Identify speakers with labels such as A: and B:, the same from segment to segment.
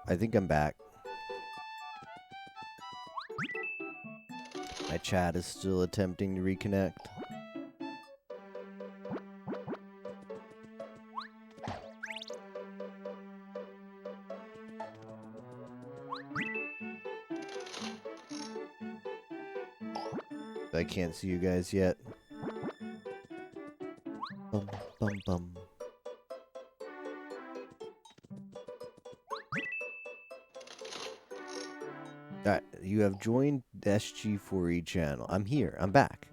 A: I think I'm back. My chat is still attempting to reconnect. I can't see you guys yet. Bum, bum, bum. Alright, you have joined the SG4E channel. I'm here. I'm back.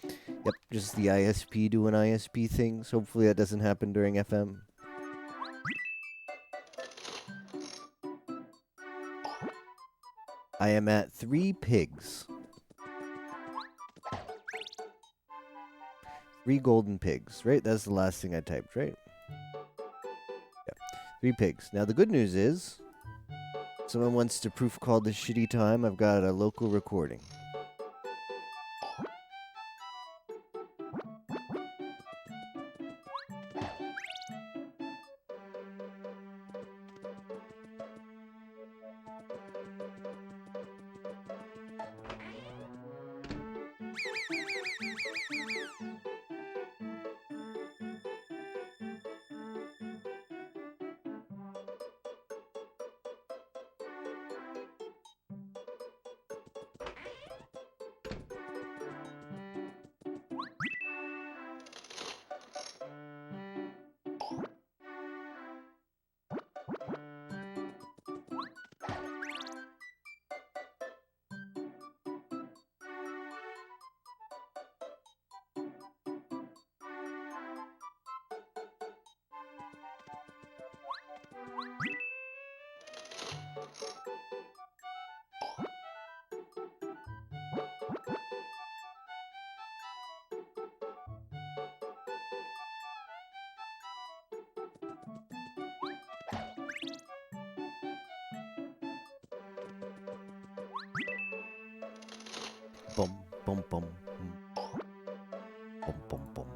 A: Yep, just the ISP doing ISP things. Hopefully that doesn't happen during FM. I am at 3 pigs. 3 golden pigs, right? That's the last thing I typed, right? Yeah, 3 pigs. Now the good news is, someone wants to proof call this shitty time. I've got a local recording. Bum, bum, bum. Bum, bum, bum.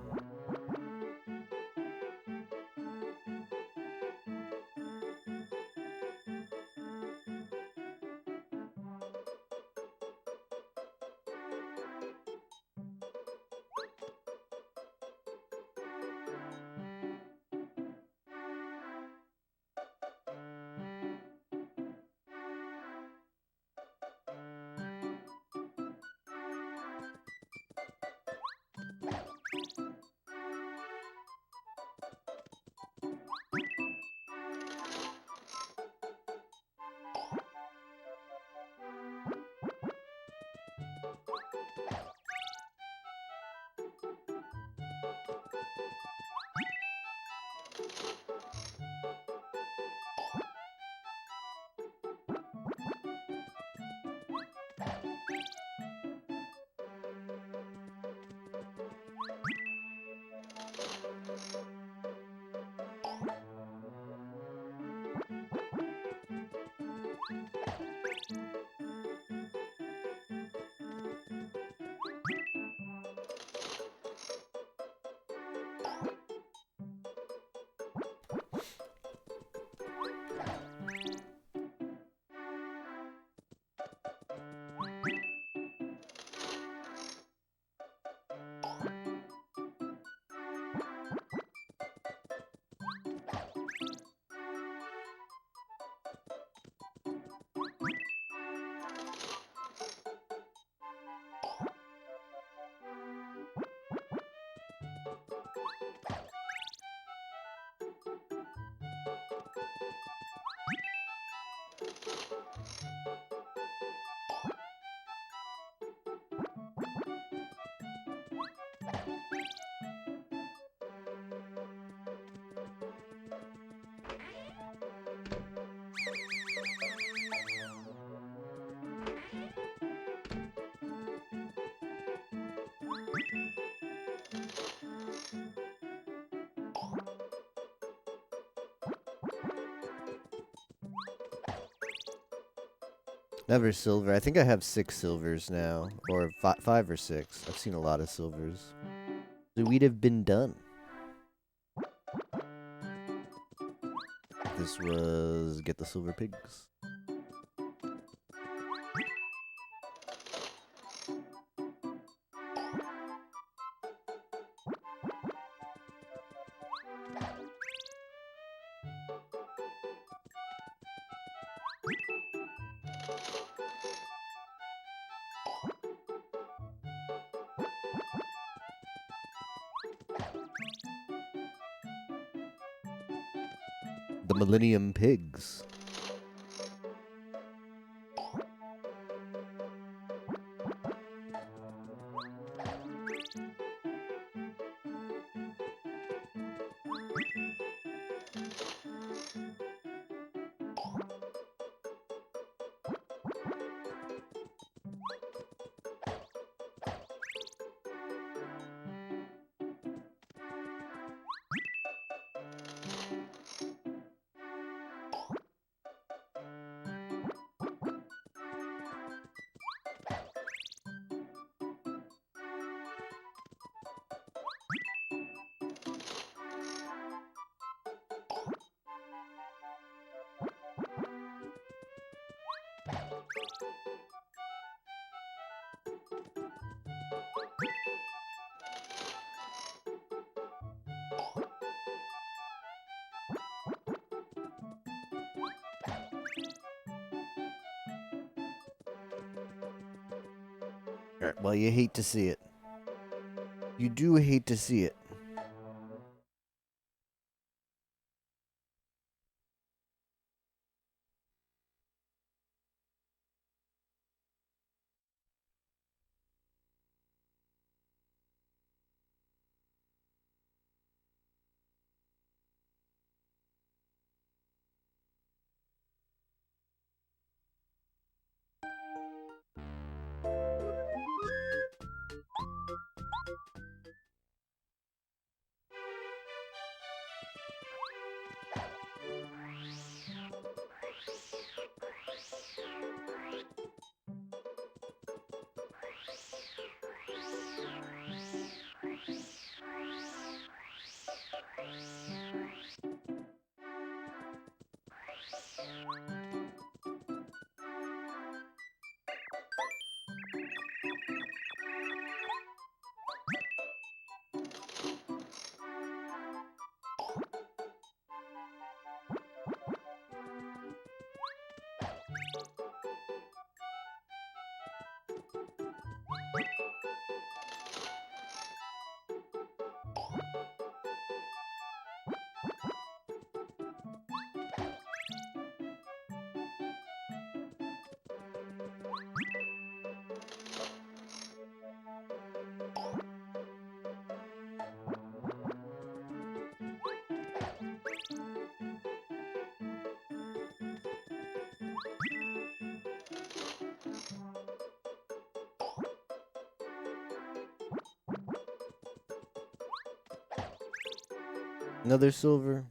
A: Never silver. I think I have 6 silvers now. Or 5 or 6. I've seen a lot of silvers. So we'd have been done. The this was get the silver pigs. The Millennium Pigs. Alright, well, you hate to see it. You do hate to see it. Another silver.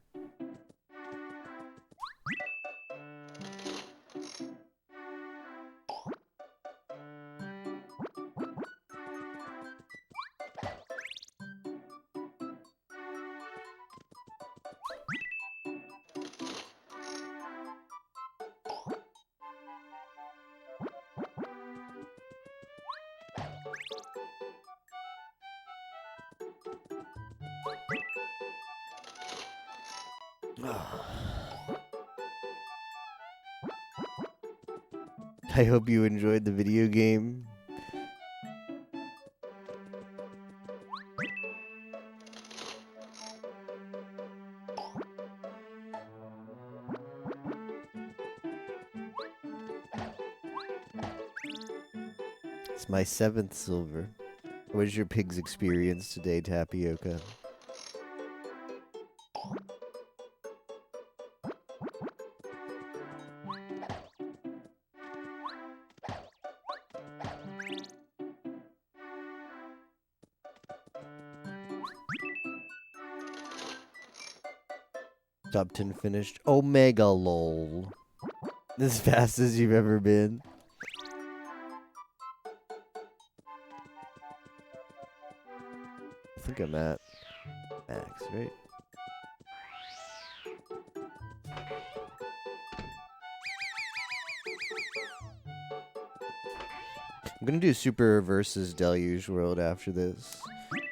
A: I hope you enjoyed the video game. It's my 7th silver. What was your pig's experience today, Tapioca? Top 10 finished. Omega lol. As fast as you've ever been. I think I'm at max, right? I'm gonna do Super versus Deluge World after this.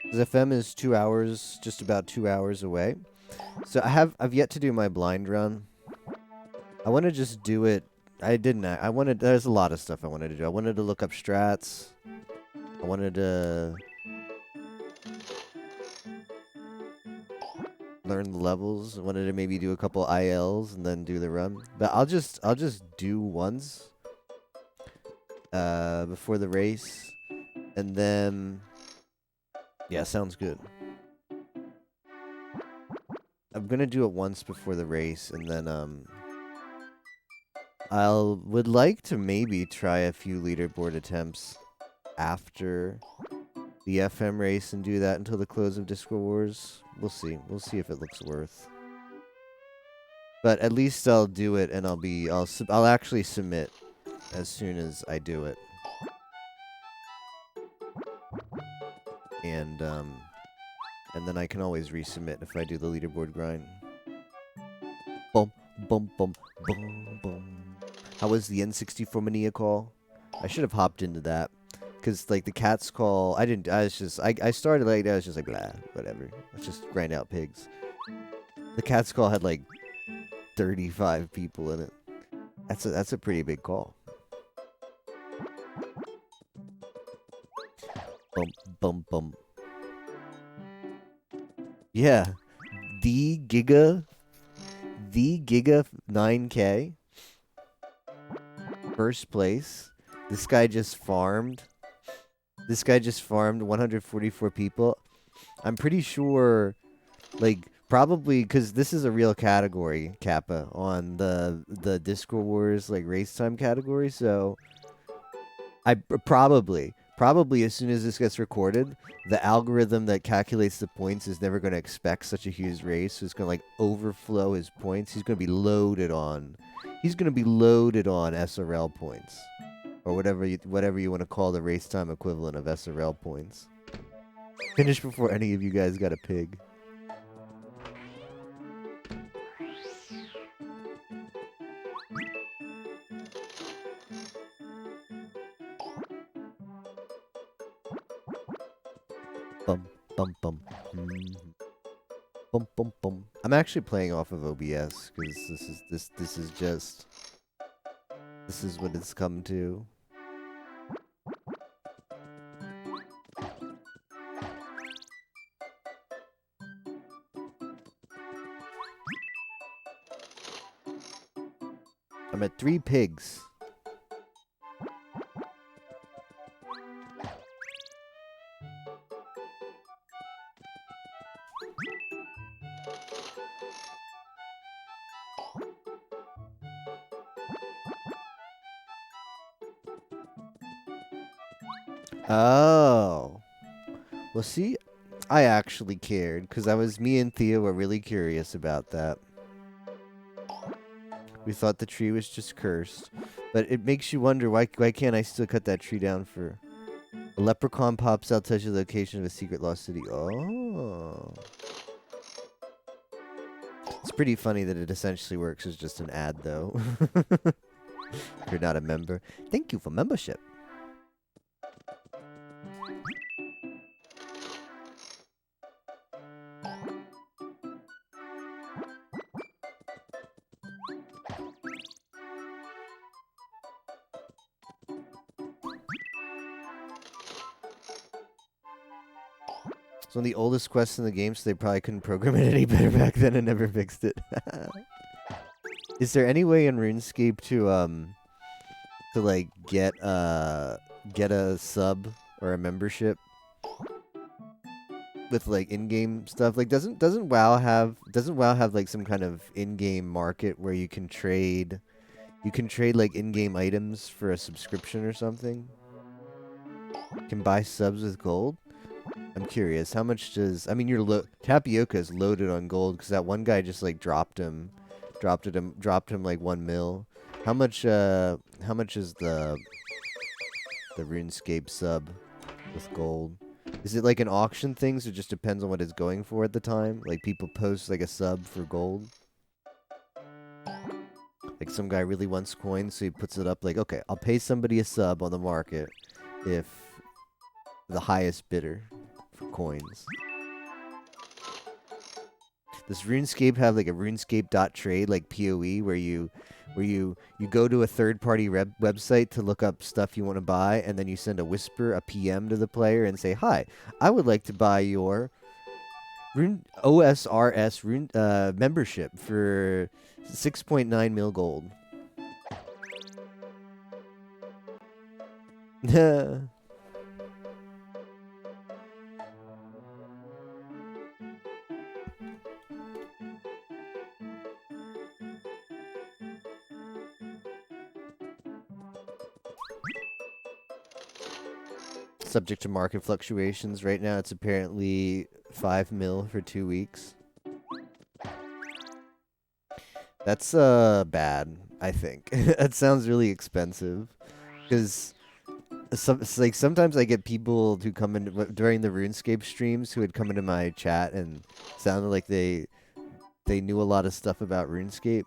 A: 'Cause FM is 2 hours, just about 2 hours away. So I've yet to do my blind run. I want to just do it. I didn't. I wanted. There's a lot of stuff I wanted to do. I wanted to look up strats. I wanted to learn the levels. I wanted to maybe do a couple ILs and then do the run. But I'll just do once before the race, and then yeah, sounds good. I'm gonna do it once before the race, and then would like to maybe try a few leaderboard attempts after the FM race and do that until the close of Disco Wars. We'll see. We'll see if it looks worth. But at least I'll do it, and I'll actually submit as soon as I do it. And then I can always resubmit if I do the leaderboard grind. Boom, boom, boom, boom, boom. How was the N64 Mania call? I should have hopped into that. Because, like, the cat's call, I started like, I was just like, blah, whatever. Let's just grind out pigs. The cat's call had, like, 35 people in it. That's a pretty big call. Bum, bum, bum. Yeah. The Giga 9K. First place. This guy just farmed 144 people. I'm pretty sure, like, probably because this is a real category, Kappa, on the Disco Wars, like, race time category. So I probably as soon as this gets recorded, the algorithm that calculates the points is never going to expect such a huge race. So it's going to, like, overflow his points. He's going to be loaded on SRL points. Or whatever you want to call the race time equivalent of SRL points. Finish before any of you guys got a pig. Bum bum bum. Bum bum bum. I'm actually playing off of OBS because this is what it's come to. I'm at 3 pigs. Oh. Well, see, I actually cared because me and Thea were really curious about that. We thought the tree was just cursed. But it makes you wonder, why can't I still cut that tree down for... A leprechaun pops out, touches the location of a secret lost city. Oh. It's pretty funny that it essentially works as just an ad, though. If you're not a member. Thank you for membership. It's one of the oldest quests in the game, so they probably couldn't program it any better back then and never fixed it. Is there any way in RuneScape to like get a sub or a membership with like in-game stuff? Like doesn't WoW have like some kind of in-game market where you can trade like in-game items for a subscription or something? You can buy subs with gold? I'm curious. How much does... I mean, Tapioca is loaded on gold because that one guy just, like, dropped him like 1 mil. How much is the RuneScape sub with gold? Is it like an auction thing, so it just depends on what it's going for at the time? Like, people post, like, a sub for gold? Like, some guy really wants coins, so he puts it up like, okay, I'll pay somebody a sub on the market, if the highest bidder for coins. Does RuneScape have like a RuneScape.trade like PoE where you go to a third-party website to look up stuff you want to buy, and then you send a PM to the player and say, "Hi, I would like to buy your Rune OSRS Rune membership for 6.9 mil gold." Subject to market fluctuations. Right now, it's apparently 5 mil for 2 weeks. That's bad, I think. That sounds really expensive. Because like sometimes I get people who come in during the RuneScape streams who would come into my chat and sounded like they knew a lot of stuff about RuneScape.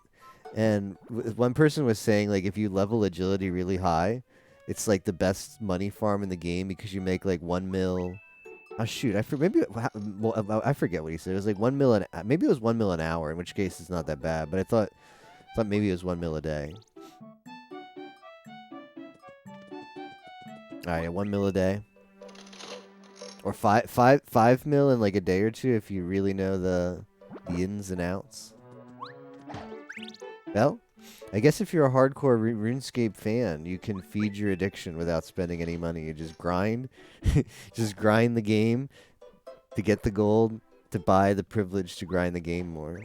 A: And one person was saying like if you level agility really high, it's like the best money farm in the game because you make like 1 mil. Oh shoot, I forget what he said. It was like 1 mil maybe it was 1 mil an hour, in which case it's not that bad. But I thought maybe it was 1 mil a day. All right, 1 mil a day, or five mil in like a day or two if you really know the ins and outs. Well, I guess if you're a hardcore RuneScape fan, you can feed your addiction without spending any money. You just grind, just grind the game to get the gold, to buy the privilege to grind the game more.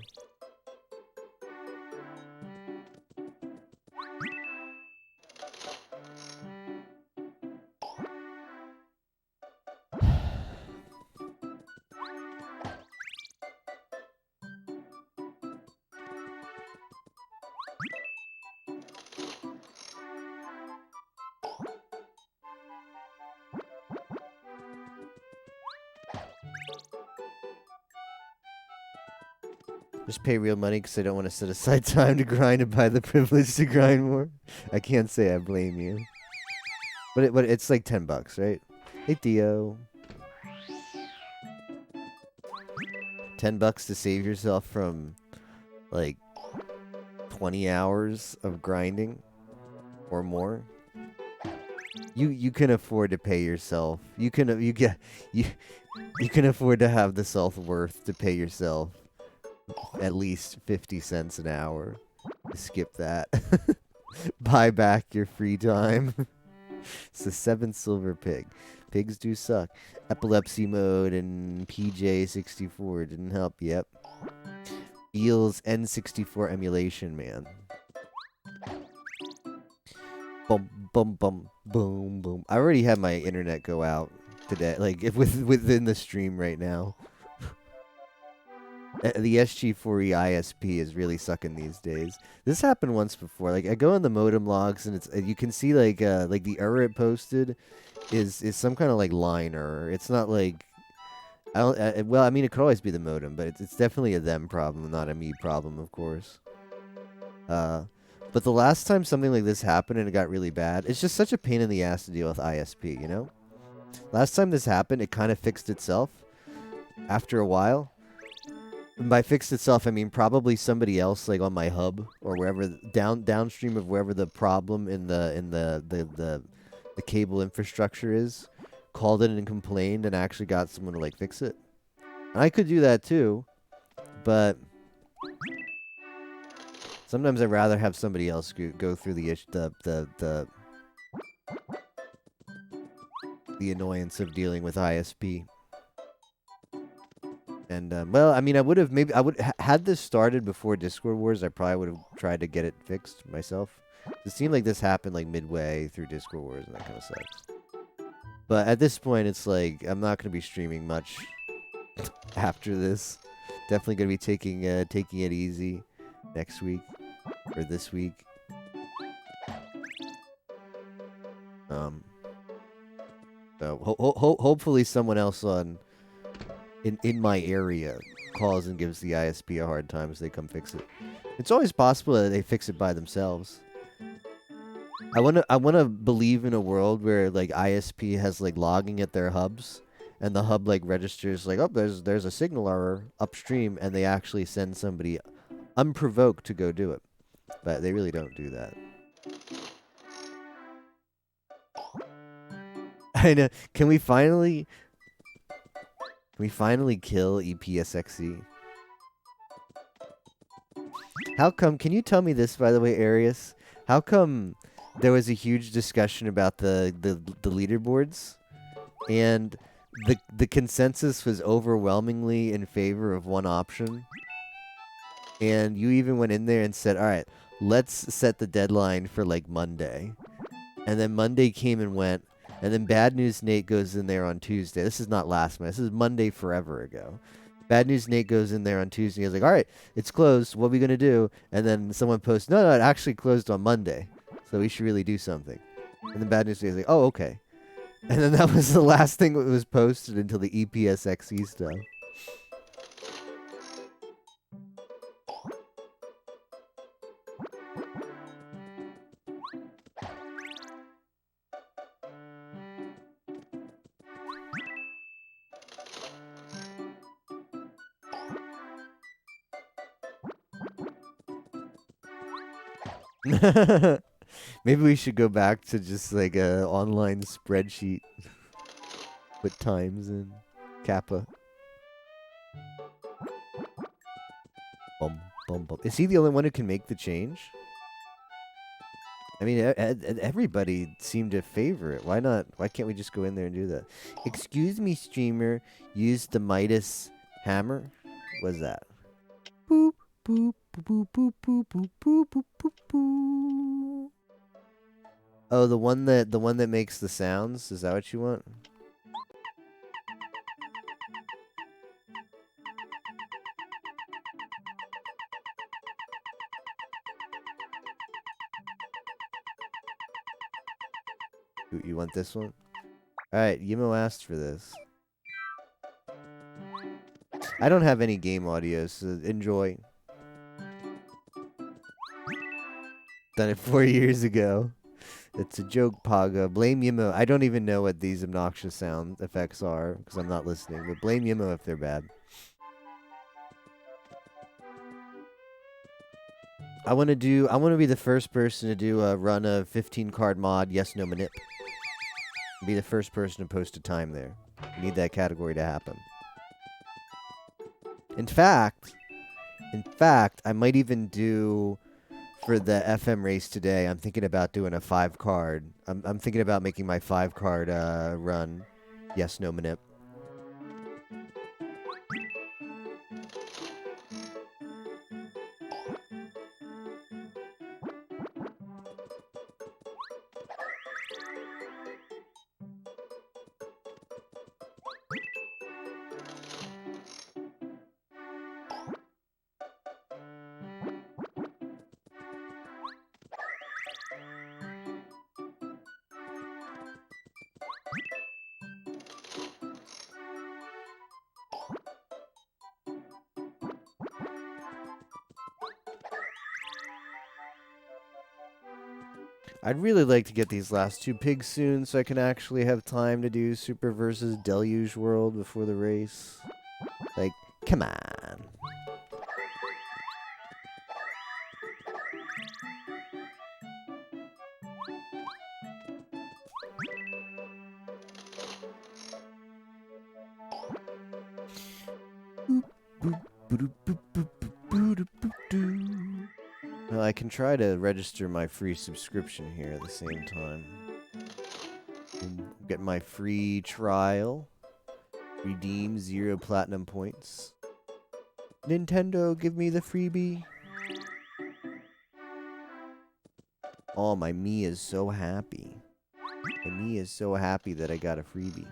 A: Just pay real money because I don't want to set aside time to grind and buy the privilege to grind more. I can't say I blame you. But it's like $10, right? Hey Theo. $10 to save yourself from like 20 hours of grinding or more. You can afford to pay yourself. You can afford to have the self-worth to pay yourself at least 50 cents an hour. Skip that. Buy back your free time. It's the 7th silver pig. Pigs do suck. Epilepsy mode and PJ64 didn't help. Yep. Feels N64 emulation, man. Bum bum bum boom boom. I already had my internet go out today, like within the stream right now. The SG4E ISP is really sucking these days. This happened once before. Like I go in the modem logs and it's you can see like the error it posted is some kind of like line error. It's not like I don't. Well, I mean, it could always be the modem, but it's definitely a them problem, not a me problem, of course. But the last time something like this happened and it got really bad, it's just such a pain in the ass to deal with ISP, you know? Last time this happened, it kind of fixed itself after a while. And by fixed itself, I mean probably somebody else, like on my hub or wherever downstream of wherever the problem in the cable infrastructure is, called it and complained and actually got someone to like fix it. And I could do that too, but sometimes I'd rather have somebody else go through the annoyance of dealing with ISP. And well, I mean, had this started before Discord Wars, I probably would have tried to get it fixed myself. It seemed like this happened like midway through Discord Wars, and that kind of sucks. But at this point, it's like I'm not going to be streaming much after this. Definitely going to be taking it easy next week or this week. So hopefully someone else in my area calls and gives the ISP a hard time as they come fix it. It's always possible that they fix it by themselves. I wanna believe in a world where like ISP has like logging at their hubs, and the hub like registers like, oh, there's a signal error upstream, and they actually send somebody unprovoked to go do it. But they really don't do that. I know. Can we finally kill EPSXE? How come? Can you tell me this, by the way, Arius? How come there was a huge discussion about the leaderboards, and the consensus was overwhelmingly in favor of one option, and you even went in there and said, "All right, let's set the deadline for like Monday," and then Monday came and went, and then Bad News Nate goes in there on Tuesday. This is not last month. This is Monday forever ago. Bad News Nate goes in there on Tuesday. He's like, all right, it's closed. What are we going to do? And then someone posts, no, it actually closed on Monday. So we should really do something. And then Bad News Nate's like, oh, okay. And then that was the last thing that was posted until the EPSXE stuff. Maybe we should go back to just like a online spreadsheet with times and kappa. Bum, bum, bum. Is he the only one who can make the change? I mean, everybody seemed to favor it. Why not? Why can't we just go in there and do that? Excuse me, streamer. Use the Midas hammer. What's that? Boop, boop, boop, boop, boop, boop, boop, boop, boop, boop. Oh, the one that makes the sounds. Is that what you want? You want this one? Alright, Yimo asked for this. I don't have any game audio, so enjoy. Done it 4 years ago. It's a joke, Paga. Blame Yimo. I don't even know what these obnoxious sound effects are, because I'm not listening, but blame Yimo if they're bad. I want to be the first person to do a run of 15 card mod, yes, no, manip. Be the first person to post a time there. We need that category to happen. In fact, I might even do for the FM race today. I'm thinking about doing a 5 card. I'm thinking about making my 5 card run. Yes, no, manip. I'd really like to get these last 2 pigs soon so I can actually have time to do Super versus Deluge World before the race. Like, come on. Well, I can try to register my free subscription here at the same time. And get my free trial. Redeem 0 platinum points. Nintendo, give me the freebie. Oh, my me is so happy. My me is so happy that I got a freebie.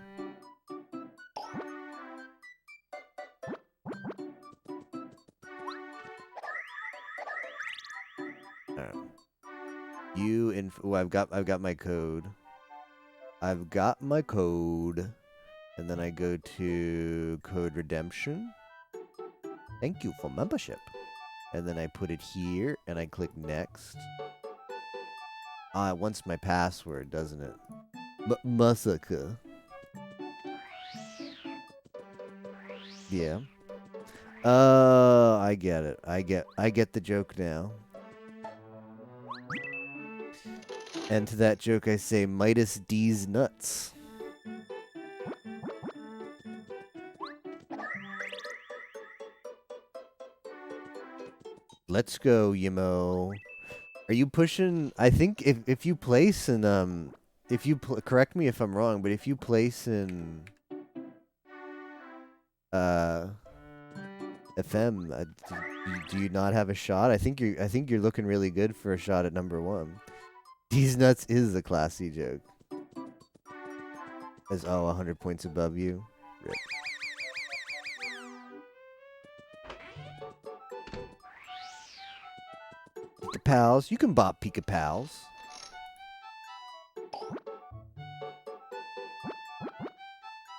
A: I've got my code. I've got my code. And then I go to code redemption. Thank you for membership. And then I put it here and I click next. Ah, it wants my password, doesn't it? Masaka. Yeah. I get it. I get the joke now. And to that joke I say Midas D's nuts. Let's go, Yimo. Are you pushing? I think if you place in if you correct me if I'm wrong, but if you place in uh FM, do you not have a shot? I think you're looking really good for a shot at #1. These nuts is a classy joke. As 100 points above you. Rip. Pika Pals, you can bop Pika Pals.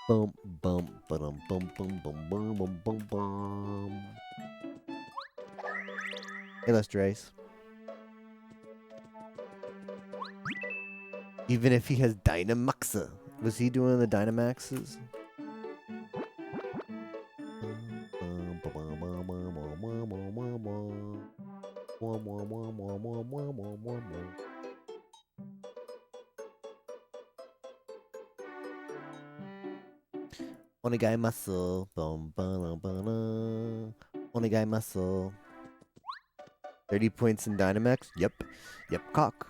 A: Bum bum bum bum bum bum bum bum bum bum. Hey, Lestrace. Even if he has Dynamaxa. Was he doing the Dynamaxes? Onegai muscle. Onegai muscle. 30 points in Dynamax? Yep. Yep, cock.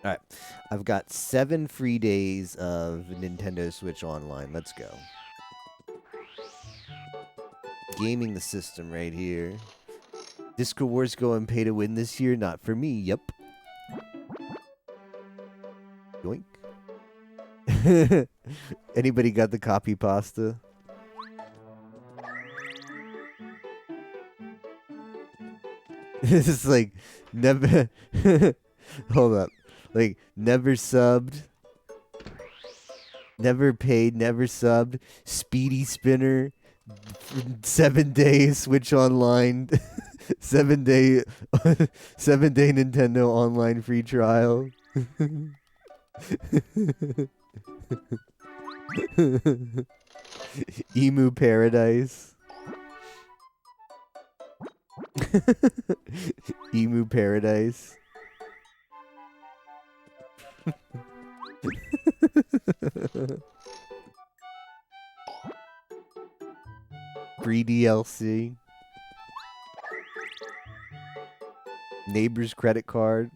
A: Alright. I've got 7 free days of Nintendo Switch Online. Let's go. Gaming the system right here. Disco Wars going pay to win this year? Not for me. Yep. Yoink. Anybody got the copy pasta? This is like never. Hold up. Like never subbed. Never paid, never subbed. Speedy Spinner. 7 days Switch Online. 7 day 7-day Nintendo Online free trial. Emu Paradise. Emu Paradise. Free DLC. Neighbor's credit card.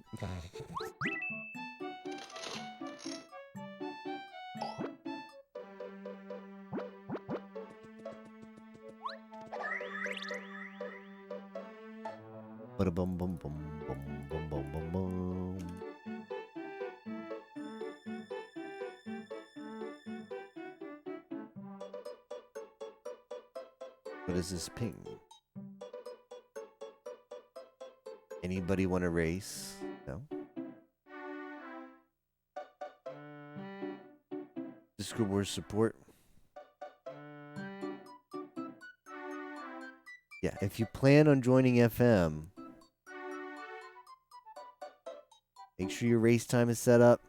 A: Bum bum bum bum bum bum bum bum. What is this ping? Anybody want to race? No? Discord Wars support? Yeah, if you plan on joining FM, make sure your race time is set up.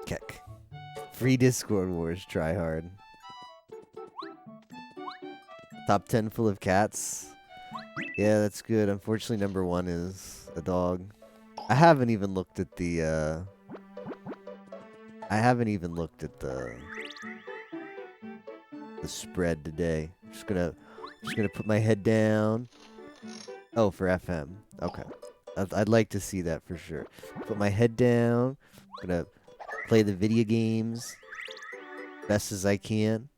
A: Keck. Free Discord Wars, try hard. Top 10 full of cats. Yeah, that's good. Unfortunately, #1 is a dog. I haven't even looked at the, the spread today. Just gonna put my head down. Oh, for FM. Okay. I'd like to see that for sure. Put my head down. Gonna play the video games best as I can.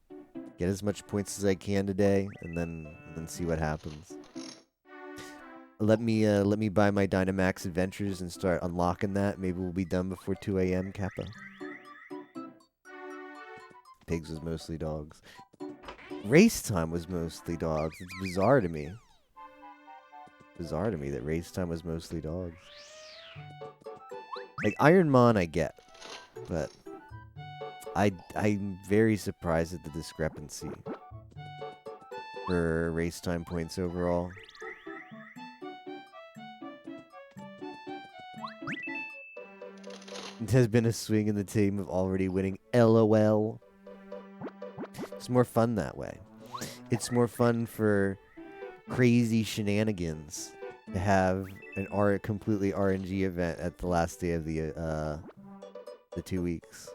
A: Get as much points as I can today, and then see what happens. Let me buy my Dynamax Adventures and start unlocking that. Maybe we'll be done before 2 a.m. Kappa. pigs was mostly dogs. Race time was mostly dogs. It's bizarre to me. Bizarre to me that race time was mostly dogs. Like Ironmon I get, but I'm very surprised at the discrepancy for race time points overall. It has been a swing in the team of already winning. LOL. It's more fun that way. It's more fun for crazy shenanigans to have an completely RNG event at the last day of the 2 weeks.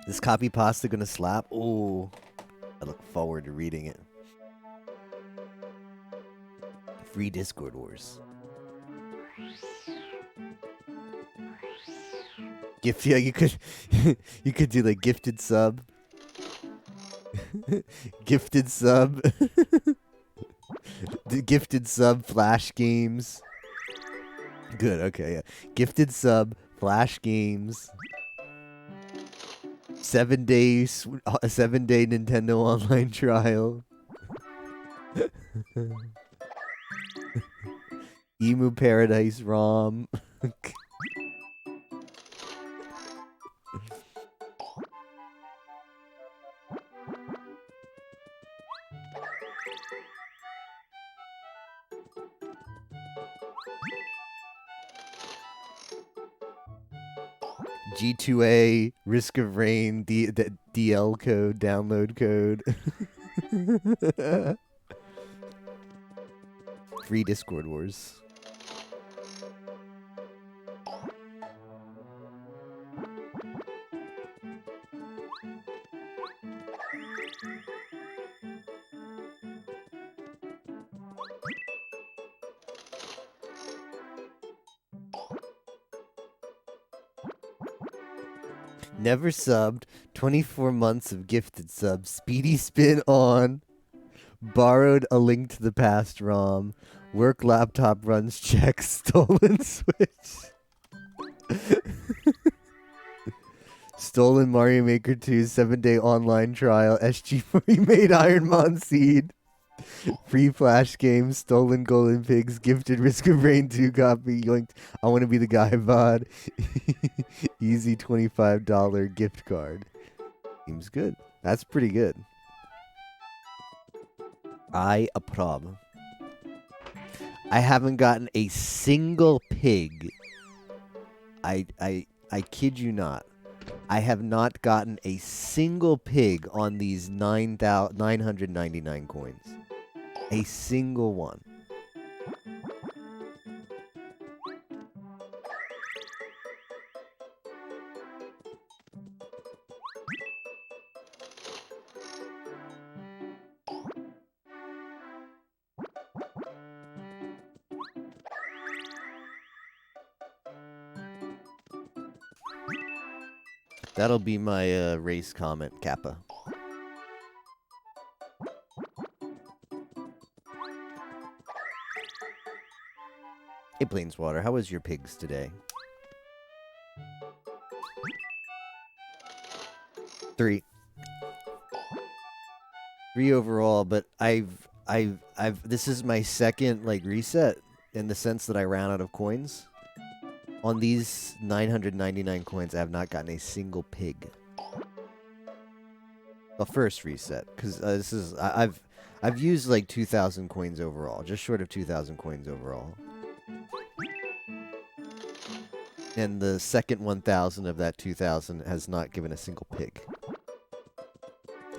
A: Is copy pasta gonna slap? Ooh, I look forward to reading it. Free Discord Wars. Gift, yeah, you could, you could do like gifted sub, gifted sub, gifted sub flash games. Good, okay, yeah. Gifted sub flash games. 7 days, a 7-day Nintendo Online trial. Emu Paradise ROM. G2A, Risk of Rain, DL code, download code. Free Discord Wars. Never subbed. 24 months of gifted subs. Speedy spin on. Borrowed a Link to the Past ROM. Work laptop runs checks. Stolen Switch. Stolen Mario Maker 2 7-day online trial. SG4 made Ironmon Seed. Free Flash games. Stolen Golden Pigs. Gifted Risk of Rain 2 copy. Yoinked. I want to be the guy VOD. Easy $25 gift card. Seems good. That's pretty good. I approve. I haven't gotten a single pig. I kid you not. I have not gotten a single pig on these 999 coins. A single one. That'll be my race comment, Kappa. Hey, Planeswater, how was your pigs today? 3. 3 overall, but this is my second like reset in the sense that I ran out of coins. On these 999 coins, I have not gotten a single pig. The first reset, because this is I've used like 2,000 coins overall, just short of 2,000 coins overall. And the second 1,000 of that 2,000 has not given a single pig.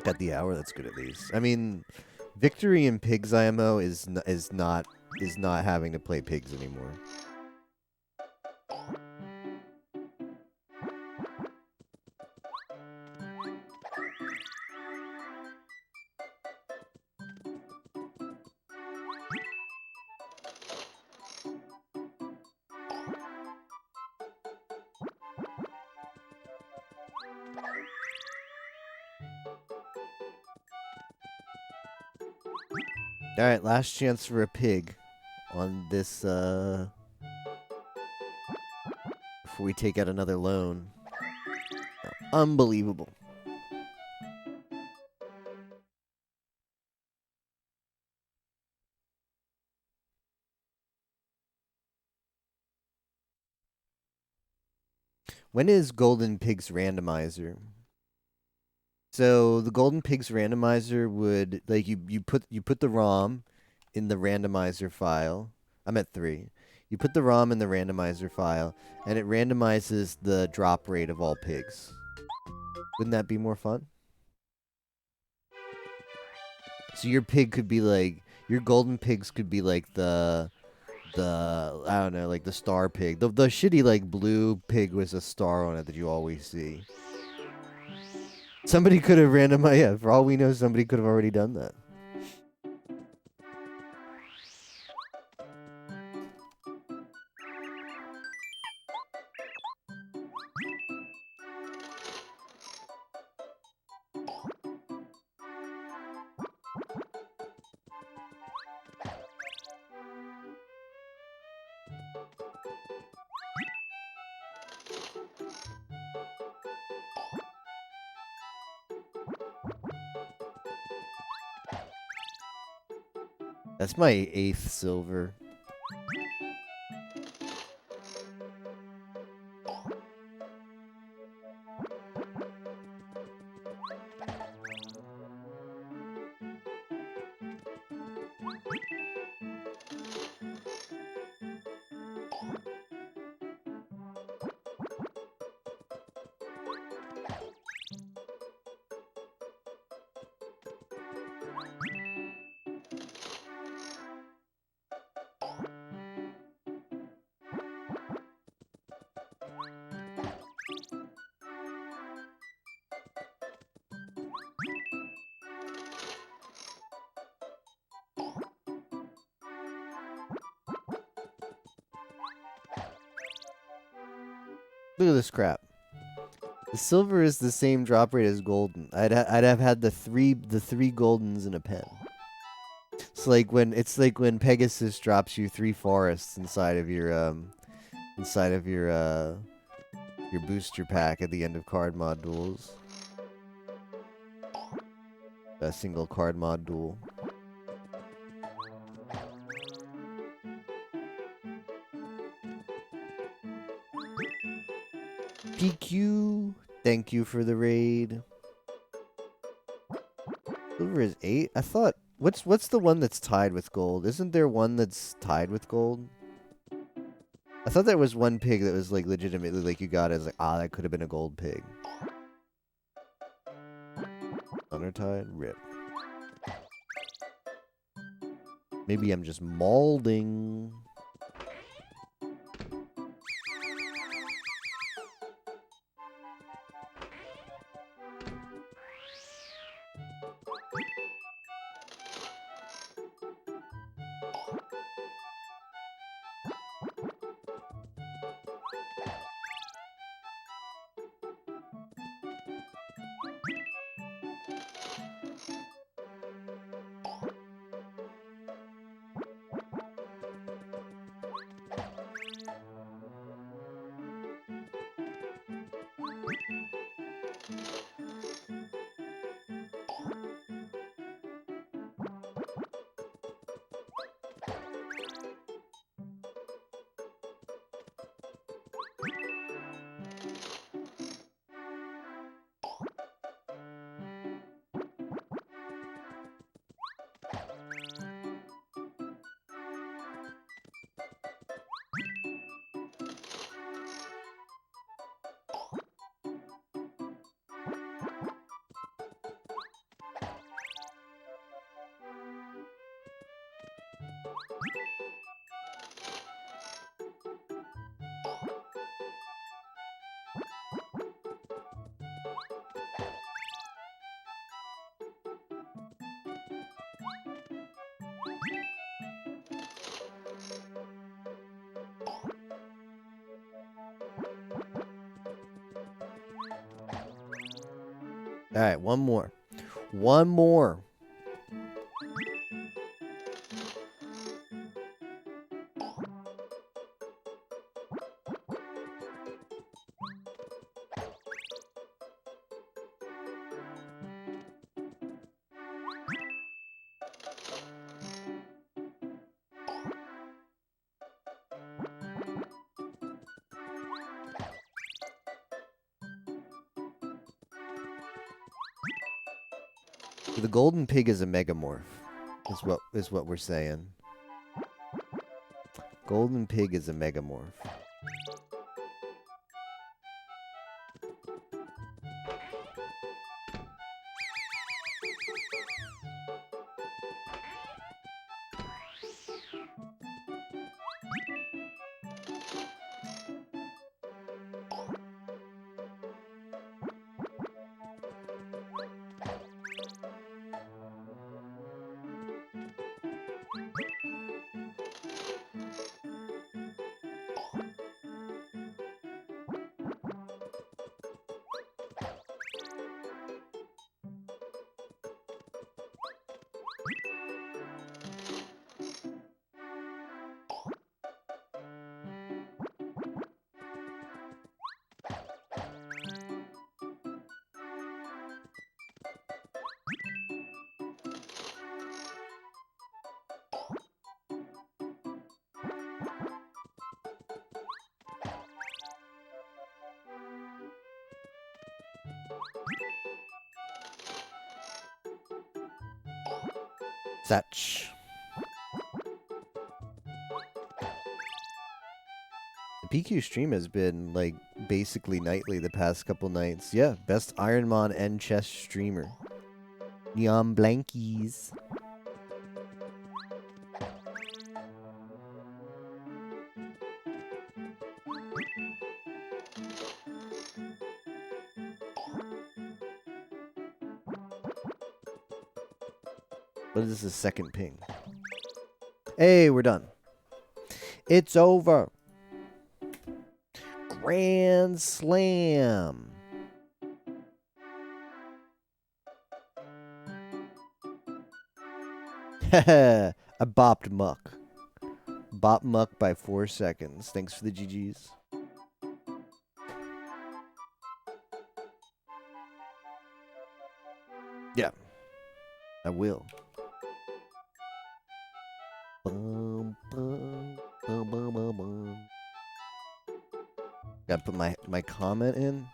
A: Got the hour. That's good at least. I mean, victory in Pigs IMO is not having to play pigs anymore. All right, last chance for a pig on this before we take out another loan. Unbelievable. When is Golden Pigs randomizer? So the Golden Pigs randomizer would like you put the ROM in the randomizer file. I'm at 3. You put the ROM in the randomizer file, and it randomizes the drop rate of all pigs. Wouldn't that be more fun? So your pig could be like your golden pigs could be like the I don't know, like the star pig. The shitty like blue pig with a star on it that you always see. Somebody could have randomized. Yeah, for all we know, somebody could have already done that. That's my 8th silver. Look at this crap. The silver is the same drop rate as golden. I'd have had the three goldens in a pen. It's like when Pegasus drops you 3 forests inside of your booster pack at the end of card mod duels. A single card mod duel. PQ, thank you for the raid. Silver is 8. I thought what's the one that's tied with gold? Isn't there one that's tied with gold? I thought there was one pig that was like legitimately like you got as like that could have been a gold pig. Undertied, rip. Maybe I'm just molding. All right, one more. One more. The golden pig is a megamorph. Is what we're saying. Golden pig is a megamorph. Such. The PQ stream has been like basically nightly the past couple nights. Yeah, best Ironmon and chess streamer. Neon Blankies. What is this second ping? Hey, we're done. It's over. Grand Slam. I bopped Muck. Bop Muck by 4 seconds. Thanks for the GGs. Yeah, I will. Bum, bum, bum, bum, bum, bum. Gotta put my comment in.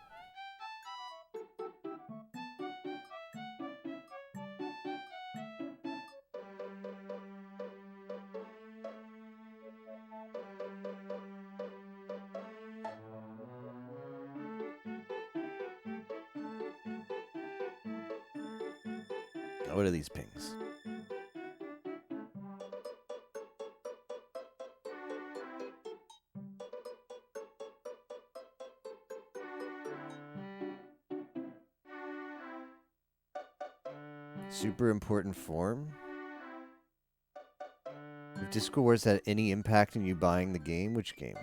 A: What are these pings? Super important form? If Discord Wars had any impact on you buying the game, which game?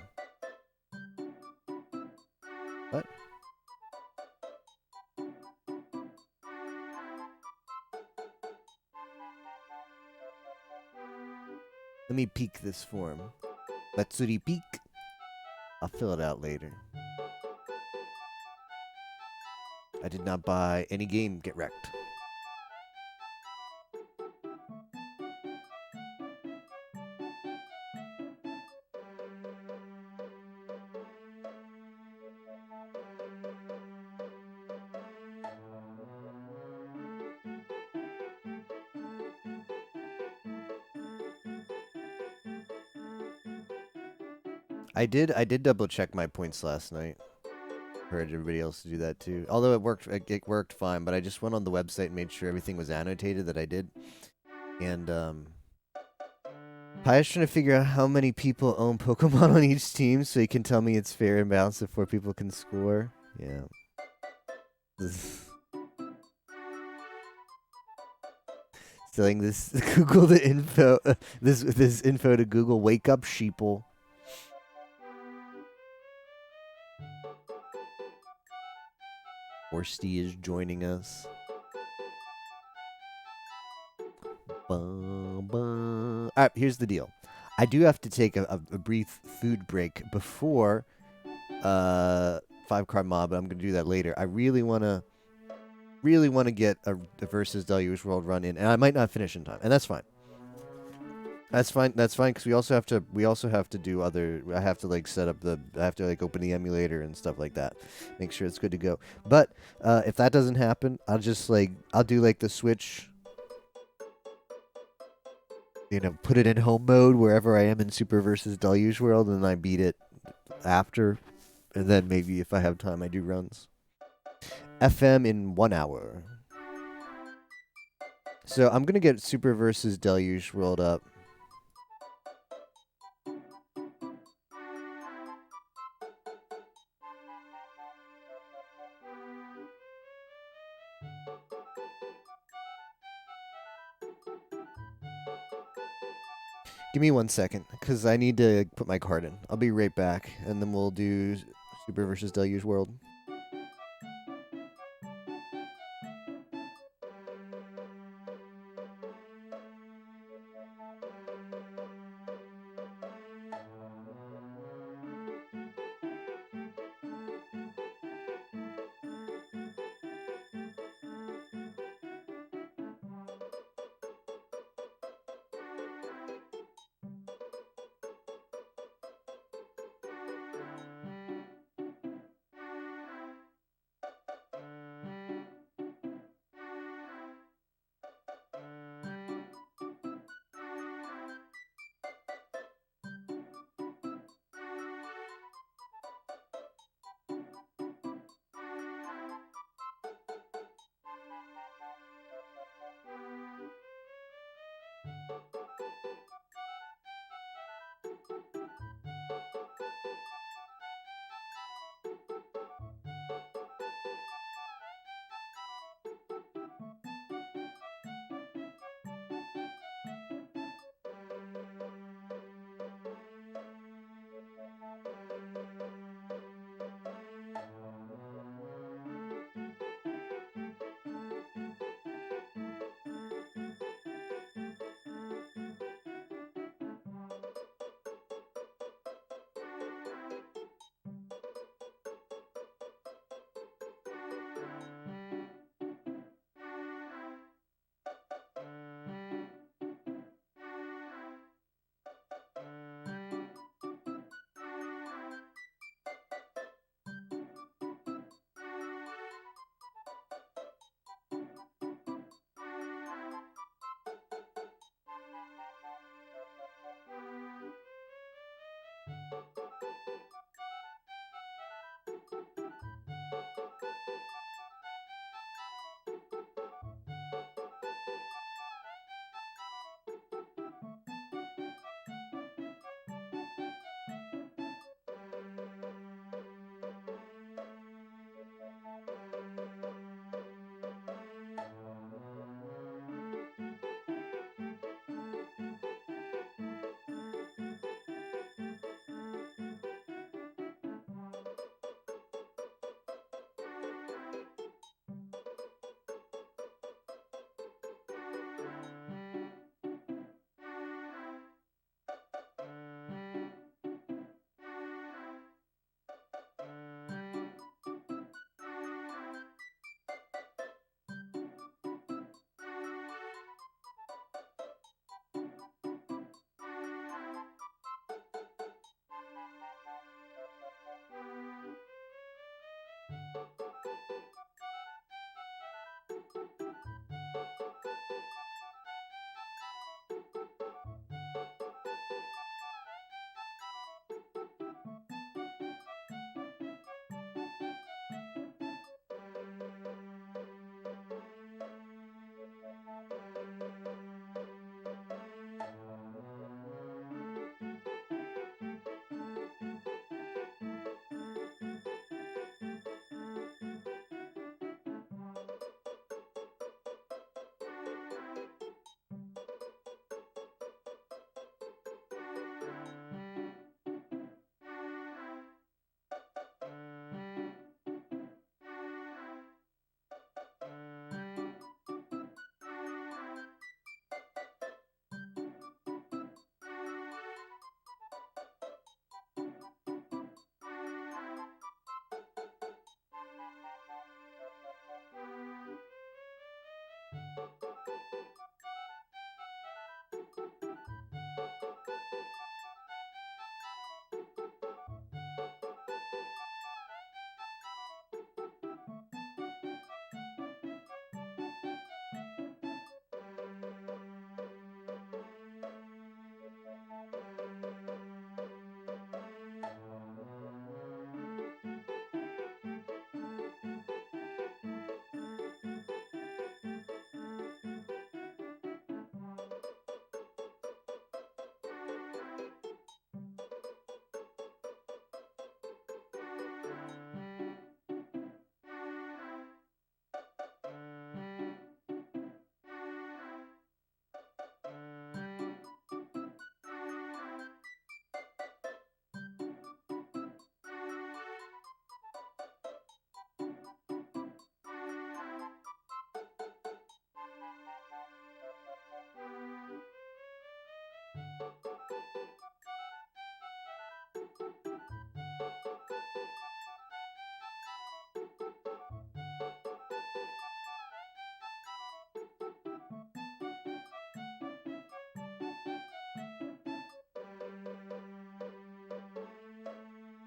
A: What? Let me peek this form. Matsuri peek. I'll fill it out later. I did not buy any game. Get wrecked. I did double check my points last night. Heard everybody else do that too. Although it worked fine, but I just went on the website and made sure everything was annotated that I did. And Pie's trying to figure out how many people own Pokemon on each team so he can tell me it's fair and balanced before people can score. Yeah. Selling this Google the info this info to Google. Wake up, sheeple. Orsty is joining us. Alright, here's the deal. I do have to take a brief food break before 5-card mob, but I'm gonna do that later. I really wanna get a versus Deluge World run in, and I might not finish in time, and that's fine. That's fine. That's fine because we also have to do other. I have to like set up the. I have to like open the emulator and stuff like that. Make sure it's good to go. But if that doesn't happen, I'll just I'll do like the Switch. You know, put it in home mode wherever I am in Super versus Deluge World, and then I beat it after, and then maybe if I have time, I do runs. FM in 1 hour. So I'm gonna get Super versus Deluge World up. Give me 1 second, because I need to put my card in. I'll be right back, and then we'll do Super versus Deluge World.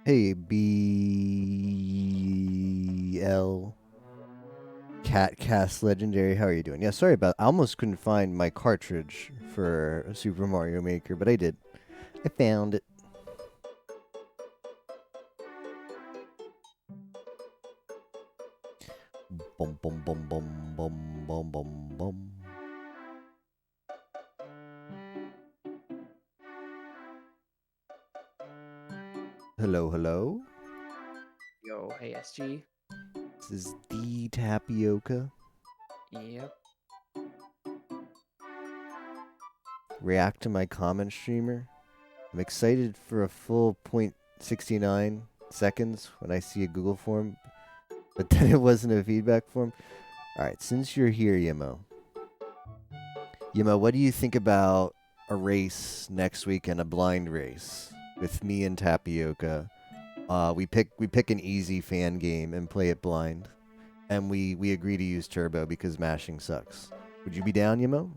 A: Hey, BL Cat Cast Legendary, how are you doing? Yeah, sorry about. I almost couldn't find my cartridge for Super Mario Maker, but I did. I found it. Bum bum bum bum bum bum bum bum. Hello, hello.
B: Yo, hey SG.
A: This is the Tapioca.
B: Yep.
A: React to my comment streamer. I'm excited for a full 0.69 seconds when I see a Google form, but then it wasn't a feedback form. All right, since you're here, Yimo, what do you think about a race next week and a blind race with me and Tapioca? We pick an easy fan game and play it blind, and we agree to use turbo because mashing sucks. Would you be down, Yimo?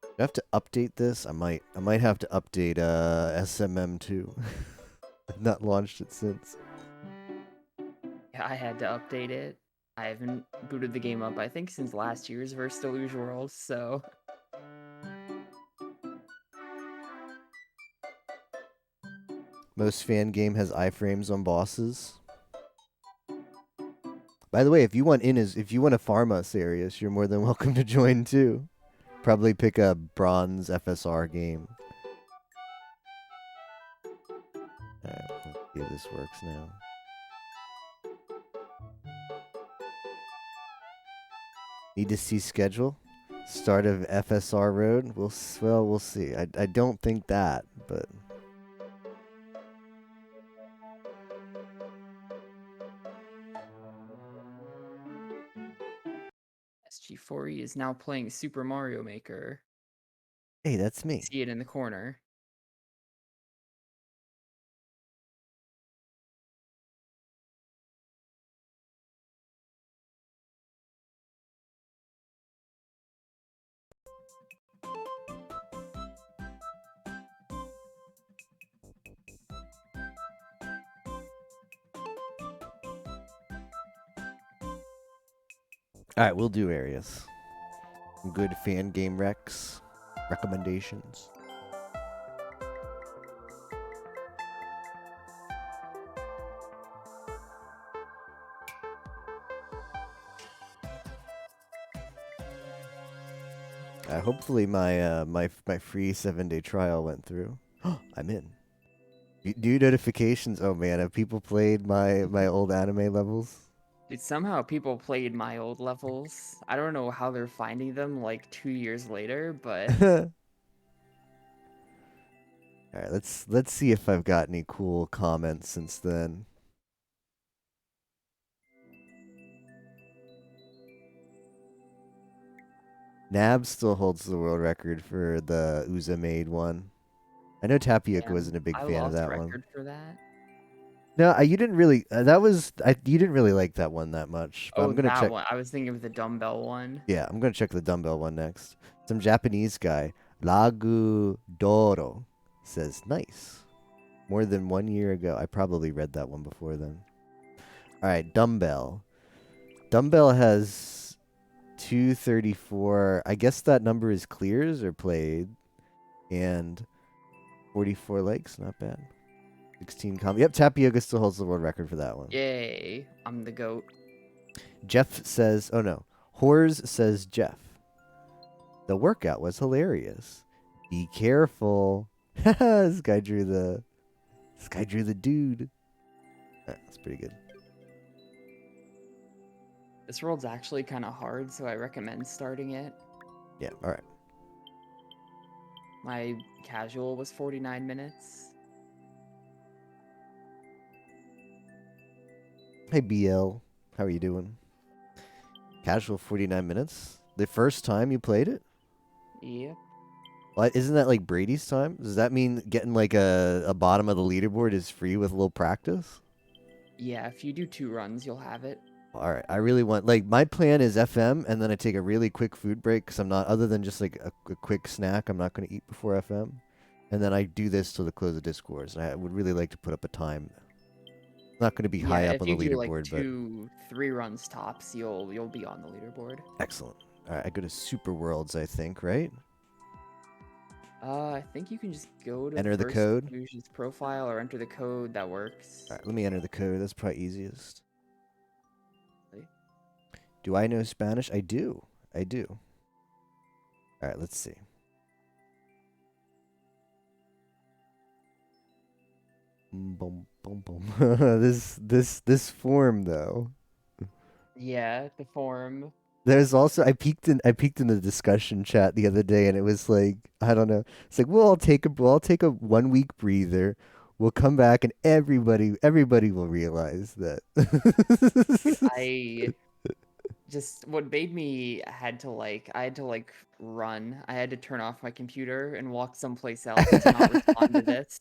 A: Do I have to update this? I might have to update SMM2. I've not launched it since.
B: Yeah, I had to update it. I haven't booted the game up, I think, since last year's Verse Deluge World, so.
A: Most fan game has iframes on bosses. By the way, if you want to farm us, Arius, you're more than welcome to join too. Probably pick a bronze FSR game. Alright, let's see if this works now. Need to see schedule. Start of FSR road. We'll see. I don't think that, but
B: SG4E is now playing Super Mario Maker.
A: hey, that's me.
B: See it in the corner.
A: All right, we'll do Arius. Some good fan game recommendations. Hopefully my free 7-day trial went through. I'm in. New notifications. Oh man, have people played my old anime levels?
B: Dude, somehow people played my old levels. I don't know how they're finding them like 2 years later, but
A: All right, let's see if I've got any cool comments since then. Nab still holds the world record for the Uza made one. I know Tapioca
B: damn,
A: wasn't a big
B: I
A: fan of
B: lost
A: that one.
B: record for that.
A: No, you didn't really. That was you didn't really like that one that much. But
B: Oh,
A: I'm gonna
B: that
A: check.
B: one. I was thinking of the dumbbell one.
A: Yeah, I'm gonna check the dumbbell one next. Some Japanese guy, Lagu Doro, says nice. More than 1 year ago. I probably read that one before then. All right, dumbbell. Dumbbell has 234. I guess that number is clears or played, and 44 likes. Not bad. 16 comments. Yep, Tapioca still holds the world record for that one.
B: Yay, I'm the GOAT.
A: Jeff says, oh no, Hors says Jeff. The workout was hilarious. Be careful. This guy drew the dude. That's pretty good.
B: This world's actually kind of hard, so I recommend starting it.
A: Yeah, all right.
B: My casual was 49 minutes.
A: Hey BL, how are you doing? Casual 49 minutes. The first time you played it?
B: Yep.
A: What, isn't that like Brady's time? Does that mean getting like a bottom of the leaderboard is free with a little practice?
B: Yeah, if you do 2 runs, you'll have it.
A: All right, I really want like my plan is FM, and then I take a really quick food break because I'm not other than just like a quick snack. I'm not going to eat before FM, and then I do this till the close of Discourse. And I would really like to put up a time. Not going to be
B: Yeah,
A: high up
B: if
A: on the
B: you do like
A: leaderboard, but
B: 3 runs tops, you'll be on the leaderboard.
A: excellent. All right, I go to Super Worlds, I think, right?
B: I think you can just go to
A: Enter the
B: Versus
A: code.
B: Illusion's profile or enter the code. That works.
A: All right, let me enter the code. That's probably easiest.
B: Really?
A: Do I know Spanish? I do. I do. All right, let's see. Boom, boom, boom. This form though.
B: Yeah, the form.
A: There's also I peeked in the discussion chat the other day and it was like I don't know. It's like we'll all take a 1 week breather. We'll come back and everybody will realize that.
B: I just what made me I had to like run. I had to turn off my computer and walk someplace else to not respond to this.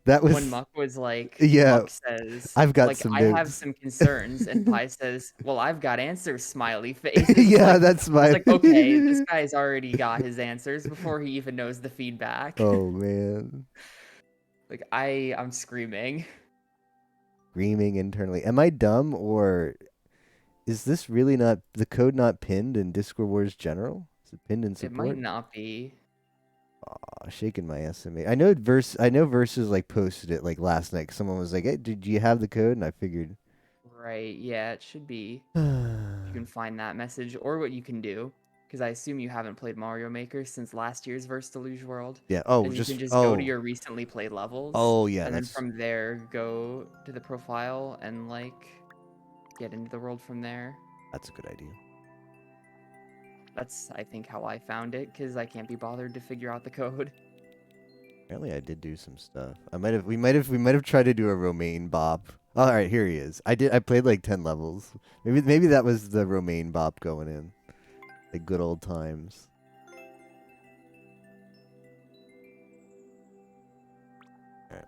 A: That
B: When
A: was
B: Muck was like,
A: yeah.
B: Muck says,
A: I've got
B: like,
A: some
B: I have
A: notes.
B: some concerns, and Pi says, well, I've got answers, smiley face.
A: Yeah,
B: Like,
A: that's
B: I was
A: my.
B: like, okay, this guy's already got his answers before he even knows the feedback.
A: Oh man.
B: Like, I'm screaming.
A: Screaming internally. Am I dumb or is this really not the code not pinned in Discord Wars General? Is it pinned in
B: It might
A: support?
B: not be.
A: Aw, shaking my SMA. I know Versus like posted it like last night. 'Cause someone was like, "Hey, did you have the code?" And I figured.
B: Right, yeah, it should be. You can
A: Yeah.
B: find that message, or what you can do, because I assume you haven't played Mario Maker since last year's Versus Deluge World,
A: Oh,
B: is you can
A: just
B: just go to
A: oh.
B: your recently played levels,
A: Oh yeah,
B: and then
A: that's
B: from there go to the profile and like get into the world from there.
A: that's a good idea.
B: That's I think how I found it, because I can't be bothered to figure out the code.
A: Apparently, I did do some stuff. We might have tried to do a Romaine bop. All right, here he is. I played like 10 levels. Maybe that was the Romaine bop going in. The good old times. Alright.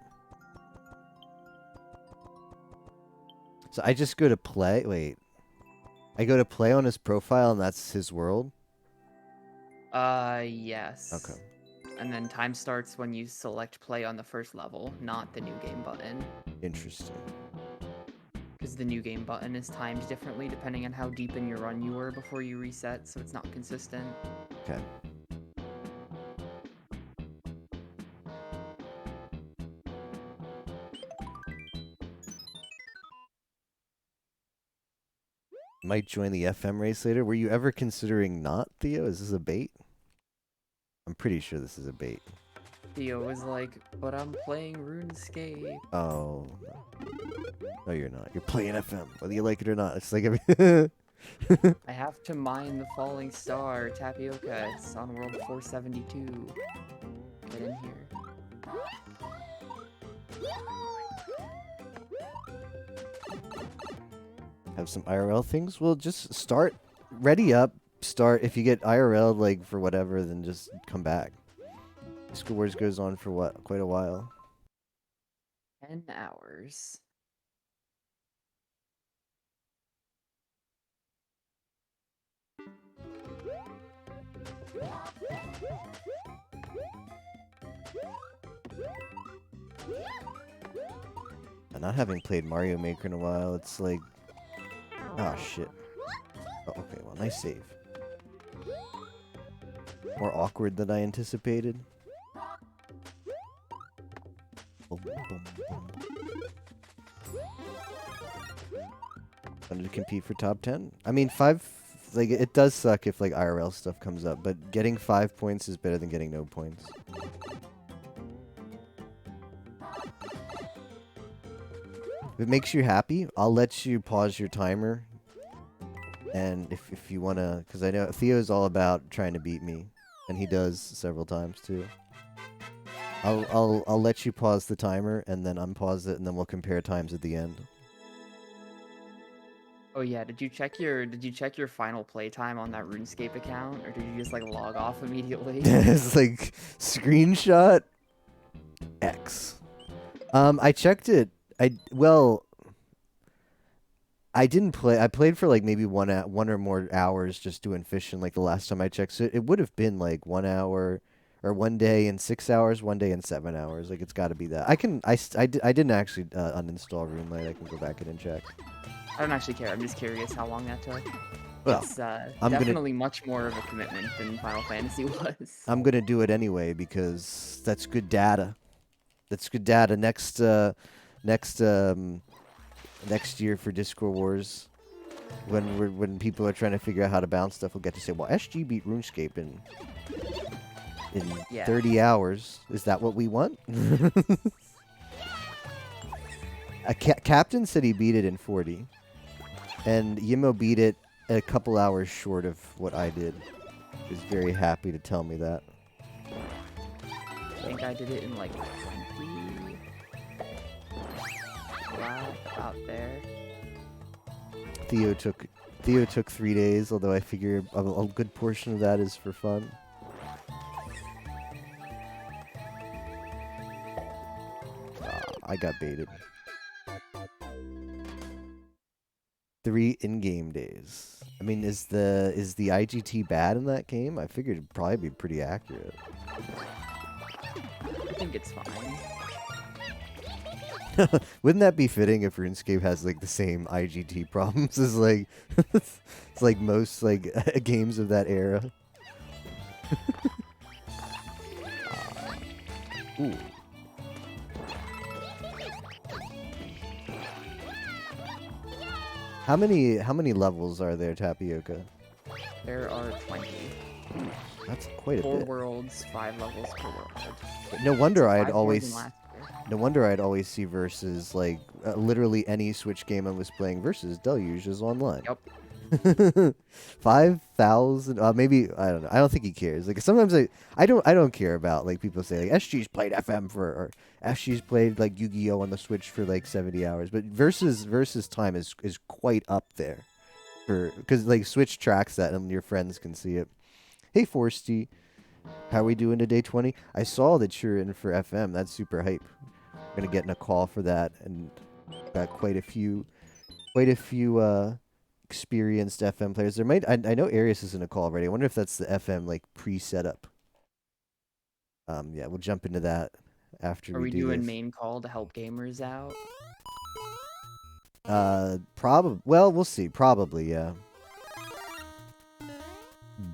A: So I just go to play. Wait. I go to play on his profile and that's his world?
B: Yes.
A: Okay.
B: And then time starts when you select play on the first level, not the new game button.
A: Interesting.
B: Because the new game button is timed differently depending on how deep in your run you were before you reset, so it's not consistent.
A: Okay. Might join the FM race later. Were you ever considering not, Theo? Is this a bait? I'm pretty sure this is a bait.
B: Theo was like, but I'm playing RuneScape.
A: Oh. No, you're not. You're playing FM, whether you like it or not. It's like every.
B: I have to mine the falling star, Tapioca. It's on world 472. Get in here.
A: Have some IRL things? Well, just start. Ready up. Start. If you get IRL, like, for whatever, then just come back. Discord Wars goes on for what? Quite a while.
B: 10 hours.
A: And not having played Mario Maker in a while, it's like. Oh, shit. Oh, okay, well, nice save. More awkward than I anticipated. Boom, boom, boom. Wanted to compete for top 10? I mean, 5... Like, it does suck if, like, IRL stuff comes up, but getting 5 points is better than getting no points. If it makes you happy, I'll let you pause your timer. And if you want to... Because I know Theo's all about trying to beat me. And he does several times, too. I'll let you pause the timer, and then unpause it, and then we'll compare times at the end.
B: Oh yeah, did you check your final playtime on that RuneScape account, or did you just like log off immediately?
A: It's like screenshot X. I checked it. Well, I didn't play. I played for like maybe one or more hours just doing fishing. Like the last time I checked, so it would have been like 1 hour, or 1 day and 6 hours, 1 day and 7 hours. Like it's got to be that. I can. I didn't actually uninstall Runelite. I can go back in and check.
B: I don't actually care. I'm just curious how long that took.
A: Well,
B: It's
A: I'm gonna
B: definitely much more of a commitment than Final Fantasy was.
A: I'm gonna do it anyway because that's good data. That's good data. Next next year for Discord Wars, when people are trying to figure out how to bounce stuff, we'll get to say, well, SG beat RuneScape in
B: Yeah.
A: 30 hours. Is that what we want? Captain said he beat it in 40, and Yimo beat it a couple hours short of what I did. He's very happy to tell me that.
B: I think I did it in like 20. Out there.
A: Theo took 3 days, although I figure a good portion of that is for fun. I got baited. 3 in-game days. I mean, is the IGT bad in that game? I figured it'd probably be pretty accurate.
B: I think it's fine.
A: Wouldn't that be fitting if RuneScape has like the same IGT problems as like it's like most like games of that era? Ooh. How many levels are there, Tapioca?
B: There are 20.
A: That's quite a
B: 4
A: bit.
B: worlds, 5 levels per world.
A: No wonder I'd
B: 5 more than
A: always
B: last year.
A: no wonder I'd always see versus like literally any Switch game I was playing versus Deluge is online.
B: Yep.
A: 5,000 maybe I don't know. I don't think he cares. Like sometimes I don't care about like people say like SG's played FM for or SG's played like Yu-Gi-Oh on the Switch for like 70 hours, but versus time is quite up there for because like Switch tracks that and your friends can see it. Hey Forsty, how we doing today 20? I saw that you're in for FM. That's super hype. I'm gonna get in a call for that and got quite a few experienced FM players. There might I know Arius is in a call already. I wonder if that's the FM like pre-setup. Yeah, we'll jump into that after
B: Are
A: we
B: we
A: do
B: doing
A: this.
B: main call to help gamers out?
A: Probably. Well, we'll see. Probably, yeah.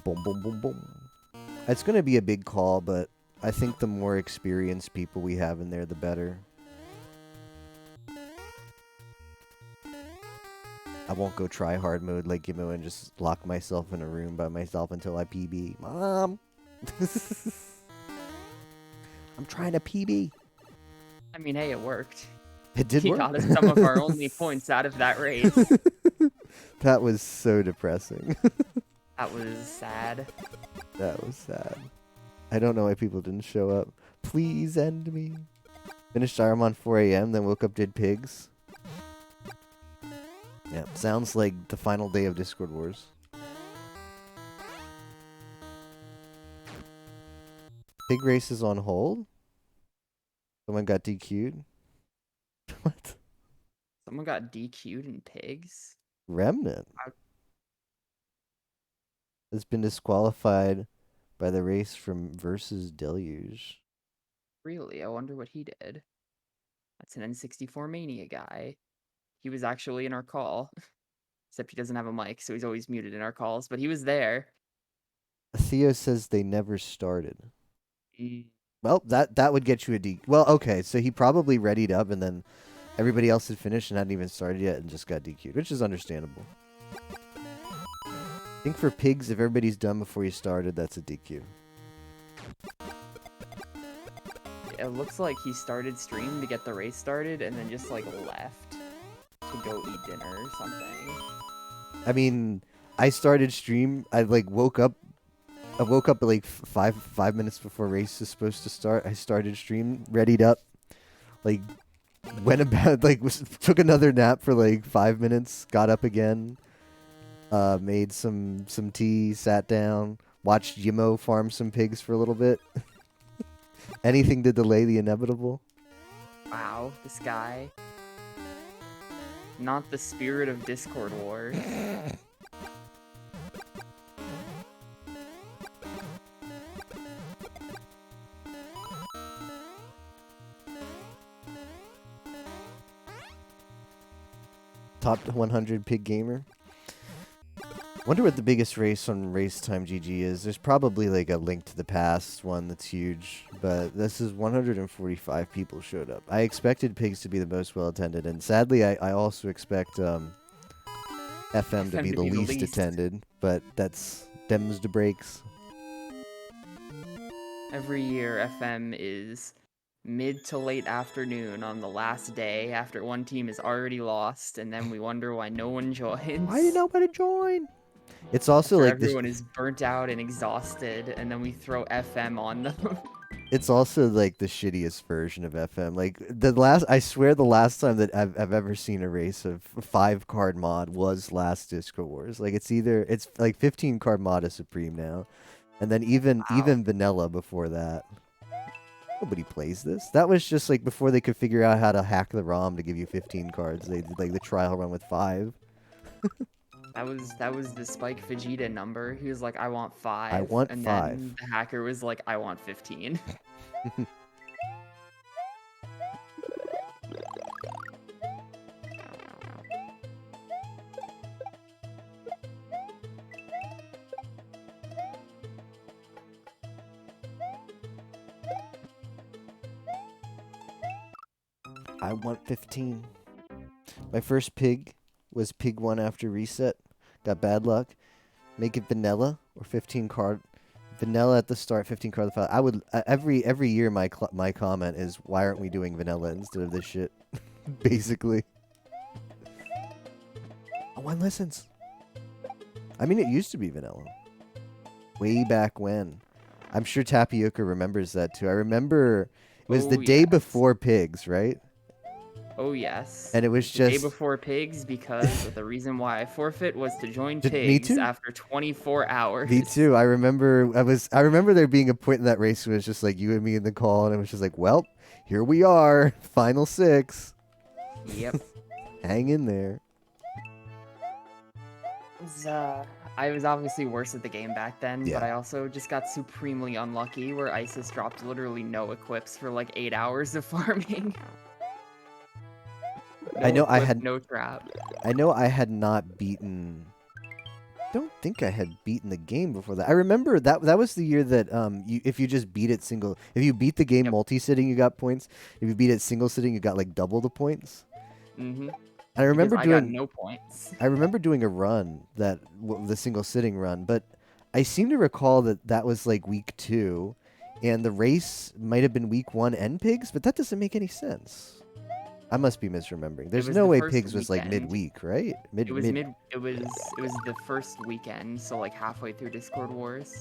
A: Boom, boom, boom, boom. It's gonna be a big call, but I think the more experienced people we have in there, the better. I won't go try hard mode like Gimmo and just lock myself in a room by myself until I PB. Mom! I'm trying to PB.
B: I mean, hey, it worked.
A: It did
B: He
A: work.
B: got us some of our only points out of that race.
A: That was so depressing.
B: That was sad.
A: That was sad. I don't know why people didn't show up. Please end me. Finished Ironman 4 a.m., then woke up, did pigs. Yeah, sounds like the final day of Discord Wars. Pig race is on hold? Someone got DQ'd? What?
B: Someone got DQ'd in pigs?
A: Remnant has been disqualified by the race from versus Deluge.
B: Really? I wonder what he did. That's an N64 Mania guy. He was actually in our call. Except he doesn't have a mic, so he's always muted in our calls, but he was there.
A: Theo says they never started.
B: Mm.
A: Well, that would get you a D. Well, okay, so he probably readied up and then everybody else had finished and hadn't even started yet and just got DQ'd, which is understandable. I think for pigs, if everybody's done before you started, that's a DQ.
B: It looks like he started stream to get the race started and then just like left to go eat dinner or something.
A: I mean, I started stream. I like woke up. I woke up at like five minutes before race is supposed to start. I started stream, readied up, like went about took another nap for like 5 minutes, got up again, made some tea, sat down, watched Yimo farm some pigs for a little bit. Anything to delay the inevitable.
B: Wow, this guy. Not the spirit of Discord Wars.
A: Top 100 pig gamer. Wonder what the biggest race on Race Time GG is. There's probably like a Link to the Past one that's huge, but this is 145 people showed up. I expected pigs to be the most well attended, and sadly, I also expect FM to be the least attended. But that's them's the breaks.
B: Every year, FM is mid to late afternoon on the last day after one team is already lost, and then we wonder why no one joins.
A: Why did nobody join? It's also
B: After
A: like this.
B: everyone is burnt out and exhausted, and then we throw FM on them.
A: It's also like the shittiest version of FM. Like I swear the last time that I've ever seen a race of 5 card mod was last Disco Wars. Like it's like 15 card mod is supreme now, and then even vanilla before that. Nobody plays this. That was just like before they could figure out how to hack the ROM to give you 15 cards. They did like the trial run with 5.
B: That was the Spike Vegeta number. He was like, I want 5.
A: I want
B: and
A: 5.
B: Then the hacker was like, I want 15.
A: I want 15. My first pig was pig 1 after reset. Got bad luck. Make it vanilla or 15 card. Vanilla at the start, 15 card. I would every year my comment is, why aren't we doing vanilla instead of this shit? Basically. Oh, 1 listens. I mean, it used to be vanilla. Way back when. I'm sure Tapioca remembers that too. I remember it was the day before pigs, right?
B: Oh, yes.
A: And it was
B: the
A: just...
B: day before pigs, because the reason why I forfeit was to join pigs after 24 hours.
A: Me too. I remember there being a point in that race where it was just like you and me in the call, and it was just like, well, here we are. Final 6.
B: Yep.
A: Hang in there.
B: I was obviously worse at the game back then,
A: Yeah.
B: but I also just got supremely unlucky where Isis dropped literally no equips for like 8 hours of farming. No trap.
A: I know I had not beaten... don't think I had beaten the game before that. I remember that was the year that if you just beat it single... if you beat the game multi-sitting, you got points. If you beat it single-sitting, you got like double the points.
B: Mm-hmm.
A: I remember
B: I got no points.
A: I remember doing a run, the single-sitting run, but I seem to recall that was like week 2, and the race might have been week 1 and pigs, but that doesn't make any sense. I must be misremembering. There's no way pigs was like midweek, right?
B: It was the first weekend, so like halfway through Discord Wars.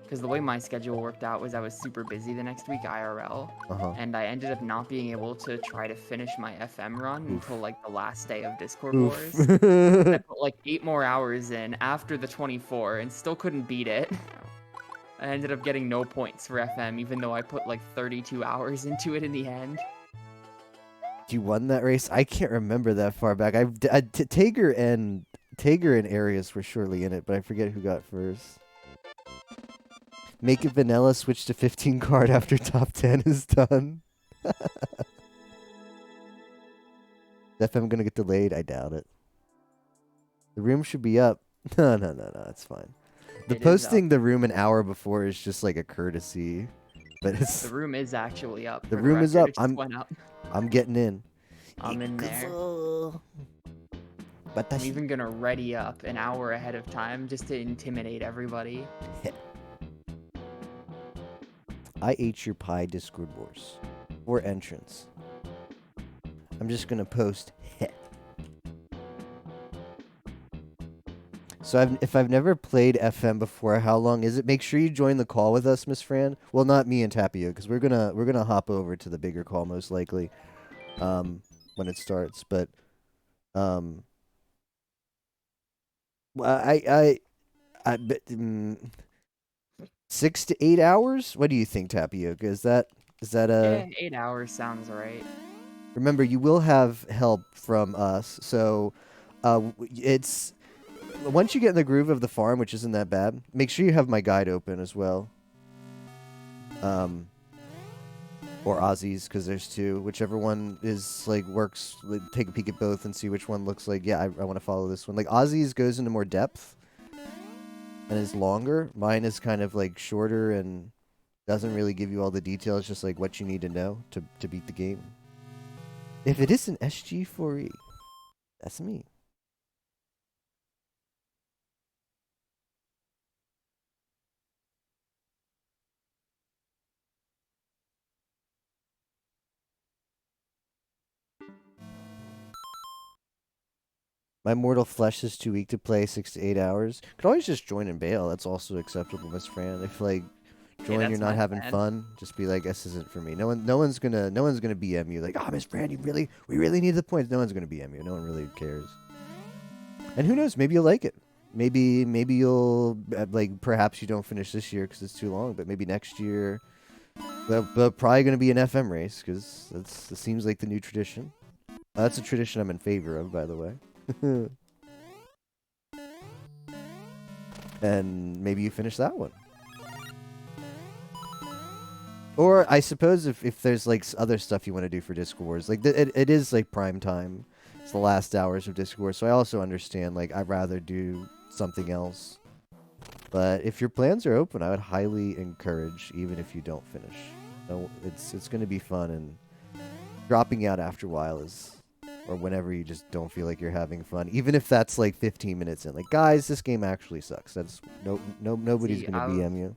B: Because the way my schedule worked out was I was super busy the next week IRL, and I ended up not being able to try to finish my FM run until like the last day of Discord Wars. I put like 8 more hours in after the 24 and still couldn't beat it. I ended up getting no points for FM, even though I put like 32 hours into it in the end.
A: You won that race? I can't remember that far back. Tager and Arius were surely in it, but I forget who got first. Make it vanilla, switch to 15 card after top 10 is done. FM gonna get delayed? I doubt it. The room should be up. No, it's fine. Posting the room an hour before is just like a courtesy. But the
B: room is actually up.
A: The room is up. I'm getting in.
B: I'm in there.
A: But
B: I'm even gonna ready up an hour ahead of time just to intimidate everybody.
A: I ate your pie, Discord Wars. Or entrance. I'm just gonna post hit. So if I've never played FM before, how long is it? Make sure you join the call with us, Miss Fran. Well, not me and Tapio, because we're gonna hop over to the bigger call most likely, when it starts. But I 6 to 8 hours. What do you think, Tapioca? Is that a...
B: Yeah, 8 hours sounds right.
A: Remember, you will have help from us. So, it's once you get in the groove of the farm, which isn't that bad. Make sure you have my guide open as well. Or Ozzy's, because there's two. Whichever one is like works. Like, take a peek at both and see which one looks like. Yeah, I want to follow this one. Like Ozzy's goes into more depth and is longer. Mine is kind of like shorter and doesn't really give you all the details. Just like what you need to know to beat the game. If it isn't SG4E, that's me. My mortal flesh is too weak to play 6 to 8 hours. Could always just join and bail. That's also acceptable, Miss Fran. If like join, you're not having fun. Just be like, this isn't for me. No one's gonna BM you like, oh, Miss Fran, we really need the points. No one's gonna BM you. No one really cares. And who knows? Maybe you'll like it. Maybe you'll like. Perhaps you don't finish this year because it's too long. But maybe next year. But probably gonna be an FM race because it seems like the new tradition. That's a tradition I'm in favor of, by the way. And maybe you finish that one. Or I suppose if there's like other stuff you want to do for Discord Wars, like it is like prime time. It's the last hours of Discord Wars, so I also understand like I'd rather do something else. But if your plans are open, I would highly encourage, even if you don't finish. No, it's going to be fun, and dropping out after a while is, or whenever you just don't feel like you're having fun, even if that's like 15 minutes in. Like, guys, this game actually sucks. That's nobody's going to BM you.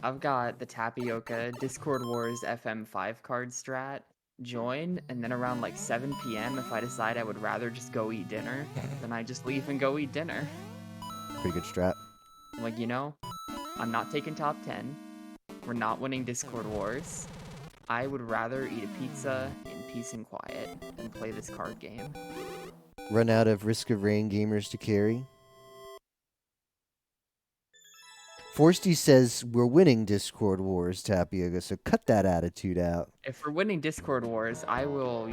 B: I've got the Tapioca Discord Wars FM5 card strat. Join, and then around like 7 p.m. if I decide I would rather just go eat dinner, then I just leave and go eat dinner.
A: Pretty good strat.
B: I'm like, I'm not taking top 10. We're not winning Discord Wars. I would rather eat a pizza in peace and quiet than play this card game.
A: Run out of Risk of Rain gamers to carry. Forsty says we're winning Discord Wars, Tapioca, so cut that attitude out.
B: If we're winning Discord Wars, I will,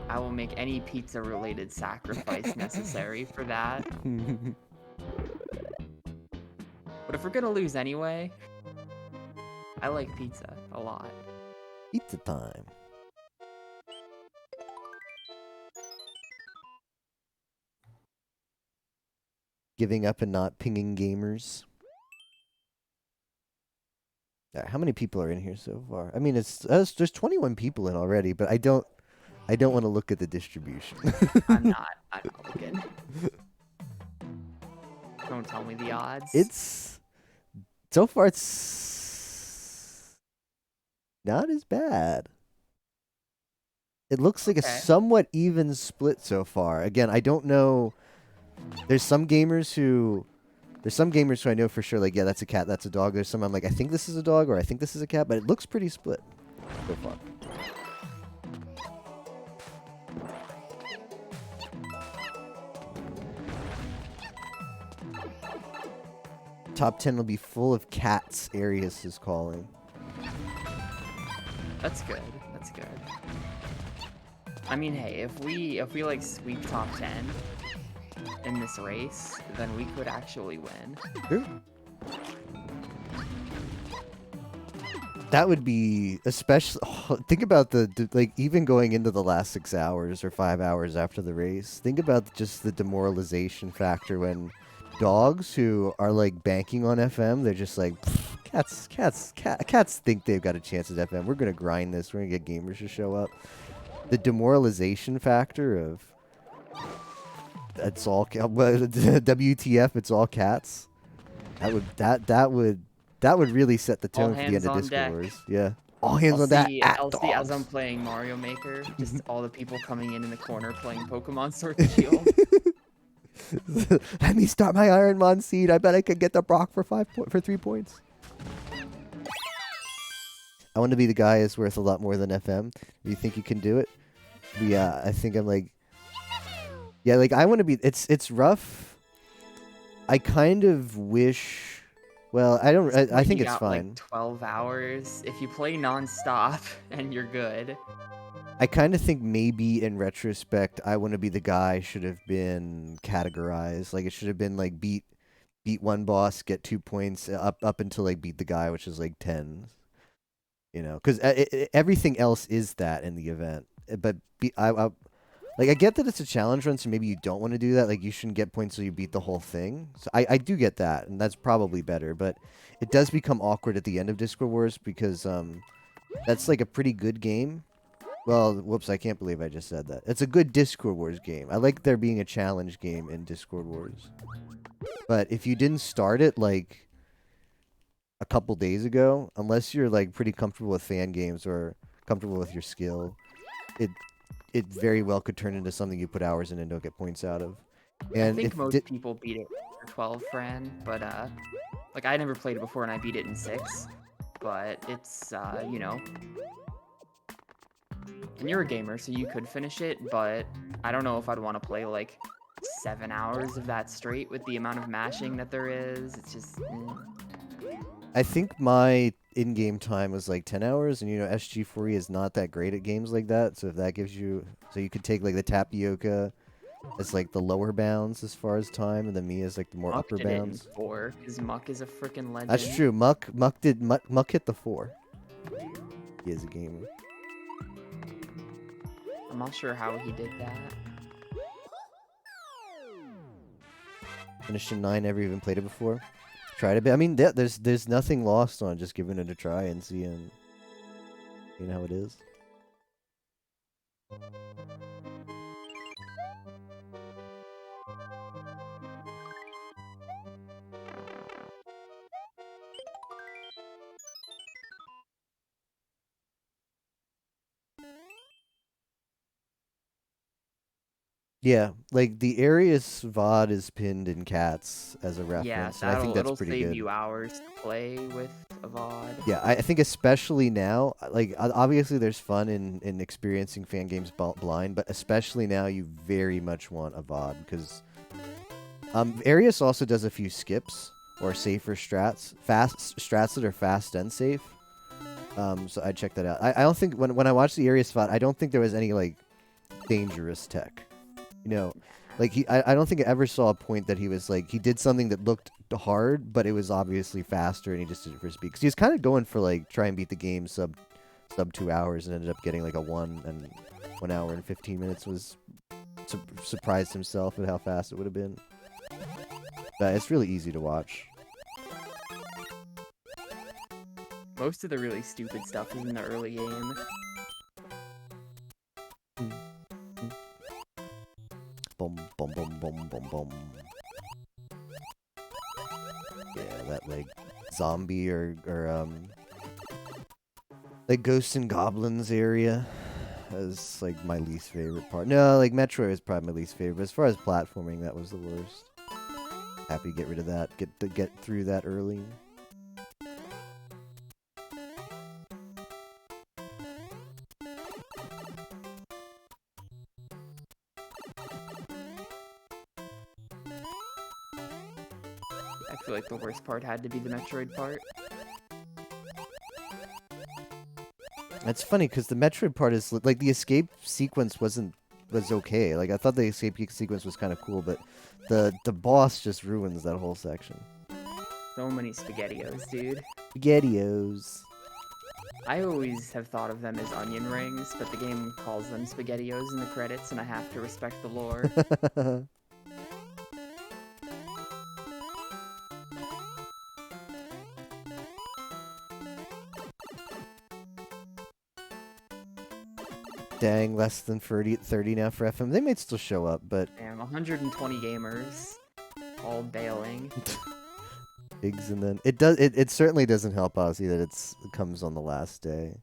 B: I will make any pizza-related sacrifice necessary for that. But if we're gonna lose anyway, I like pizza a lot.
A: Pizza time. Giving up and not pinging gamers. Right, how many people are in here so far? I mean, there's 21 people in already, but I don't want to look at the distribution.
B: I'm not looking. Don't tell me the odds.
A: So far it's not as bad. It looks like a somewhat even split so far. Again, I don't know. There's some gamers who I know for sure, like, yeah, that's a cat, that's a dog. There's some I'm like, I think this is a dog or I think this is a cat, but it looks pretty split so far. Top 10 will be full of cats, Arius is calling.
B: That's good. That's good. I mean, hey, if we like sweep top 10 in this race, then we could actually win.
A: Sure. That would be especially. Think about like even going into the last 6 hours or 5 hours after the race. Think about just the demoralization factor when dogs who are like banking on FM, they're just like, cats think they've got a chance at FM. We're gonna grind this. We're gonna get gamers to show up. The demoralization factor of it's all WTF. It's all cats. That would really set the tone for the end of Discord Wars. Yeah. All hands on deck.
B: I'll see as I'm playing Mario Maker, just all the people coming in the corner playing Pokemon Sword and Shield.
A: Let me start my Ironmon seed. I bet I could get the Brock for 3 points. I want to be the guy who's worth a lot more than FM. Do you think you can do it? Yeah, I think I'm like... Yeah, like, I want to be... It's rough. I kind of wish... Well, I don't... I think it's fine.
B: Like 12 hours. If you play non-stop and you're good,
A: I kind of think maybe in retrospect, I Want to Be the Guy should have been categorized. Like it should have been like beat one boss, get 2 points, up until like beat the guy, which is like 10. You know, because everything else is that in the event. But like I get that it's a challenge run, so maybe you don't want to do that. Like you shouldn't get points till you beat the whole thing. So I do get that, and that's probably better. But it does become awkward at the end of Discord Wars because that's like a pretty good game. Well, whoops, I can't believe I just said that. It's a good Discord Wars game. I like there being a challenge game in Discord Wars. But if you didn't start it like a couple days ago, unless you're like pretty comfortable with fan games or comfortable with your skill, it it very well could turn into something you put hours in and don't get points out of.
B: I
A: And
B: think most people beat it for 12, Fran, but like I never played it before and I beat it in 6. But it's you know, and you're a gamer, so you could finish it, but I don't know if I'd want to play like 7 hours of that straight with the amount of mashing that there is. It's just
A: I think my in-game time was like 10 hours, and you know SG4E is not that great at games like that. So if that gives you, so you could take like the Tapioca as like the lower bounds as far as time, and then me as like the more
B: Muck
A: upper
B: did it in
A: bounds.
B: 4, because Muck is a freaking legend.
A: That's true. Muck hit the 4. He is a gamer.
B: I'm not sure how he did that.
A: Finished in 9. Never even played it before. Tried a bit. I mean, there's nothing lost on just giving it a try and seeing how it is. Yeah, like the Arius VOD is pinned in cats as a reference, and I think that's
B: it'll
A: pretty
B: save
A: good.
B: you hours to play with a VOD.
A: Yeah, I think especially now, like obviously there's fun in experiencing fan games blind, but especially now you very much want a VOD because Arius also does a few skips or safer strats, fast strats that are fast and safe. So I'd check that out. I don't think when I watched the Arius VOD, I don't think there was any like dangerous tech. You know, like I don't think I ever saw a point that he was like, he did something that looked hard, but it was obviously faster and he just did it for speed. Because he was kind of going for like, try and beat the game sub 2 hours and ended up getting like a 1 hour and 15 minutes was surprised himself at how fast it would have been. But it's really easy to watch.
B: Most of the really stupid stuff is in the early game.
A: Boom, boom, boom, boom, boom, boom. Yeah, that like zombie or like Ghosts and Goblins area is like my least favorite part. No, like Metroid is probably my least favorite. But as far as platforming, that was the worst. Happy to get rid of that. Get through that early.
B: I feel like the worst part had to be the Metroid part.
A: It's funny because the Metroid part is like the escape sequence was okay. Like I thought the escape sequence was kind of cool, but the boss just ruins that whole section.
B: So many SpaghettiOs, dude.
A: SpaghettiOs.
B: I always have thought of them as onion rings, but the game calls them SpaghettiOs in the credits, and I have to respect the lore.
A: Dang, less than 30 now for FM. They might still show up, but...
B: Damn, 120 gamers, all bailing.
A: Pigs and then... It certainly doesn't help Ozzy that it comes on the last day.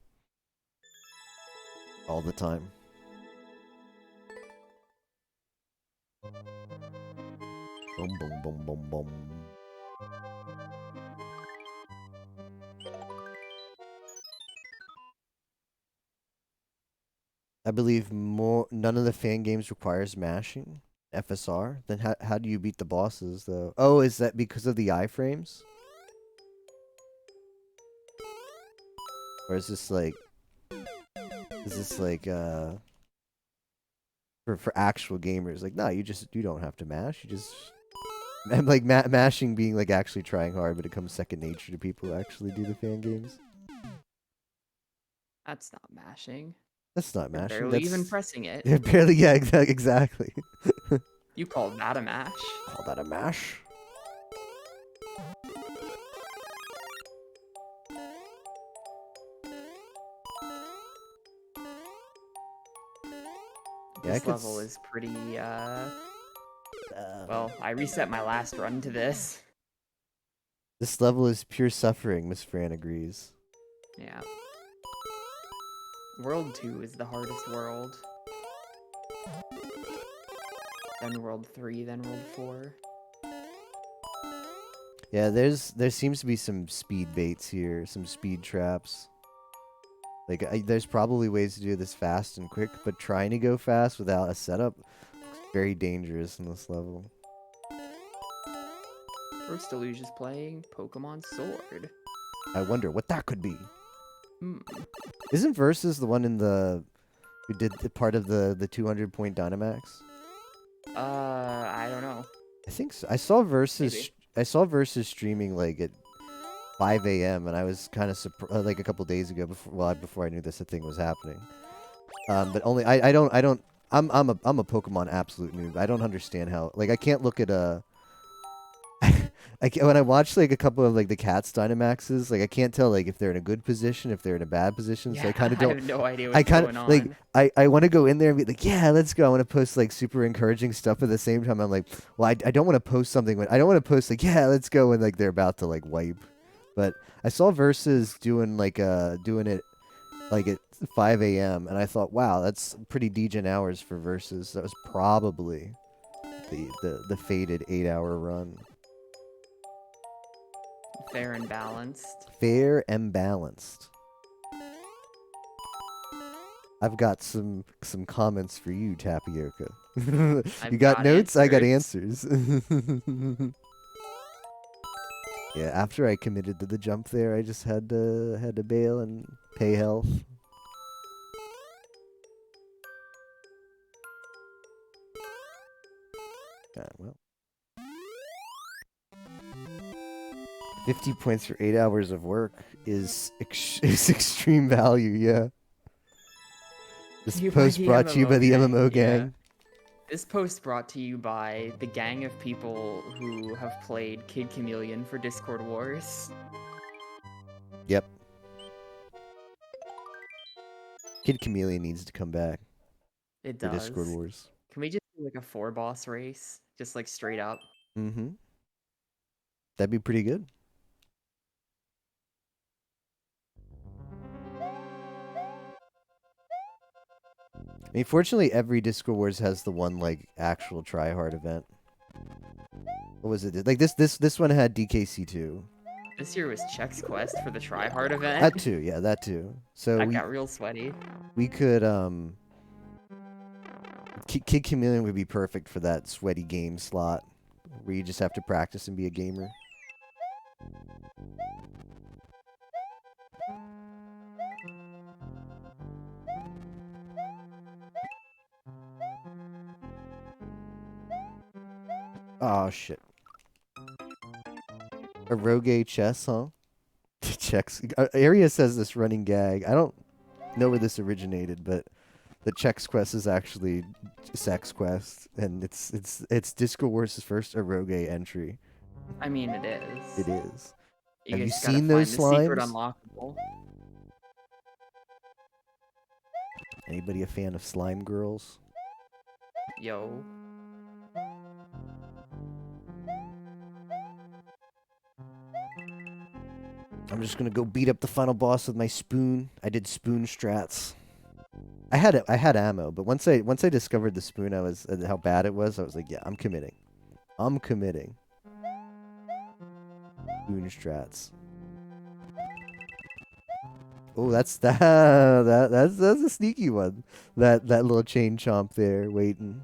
A: All the time. Boom, boom, boom, boom, boom. I believe none of the fan games requires mashing. FSR? Then how do you beat the bosses, though? Oh, is that because of the iframes? Or is this like... Is this like for actual gamers? Like, no, you don't have to mash. You just and like mashing being like actually trying hard, but it comes second nature to people who actually do the fan games.
B: That's not mashing.
A: That's not
B: You're
A: mashing.
B: barely
A: That's
B: even pressing it.
A: yeah, barely. Yeah, exactly.
B: You call that a mash?
A: Call that a mash?
B: This level is pretty, well, I reset my last run to this.
A: This level is pure suffering, Miss Fran agrees.
B: Yeah. World 2 is the hardest world. Then World 3, then World 4.
A: Yeah, there seems to be some speed baits here, some speed traps. Like, there's probably ways to do this fast and quick, but trying to go fast without a setup is very dangerous in this level.
B: First Illusion's playing Pokemon Sword.
A: I wonder what that could be.
B: Hmm.
A: Isn't Versus the one who did the part of the 200-point Dynamax?
B: I don't know.
A: I think so. I saw Versus.
B: Maybe.
A: I saw Versus streaming like at 5 a.m. and I was kind of like a couple days ago before I knew this thing was happening. But only I don't I'm a Pokemon absolute noob. I don't understand how like I can't look at a when I watch like a couple of like the Cats Dynamaxes, like I can't tell like if they're in a good position, if they're in a bad position.
B: Yeah,
A: So I kind of don't.
B: I have no idea what's going on.
A: Like I want to go in there and be like, yeah, let's go. I want to post like super encouraging stuff. At the same time, I'm like, well, I don't want to post something when I don't want to post like, yeah, let's go when like they're about to like wipe. But I saw Versus doing it like at 5 a.m. and I thought, wow, that's pretty degen hours for Versus. That was probably the fated 8-hour run.
B: Fair and balanced.
A: Fair and balanced. I've got some comments for you, Tapioca. You got notes? I got answers. Yeah, after I committed to the jump there, I just had to bail and pay health. Well. 50 points for 8 hours of work is extreme value, yeah. This post brought to you by the MMO gang.
B: This post brought to you by the gang of people who have played Kid Chameleon for Discord Wars.
A: Yep. Kid Chameleon needs to come back.
B: It does.
A: Discord Wars.
B: Can we just do like a 4-boss race? Just like straight up?
A: Mm-hmm. That'd be pretty good. I mean, fortunately, every Discord Wars has the one like actual try-hard event. What was it? Like this one had DKC too.
B: This year was Chex Quest for the try-hard event.
A: That too, yeah, that too. So
B: that got real sweaty.
A: We could Kid Chameleon would be perfect for that sweaty game slot where you just have to practice and be a gamer. Oh shit. A rogue chess, huh? Checks. Area says this running gag. I don't know where this originated, but the Chex Quest is actually Sex Quest, and it's Disco Wars' first Eroge entry.
B: I mean, it is.
A: It is.
B: You
A: Have you seen those slimes? Secret unlockable. Anybody a fan of slime girls?
B: Yo.
A: I'm just gonna go beat up the final boss with my spoon. I did spoon strats. I had ammo, but once I discovered the spoon, I was how bad it was. I was like, yeah, I'm committing. I'm committing. Spoon strats. Oh, that's that's a sneaky one. That little chain chomp there waiting.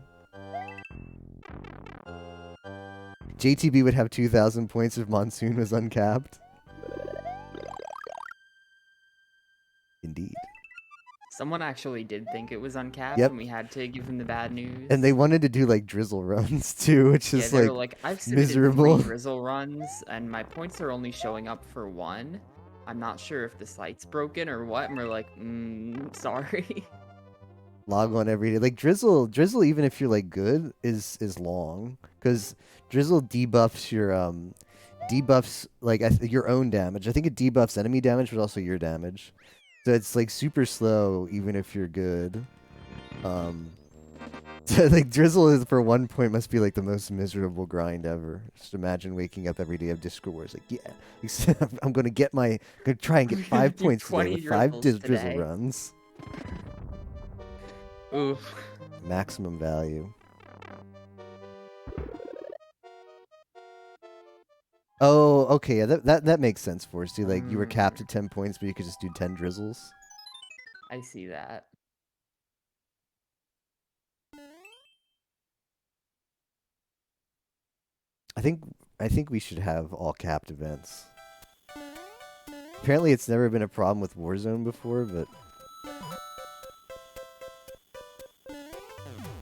A: JTB would have 2,000 points if Monsoon was uncapped. Indeed.
B: Someone actually did think it was uncapped,
A: Yep.
B: and we had to give them the bad news.
A: And they wanted to do like drizzle runs too, which
B: Yeah,
A: is
B: they were
A: like
B: like, I've submitted
A: miserable.
B: 3 drizzle runs, and my points are only showing up for 1. I'm not sure if the site's broken or what, and we're like, sorry.
A: Log on every day. Like drizzle, even if you're like good, is long because drizzle debuffs your debuffs like your own damage. I think it debuffs enemy damage, but also your damage. So it's like super slow, even if you're good. So, like drizzle is for 1 point must be like the most miserable grind ever. Just imagine waking up every day of Discord Wars like, yeah, I'm gonna try and get
B: We're gonna
A: 5
B: do
A: points today
B: 20
A: with 5
B: drizzles
A: drizzle
B: today.
A: runs.
B: Oof.
A: Maximum value. Oh, okay. Yeah, that makes sense for us. See, like you were capped at 10 points, but you could just do 10 drizzles.
B: I see that.
A: I think we should have all capped events. Apparently, it's never been a problem with Warzone before, but I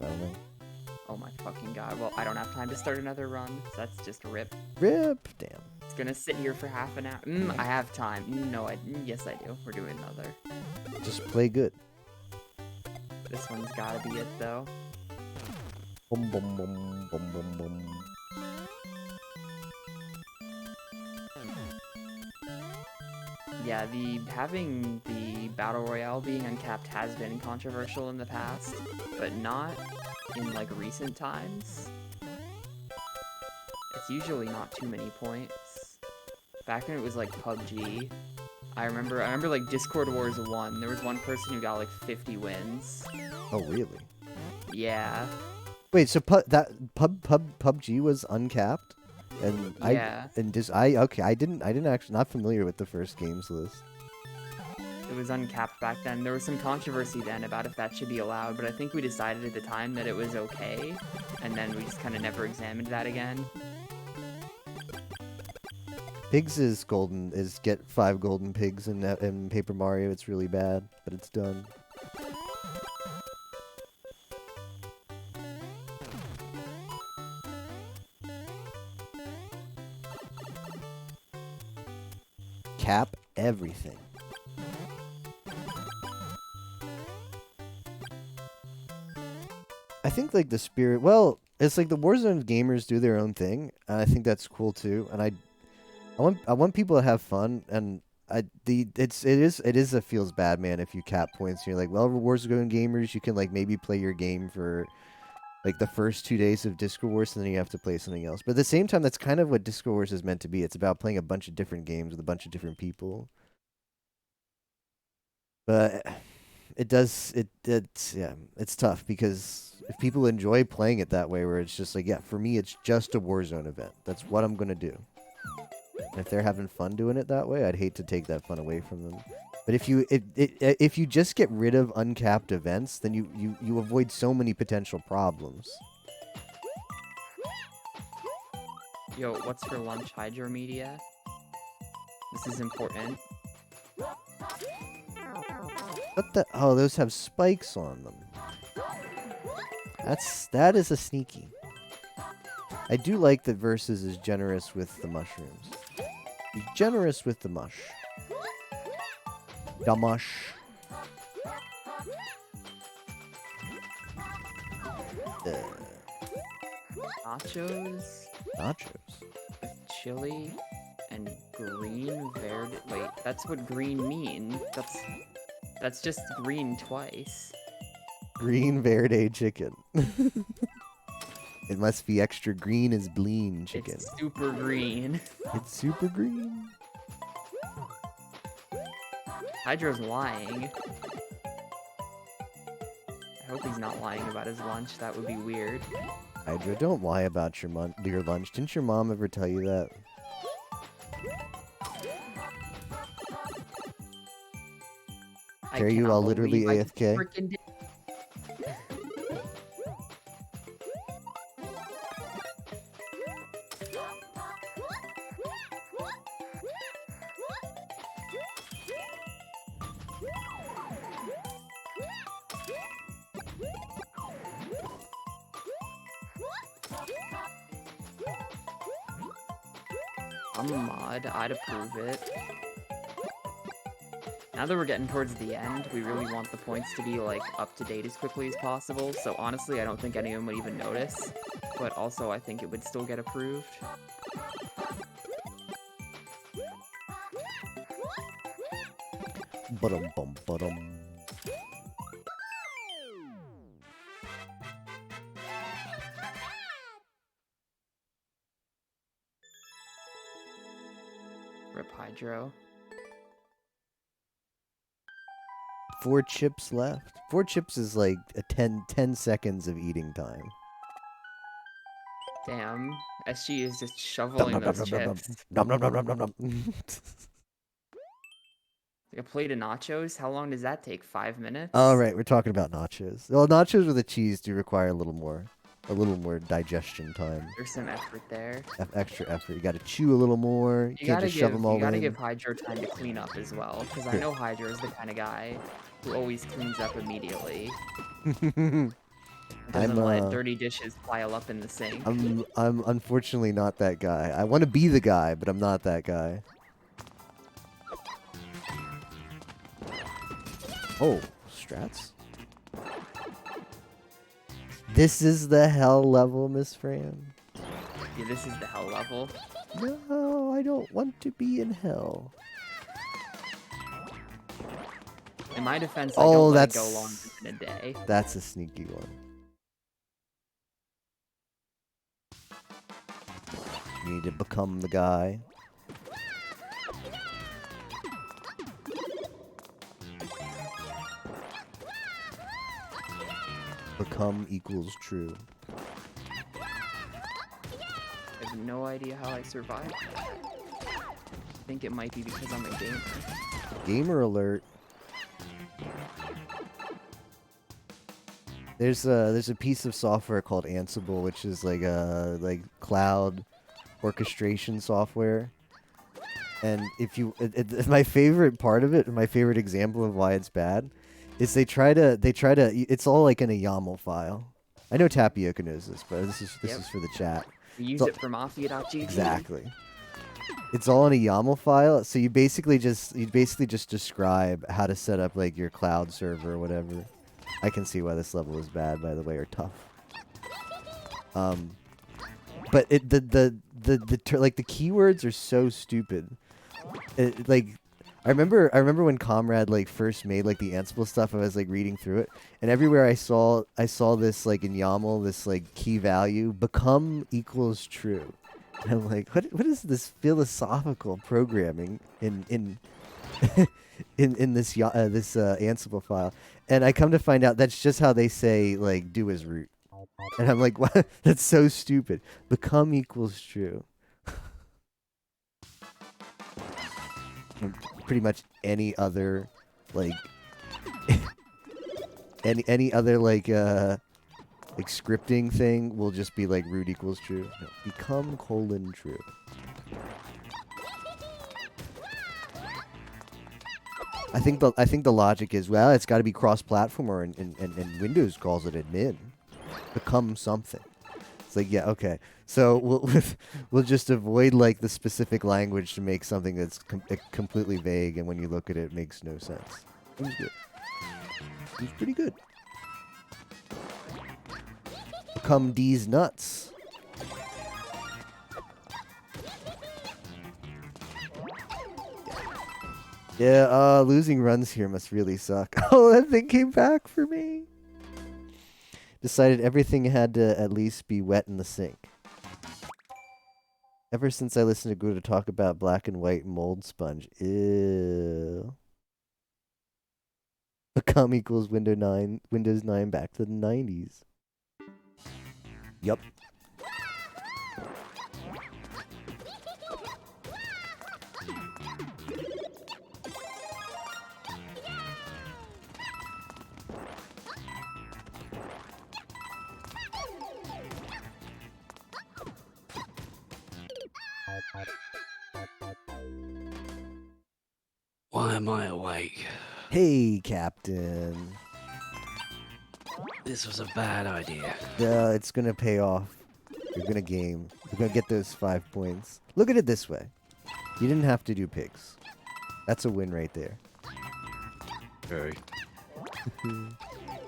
A: don't know.
B: Oh my fucking god. Well, I don't have time to start another run, so that's just a rip.
A: Rip, damn.
B: It's gonna sit here for half an hour. I have time. No, yes I do. We're doing another.
A: Just play good.
B: This one's gotta be it though.
A: Boom, boom, boom, boom, boom, boom.
B: Yeah, having the Battle Royale being uncapped has been controversial in the past, but not in like recent times. It's usually not too many points. Back when it was like PUBG, I remember like Discord Wars 1, there was one person who got like 50 wins.
A: Oh, really?
B: Yeah.
A: Wait, so PUBG was uncapped? And
B: yeah.
A: I didn't actually not familiar with the first games list.
B: It was uncapped back then. There was some controversy then about if that should be allowed, but I think we decided at the time that it was okay, and then we just kind of never examined that again.
A: Pigs is golden. Get 5 golden pigs in Paper Mario. It's really bad, but it's done. Cap everything. I think like the spirit. Well, it's like the Warzone gamers do their own thing, and I think that's cool too. And I want people to have fun, and it is a feels bad, man, if you cap points. And you're like, well, Warzone gamers, you can like maybe play your game for like the first 2 days of Discord Wars, and then you have to play something else. But at the same time, that's kind of what Discord Wars is meant to be. It's about playing a bunch of different games with a bunch of different people. But it's tough because if people enjoy playing it that way, where it's just like, yeah, for me, it's just a Warzone event. That's what I'm gonna do. And if they're having fun doing it that way, I'd hate to take that fun away from them. But if you just get rid of uncapped events, then you avoid so many potential problems.
B: Yo, what's for lunch, Hydro Media? This is important.
A: What the? Oh, those have spikes on them. That is a sneaky. I do like that Versus is generous with the mushrooms. He's generous with the mush. The mush.
B: Nachos?
A: Nachos.
B: With chili and green verde. Wait, that's what green mean. That's just green twice.
A: Green verde chicken. It must be extra green as bleen chicken.
B: It's super green.
A: It's super green.
B: Hydro's lying. I hope he's not lying about his lunch. That would be weird.
A: Hydra, don't lie about your lunch. Didn't your mom ever tell you that? Are you all literally AFK?
B: become a mod, I'd approve it. Now that we're getting towards the end, we really want the points to be, like, up to date as quickly as possible, so honestly, I don't think anyone would even notice. But also, I think it would still get approved.
A: Ba-dum-bum-ba-dum.
B: Rip Hydro.
A: 4 chips left. 4 chips is like a 10 seconds of eating time.
B: Damn. SG is just shoveling those chips.
A: Nom nom nom nom nom nom.
B: Like a plate of nachos? How long does that take? 5 minutes?
A: Oh, right. We're talking about nachos. Well, nachos with the cheese do require a little more digestion time.
B: There's some effort there.
A: Extra effort. You got to chew a little more. You can't just shove them all in.
B: You gotta give Hydro time to clean up as well, because I know Hydro is the kind of guy who always cleans up immediately. Doesn't let dirty dishes pile up in the sink.
A: I'm unfortunately not that guy. I want to be the guy, but I'm not that guy. Oh, strats. This is the hell level, Miss Fran.
B: Yeah, this is the hell level.
A: No, I don't want to be in hell.
B: In my defense, I don't let it go longer than a day.
A: That's a sneaky one. You need to become the guy. Become equals true.
B: I have no idea how I survived that. I think it might be because I'm a gamer.
A: Gamer alert. There's a piece of software called Ansible, which is like a cloud orchestration software. And if you, my favorite part of it, my favorite example of why it's bad, is they try to, it's all like in a YAML file. I know Tapioca knows this, but this is for the chat.
B: We use it for Mafia.gg.
A: Exactly. It's all in a YAML file, so you basically just describe how to set up like your cloud server or whatever. I can see why this level is bad, by the way, or tough. But the keywords are so stupid. I remember when Comrade like first made like the Ansible stuff. I was like reading through it, and everywhere I saw this like in YAML, this like key value become equals true. And I'm like, what is this philosophical programming in this Ansible file? And I come to find out that's just how they say like do as root. And I'm like, what? That's so stupid. Become equals true. Pretty much any other like any other like scripting thing will just be like root equals true. No, become true. I think the logic is, well, it's got to be cross-platform, and Windows calls it admin. Become something. It's like, yeah, okay. So we'll just avoid like the specific language to make something that's completely vague, and when you look at it, it makes no sense. It was good. It was pretty good. Become D's nuts. Yeah, losing runs here must really suck. Oh, that thing came back for me. Decided everything had to at least be wet in the sink. Ever since I listened to Guda talk about black and white mold sponge. Ew. Become equals Windows 9 back to the 90s. Yup.
C: Why am I awake?
A: Hey, Captain.
C: This was a bad idea.
A: Yeah, it's gonna pay off. You're gonna game. You're gonna get those 5 points. Look at it this way. You didn't have to do pigs. That's a win right there.
C: Okay.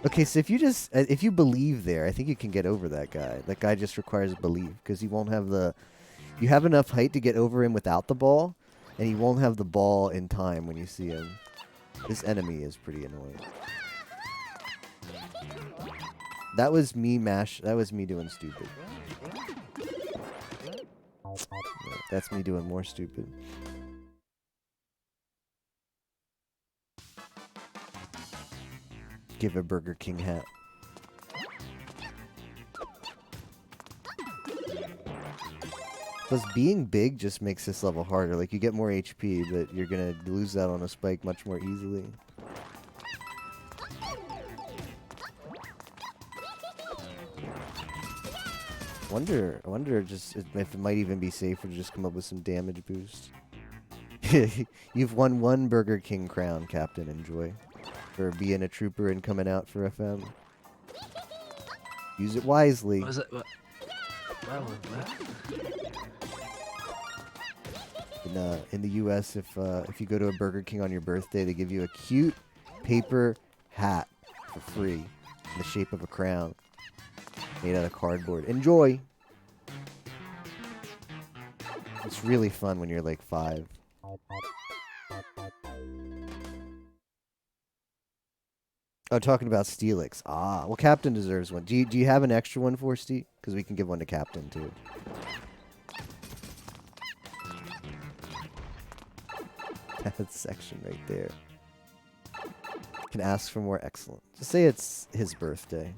A: Okay, so if you believe there, I think you can get over that guy. That guy just requires belief because he won't have the. You have enough height to get over him without the ball, and he won't have the ball in time when you see him. This enemy is pretty annoying. That was me That was me doing stupid. No, that's me doing more stupid. Give a Burger King hat. Plus, being big just makes this level harder. Like, you get more HP, but you're gonna lose that on a spike much more easily. I wonder just if it might even be safer to just come up with some damage boost. You've won 1 Burger King crown, Captain. Enjoy. For being a trooper and coming out for FM. Use it wisely.
C: What was it? What?
A: In the U.S., if you go to a Burger King on your birthday, they give you a cute paper hat for free in the shape of a crown made out of cardboard. Enjoy! It's really fun when you're like 5. Oh, talking about Steelix. Ah, well, Captain deserves one. Do you have an extra one for Steve? Because we can give one to Captain, too. That section right there. Can ask for more. Excellent. Just say it's his birthday.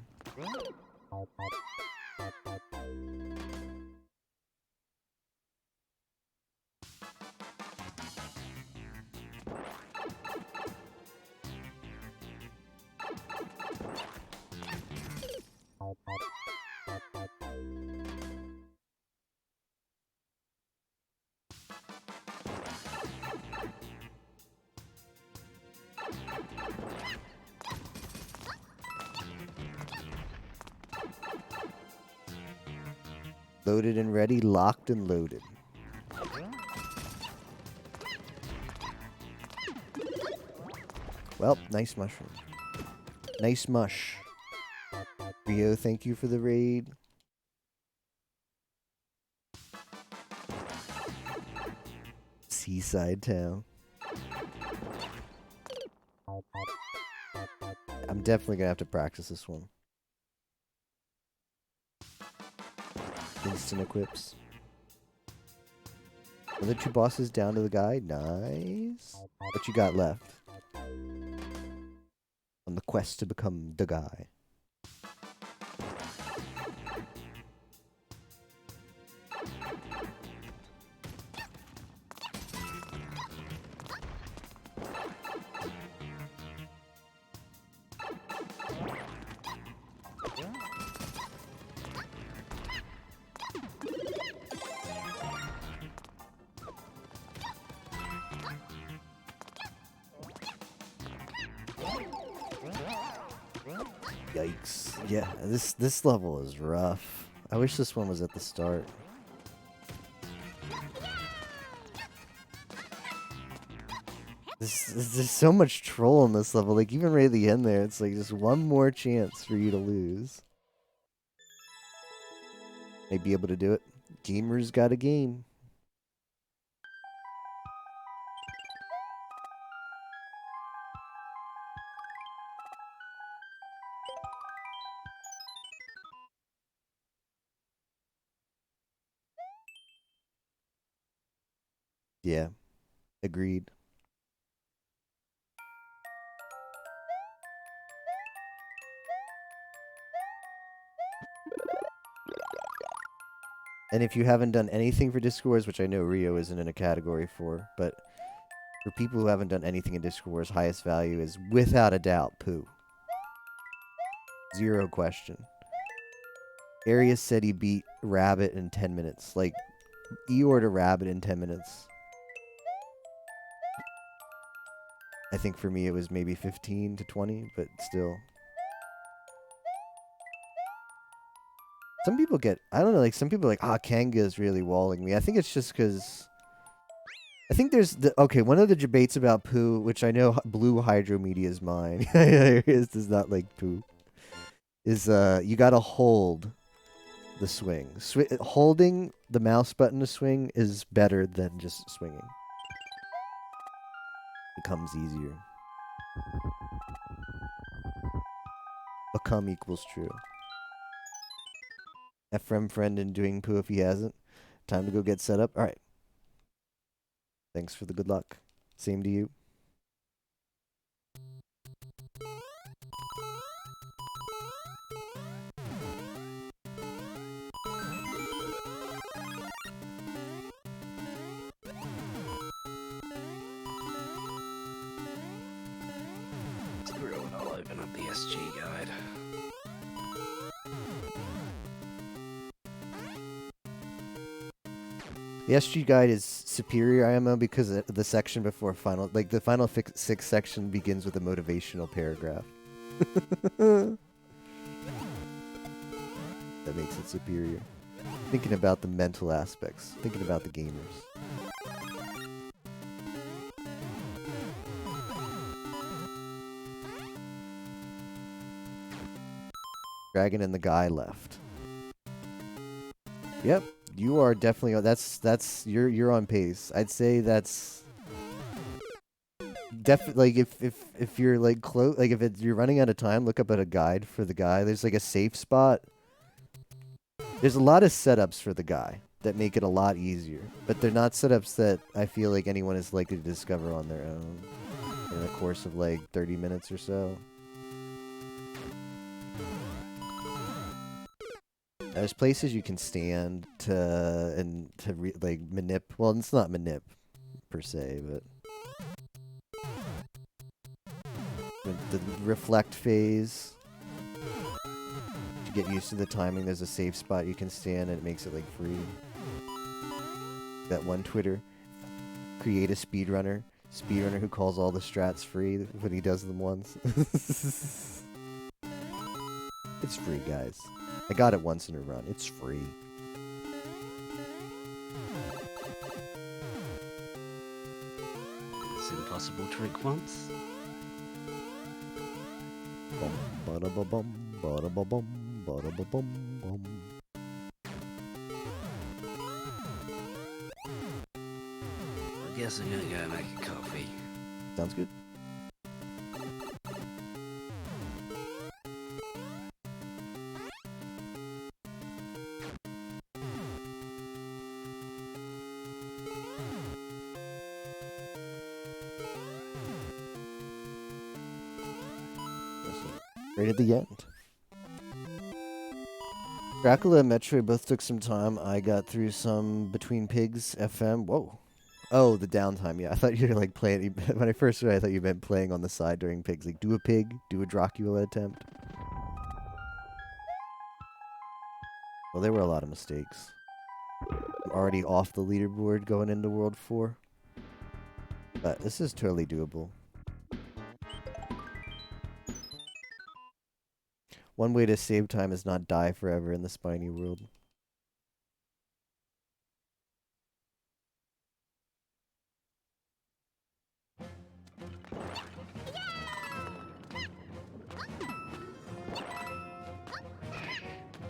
A: Loaded and ready, locked and loaded. Well, nice mushroom. Nice mush. Rio, thank you for the raid. Seaside town. I'm definitely gonna have to practice this one. Instant equips. Other 2 bosses down to the guy. Nice. What you got left? On the quest to become the guy. Yikes. Yeah, this level is rough. I wish this one was at the start. There's so much troll in this level. Like, even right at the end there, it's like just one more chance for you to lose. May be able to do it. Gamer's got a game. Yeah, agreed. And if you haven't done anything for Discord Wars, which I know Rio isn't in a category for, but for people who haven't done anything in Discord Wars, highest value is without a doubt Pooh. 0 question. Arius said he beat Rabbit in 10 minutes. Like, Eeyore to Rabbit in 10 minutes. I think for me it was maybe 15 to 20, but still. Some people get, I don't know, like some people are like, Kanga is really walling me. I think it's just because I think there's okay. One of the debates about poo, which I know Blue Hydro Media is mine, does not like poo. Is you gotta hold the swing. Holding the mouse button to swing is better than just swinging. Becomes easier. Become equals true. Ephraim friend and doing poo if he hasn't. Time to go get set up. All right. Thanks for the good luck. Same to you.
C: Screw it, I'll open up the SG guide.
A: The SG guide is superior IMO because the section before final, like the final six section begins with a motivational paragraph. That makes it superior. Thinking about the mental aspects, thinking about the gamers. Dragon and the guy left. Yep. You are definitely you're on pace. I'd say that's definitely like if you're like close, like if you're running out of time, look up at a guide for the guy. There's like a safe spot. There's a lot of setups for the guy that make it a lot easier, but they're not setups that I feel like anyone is likely to discover on their own in the course of like 30 minutes or so. There's places you can stand to like manip. Well, it's not manip per se, but the reflect phase. To get used to the timing, there's a safe spot you can stand, and it makes it like free. That one Twitter, create a speedrunner who calls all the strats free when he does them once. It's free, guys. I got it once in a run. It's free.
C: It's impossible trick once.
A: Bum, bada ba bum, bada ba bum, bada ba bum bum.
C: I guess I'm gonna go make a coffee.
A: Sounds good. Right at the end. Dracula and Metroid both took some time. I got through some Between Pigs FM. Whoa. Oh, the downtime. Yeah, I thought you were like playing. When I first read, I thought you meant playing on the side during Pigs. Like, do a pig, do a Dracula attempt. Well, there were a lot of mistakes. I'm already off the leaderboard going into World 4. But this is totally doable. One way to save time is not die forever in the spiny world.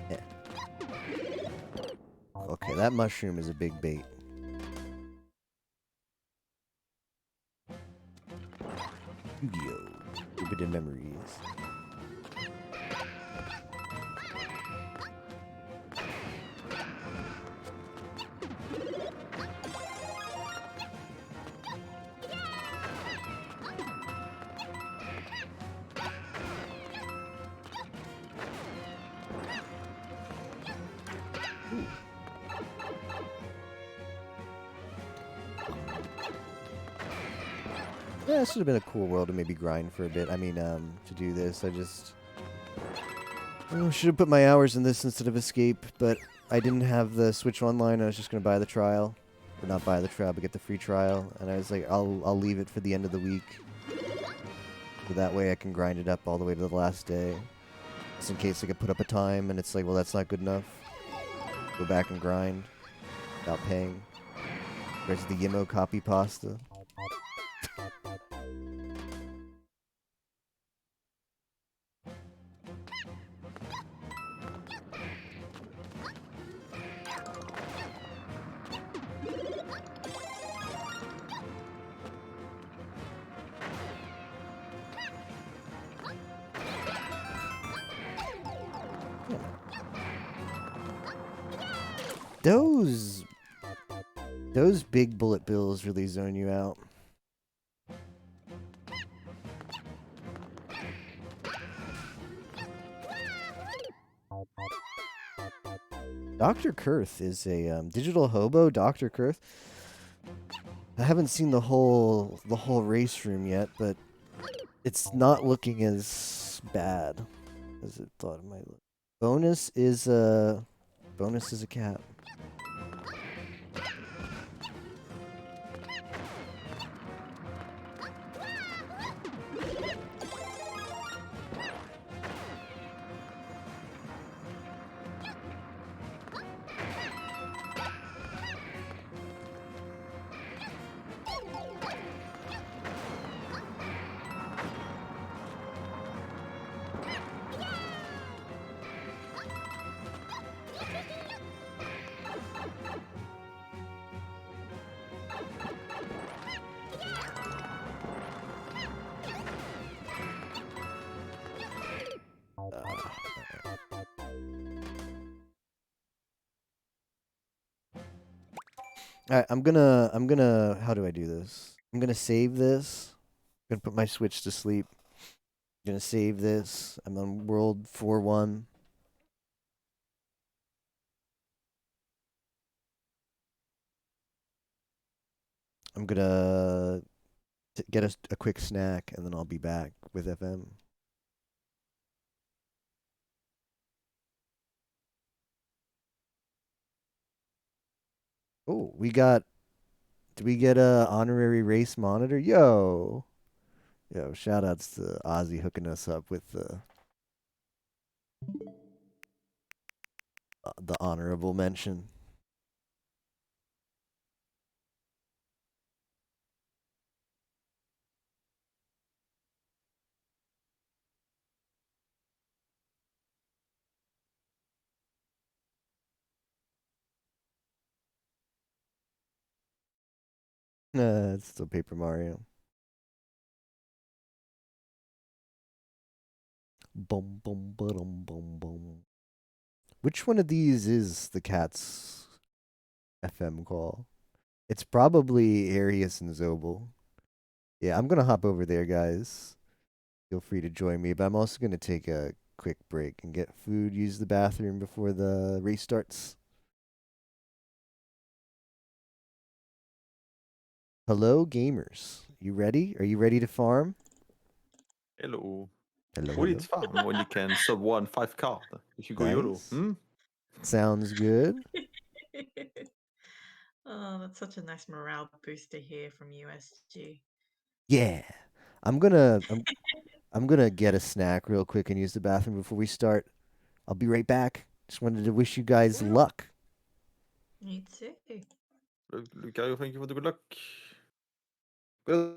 A: Yeah. Okay, that mushroom is a big bait. Yu-Gi-Oh! Forbidden Memories. Yeah, this would have been a cool world to maybe grind for a bit. I mean, to do this, I should have put my hours in this instead of Escape, but I didn't have the Switch Online. I was just going to buy the trial. Or not buy the trial, but get the free trial. And I was like, I'll leave it for the end of the week. So that way I can grind it up all the way to the last day. Just in case I could put up a time and it's like, well, that's not good enough. Go back and grind without paying. Where's the Yimo copy pasta? Those big bullet bills really zone you out. Dr. Kurth is a digital hobo. Dr. Kurth. I haven't seen the whole race room yet, but it's not looking as bad as it thought it might look. Bonus is a cat. Alright, I'm gonna, how do I do this? I'm gonna save this. I'm gonna put my Switch to sleep. I'm gonna save this. I'm on World 4-1. I'm gonna get a quick snack, and then I'll be back with FM. Oh, did we get a honorary race monitor? Yo, shout outs to Ozzy hooking us up with the honorable mention. It's still Paper Mario. Bum bum bum bum bum. Which one of these is the cat's FM call? It's probably Arius and Zobel. Yeah, I'm gonna hop over there, guys. Feel free to join me, but I'm also gonna take a quick break and get food, use the bathroom before the race starts. Hello, gamers. You ready? Are you ready to farm?
D: Hello.
A: Hello,
D: Would
A: hello.
D: it fun when you can sub 1 5 card if you go YOLO?
A: Nice. Sounds good.
E: Oh, that's such a nice morale boost to hear from USG.
A: Yeah. I'm gonna get a snack real quick and use the bathroom before we start. I'll be right back. Just wanted to wish you guys luck.
E: Me too.
D: Lucario, thank you for the good luck. Good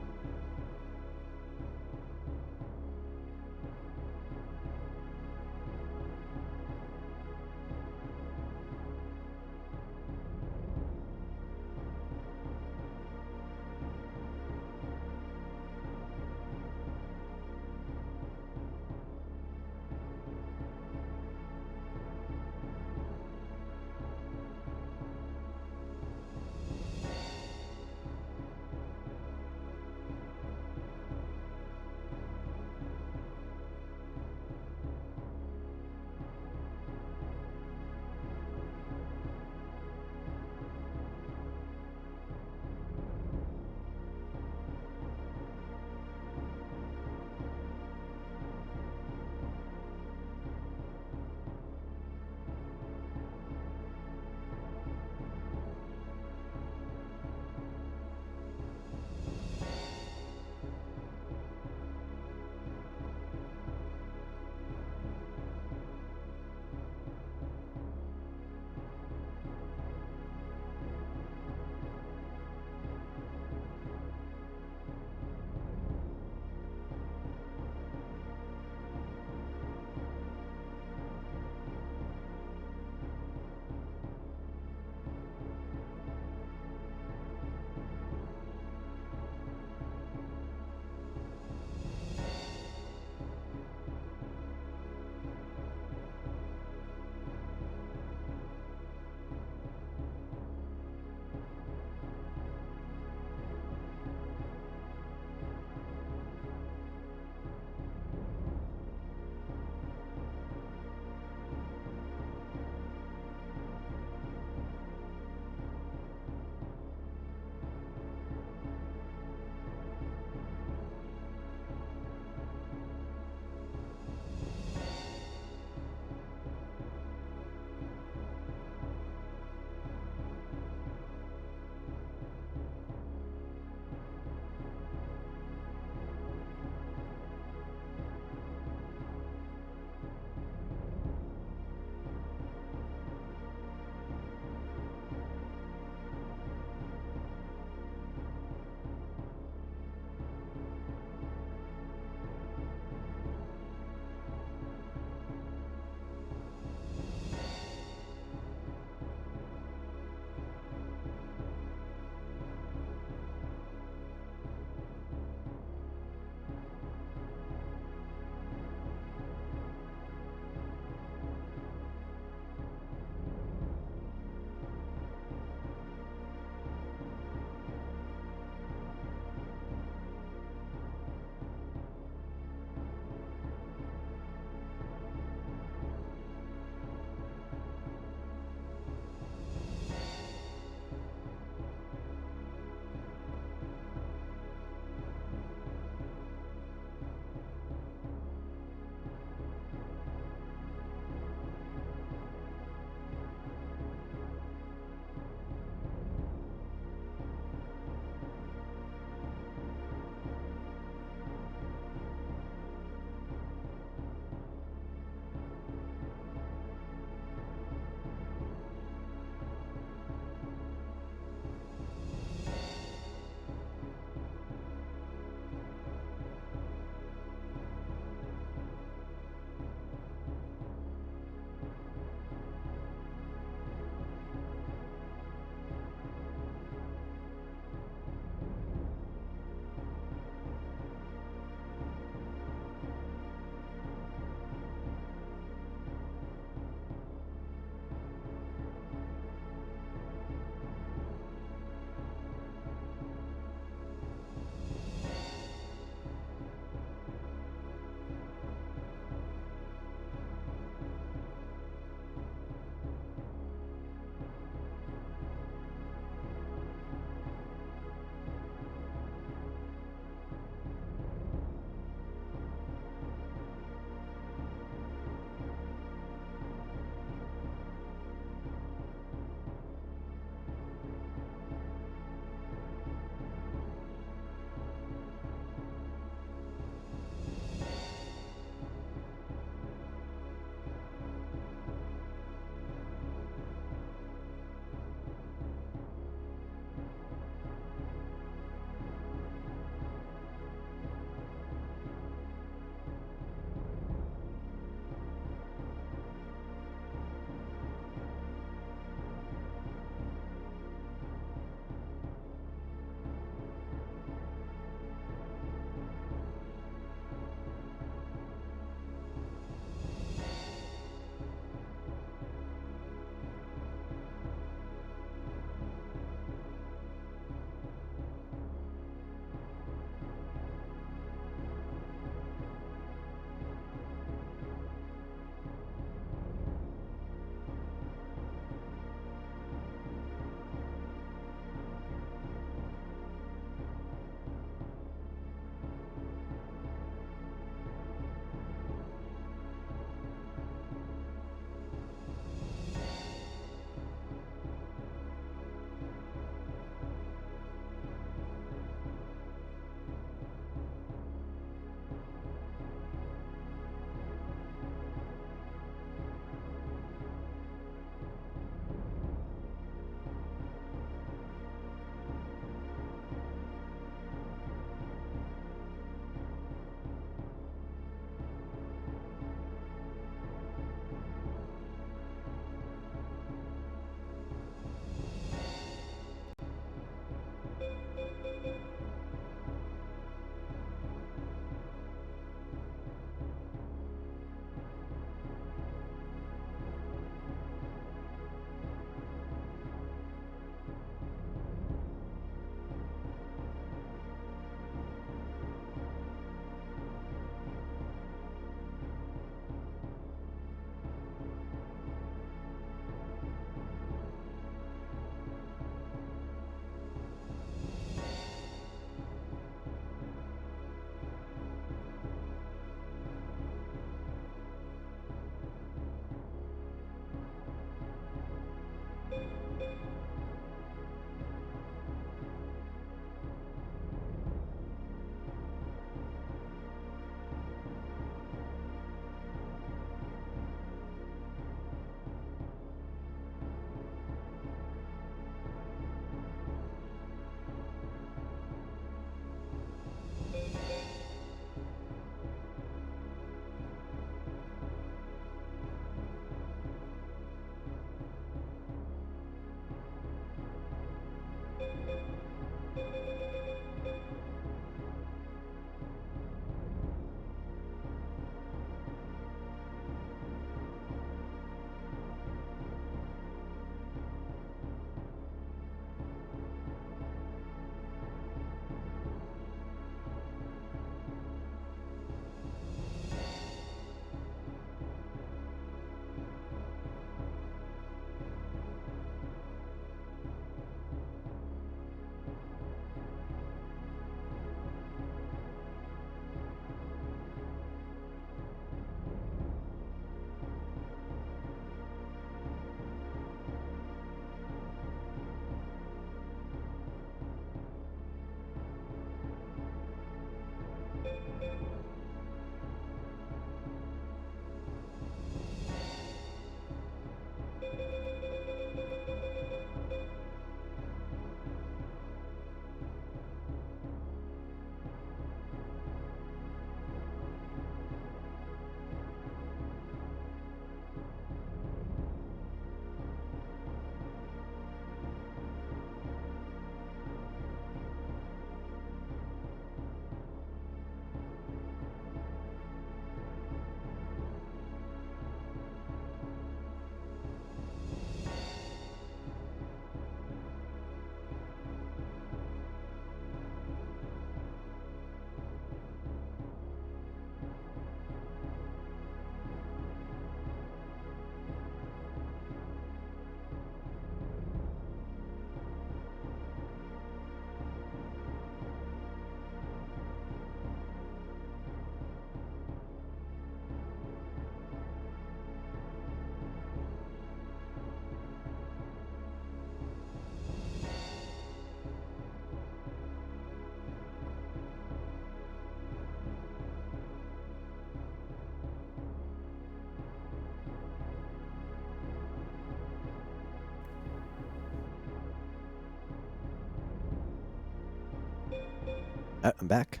A: I'm back.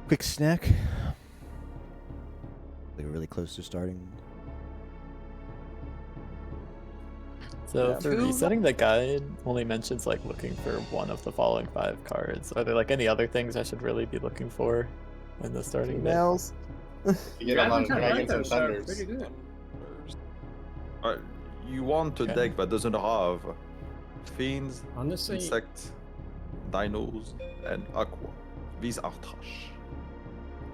A: Quick snack. We were really close to starting.
F: So for resetting the guide only mentions like looking for one of the following 5 cards. Are there like any other things I should really be looking for in the starting deck?
G: Females.
H: You get a lot of dragons and thunders.
I: Pretty good.
D: You want a deck that doesn't have fiends,
I: Honestly,
D: insects, dinos, and aqua. These are trash.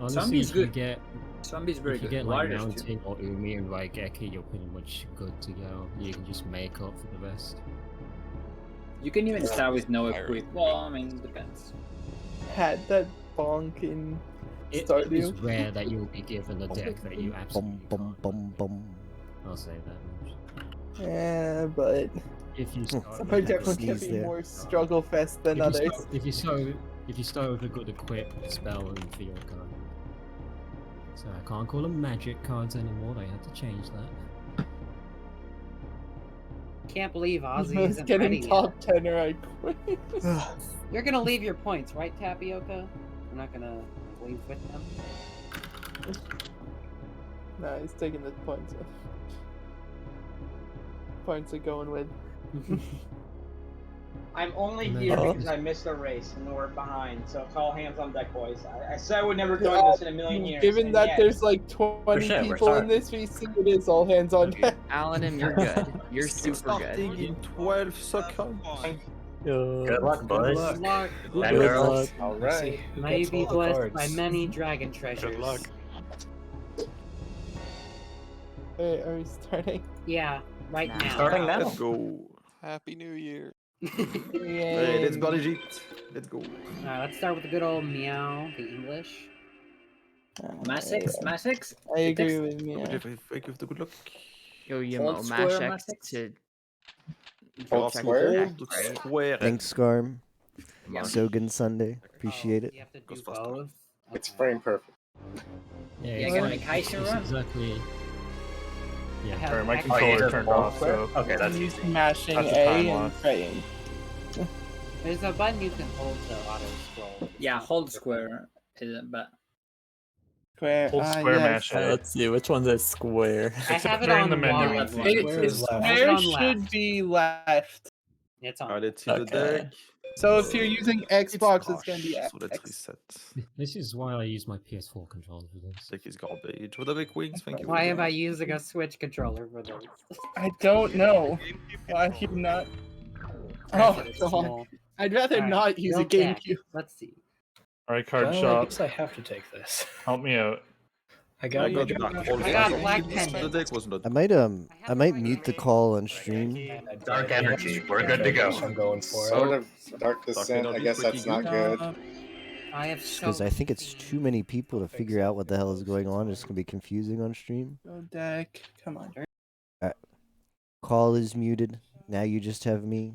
I: honestly,
J: Zombie's
I: if you
J: good.
I: get
J: Zombie's very
I: if you
J: good.
I: get like
J: Warriors too.
I: Mountain or Umi and Raigeki, you're pretty much good to go. You can just make up for the rest.
J: You can even start with no equip. Well, I mean, it depends.
G: Had that bonk in
I: It is
G: Stardew.
I: rare that you'll be given a deck that you absolutely
A: Bum bum
I: can't.
A: bum.
I: I'll say that much.
G: Yeah, but
I: If you start
G: some
I: with
G: are
I: a
G: definitely
I: good-
G: can
A: sneeze
G: be
A: there.
G: more struggle fest than
I: if
G: others.
I: you start with a good equip spell and field card. So I can't call them magic cards anymore. They had to change that.
K: Can't believe Ozzy
G: Who's
K: isn't
G: getting
K: ready
G: top
K: yet.
G: 10 or I quit.
K: You're gonna leave your points, right, Tapioca? We're not gonna leave with them.
G: Nah, he's taking the points. Points are going with.
L: I'm only here because I missed a race and we're behind, so it's all hands on deck, boys. I said I would never join this in a million years.
G: Given
L: and
G: that
L: yet-
G: there's like 20
J: we're
G: people in
J: starting.
G: this VC, it is all hands on deck.
B: Alanim, you're good. You're super
D: Starting
B: good.
D: in 12 seconds.
J: Good luck, boys.
K: Good luck.
J: And girls.
H: All right.
K: May you be blessed by many dragon treasures.
C: Good luck.
G: Wait, are we starting?
K: Yeah, right now.
J: Starting now.
D: Let's go.
C: Happy New Year.
D: Hey, let's go legit. Let's go.
K: Alright, let's start with the good old meow, the English.
J: Massix?
G: I agree with me.
D: Thank you for the good luck.
B: Yo, you
J: Hold
B: know,
J: square,
B: mash
J: Max
B: X
J: X?
B: to
H: Hold
B: check
H: square?
B: the
D: Hold
B: deck, right?
D: square.
A: Thanks, Scarm.
B: Yeah.
A: Sogan Sunday. Appreciate it.
K: You have to do
D: Goes faster.
K: both.
H: It's
K: Okay.
H: frame perfect.
I: Yeah,
J: Yeah,
I: it's
J: gotta
I: like-
J: make Heisen
I: it's
J: run.
I: exactly.
K: I
I: Yeah.
K: have
C: Sorry, my
K: X-
C: controller turned off, so
J: Okay, that's
G: I'm
J: easy.
G: mashing
C: That's a
G: A
C: time
G: and
C: loss.
G: praying.
K: There's a button you can hold to auto scroll.
J: Yeah, hold square. But
G: Square.
C: hold square
G: yes.
C: mash A.
F: Let's see, which one's a square?
K: I
C: It's
K: have it
C: during
K: on
C: the menu.
K: wide.
C: It's
G: It,
K: Square
G: it,
K: is left.
G: square
K: Hold on
G: should
K: left.
G: be left.
K: It's on.
D: Alright, let's see the
F: Okay.
D: deck.
G: So if you're using Xbox, it's gonna be
D: trash, so let's
G: X.
D: reset.
I: This is why I use my PS4 controller for this.
D: Deck is garbage. What are the queens? Thank you.
K: Why am I using a Switch controller for this?
G: I don't know. Why you not? Oh
K: It's
G: god.
K: small.
G: I'd rather
K: Alright,
G: not use a
K: build deck.
G: GameCube.
K: Let's see.
C: Alright, card
J: well, I
C: shop.
J: guess I have to take this.
C: Help me out.
J: I
D: I
J: got
D: got
J: my
D: Dark Hole.
K: I got Black
D: The
K: Pendant.
D: deck was not.
A: I might mute the call on stream.
J: Dark energy. We're good to go.
H: I'm going for
D: So-
H: Sort of Dark Descent. I
D: Energy,
H: guess that's
D: pretty
H: not
D: good.
H: good.
K: I have so
A: Because I think it's too many people to figure out what the hell is going on. It's gonna be confusing on stream.
G: Go deck. Come on.
A: Call is muted. Now you just have me.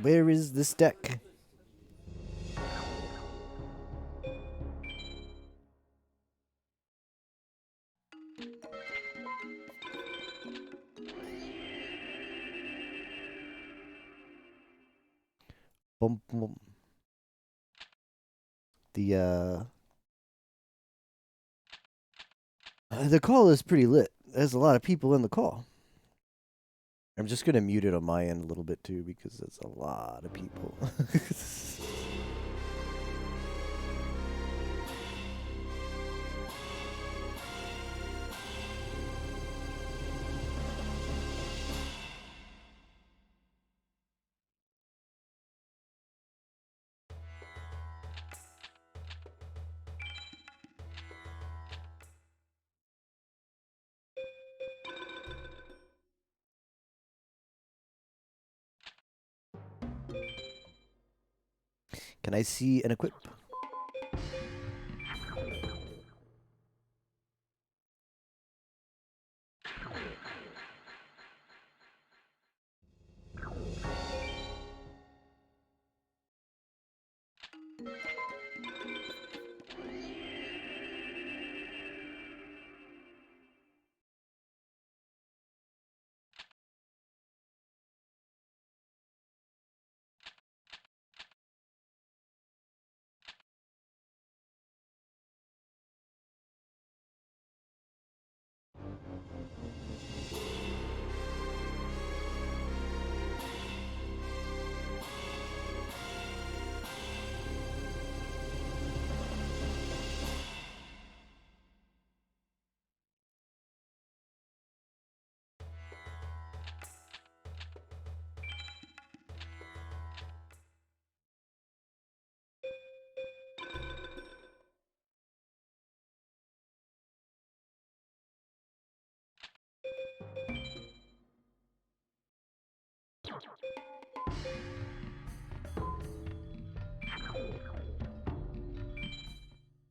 A: Where is this deck? Bum, bum. The call is pretty lit. There's a lot of people in the call. I'm just gonna mute it on my end a little bit too because there's a lot of people. Can I see an equip?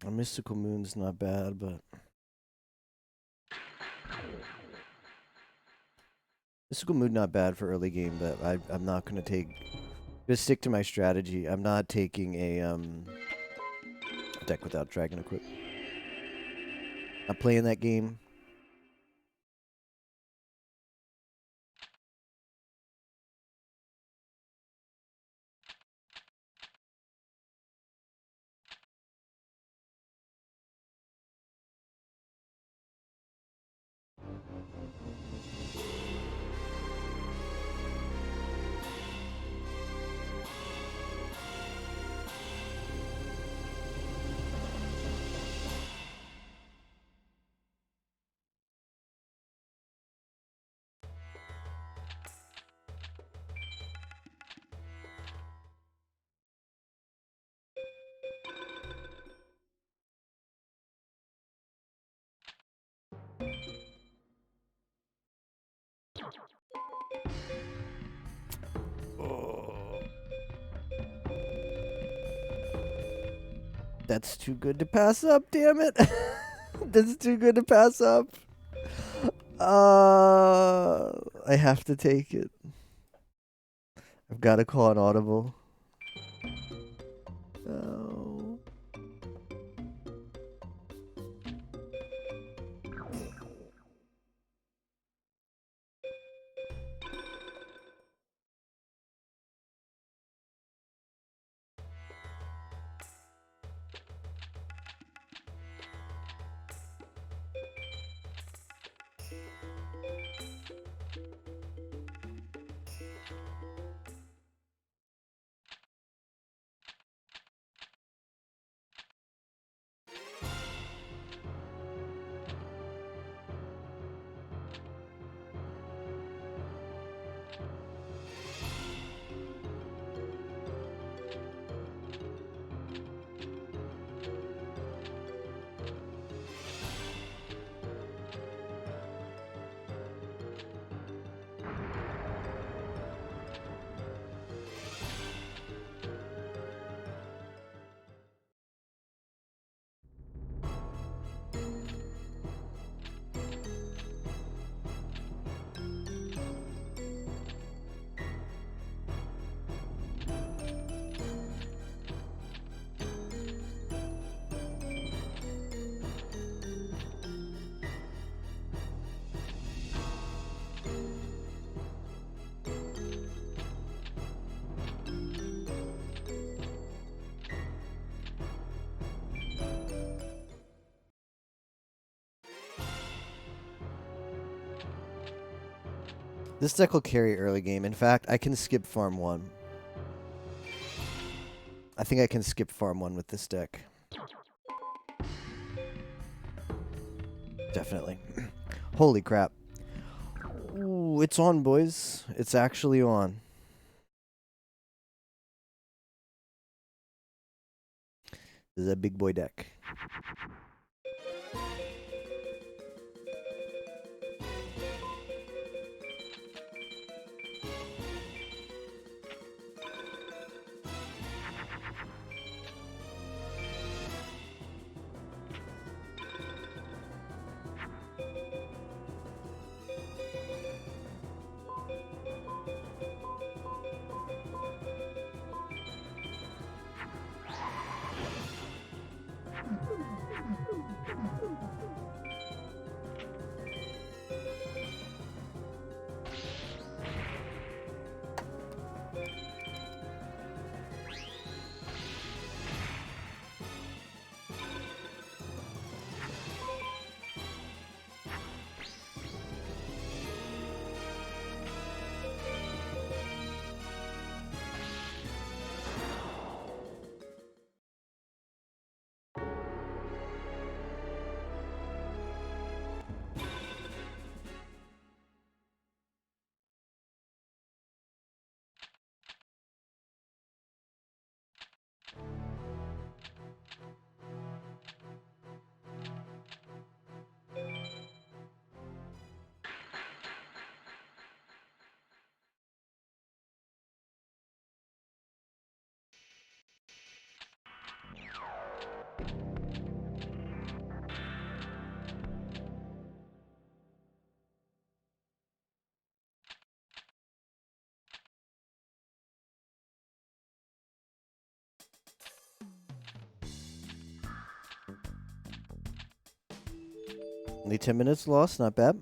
A: A Mystical Moon's not bad, but Mystical Moon not bad for early game, but I'm not gonna take. Just stick to my strategy. I'm not taking a deck without Dragon Equip. Not playing that game. That's too good to pass up, damn it. That's too good to pass up. I have to take it. I've got to call an audible. No. This deck will carry early game. In fact, I can skip farm 1. I think I can skip farm 1 with this deck. Definitely. Holy crap. Ooh, it's on, boys. It's actually on. This is a big boy deck. Only 10 minutes lost, not bad.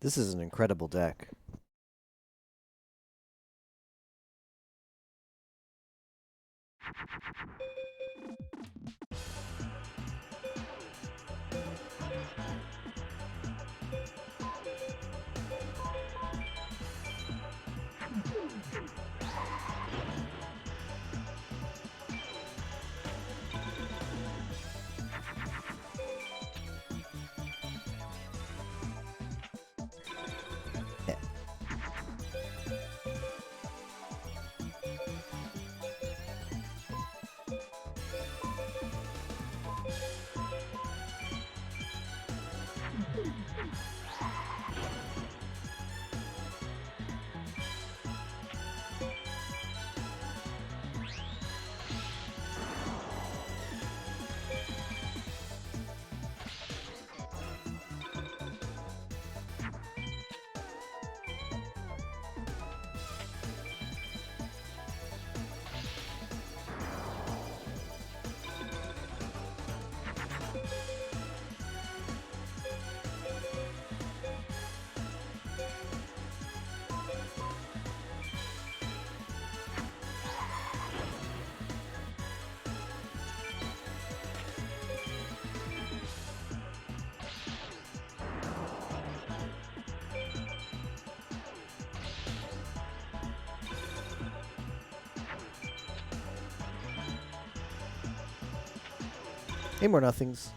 A: This is an incredible deck. Hey, more nothings.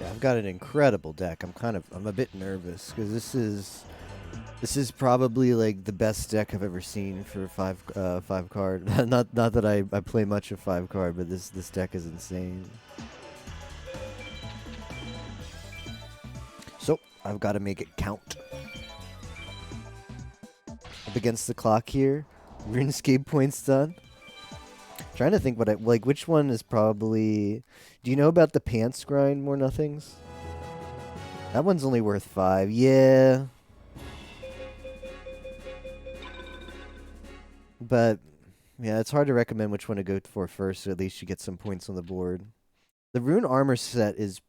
A: Yeah, I've got an incredible deck. I'm a bit nervous because this is probably like the best deck I've ever seen for five card. not that I play much of 5 card, but this deck is insane. So I've got to make it count. Up against the clock here. RuneScape points done. Trying to think what I like. Which one is probably? Do you know about the pants grind? More nothings. That one's only worth 5. Yeah. But yeah, it's hard to recommend which one to go for first. So at least you get some points on the board. The rune armor set is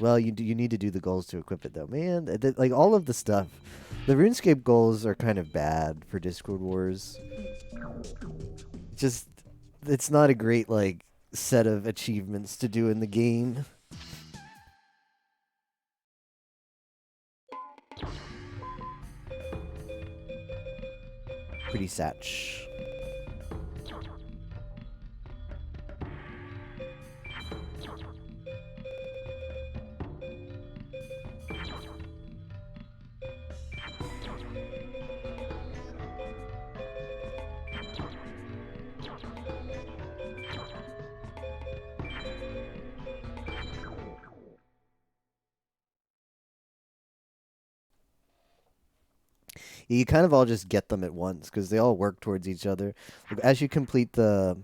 A: well. You need to do the goals to equip it though, man. Like all of the stuff. The RuneScape goals are kind of bad for Discord Wars. Just it's not a great like set of achievements to do in the game. Pretty satch. You kind of all just get them at once because they all work towards each other. Like, as you complete the...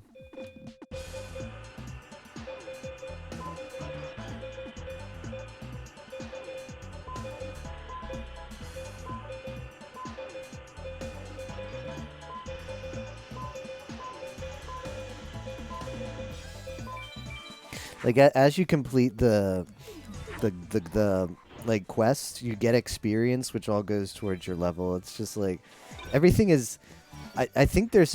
A: Like, as you complete the like quest, you get experience, which all goes towards your level. It's just like everything is. I think they're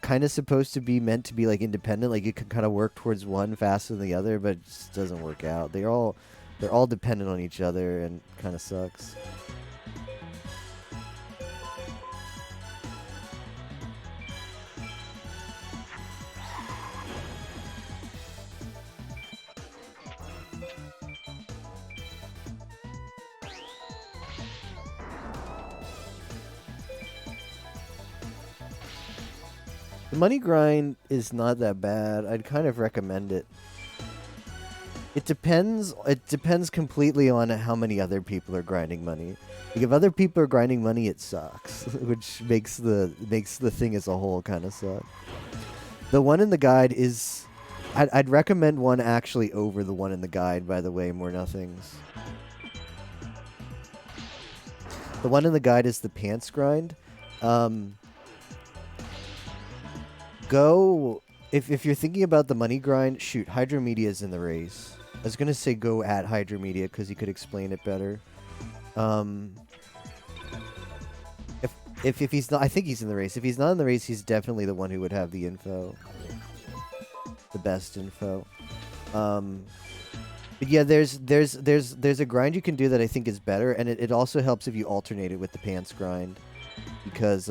A: kind of supposed to be meant to be like independent. Like you can kind of work towards one faster than the other, but it just doesn't work out. They're all dependent on each other, and kind of sucks. The money grind is not that bad. I'd kind of recommend it. It depends. It depends completely on how many other people are grinding money. Like if other people are grinding money, it sucks, which makes the thing as a whole kind of suck. The one in the guide is, I'd recommend one actually over the one in the guide. By the way, more nothings. The one in the guide is the pants grind. Go if you're thinking about the money grind, shoot, Hydromedia is in the race. I was gonna say go at Hydromedia because he could explain it better. If he's not, I think he's in the race. If he's not in the race, he's definitely the one who would have the info, the best info. But yeah, there's a grind you can do that I think is better, and it also helps if you alternate it with the pants grind, because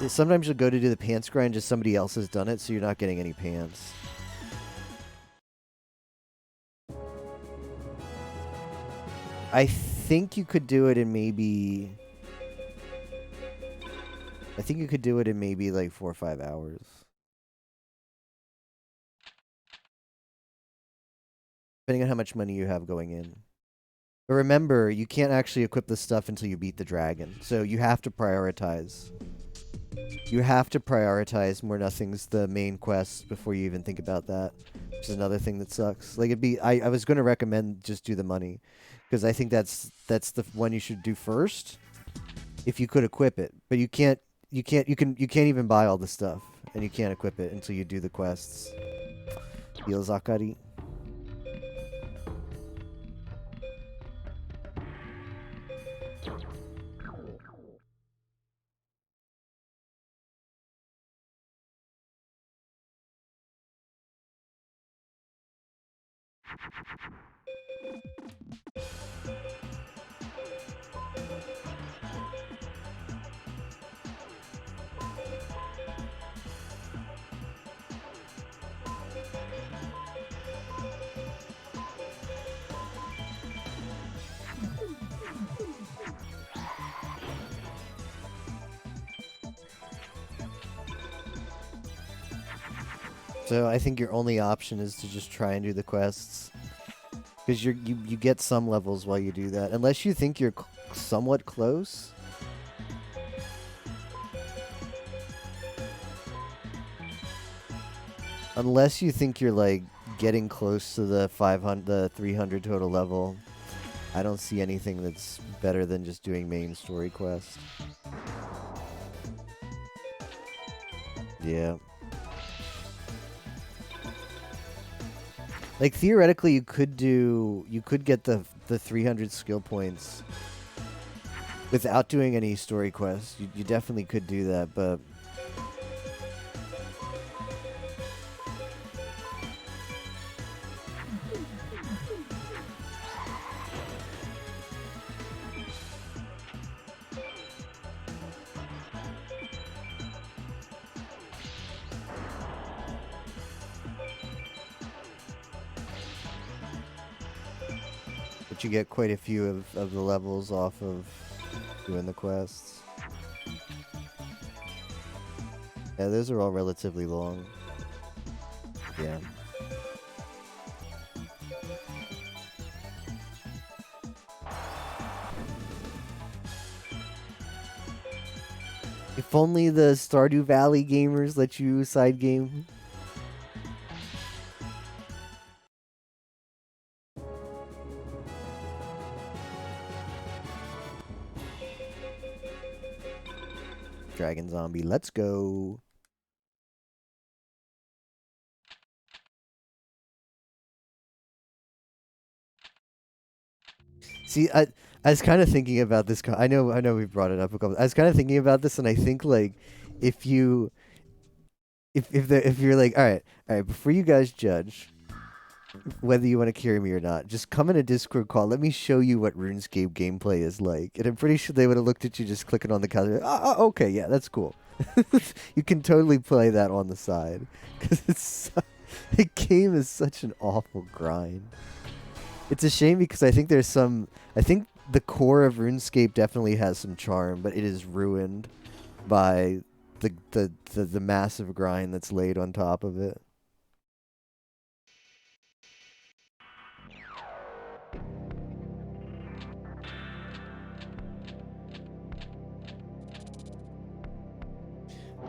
A: sometimes you'll go to do the pants grind, just somebody else has done it, so you're not getting any pants. I think you could do it in maybe... I think you could do it in maybe like 4 or 5 hours. depending on how much money you have going in. But remember, you can't actually equip this stuff until you beat the dragon. So you have to prioritize. You have to prioritize more nothings the main quest before you even think about that. Which is another thing that sucks. Like I was gonna recommend just do the money. Because I think that's the one you should do first. If you could equip it. But you can't even buy all the stuff. And you can't equip it until you do the quests. Zakari. So I think your only option is to just try and do the quests. Because you get some levels while you do that. Unless you think you're somewhat close. Unless you think you're like getting close to the 300 total level. I don't see anything that's better than just doing main story quests. Yeah. Like theoretically you could get the 300 skill points without doing any story quests. You definitely could do that, but you get quite a few of the levels off of doing the quests. Yeah, those are all relatively long. Yeah. If only the Stardew Valley gamers let you side game. Dragon Zombie, let's go. See, I was kind of thinking about this. I know we've brought it up a couple. I was kind of thinking about this, and I think like if you're like, all right, before you guys judge whether you want to carry me or not, just come in a Discord call. Let me show you what RuneScape gameplay is like. And I'm pretty sure they would have looked at you just clicking on the calendar. Oh, okay, yeah, that's cool. You can totally play that on the side because the game is such an awful grind. It's a shame because I think I think the core of RuneScape definitely has some charm, but it is ruined by the massive grind that's laid on top of it.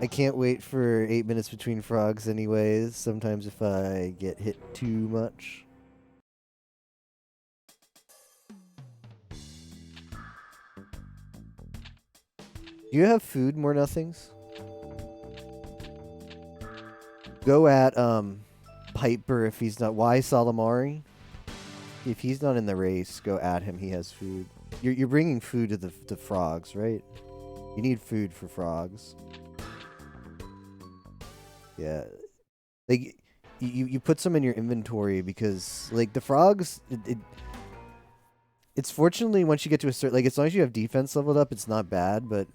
A: I can't wait for 8 minutes between frogs anyways, sometimes if I get hit too much. Do you have food, more nothings? Go at Piper if he's not. Why Salamari? If he's not in the race, go at him. He has food. You're bringing food to the frogs, right? You need food for frogs. Yeah, like you put some in your inventory because like the frogs. It's fortunately once you get to a certain, like as long as you have defense leveled up, it's not bad, but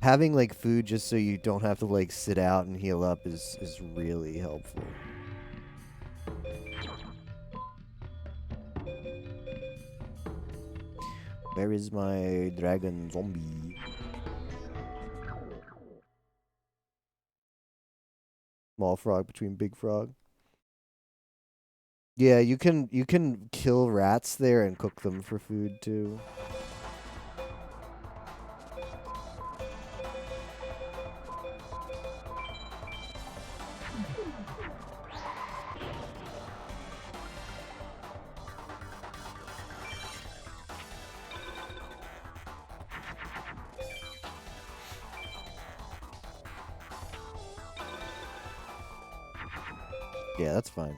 A: having like food just so you don't have to like sit out and heal up is really helpful. Where is my dragon zombie? Small frog between big frog. Yeah, you can kill rats there and cook them for food too. Yeah, that's fine.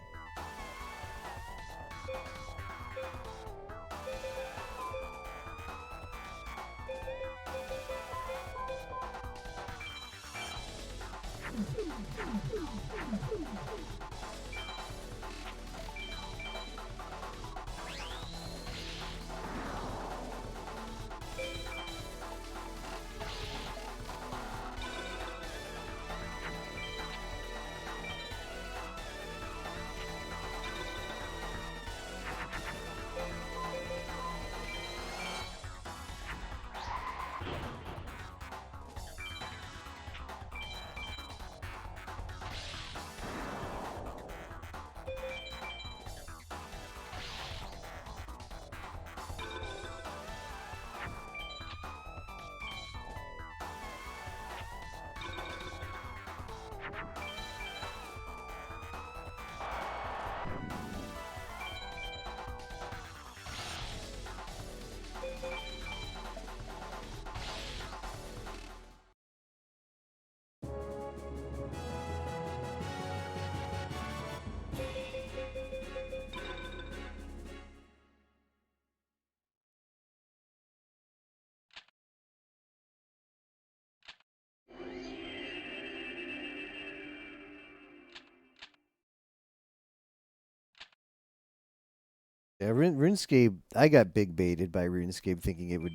A: Yeah, RuneScape. I got big baited by RuneScape, thinking it would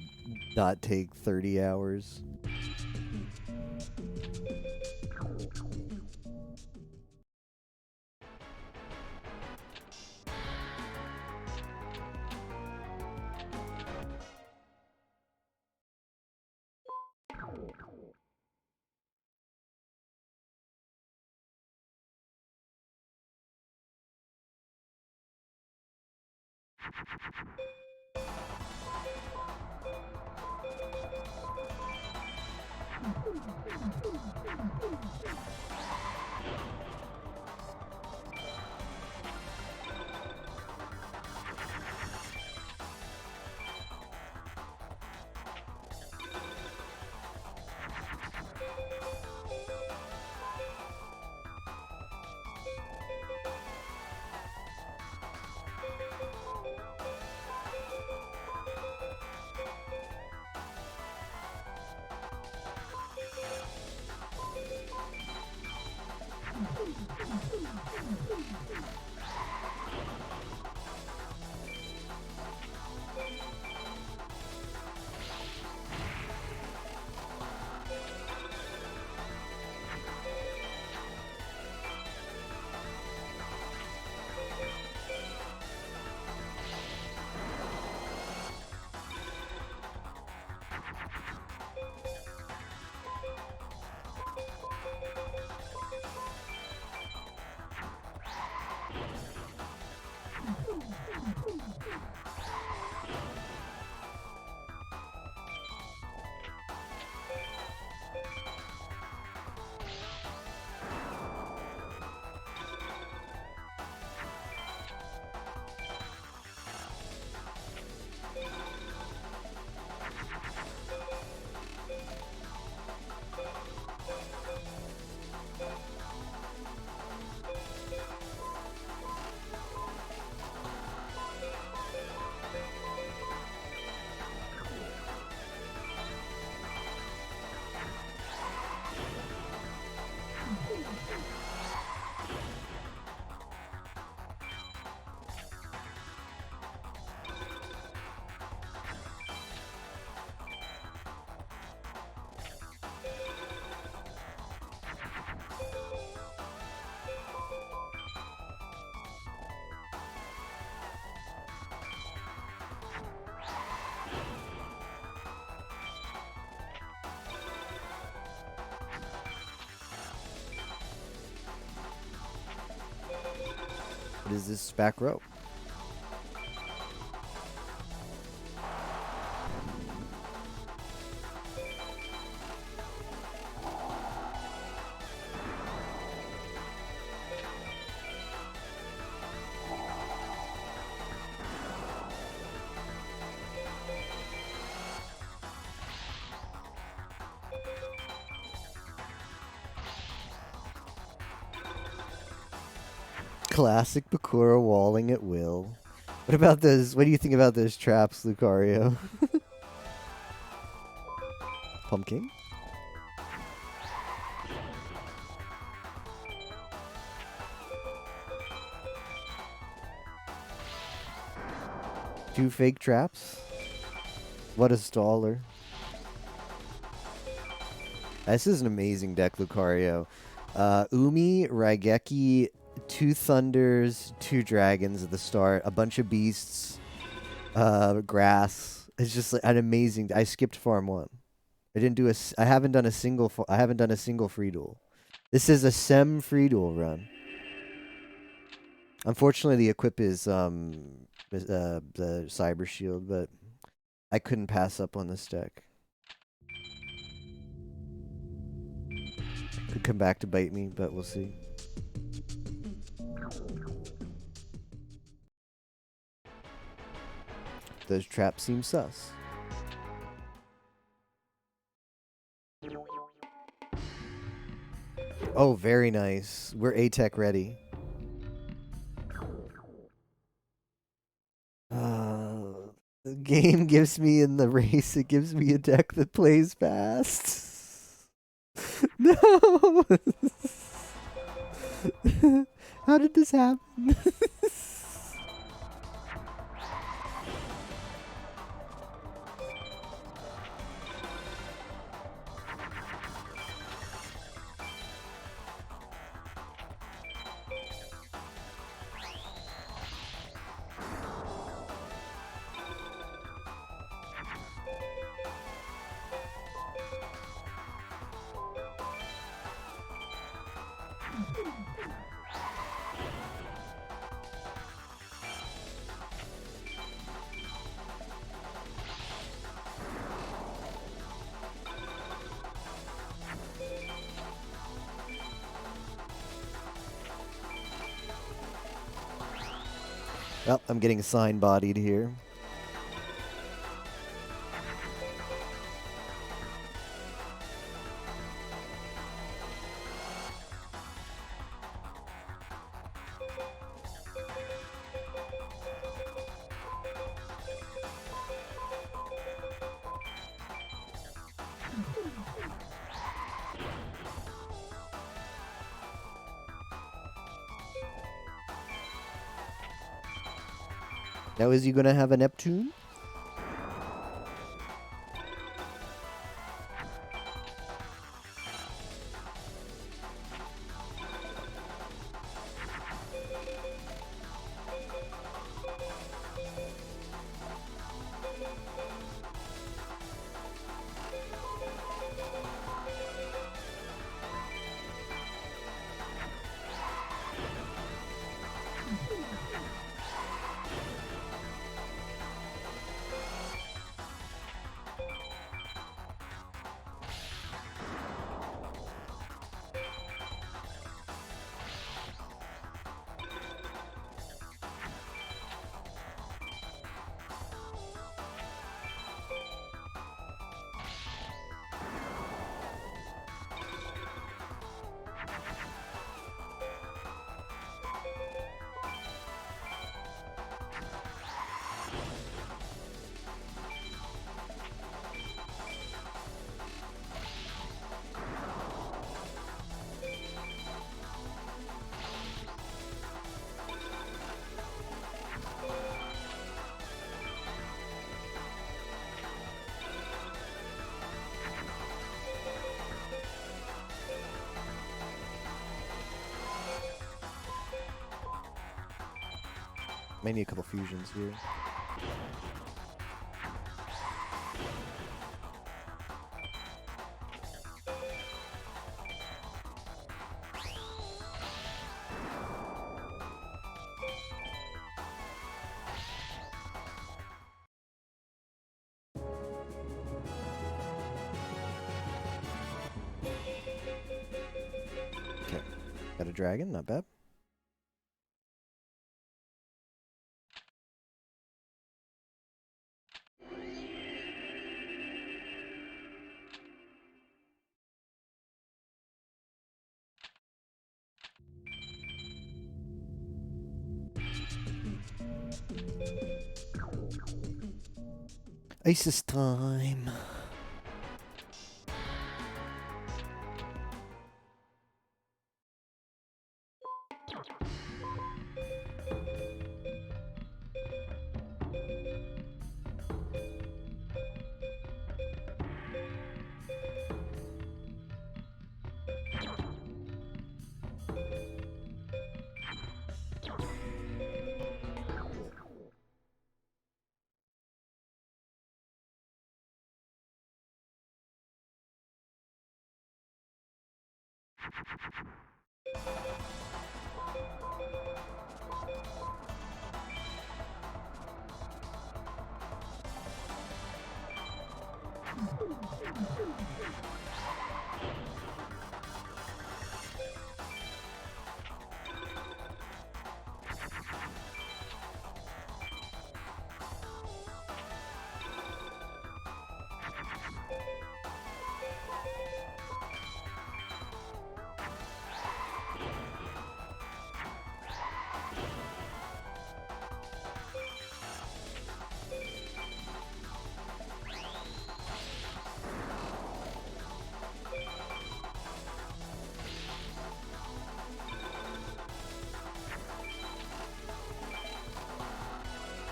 A: not take 30 hours. What is this back row? Classic Bakura walling at will. What about those? What do you think about those traps, Lucario? Pumpkin? Two fake traps? What a staller. This is an amazing deck, Lucario. Umi, Raigeki, 2 Thunders, 2 Dragons at the start, a bunch of beasts, grass. It's just like an amazing. I skipped farm 1. I didn't do a. I haven't done a single. I haven't done a single free duel. This is a SEM free duel run. Unfortunately, the equip is the Cyber Shield, but I couldn't pass up on this deck. Could come back to bite me, but we'll see. Those traps seem sus. Oh, very nice. We're A-Tech ready. The game gives me in the race, it gives me a deck that plays fast. No! How did this happen? Well, I'm getting sign-bodied here. Now, is he going to have a Neptune? May need a couple fusions here. a dragon, not bad. Isis time.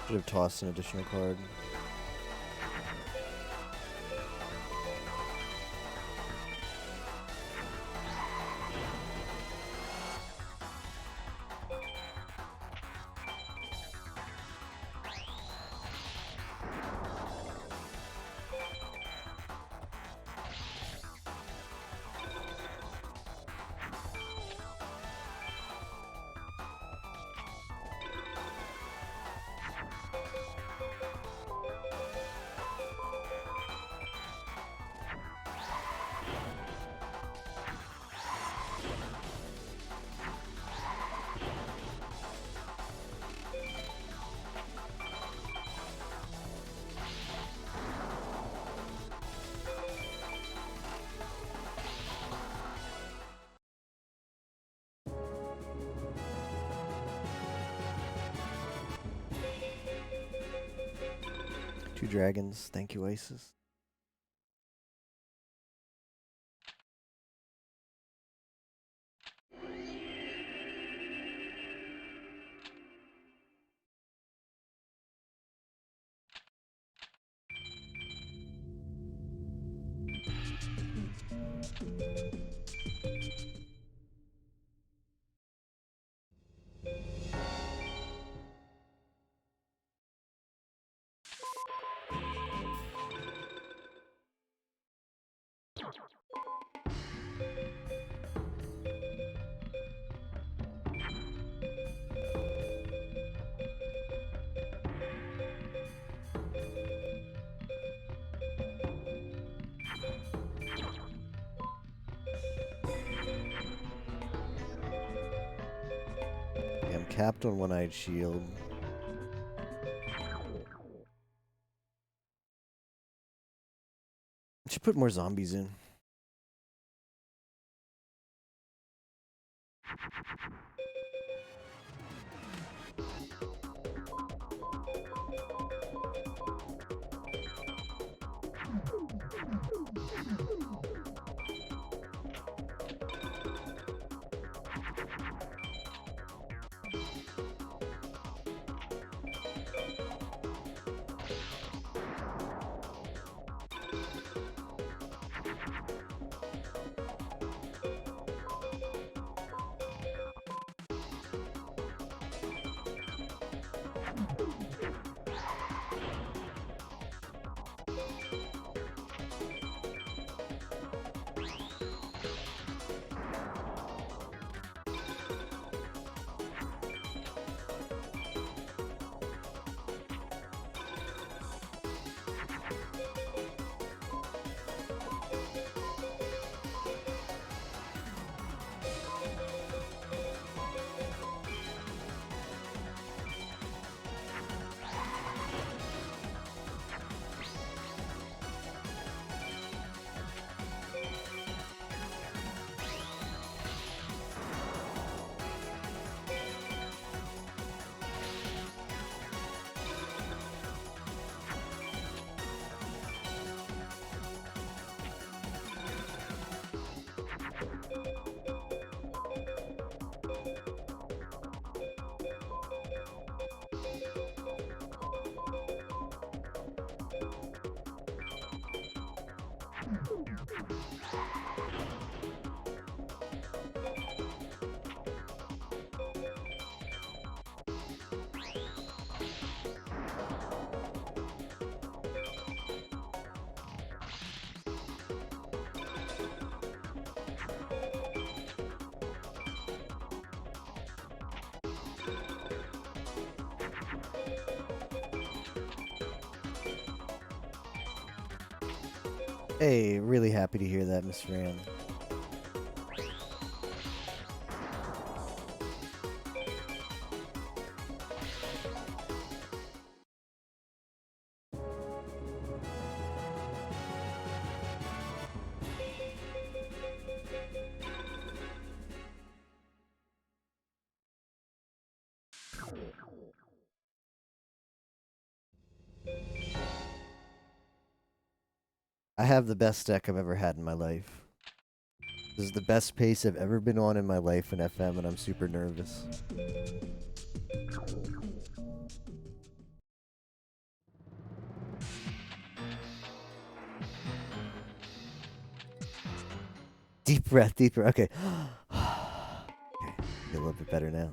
A: Should have tossed an additional card. Two dragons. Thank you, Isis. Yeah, I'm capped on one-eyed shield. Should put more zombies in. Hey, really happy to hear that, Miss Fran. I have the best deck I've ever had in my life. This is the best pace I've ever been on in my life in FM, and I'm super nervous. Deep breath, deeper. Okay. Okay, feel a little bit better now.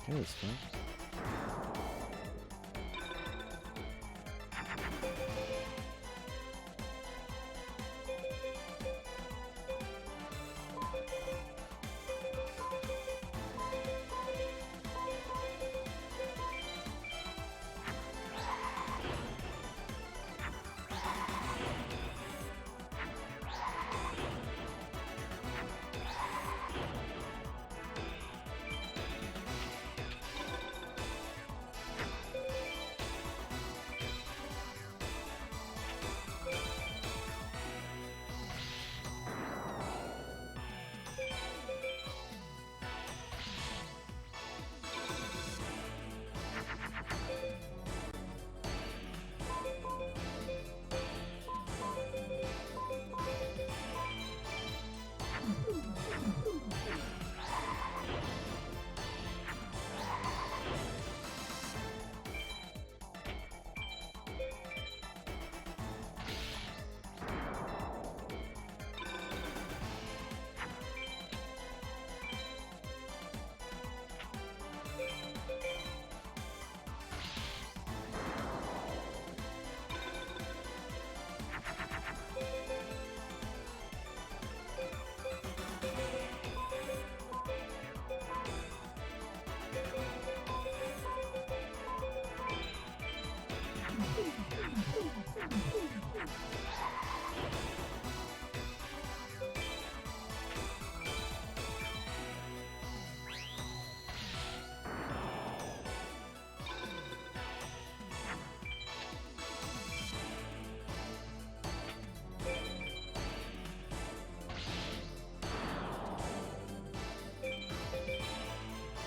A: Okay, it's fine.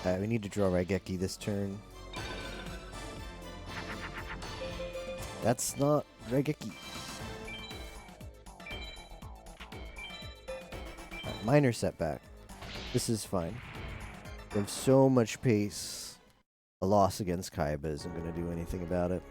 A: Alright, we need to draw Raigeki this turn. That's not Raigeki. Right, minor setback. This is fine. We have so much pace. A loss against Kaiba isn't going to do anything about it.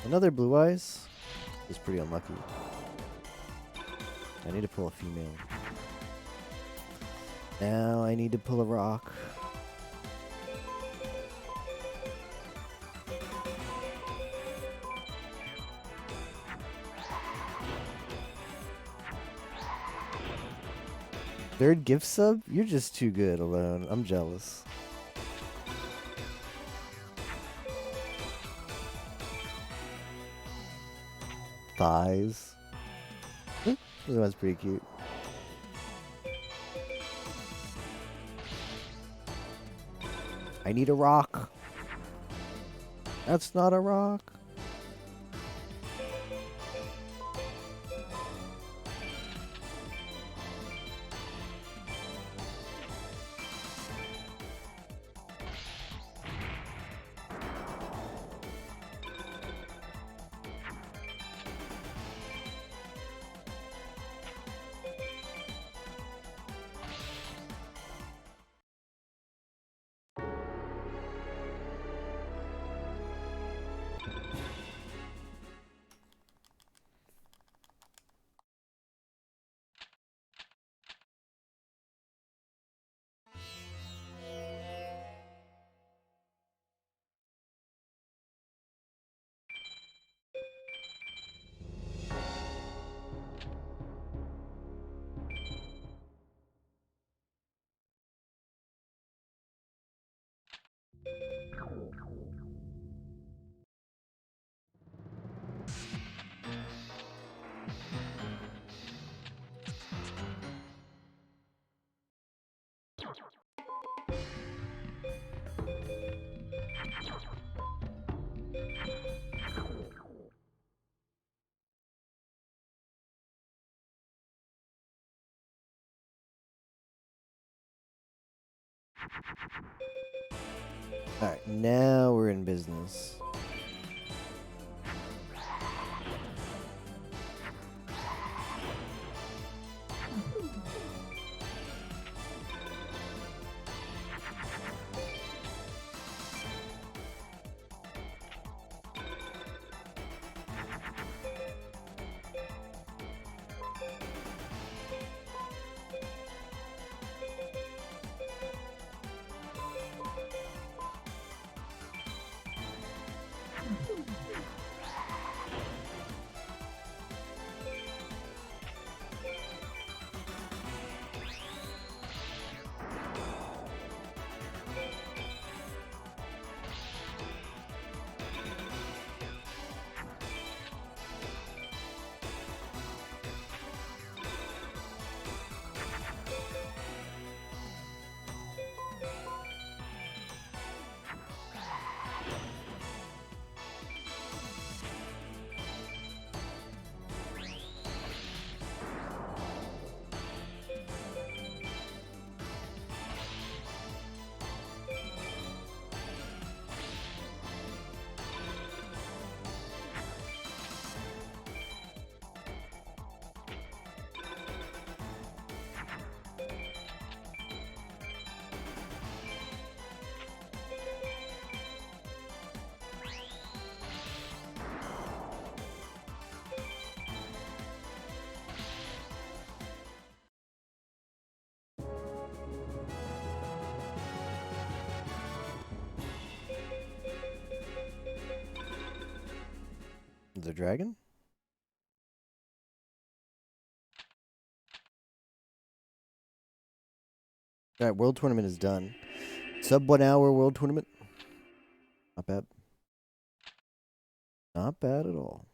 A: Another blue eyes is pretty unlucky. I need to pull a female. Now I need to pull a rock. Third gift sub? You're just too good alone. I'm jealous. Thighs. This one's pretty cute. I need a rock. That's not a rock. Alright, now we're in business. The dragon? Alright, world tournament is done. Sub 1 hour world tournament. Not bad. Not bad at all.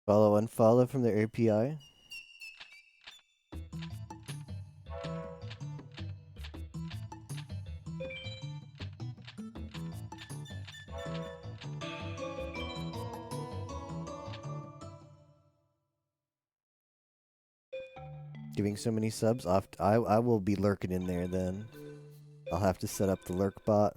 A: Follow, unfollow from their API. Giving so many subs off. I will be lurking in there then. I'll have to set up the lurk bot.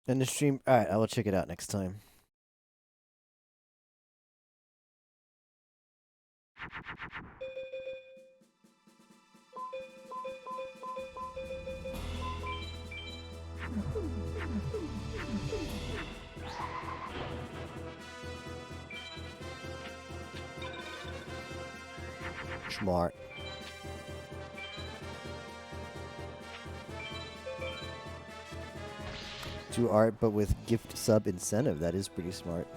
A: And the stream. All right, I will check it out next time. Smart. Do art, but with gift sub incentive. That is pretty smart.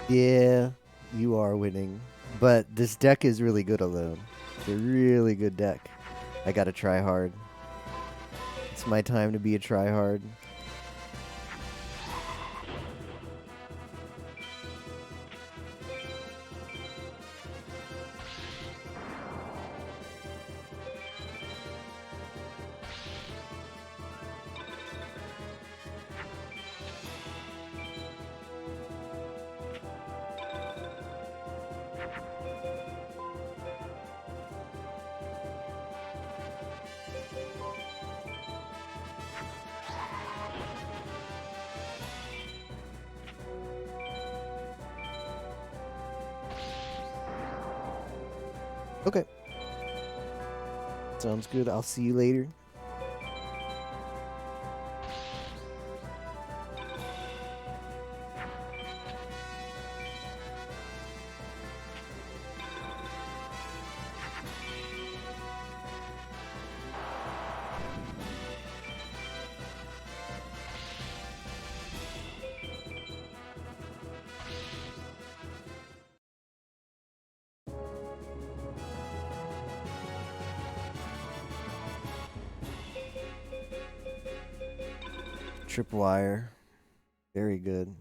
A: Yeah, you are winning. But this deck is really good alone. It's a really good deck. I gotta try hard. It's my time to be a tryhard. Okay. Sounds good. I'll see you later. Tripwire. Very good.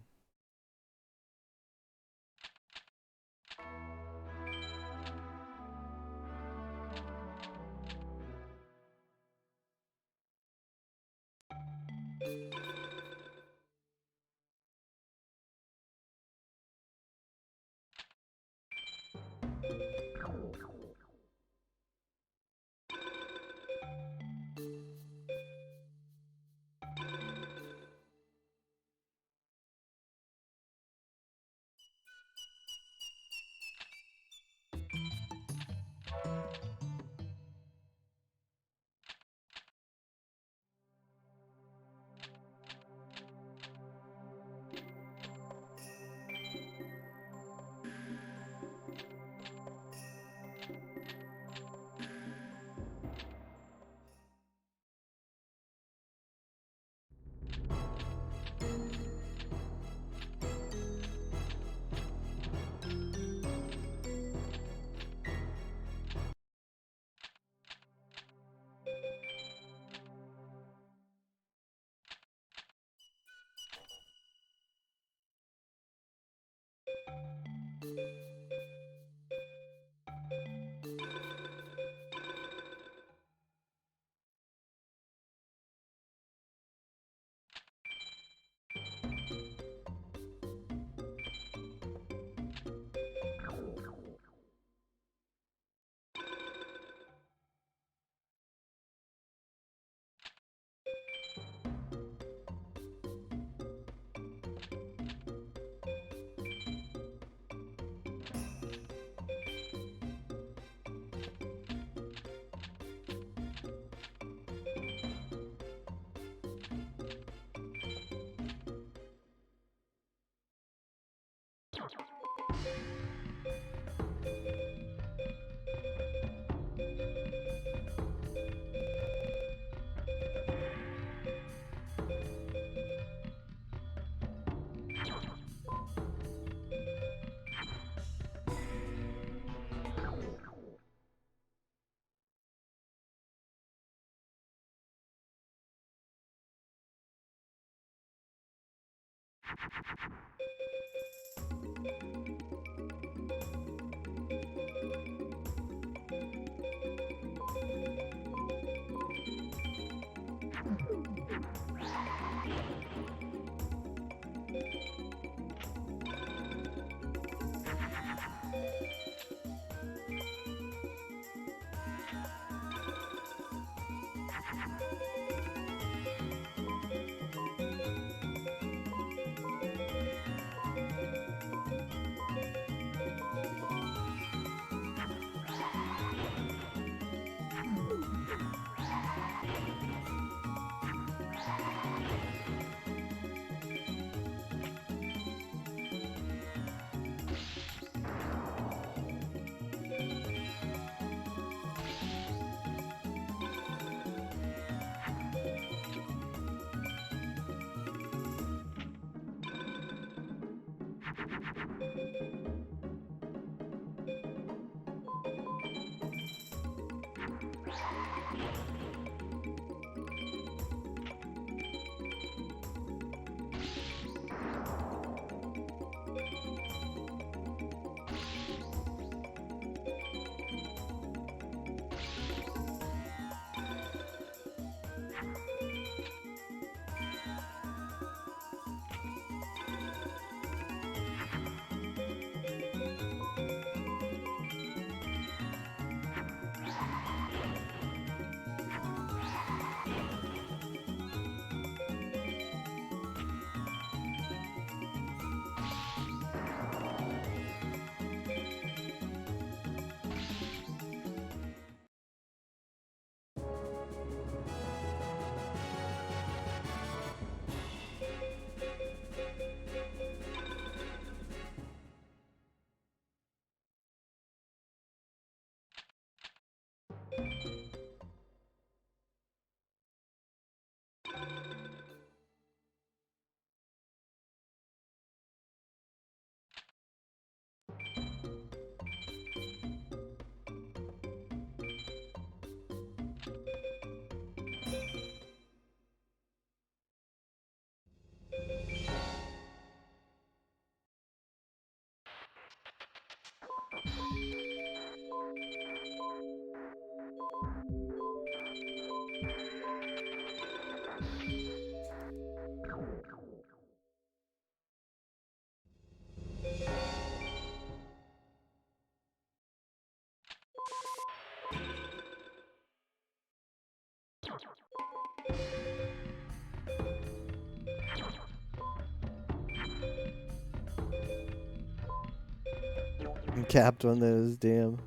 A: Capped on those, damn.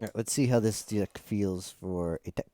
A: Alright, let's see how this deck feels for a deck.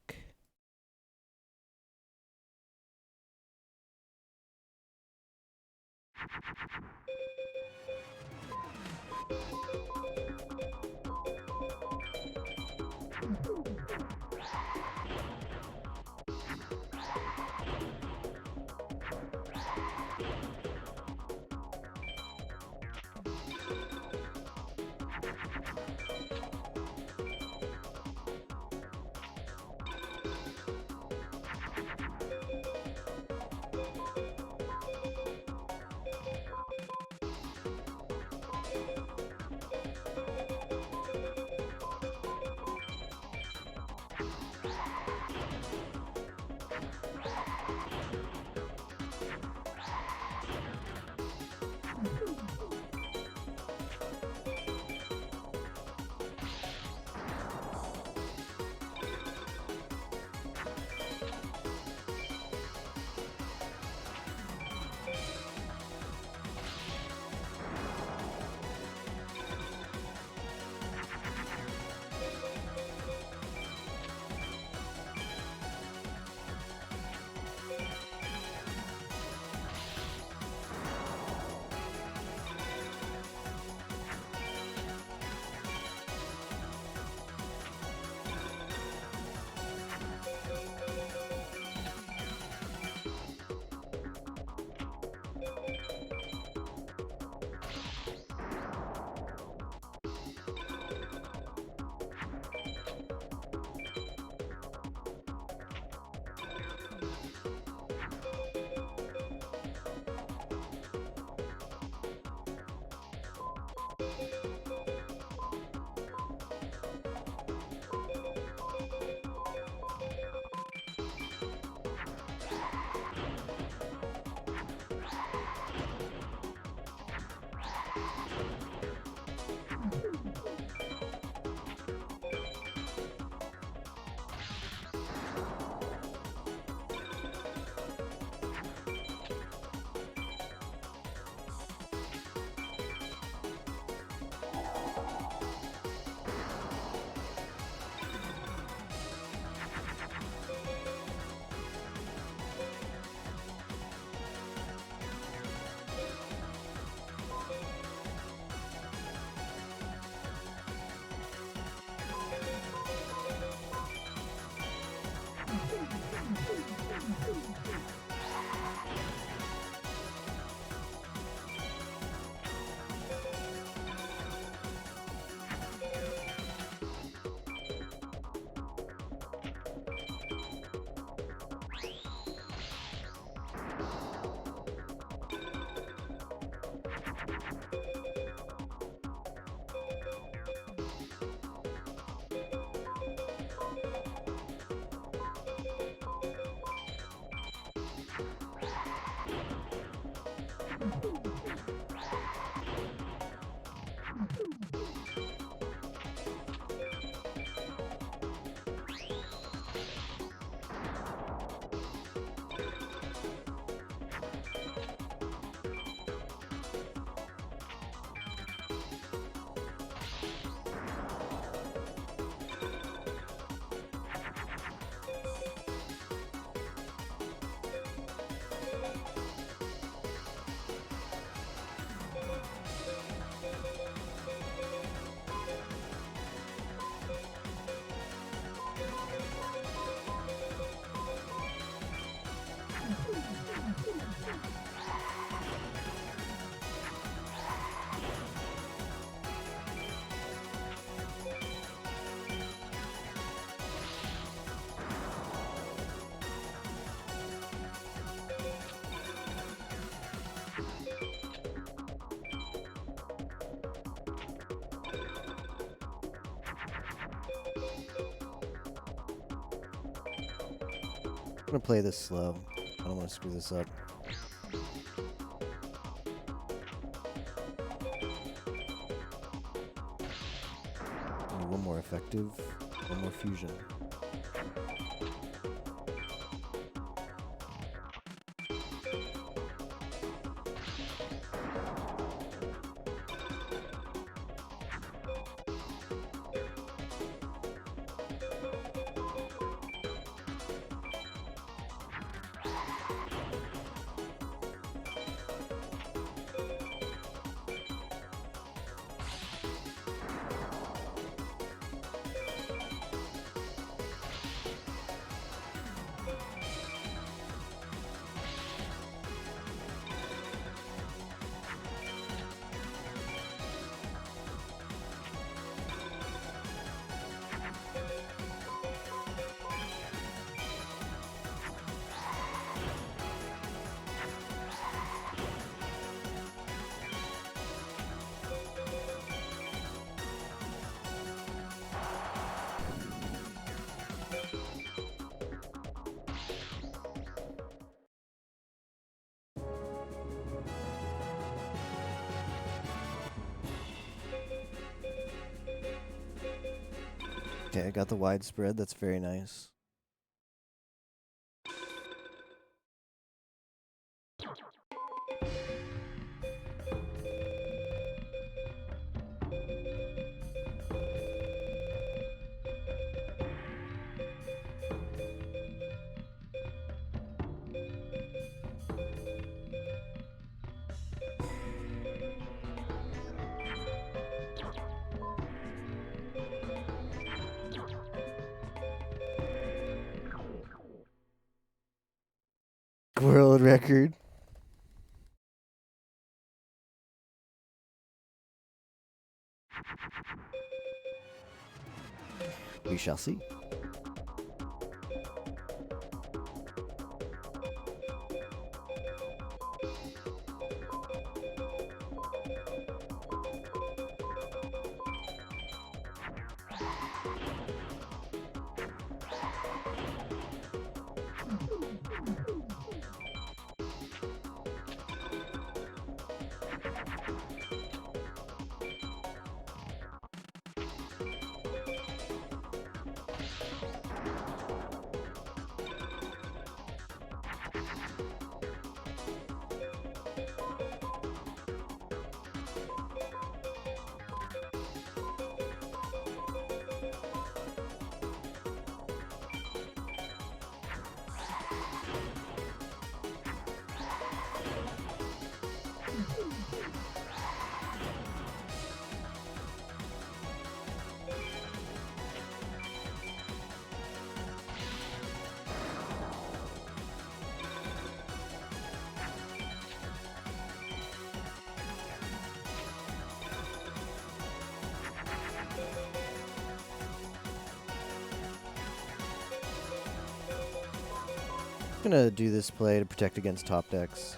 A: gonna play this slow. I don't want to screw this up. Need one more effective, one more fusion. Okay, I got the widespread. That's very nice. World record. We shall see. I'm gonna do this play to protect against top decks.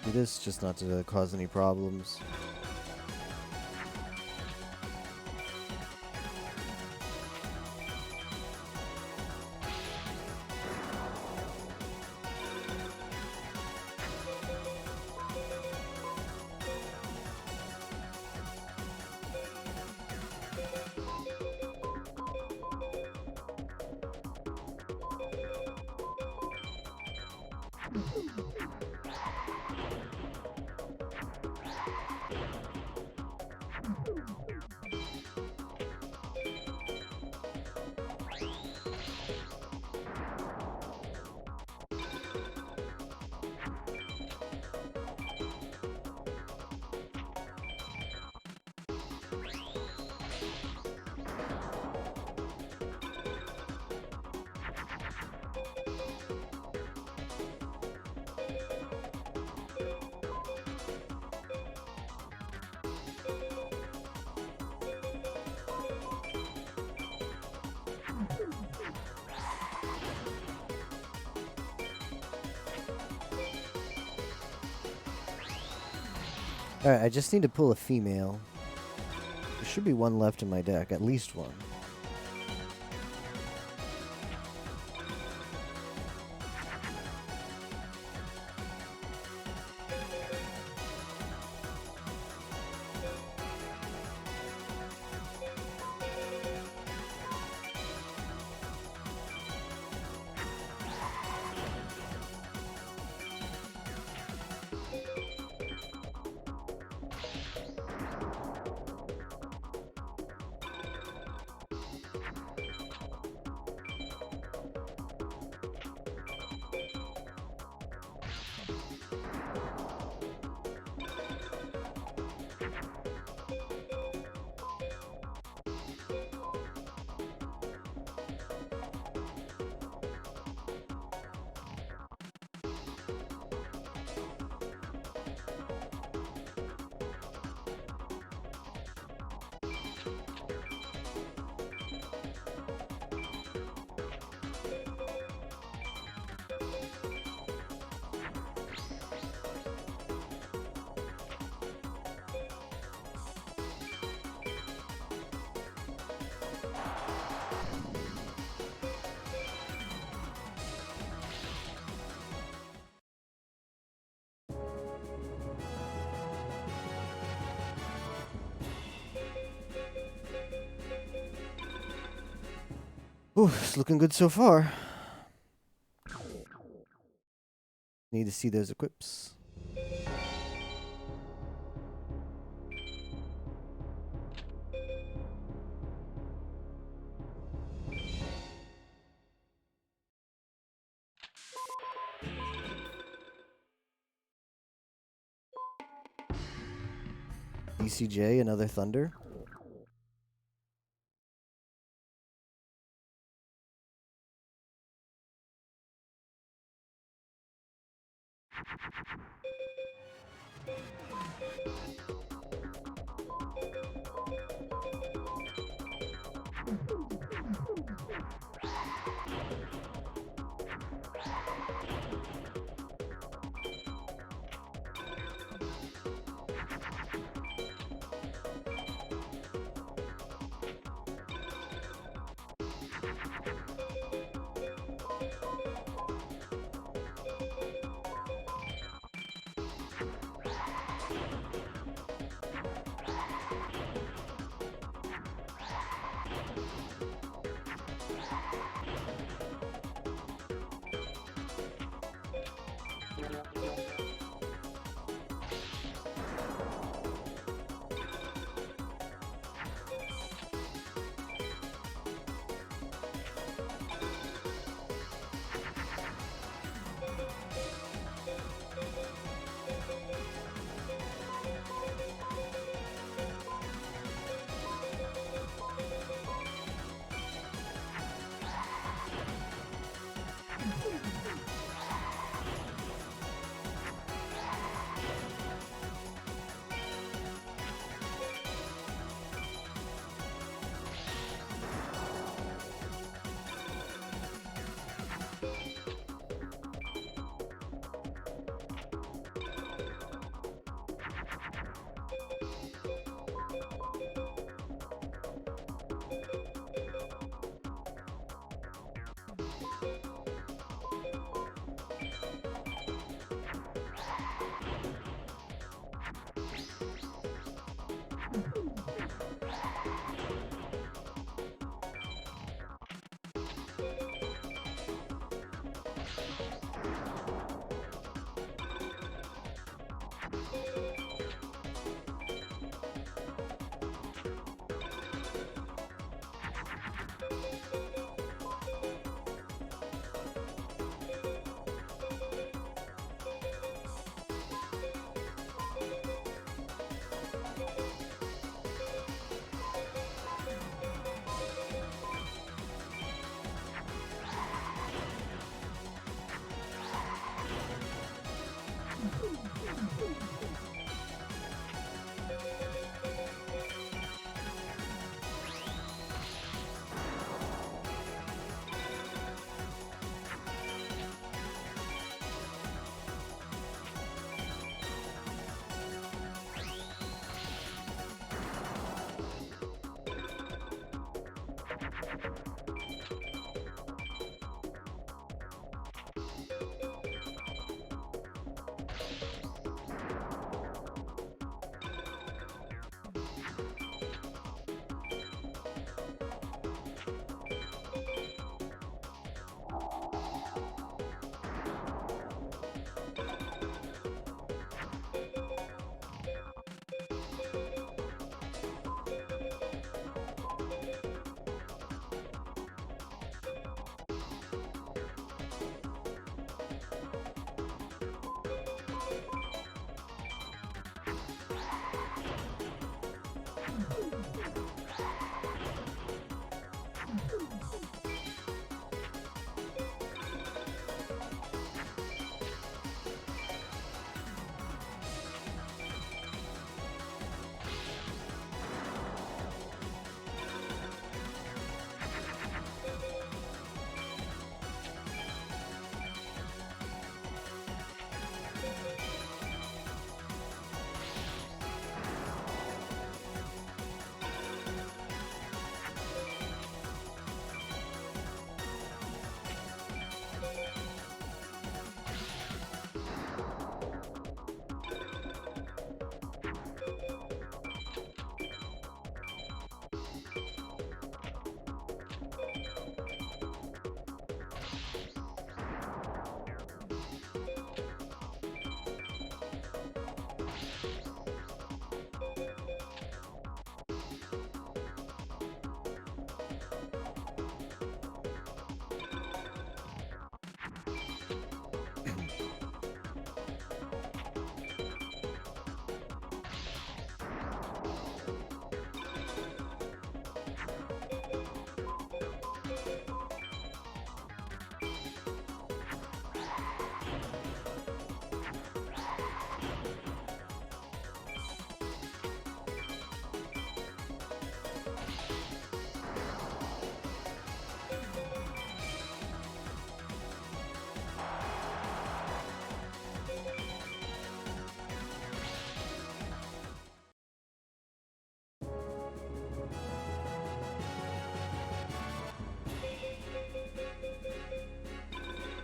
A: Do this just not to cause any problems. Alright, I just need to pull a female. There should be one left in my deck, at least one. Ooh, it's looking good so far. Need to see those equips. DCJ, another Thunder.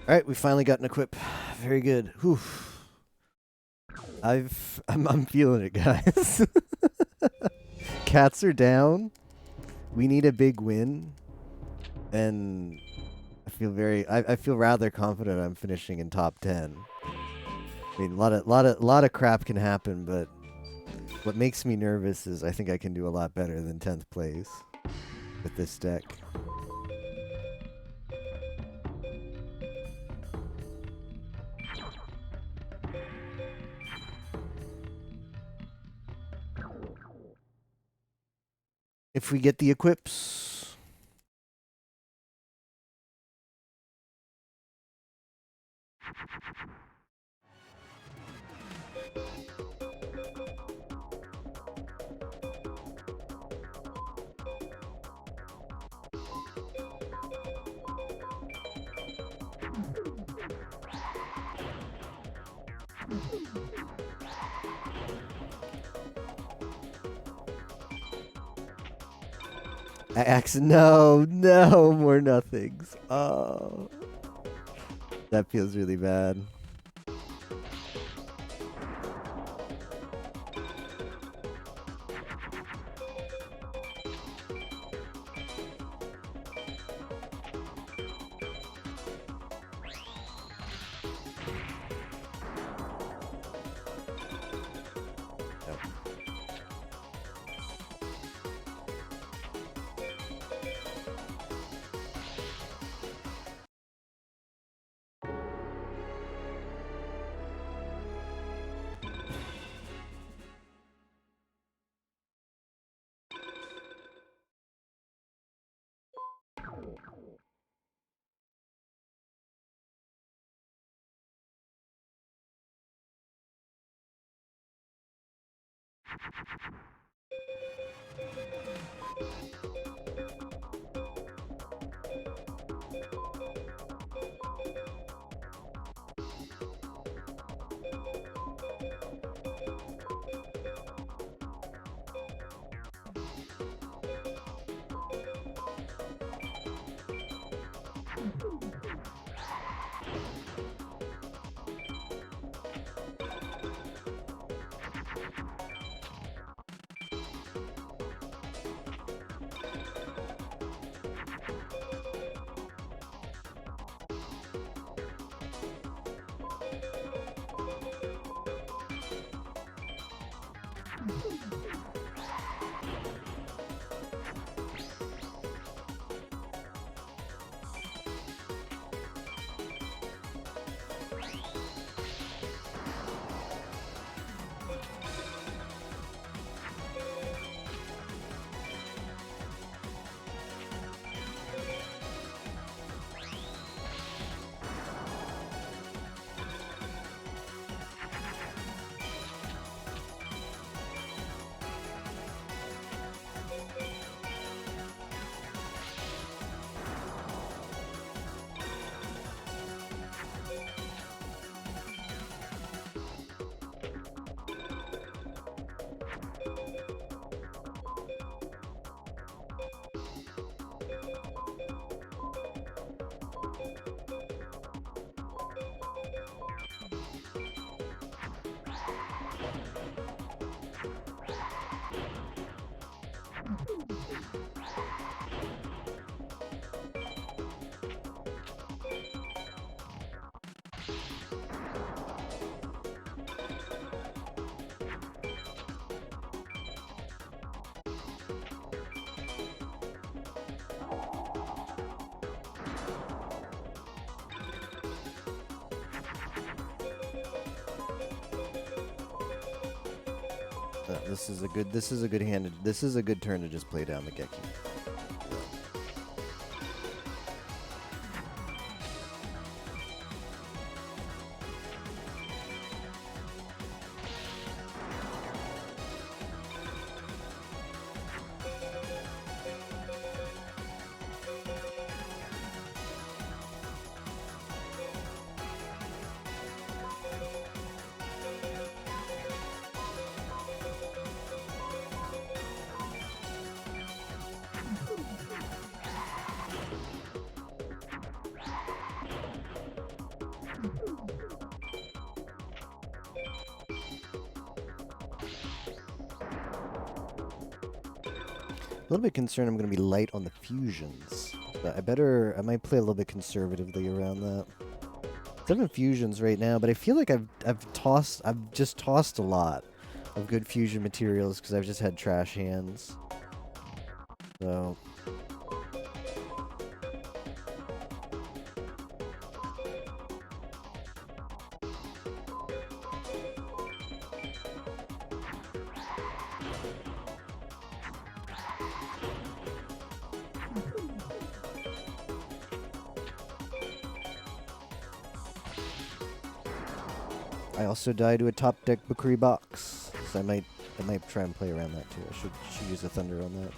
A: All right, we finally got an equip. Very good. Whew. I'm feeling it, guys. Cats are down. We need a big win, and I feel rather confident I'm finishing in top 10. I mean, a lot of crap can happen, but what makes me nervous is I think I can do a lot better than 10th place with this deck. If we get the equips. No, more nothings. Oh, that feels really bad. This is a good hand. This is a good turn to just play down the Geki. A little bit concerned I'm going to be light on the fusions. But I might play a little bit conservatively around that. 7 fusions right now, but I feel like I've just tossed a lot of good fusion materials because I've just had trash hands. So I also died to a top deck Bakuri box, so I might try and play around that too. I should use a thunder on that.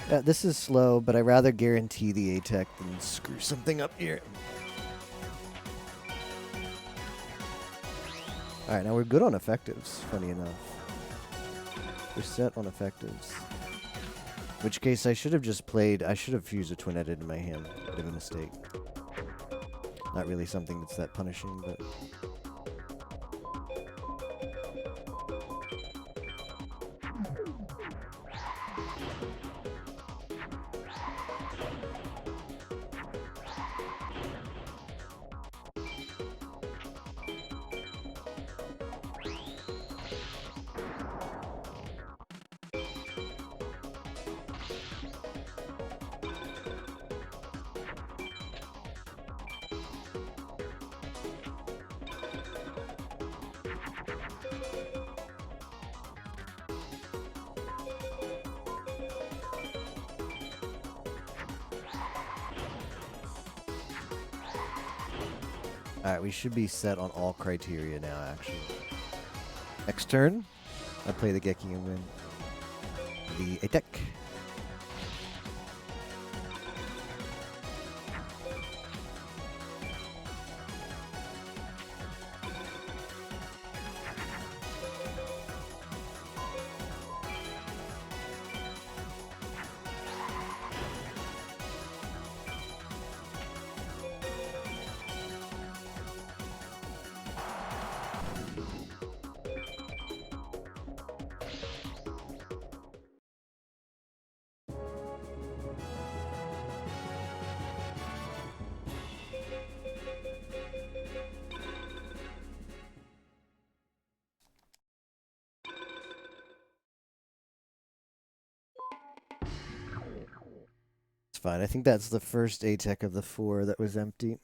A: Yeah, this is slow, but I rather guarantee the A-Tech than screw something up here. Alright, now we're good on effectives, funny enough. We're set on effectives. In which case, I should have fused a twin-headed in my hand. Bit of a mistake. Not really something that's that punishing, but... Alright, we should be set on all criteria now, actually. Next turn, I play the Geki and win. The attack. Fine. I think that's the first A-Tech of the 4 that was empty.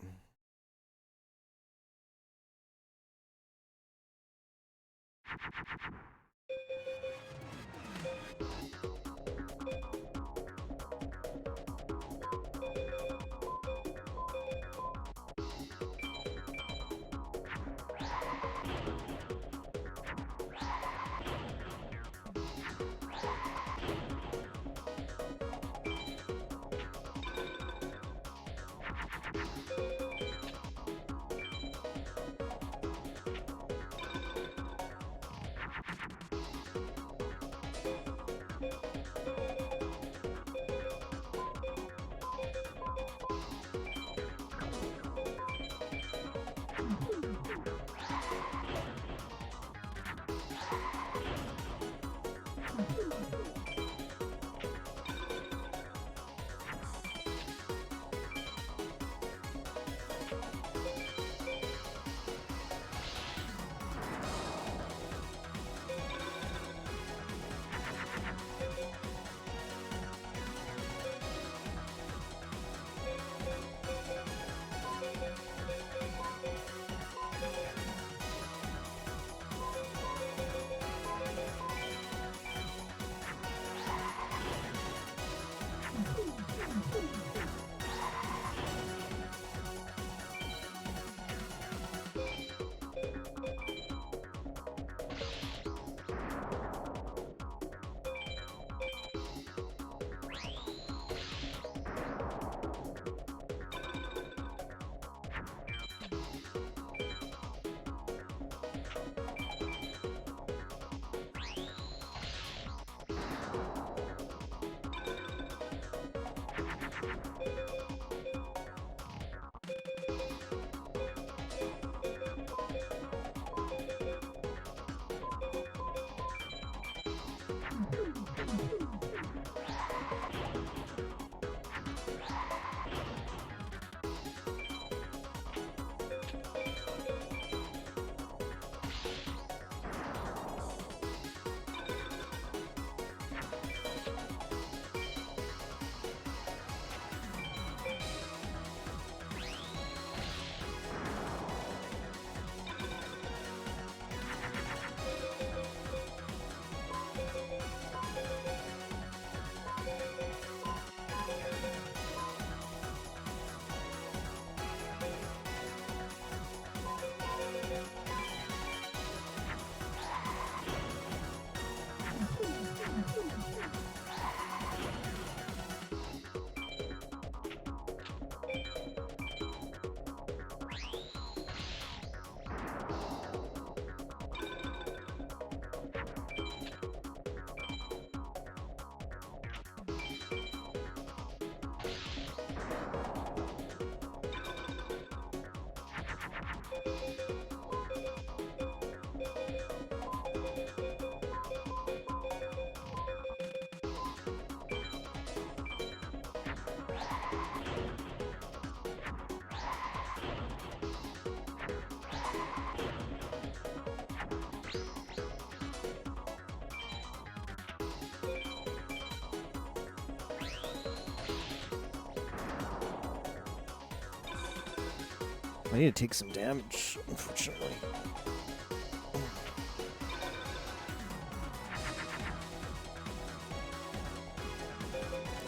A: I need to take some damage, unfortunately.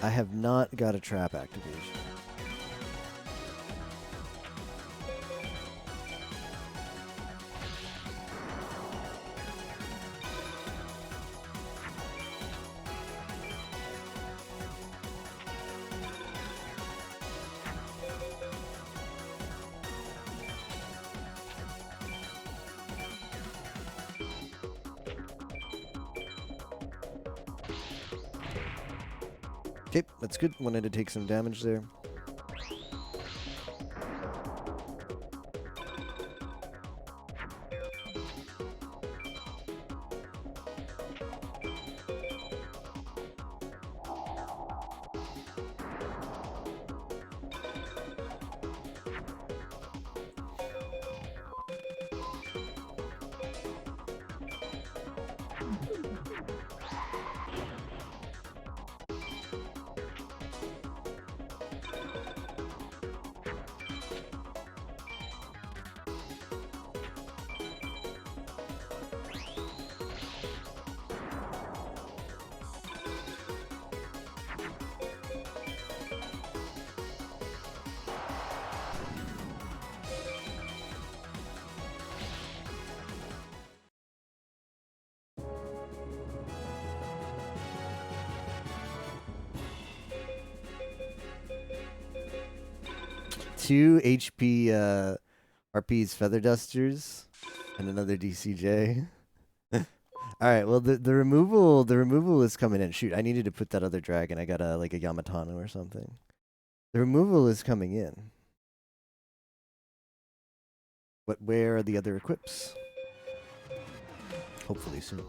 A: I have not got a trap activation. Okay, that's good. Wanted to take some damage there. Two HP RP's Feather Dusters and another DCJ. All right, well the removal is coming in. Shoot, I needed to put that other dragon. I got a like a Yamatano or something. The removal is coming in. But where are the other equips? Hopefully soon.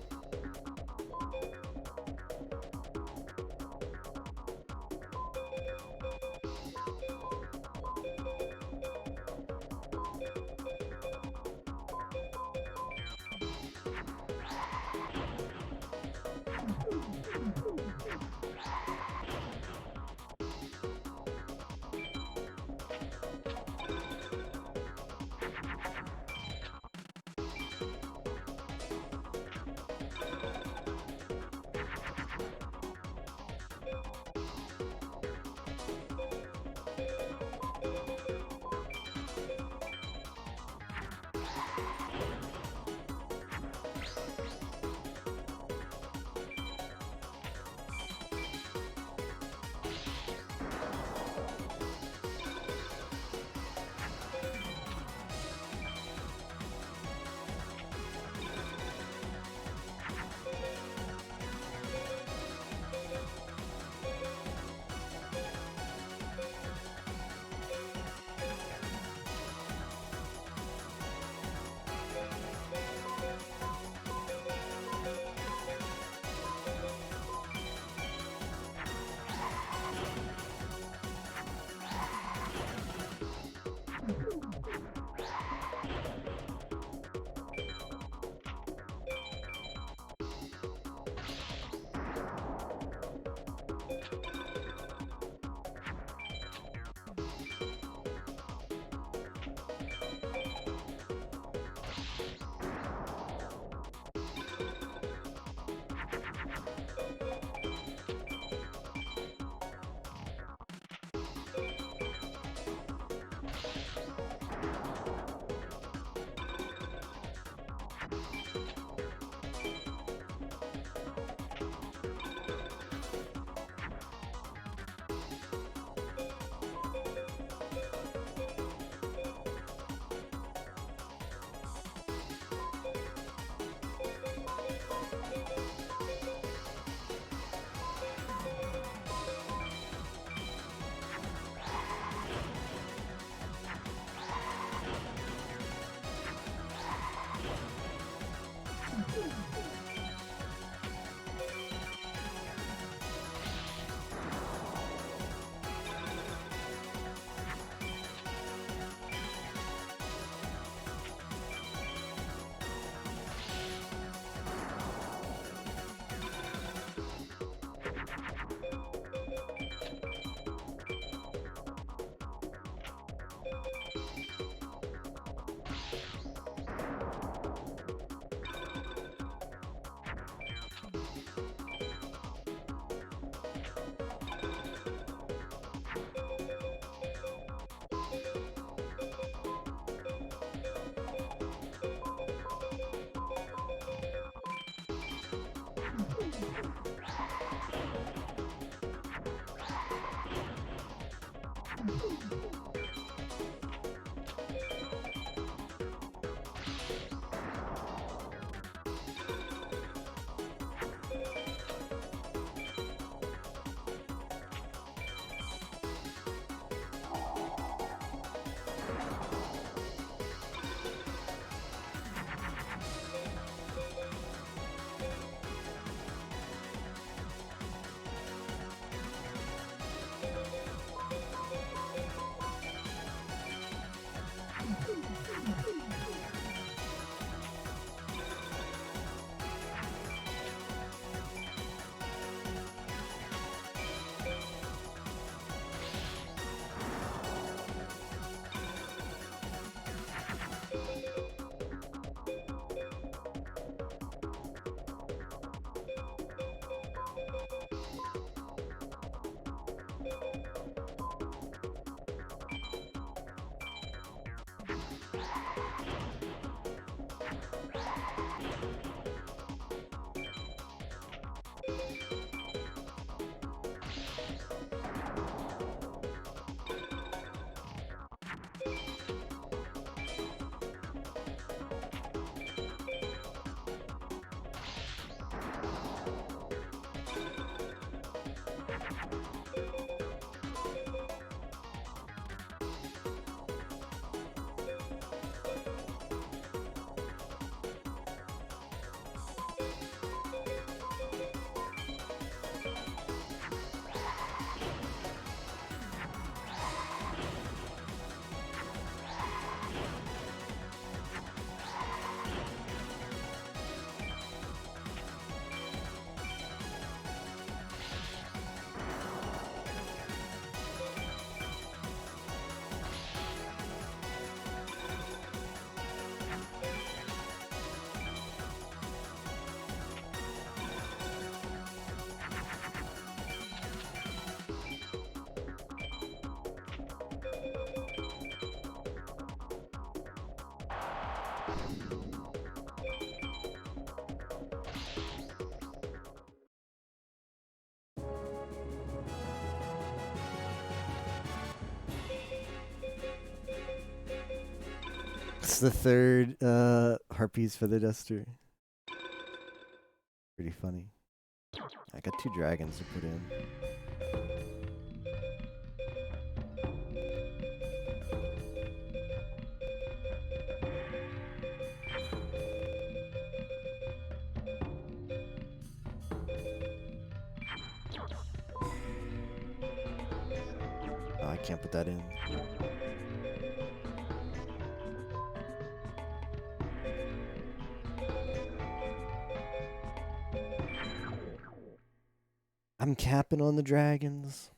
A: It's the third Harpies Feather Duster. Pretty funny. I got 2 dragons to put in. Oh, I can't put that in. I'm capping on the dragons.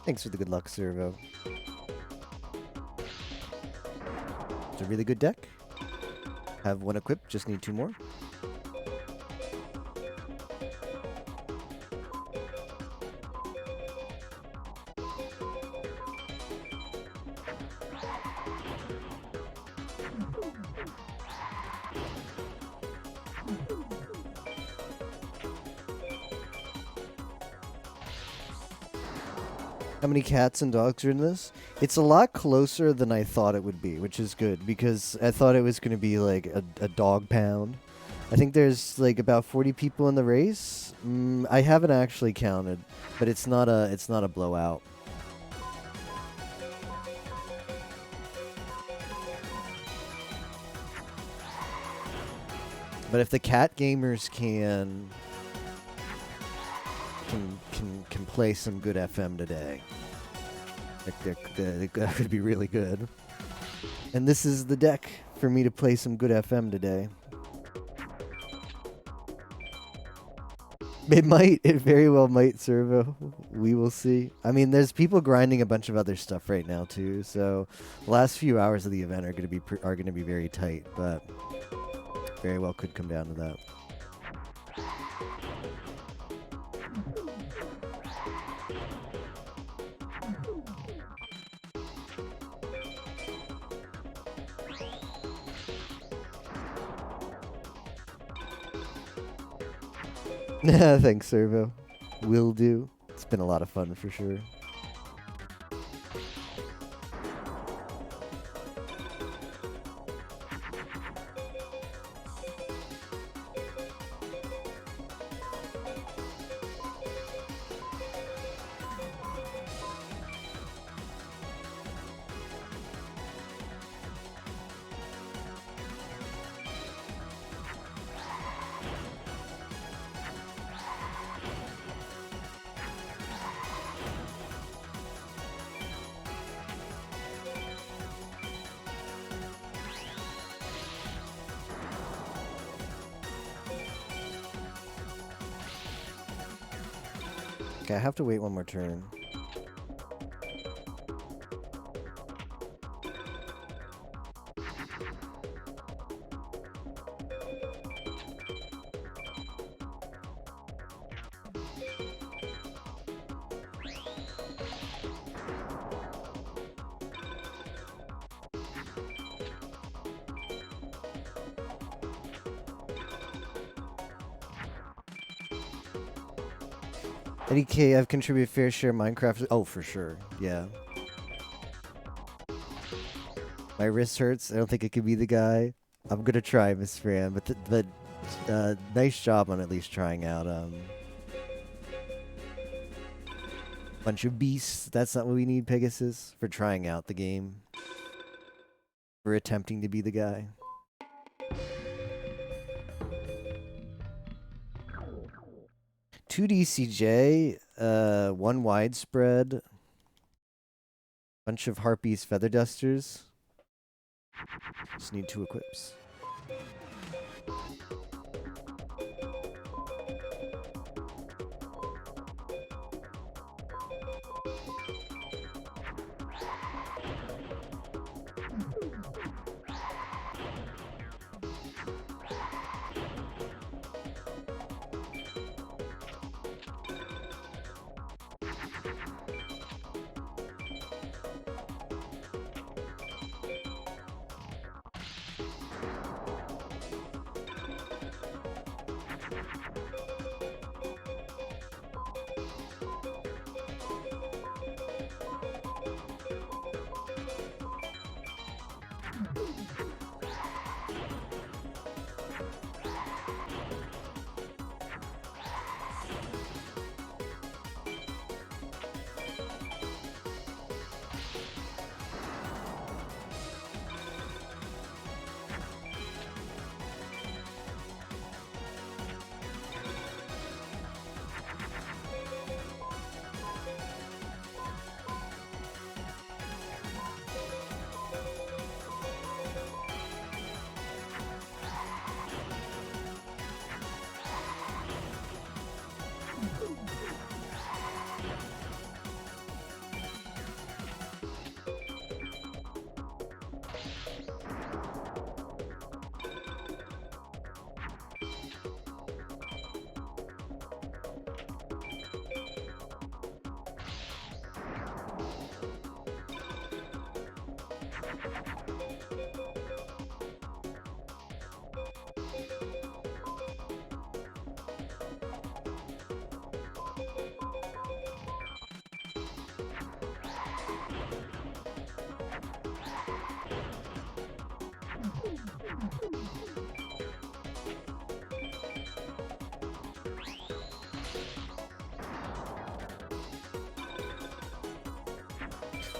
A: Thanks for the good luck, Servo. It's a really good deck. Have one equipped, just need 2 more. How many cats and dogs are in this? It's a lot closer than I thought it would be, which is good because I thought it was going to be like a dog pound. I think there's like about 40 people in the race. I haven't actually counted, but it's not a blowout. But if the cat gamers can play some good FM today, that could be really good. And this is the deck for me to play some good FM today. It might. It very well might, Servo. We will see. I mean, there's people grinding a bunch of other stuff right now too. So, the last few hours of the event are going to be very tight, but very well could come down to that. Thanks, Servo. Will do. It's been a lot of fun for sure. Okay, I have to wait one more turn. Eddie K, I've contributed fair share Minecraft. Oh, for sure. Yeah. My wrist hurts. I don't think it could be the guy. I'm gonna try, Miss Fran, but nice job on at least trying out. Bunch of beasts. That's not what we need, Pegasus, for trying out the game. For attempting to be the guy. Two DCJ, one widespread, bunch of Harpies feather dusters. Just need 2 equips.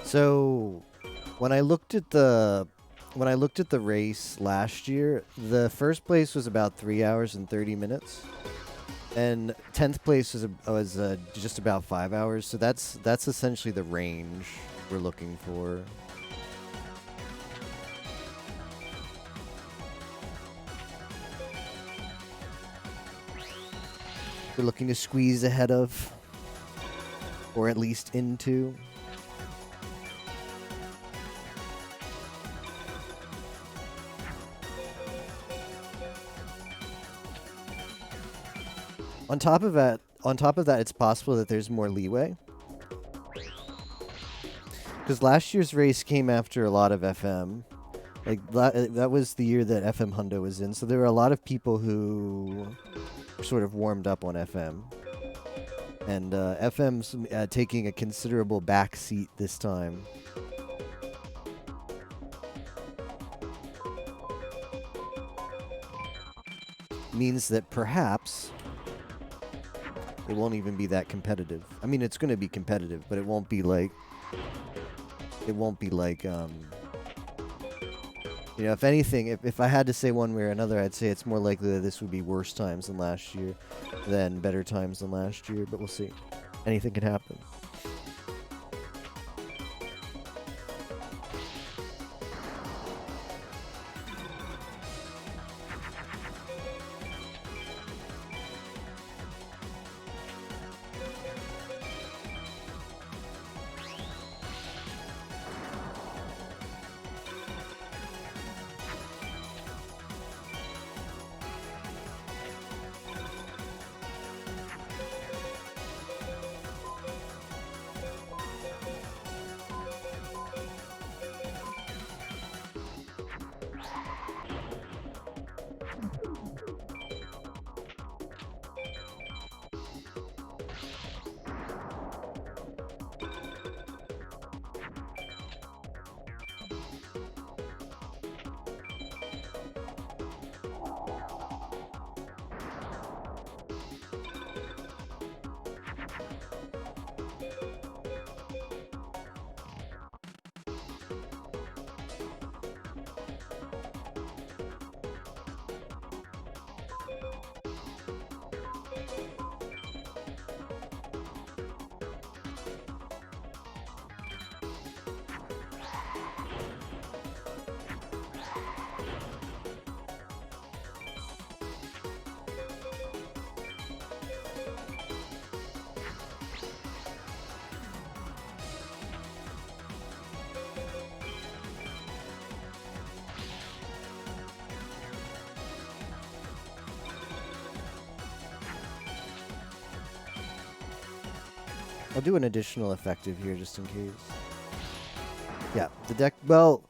A: So, when I looked at the race last year, the first place was about 3 hours and 30 minutes, and 10th place was just about 5 hours. So that's essentially the range we're looking for. We're looking to squeeze ahead of, or at least into. On top of that, it's possible that there's more leeway. Because last year's race came after a lot of FM. Like, that was the year that FM Hundo was in, so there were a lot of people who sort of warmed up on FM. And FM's taking a considerable back seat this time. Means that perhaps it won't even be that competitive. I mean, it's going to be competitive, but it won't be like, you know, if anything, if I had to say one way or another, I'd say it's more likely that this would be worse times than last year than better times than last year, but we'll see. Anything can happen. I'll do an additional effective here just in case. Yeah, the deck, well...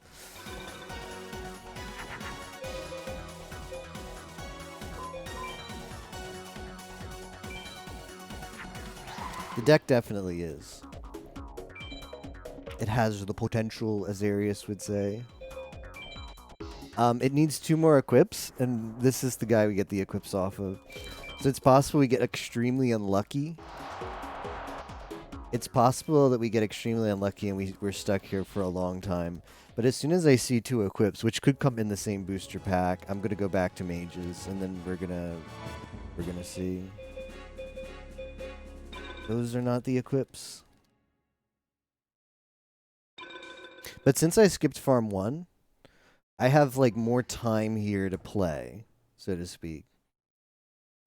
A: The deck definitely is. It has the potential, as Arius would say. It needs 2 more equips, and this is the guy we get the equips off of. So it's possible we get extremely unlucky. It's possible that we get extremely unlucky and we're stuck here for a long time. But as soon as I see 2 equips, which could come in the same booster pack, I'm gonna go back to mages, and then we're gonna see. Those are not the equips. But since I skipped farm 1, I have like more time here to play, so to speak.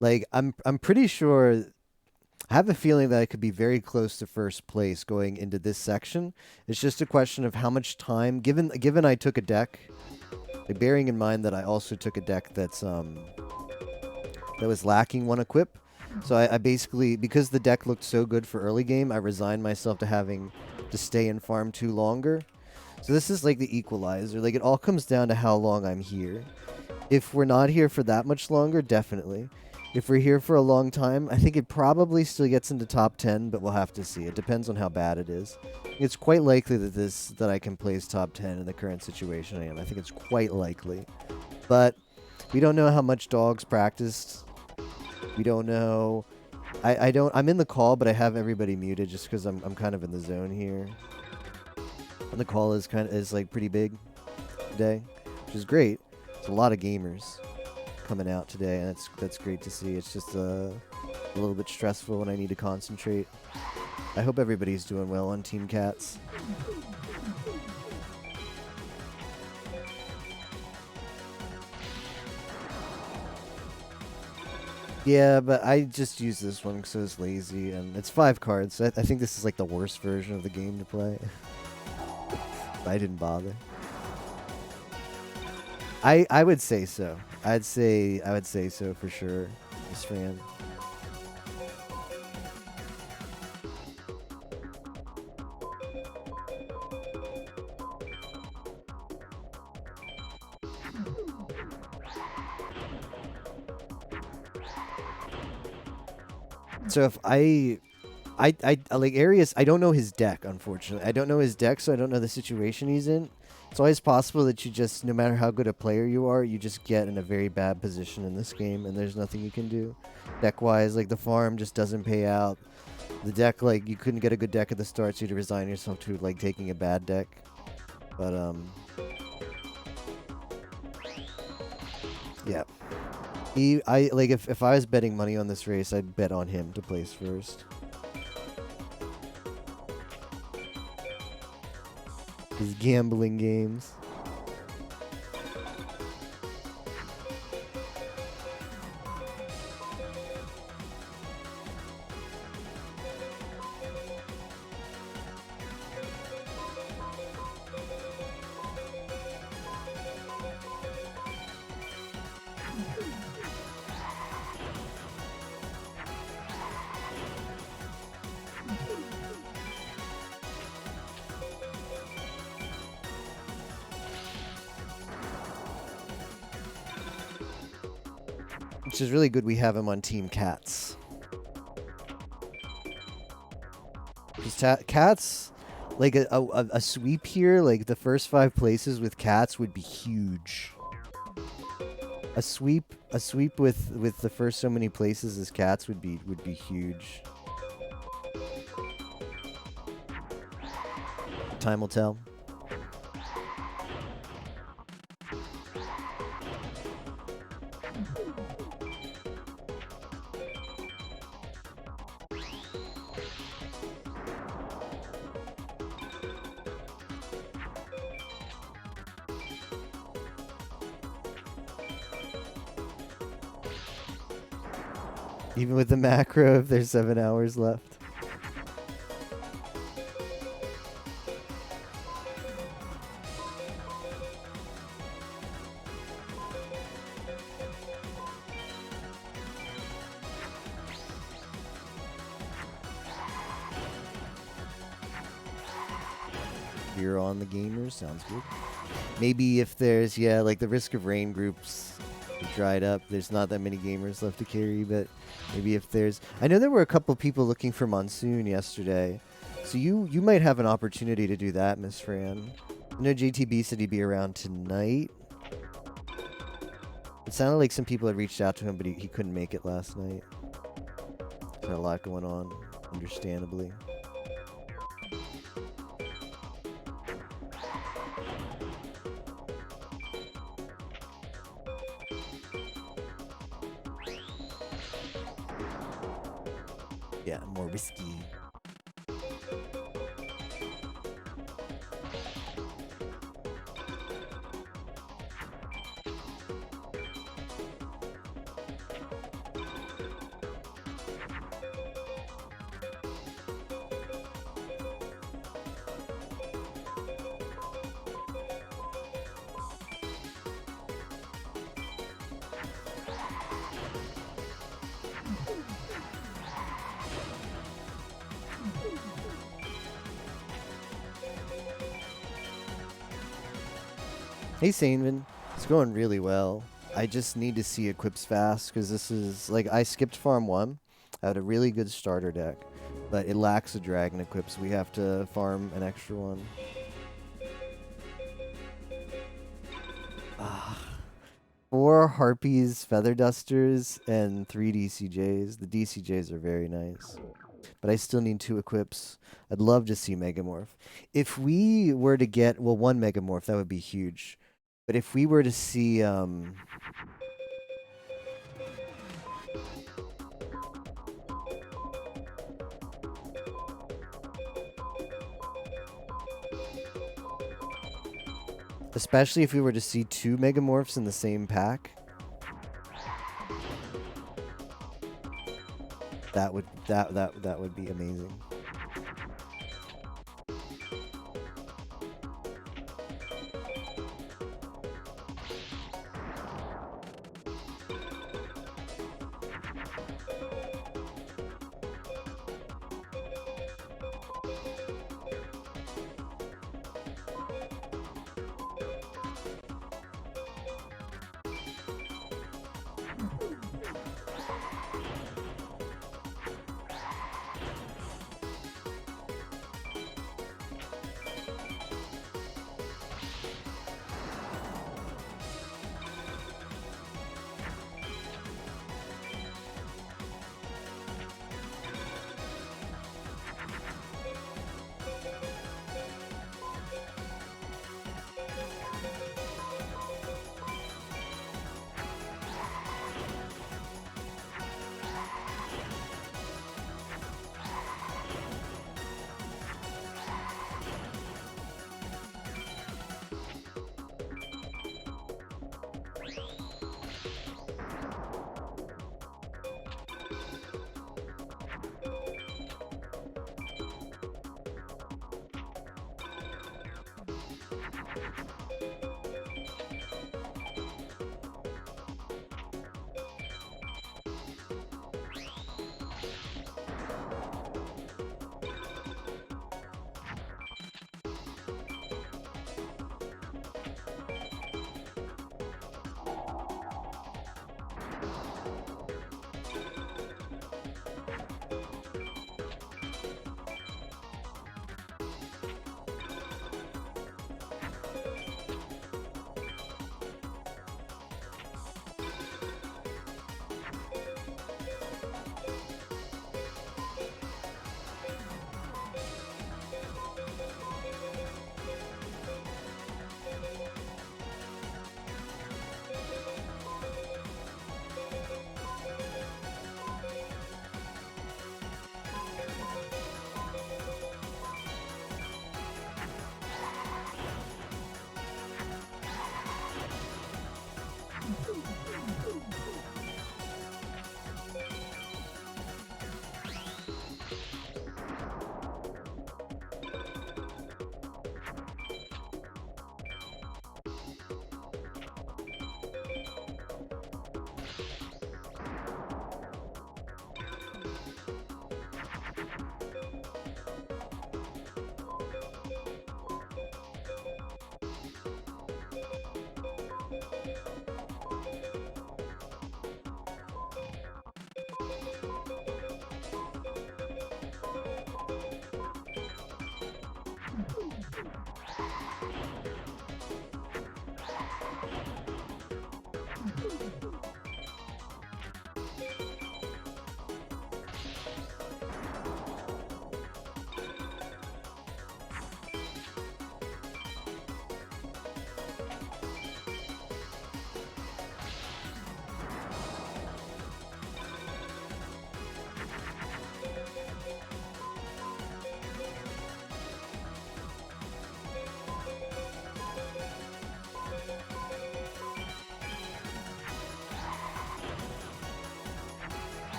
A: Like I'm pretty sure. I have a feeling that I could be very close to first place going into this section. It's just a question of how much time, given I took a deck, like bearing in mind that I also took a deck that's that was lacking 1 equip. So I basically, because the deck looked so good for early game, I resigned myself to having to stay in farm 2 longer. So this is like the equalizer. Like it all comes down to how long I'm here. If we're not here for that much longer, definitely. If we're here for a long time, I think it probably still gets into top 10, but we'll have to see. It depends on how bad it is. It's quite likely that I can place top 10 in the current situation I am. I think it's quite likely. But we don't know how much dogs practiced. We don't know. I'm in the call, but I have everybody muted just because I'm kind of in the zone here. And the call is like pretty big today, which is great. It's a lot of gamers coming out today, and that's great to see. It's just a little bit stressful when I need to concentrate. I hope everybody's doing well on Team Cats. Yeah, but I just use this one because I was lazy, and it's 5 cards. So I think this is like the worst version of the game to play. I didn't bother. I would say so. I would say so for sure, Miss Fran. So if I like Arius, I don't know his deck, unfortunately. I don't know his deck, so I don't know the situation he's in. It's always possible that you just, no matter how good a player you are, you just get in a very bad position in this game, and there's nothing you can do. Deck-wise, like, the farm just doesn't pay out. The deck, like, you couldn't get a good deck at the start, so you had to resign yourself to, like, taking a bad deck. But, yeah. If I was betting money on this race, I'd bet on him to place first. His gambling games. Which is really good we have him on Team Cats. Because Cats, like a sweep here, like the first 5 places with Cats would be huge. A sweep with the first so many places as Cats would be huge. Time will tell. Even with the macro, if there's 7 hours left. You're on the gamers, sounds good. Maybe if there's, yeah, like the Risk of Rain groups dried up, there's not that many gamers left to carry, but maybe if there's... I know there were a couple people looking for Monsoon yesterday, so you might have an opportunity to do that, Miss Fran. I know JTB said he'd be around tonight. It sounded like some people had reached out to him, but he couldn't make it last night. There's a lot going on, understandably. Yeah, more risky. Hey, Sanvin. It's going really well. I just need to see equips fast because this is like I skipped farm 1. I had a really good starter deck, but it lacks a dragon equip, so we have to farm an extra one. Ah. 4 Harpies, Feather Dusters, and 3 DCJs. The DCJs are very nice. But I still need 2 equips. I'd love to see Megamorph. If we were to get, well, 1 Megamorph, that would be huge. But if we were to see, especially if we were to see 2 Megamorphs in the same pack, that would be amazing.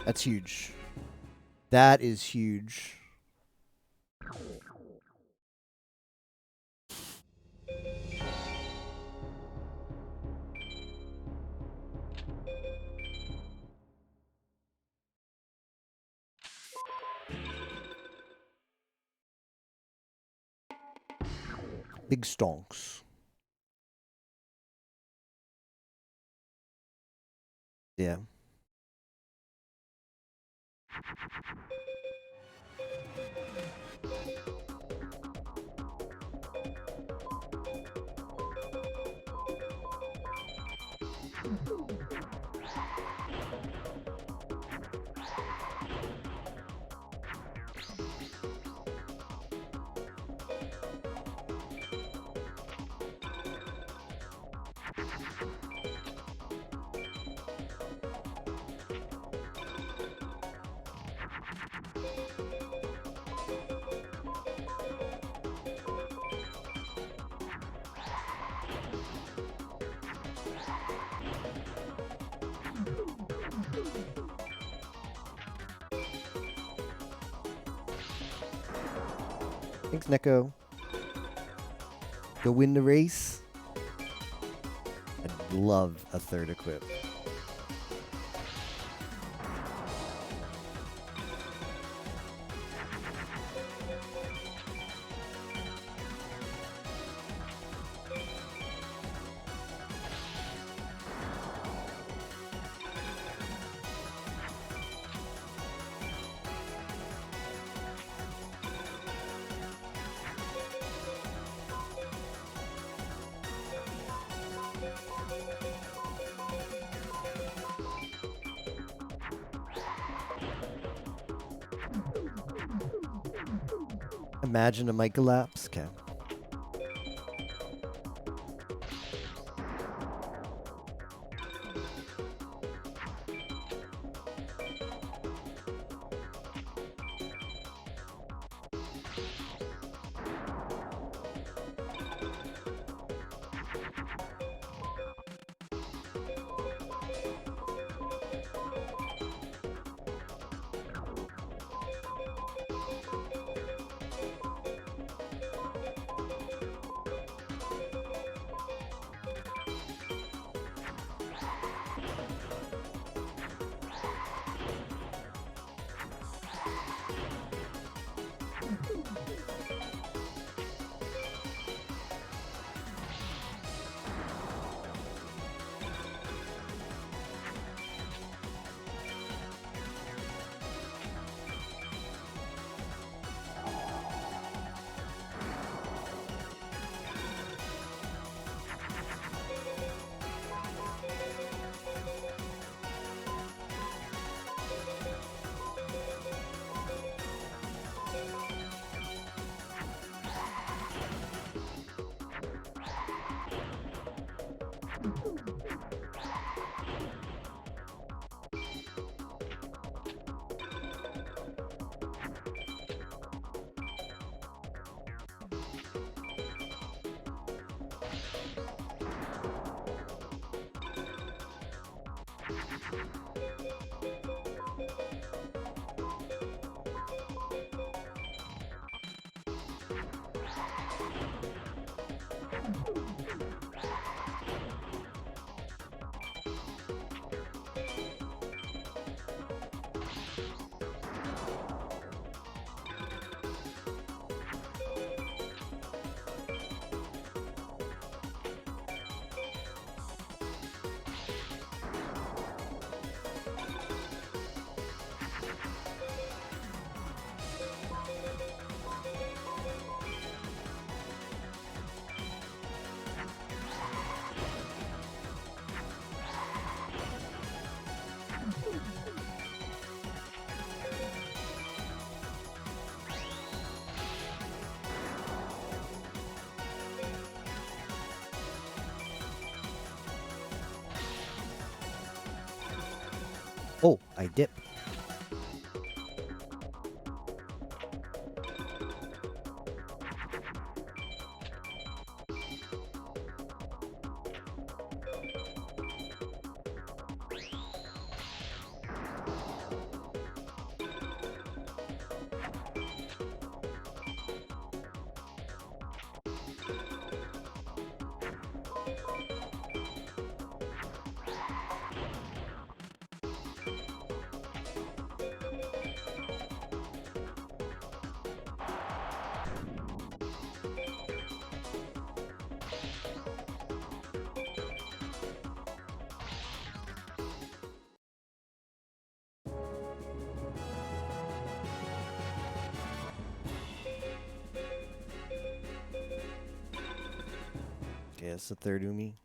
A: That's huge. That is huge. Big stonks. Yeah. Thanks, Neko. Go win the race. I'd love a third equip. Imagine a mic collapse. Okay. Oh, I dip. Yeah, it's the third Umi.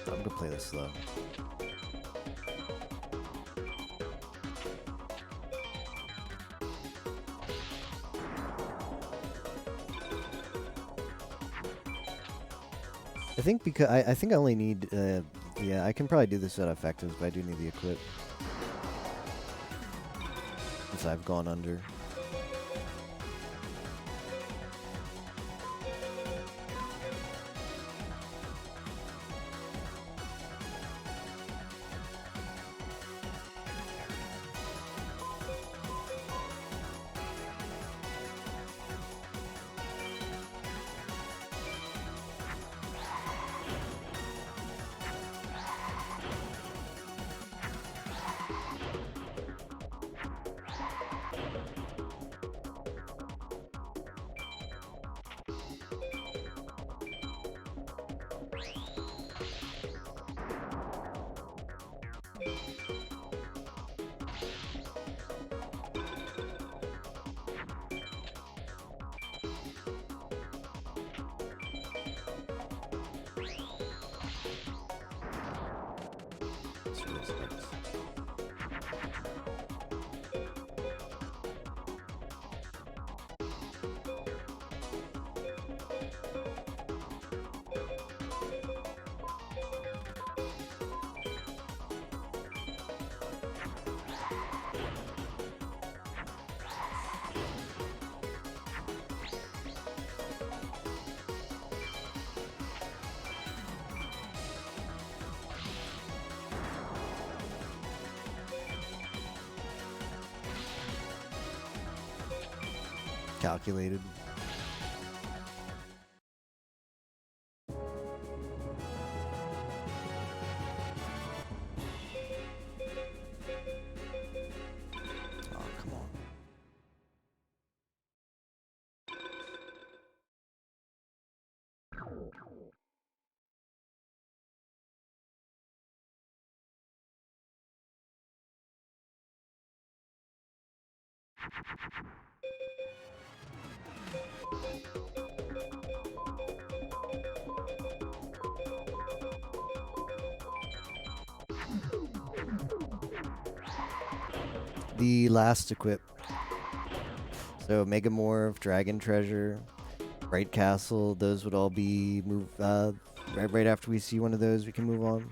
A: I'm gonna play this slow. I think because I think I only need yeah, I can probably do this without effectives, but I do need the equip. Since I've gone under. Calculated. Oh, come on. The last equip. So Megamorph, Dragon Treasure, Bright Castle, those would all be right after we see one of those we can move on.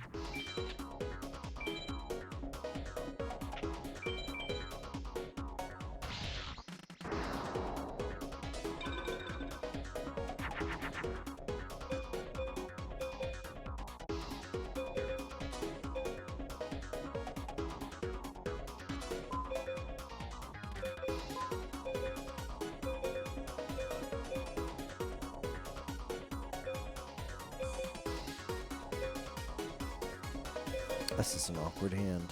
A: That's just an awkward hand.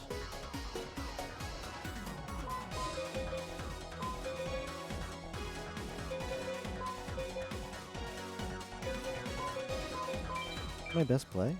A: My best play?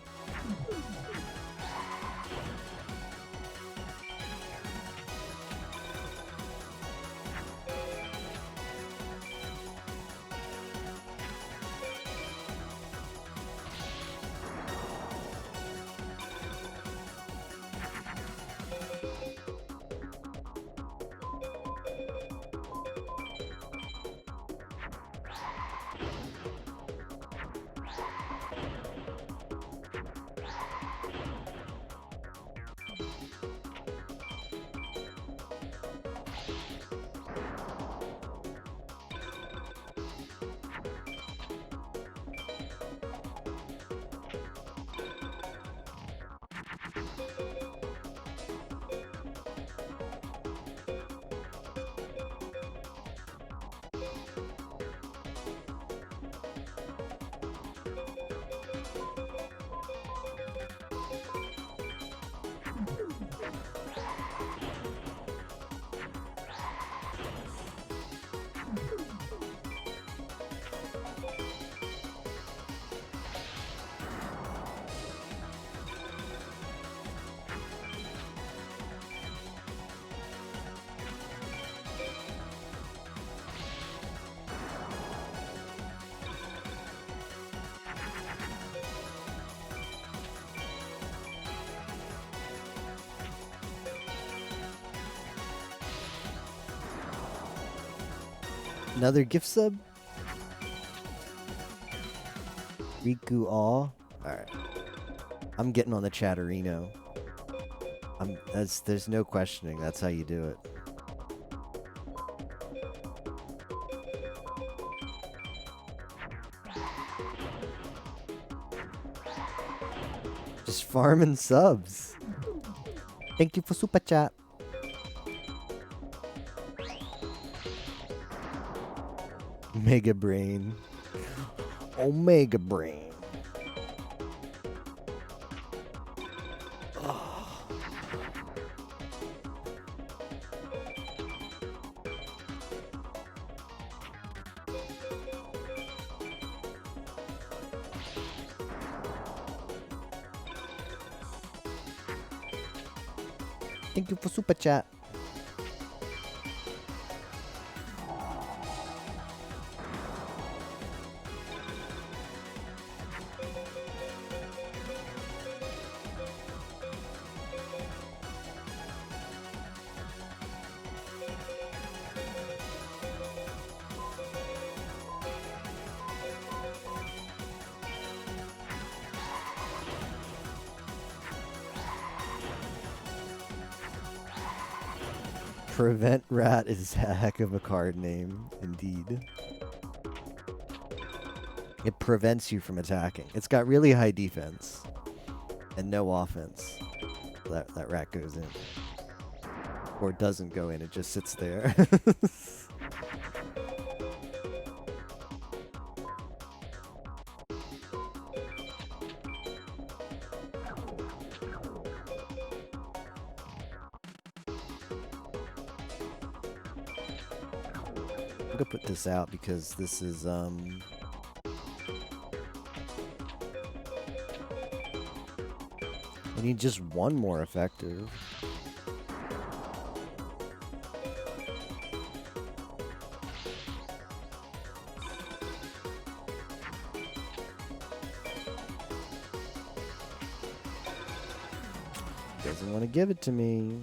A: Another gift sub. Riku all. Alright. I'm getting on the Chatterino. There's no questioning. That's how you do it. Just farming subs. Thank you for super chat. Mega Brain. Omega Brain. Thank you for super chat. Prevent Rat is a heck of a card name, indeed. It prevents you from attacking. It's got really high defense and no offense. That rat goes in. Or doesn't go in, it just sits there. I'm gonna put this out because this is I need just one more effective. Doesn't want to give it to me.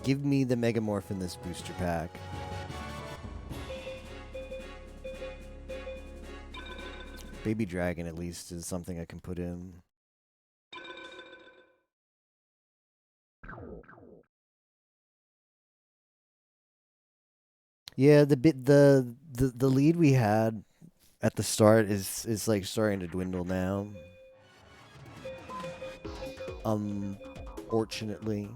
A: Give me the Megamorph in this booster pack. Baby Dragon, at least, is something I can put in. Yeah, the lead we had at the start is like starting to dwindle now. Unfortunately.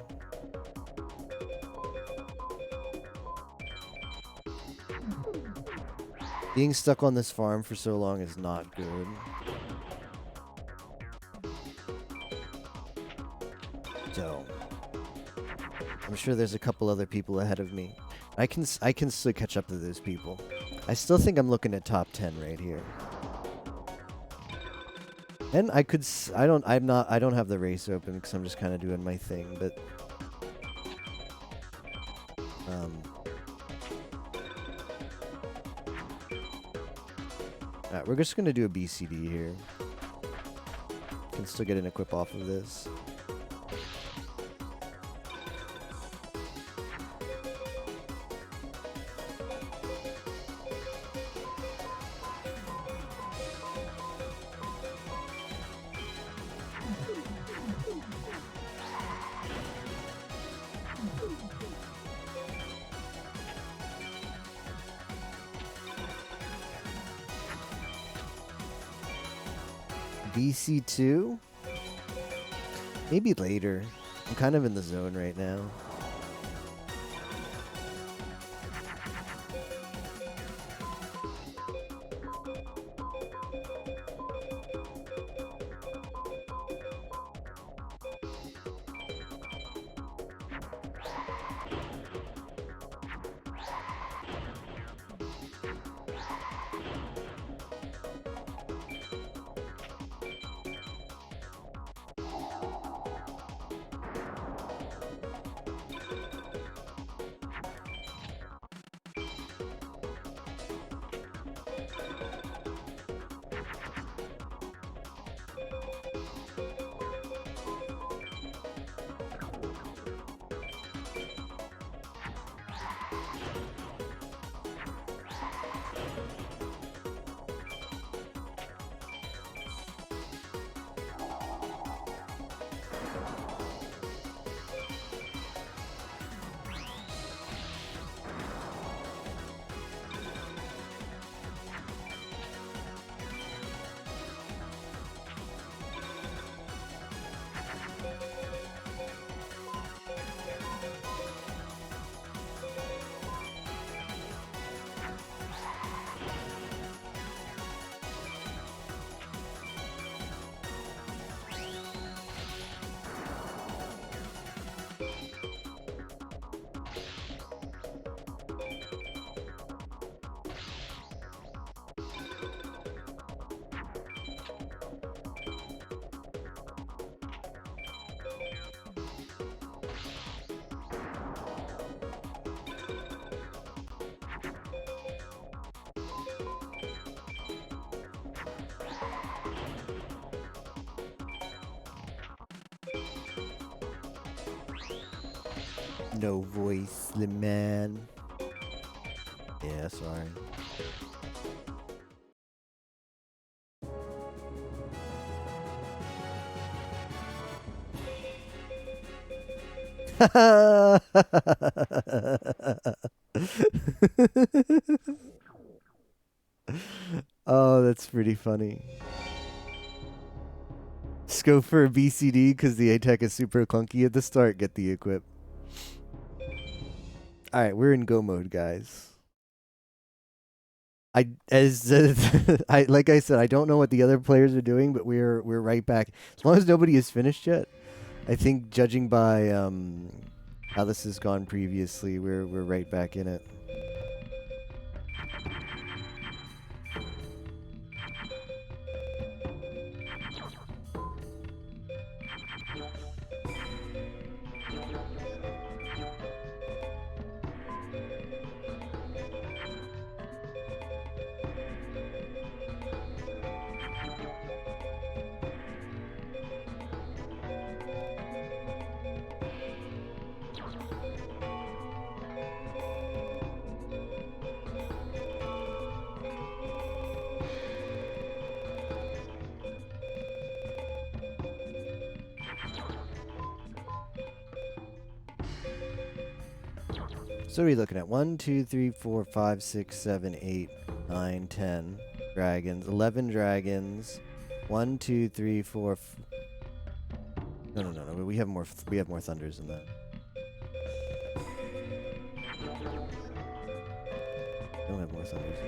A: Being stuck on this farm for so long is not good. So, I'm sure there's a couple other people ahead of me. I can still catch up to those people. I still think I'm looking at top 10 right here. And I don't have the race open because I'm just kind of doing my thing, but alright, we're just gonna do a BCD here. Can still get an equip off of this. BC2? Maybe later. I'm kind of in the zone right now. No voice, the man. Yeah, sorry. Oh, that's pretty funny. Just go for a BCD because the ATEC is super clunky at the start. Get the equip. All right, we're in go mode, guys. Like I said, I don't know what the other players are doing, but we're right back. As long as nobody has finished yet, I think judging by how this has gone previously, we're right back in it. So what are we looking at? 1, 2, 3, 4, 5, 6, 7, 8, 9, 10 dragons. 11 dragons. 1, 2, 3, 4. No. We have more. We have more thunders than that. Don't have more thunders.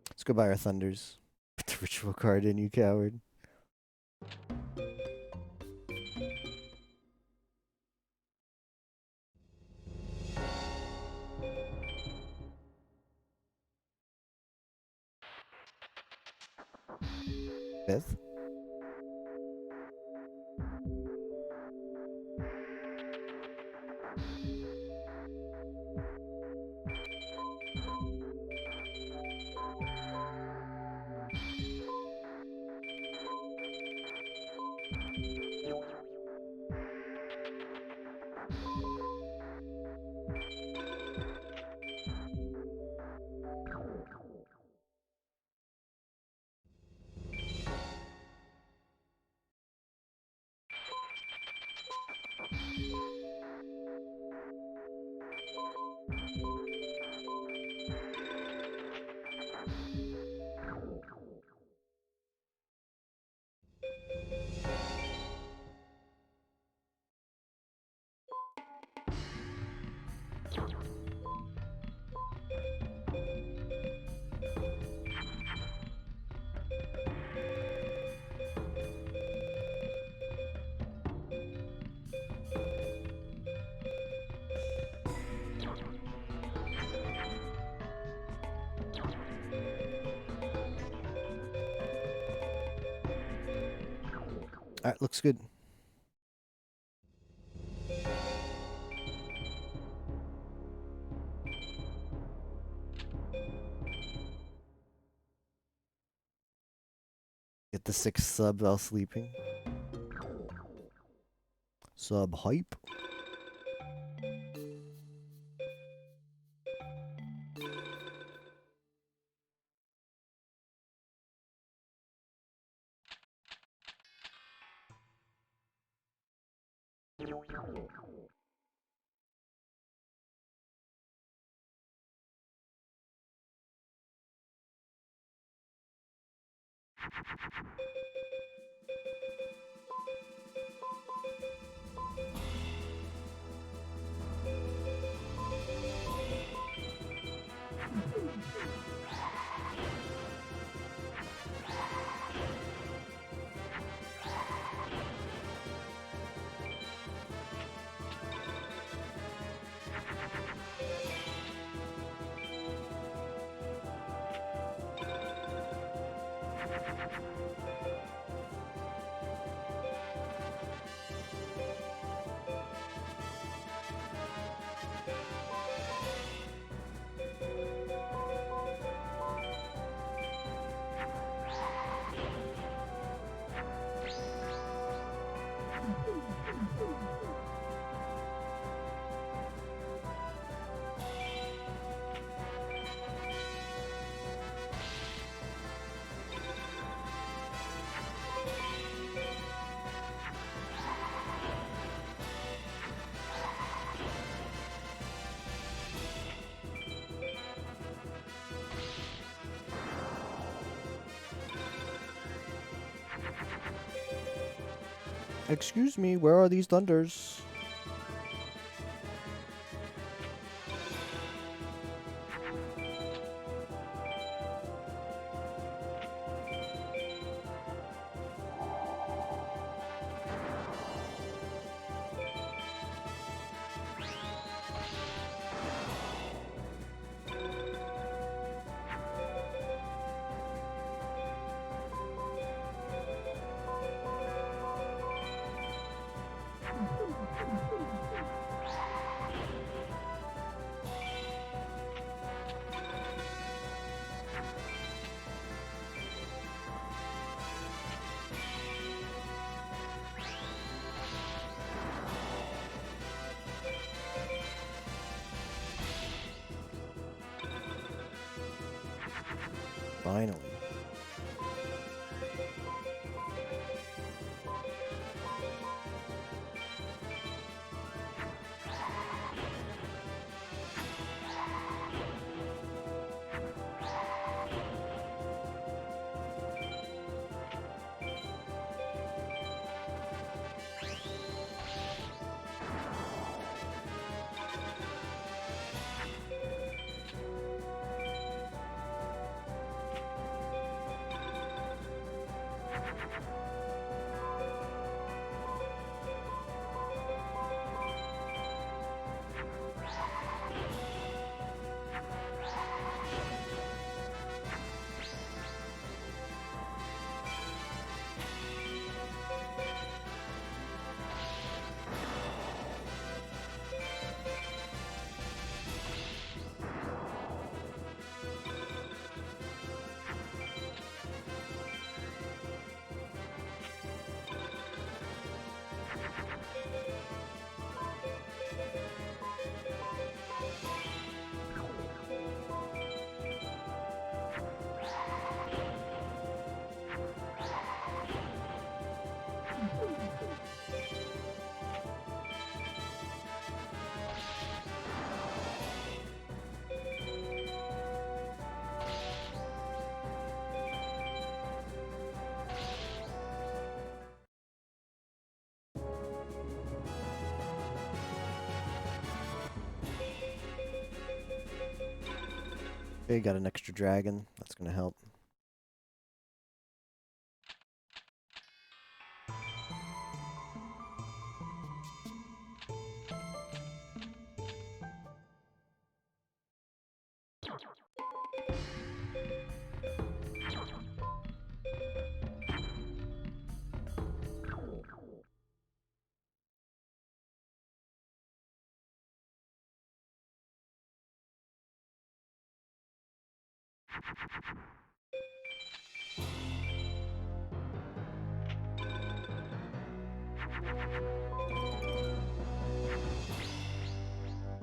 A: Let's go buy our thunders. Put the ritual card in, you coward. Fifth. Alright, looks good. Get the 6th sub while sleeping. Sub hype. Excuse me, where are these thunders? Finally. Okay, got an extra dragon. That's gonna help.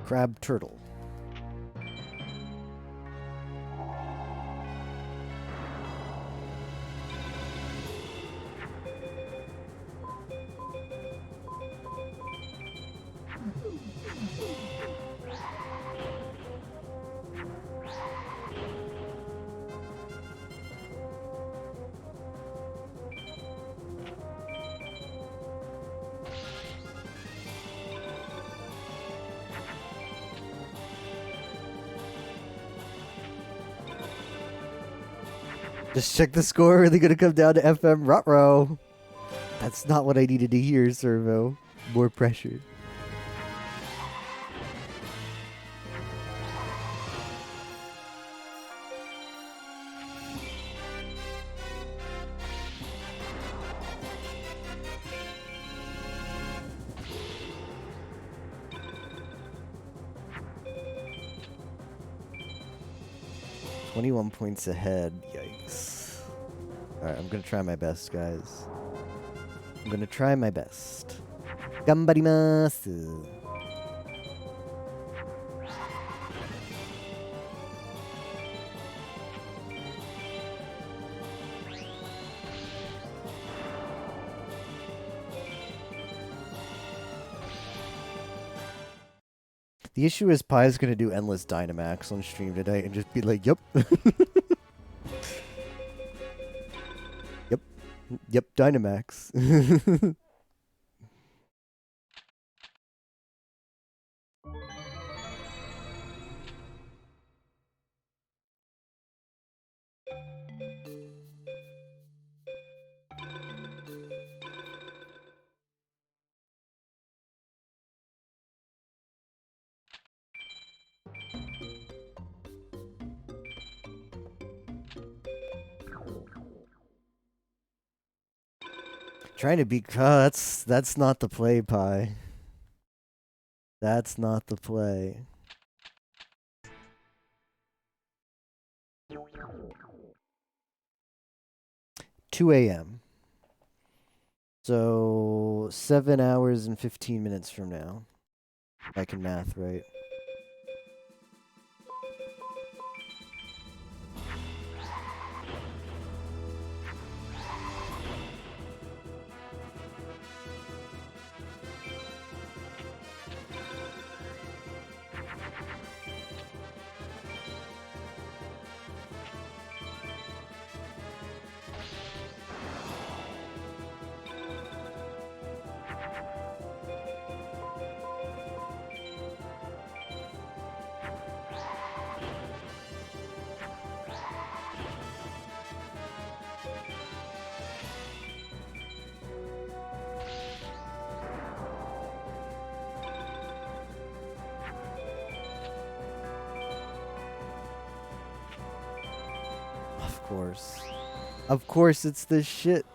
A: Crab turtle. Just check the score. Are they going to come down to FM Rutrow? That's not what I needed to hear, Servo. More pressure. $21 points ahead. Yikes. Alright, I'm gonna try my best, guys. I'm gonna try my best. Gambarimasu. The issue is Pie's gonna do endless Dynamax on stream tonight and just be like, yep. Yep. Yep, Dynamax. Trying to be that's not the play, Pie. That's not the play. $2 a.m. So 7 hours and 15 minutes from now. If I can math right. Of course it's this shit.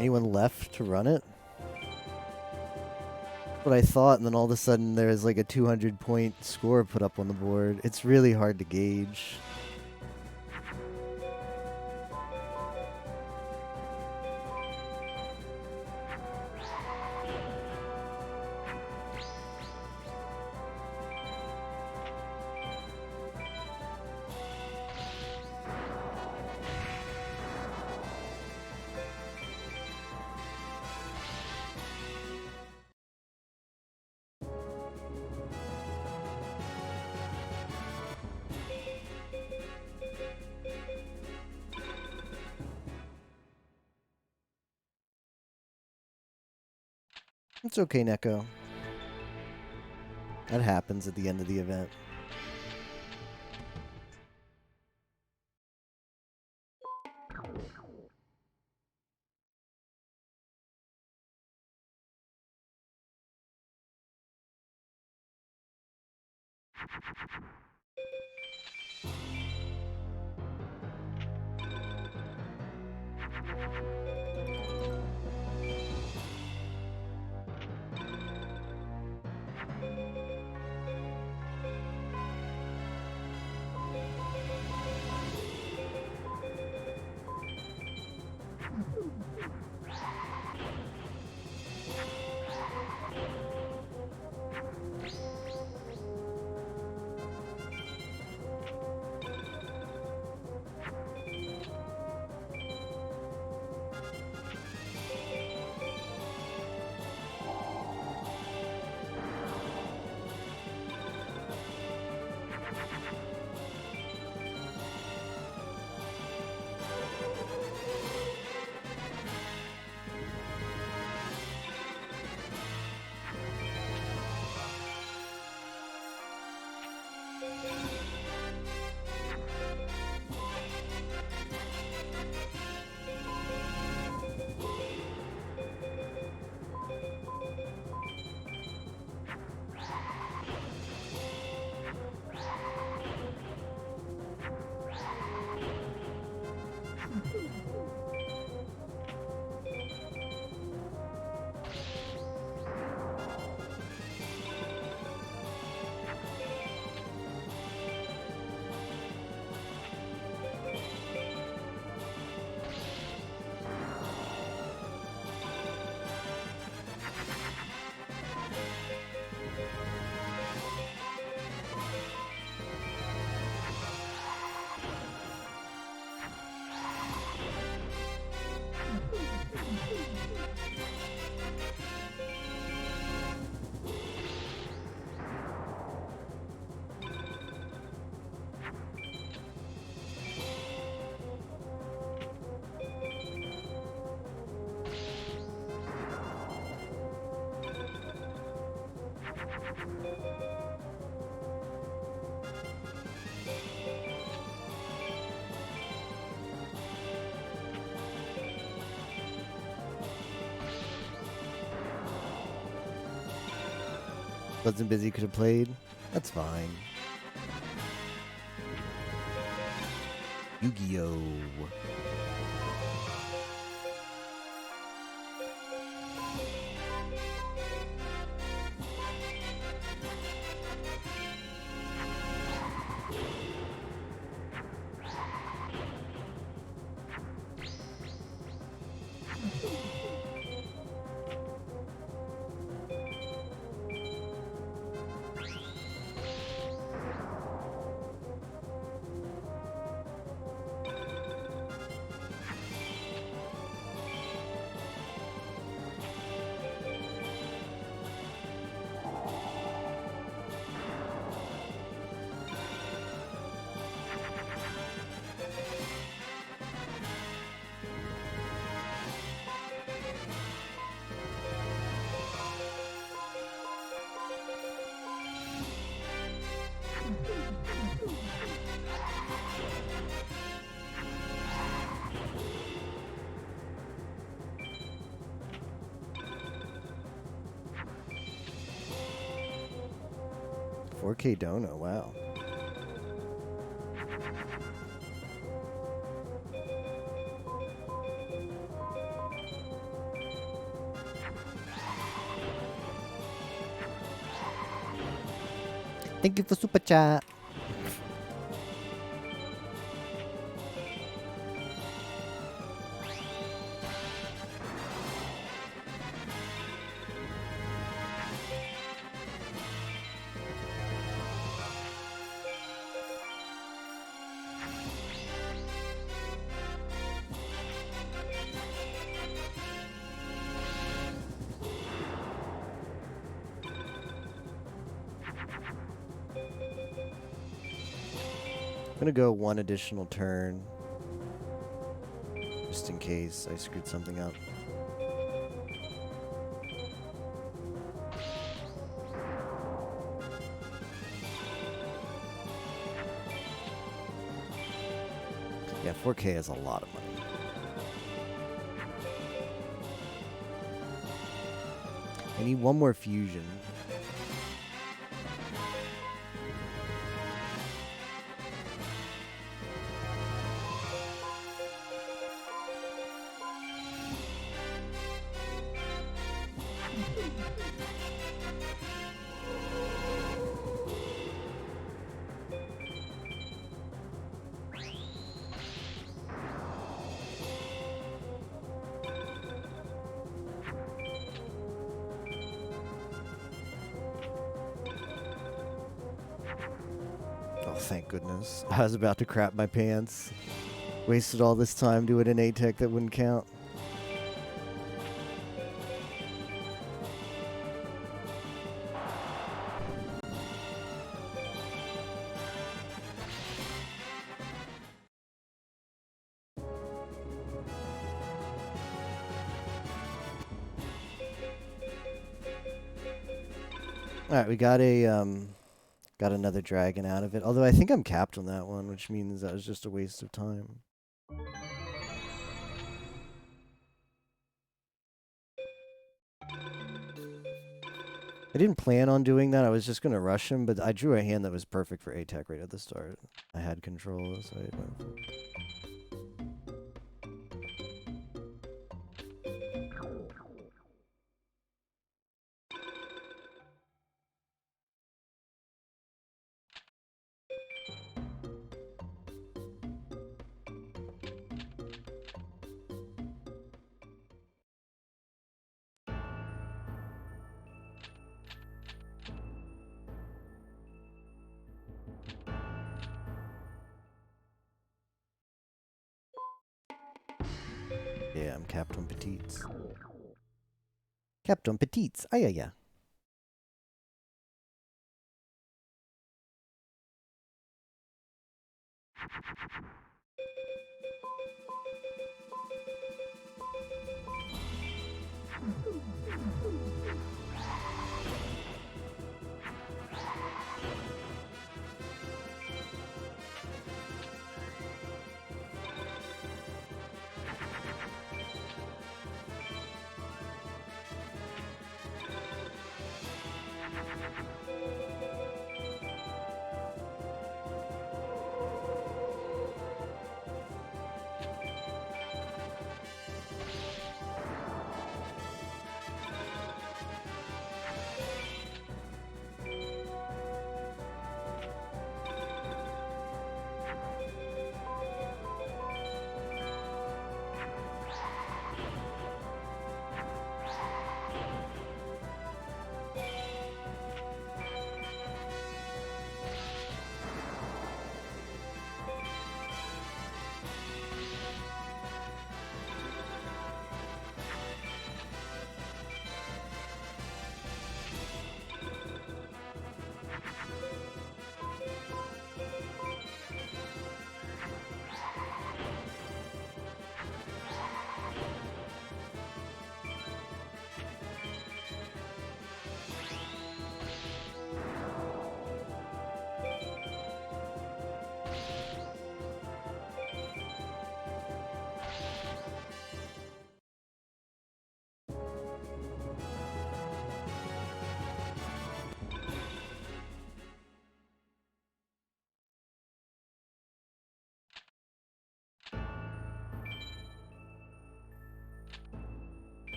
A: Anyone left to run it? What I thought, and then all of a sudden there's like a 200-point score put up on the board. It's really hard to gauge. It's okay, Neko. That happens at the end of the event. Wasn't busy, could have played. That's fine. Yu-Gi-Oh! $4K dono, wow. Thank you for super chat. I'm gonna go one additional turn, just in case I screwed something up. Yeah, 4K is a lot of money. I need one more fusion. Oh, thank goodness. I was about to crap my pants. Wasted all this time doing an A-Tech that wouldn't count. Alright, we got got another dragon out of it. Although I think I'm capped on that one, which means that was just a waste of time. I didn't plan on doing that. I was just going to rush him, but I drew a hand that was perfect for A-Tech right at the start. I had control, so I went for it. Yeah, I'm capped on petites. Capped on petites. Ah, yeah.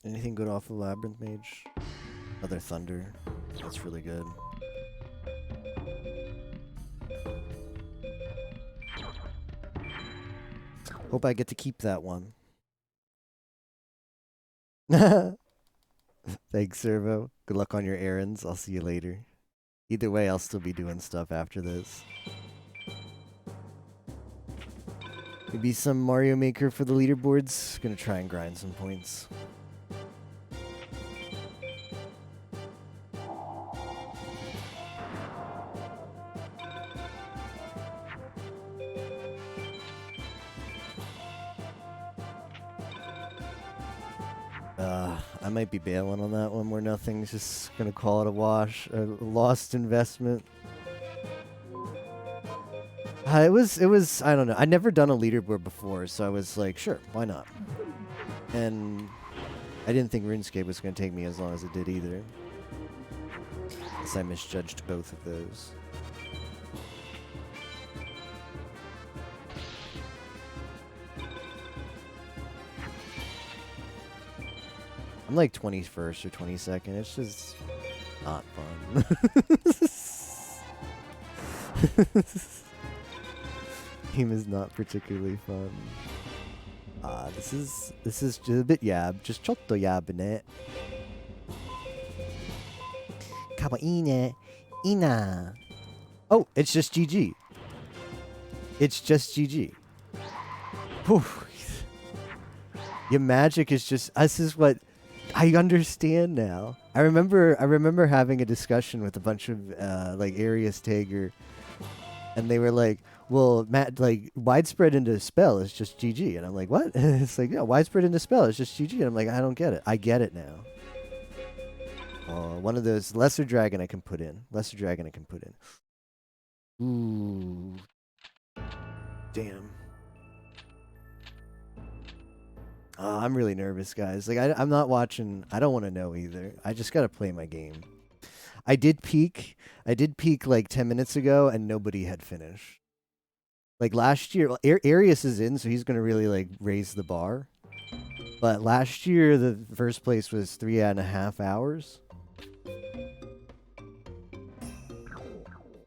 A: Anything good off of Labyrinth Mage? Another Thunder. That's really good. Hope I get to keep that one. Thanks, Servo. Good luck on your errands. I'll see you later. Either way, I'll still be doing stuff after this. Maybe some Mario Maker for the leaderboards. Gonna try and grind some points. I might be bailing on that one where nothing's just gonna call it a wash, a lost investment. It was, I don't know. I'd never done a leaderboard before, so I was like, sure, why not? And I didn't think RuneScape was gonna take me as long as it did either. Guess I misjudged both of those. I'm like 21st or 22nd. It's just not fun. Game is not particularly fun. This is just a bit yab. Just chotto yabine. Kawaii ina. Oh, it's just GG. It's just GG. Whew. Your magic is just. This is what. I understand now. I remember having a discussion with a bunch of like Arius Tager, and they were like, "Well, Matt, like widespread into spell is just GG," and I'm like, "What?" It's like, "Yeah, widespread into spell is just GG," and I'm like, "I don't get it. I get it now." One of those lesser dragon I can put in. Lesser dragon I can put in. Ooh, damn. I'm really nervous, guys. Like, I'm not watching. I don't want to know either. I just got to play my game. I did peek like 10 minutes ago, and nobody had finished. Like, last year, Arius is in, so he's going to really, like, raise the bar. But last year, the first place was 3.5 hours.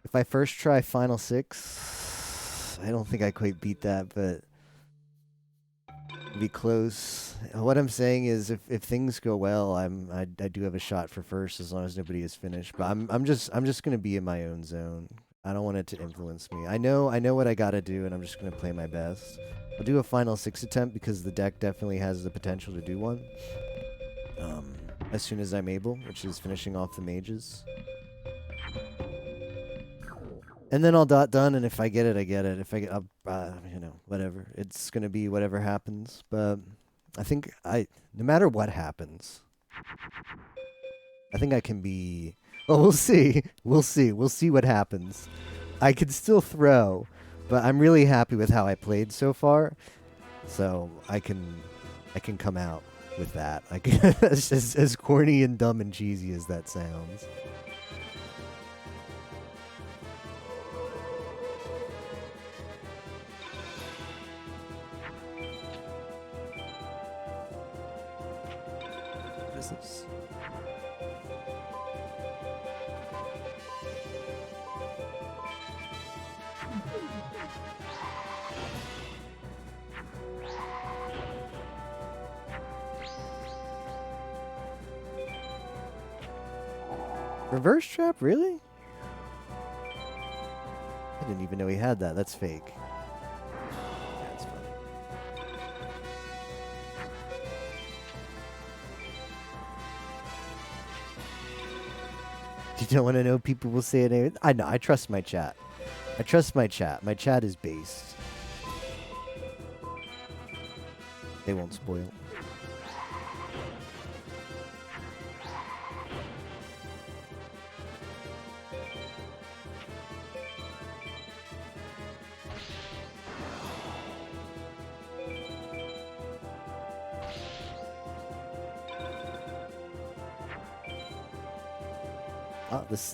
A: If I first try Final 6, I don't think I quite beat that, but... be close. What I'm saying is, if things go well, I do have a shot for first as long as nobody is finished. But I'm just gonna be in my own zone. I don't want it to influence me. I know what I gotta do, and I'm just gonna play my best. I'll do a final 6 attempt because the deck definitely has the potential to do one. As soon as I'm able, which is finishing off the mages. And then I'll done, and if I get it, I get it. If I get, you know, whatever. It's gonna be whatever happens. But I think no matter what happens, I think I can be. Well, we'll see. We'll see. We'll see what happens. I can still throw, but I'm really happy with how I played so far. So I can come out with that. I can, as corny and dumb and cheesy as that sounds. This. Reverse trap, really? I didn't even know he had that. That's fake. That's funny. You don't want to know people will say it. I know. I trust my chat. I trust my chat. My chat is based. They won't spoil.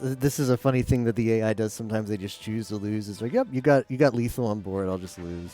A: This is a funny thing that the AI does sometimes. They just choose to lose. It's like, yep, you got lethal on board. I'll just lose.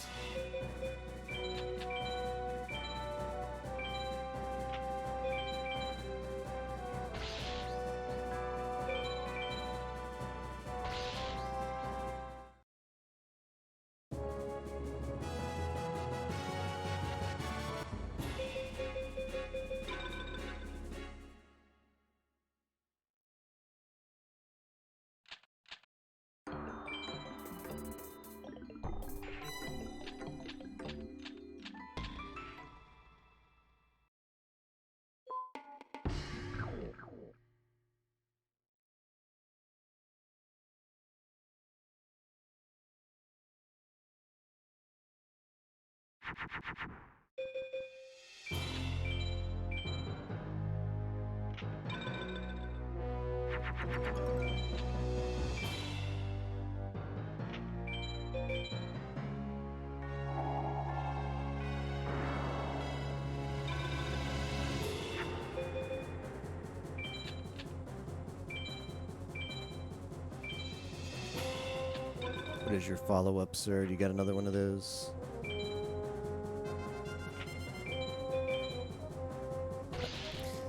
A: What is your follow-up, sir? Do you got another one of those?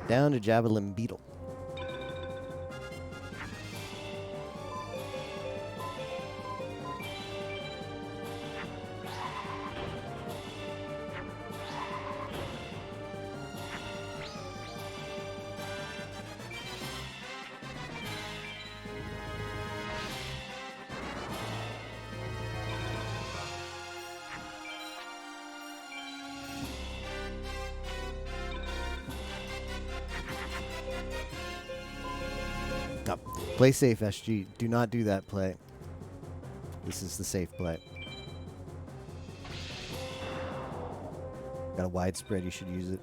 A: Down to Javelin Beetle. Play safe, SG. Do not do that play. This is the safe play. Got a widespread, you should use it.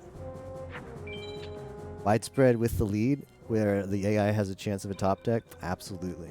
A: Widespread with the lead, where the AI has a chance of a top deck? Absolutely.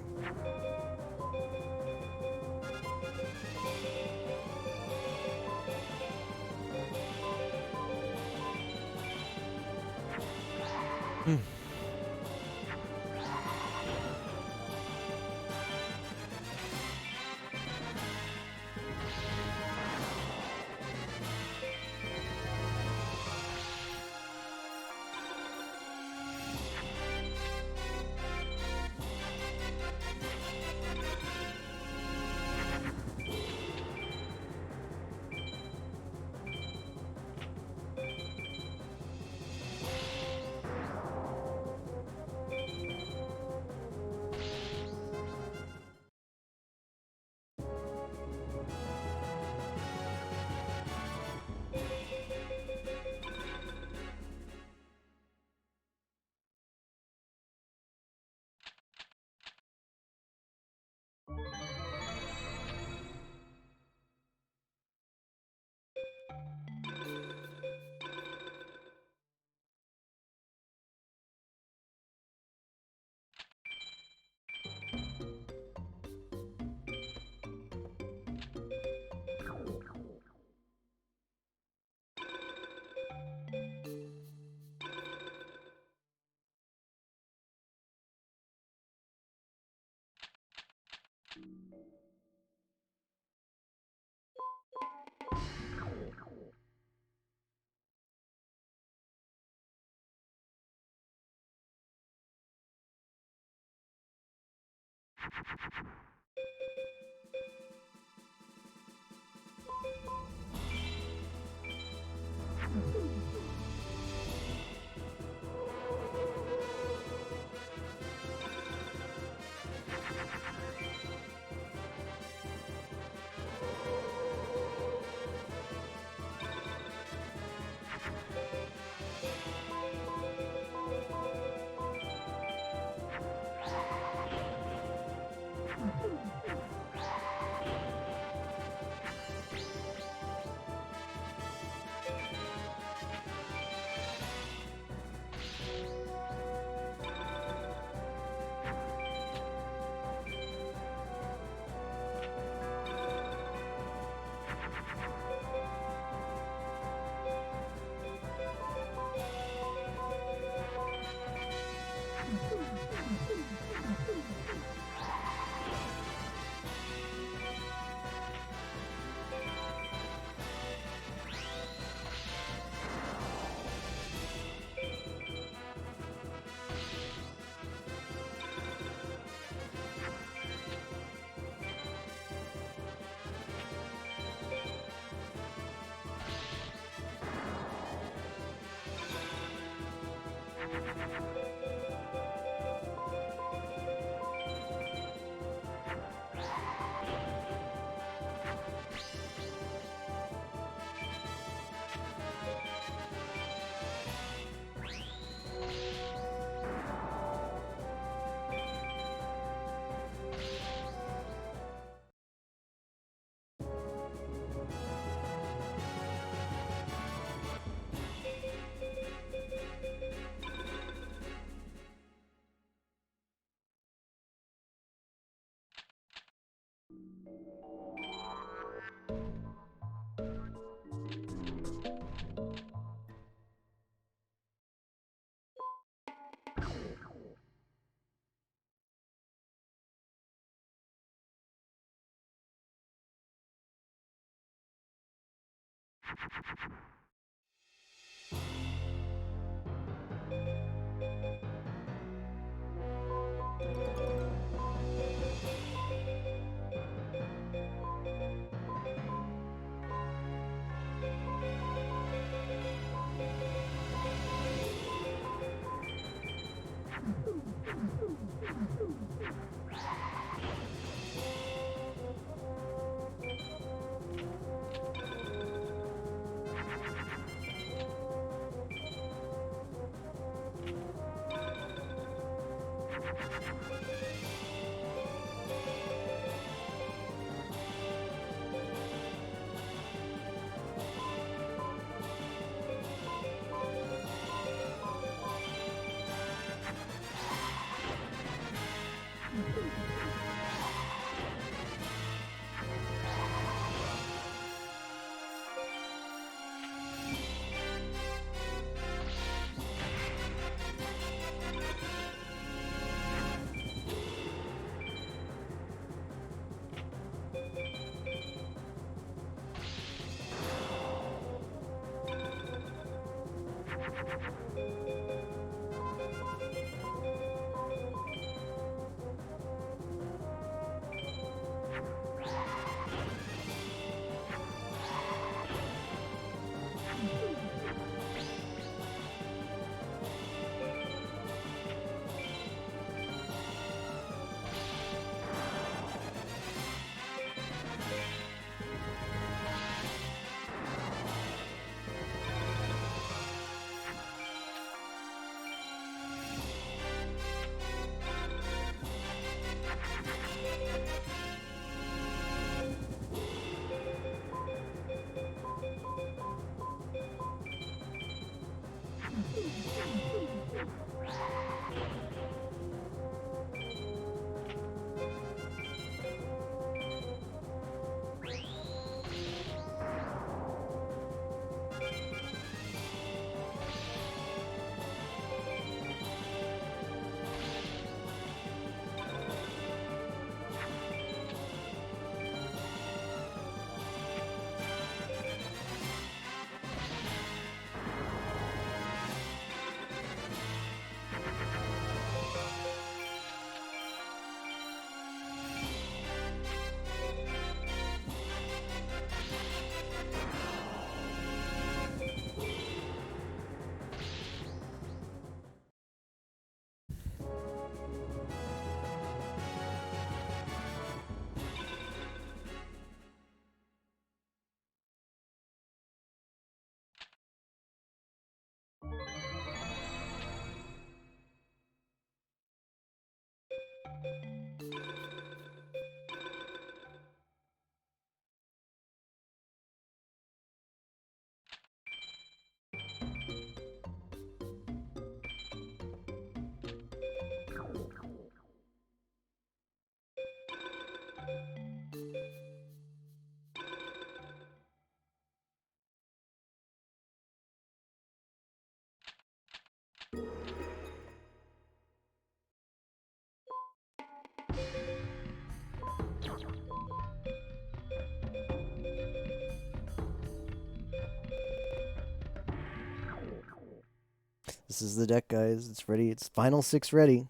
A: This is the deck, guys. It's ready. It's final 6 ready.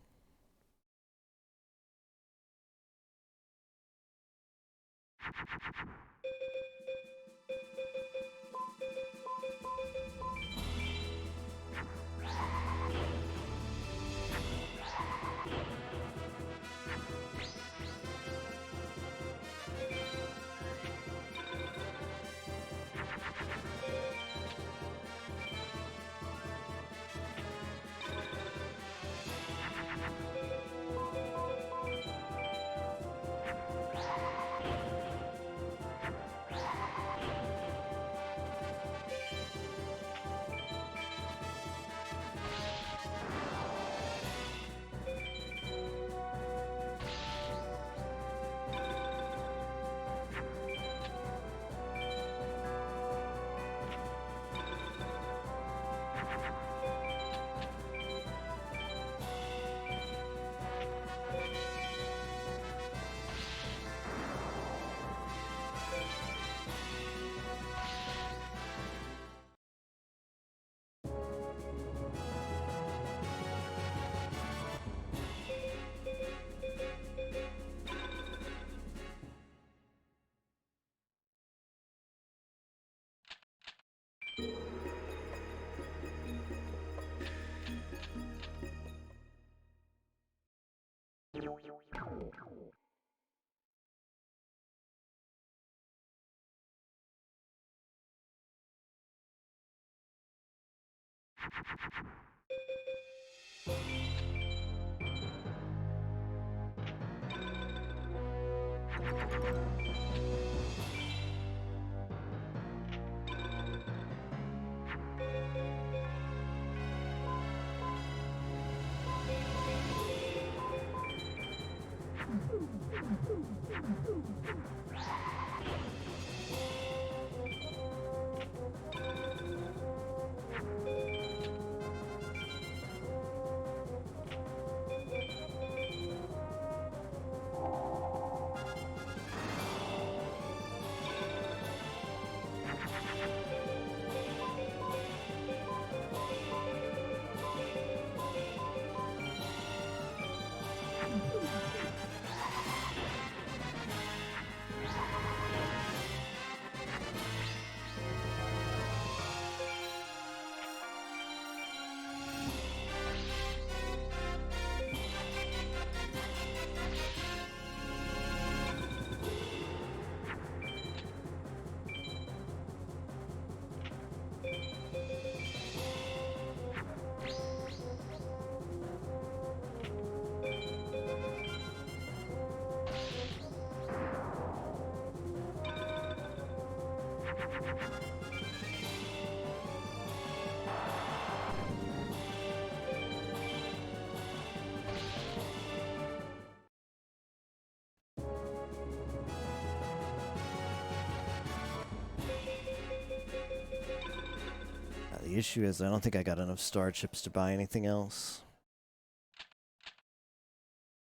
A: The issue is I don't think I got enough star chips to buy anything else.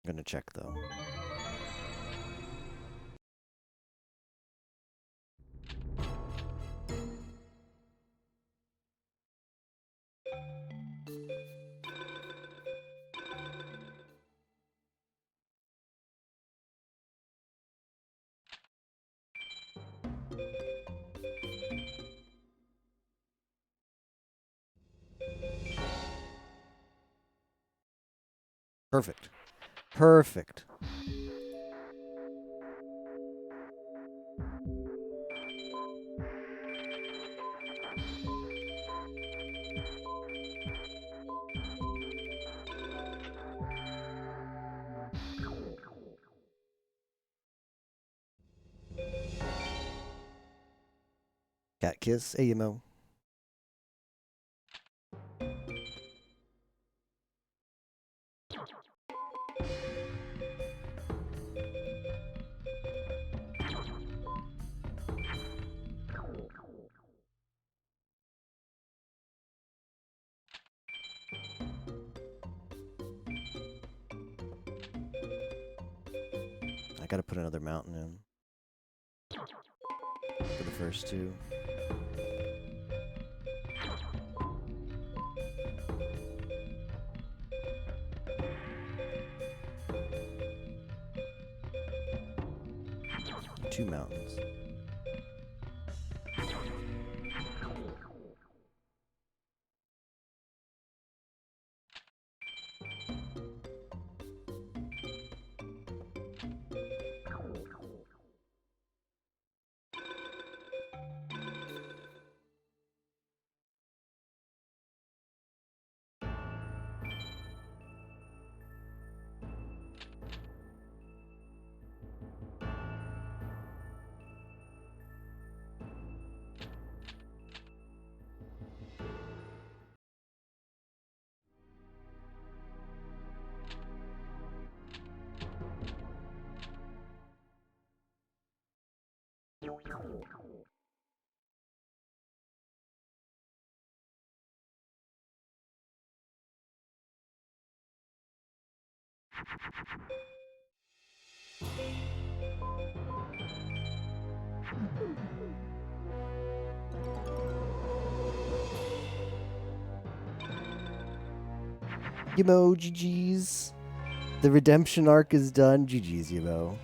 A: I'm gonna check though. Perfect. Perfect. Cat kiss, AMO. I gotta put another mountain in for the first two. Two mountains. Yamo, GG's. The redemption arc is done. GG's, Yamo.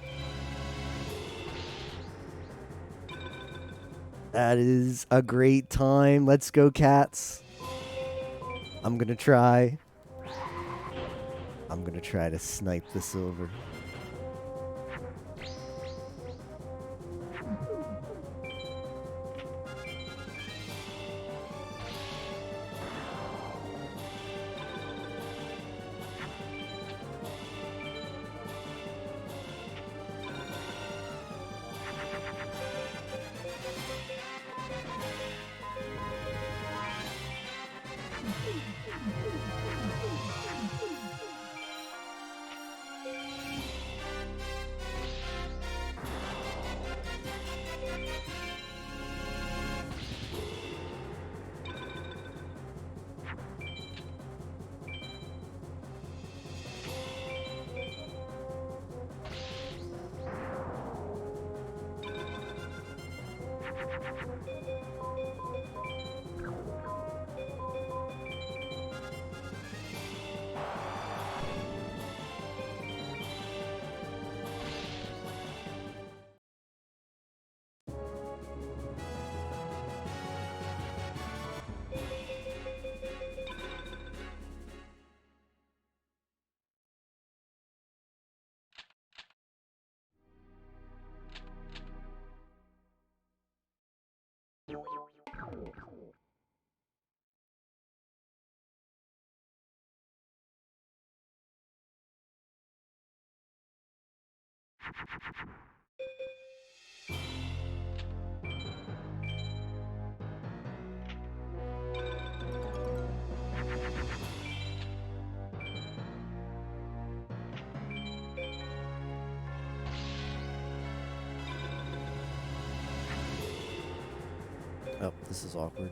A: That is a great time. Let's go, cats. I'm gonna try. I'm gonna try to snipe the silver. Oh, this is awkward.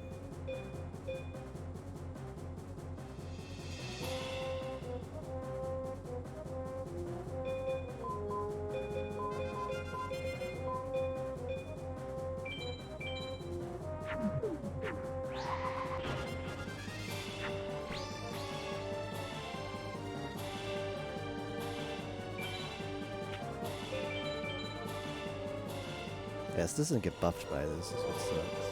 A: Yes, this doesn't get buffed by this. This is what sucks.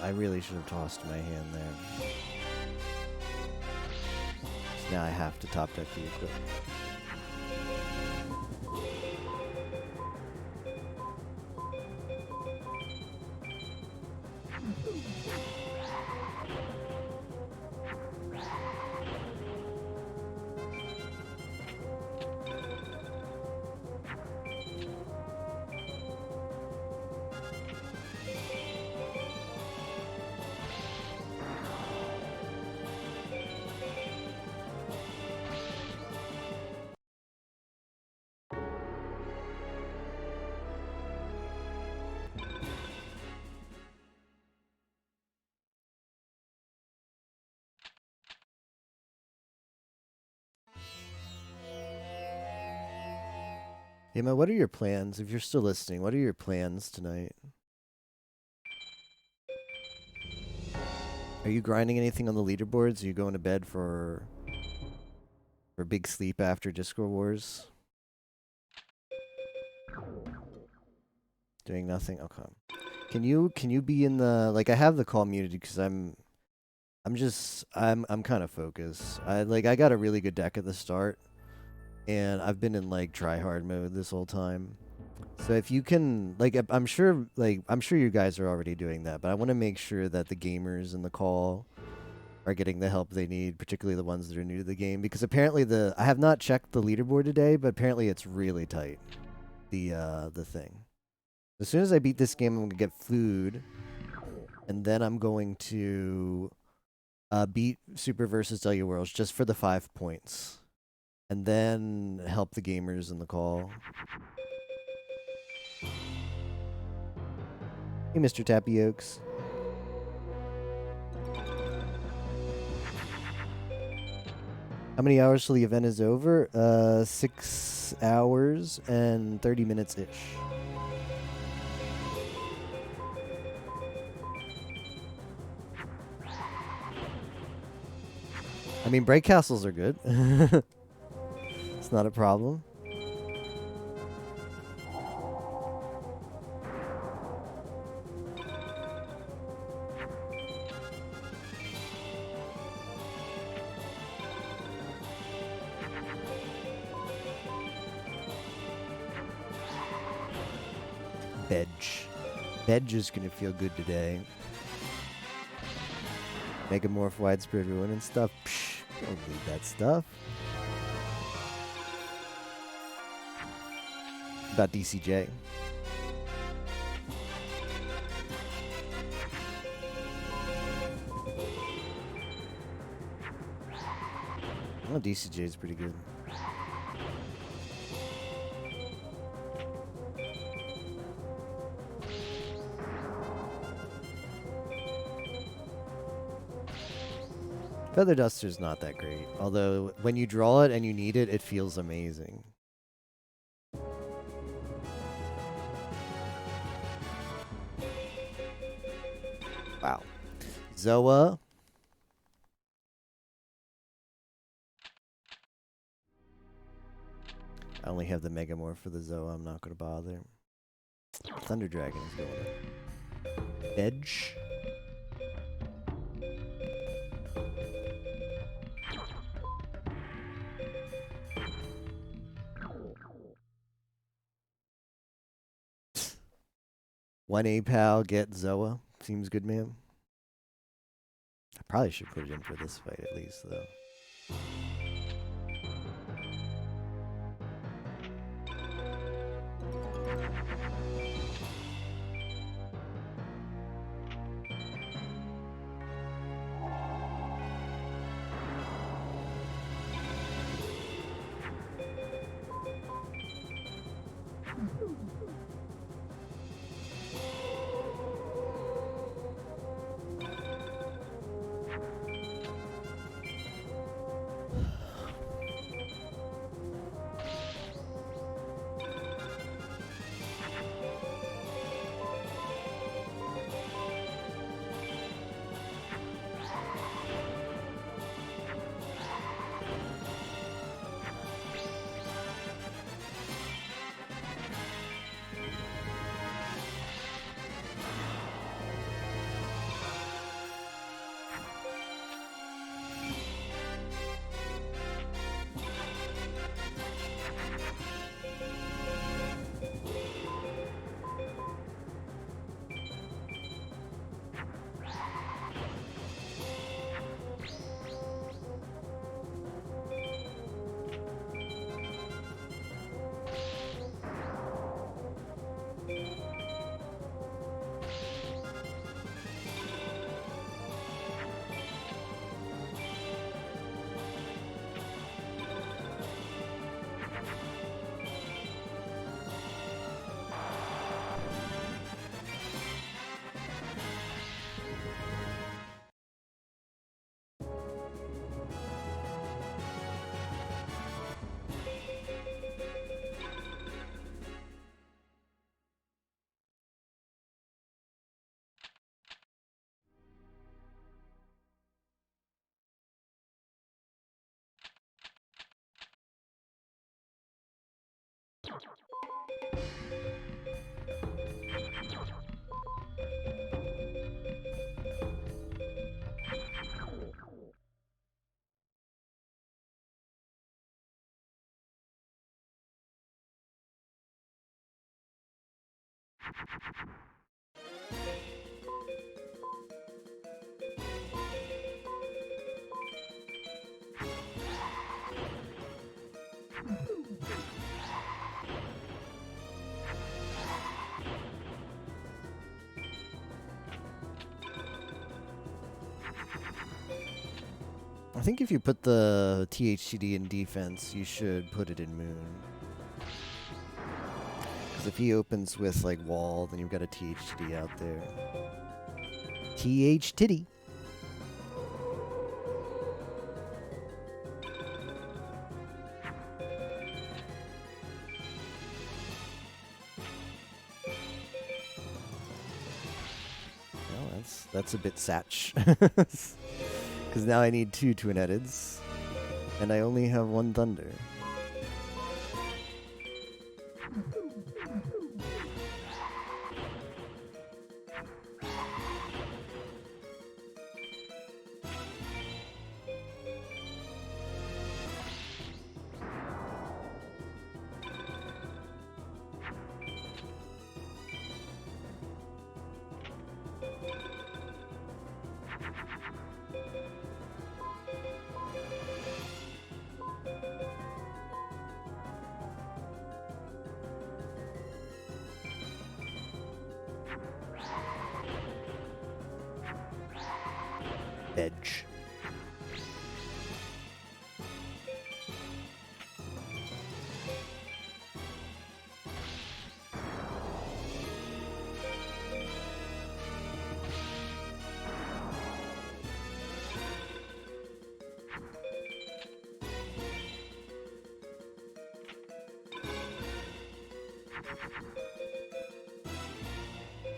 A: I really should have tossed my hand there. So now I have to top deck the equipment. Emma, what are your plans? If you're still listening, what are your plans tonight? Are you grinding anything on the leaderboards? Are you going to bed for big sleep after Discord Wars? Doing nothing? Okay. Can you be in the, like, I have the call muted because I'm kind of focused. I got a really good deck at the start, and I've been in like try hard mode this whole time. So if you can, like, I'm sure you guys are already doing that, but I want to make sure that the gamers in the call are getting the help they need, particularly the ones that are new to the game, because apparently I have not checked the leaderboard today, but apparently it's really tight. The thing. As soon as I beat this game, I'm gonna get food, and then I'm going to beat Super versus Delia Worlds just for the 5 points, and then help the gamers in the call. Hey, Mr. Tapiokes. How many hours till the event is over? 6 hours and 30 minutes-ish. I mean, break castles are good. It's not a problem. Bedge is gonna feel good today. Megamorph, widespread ruin and stuff. Psh, don't need that stuff. About DCJ. Oh, DCJ is pretty good. Feather Duster's not that great, although when you draw it and you need it, it feels amazing. Wow. Zoa. I only have the Megamorph for the Zoa, I'm not going to bother. Thunder Dragon is going up. Edge. One A-Pal, get Zoa. Seems good, man. I probably should put it in for this fight at least, though. I think if you put the THCD in defense, you should put it in Moon. Because if he opens with like wall, then you've got a THCD out there. TH Titty. Well, that's a bit satch. Because now I need 2 Twin-Headeds, and I only have 1 Thunder. Edge.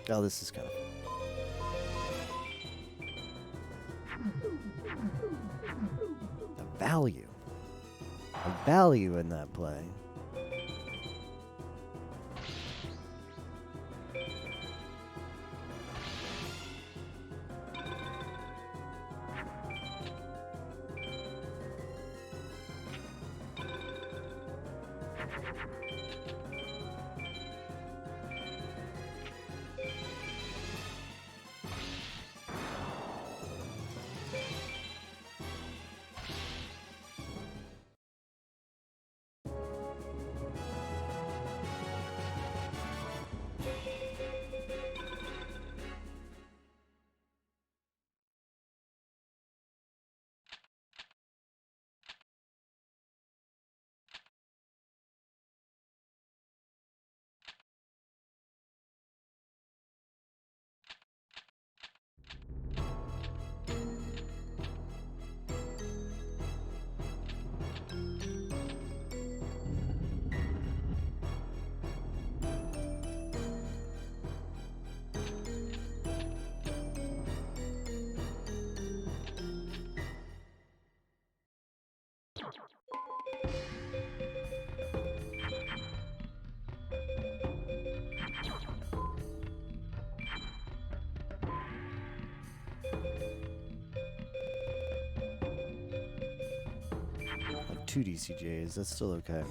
A: Oh, this is kind of value. A value in that play. Like 2 DCJs, that's still okay.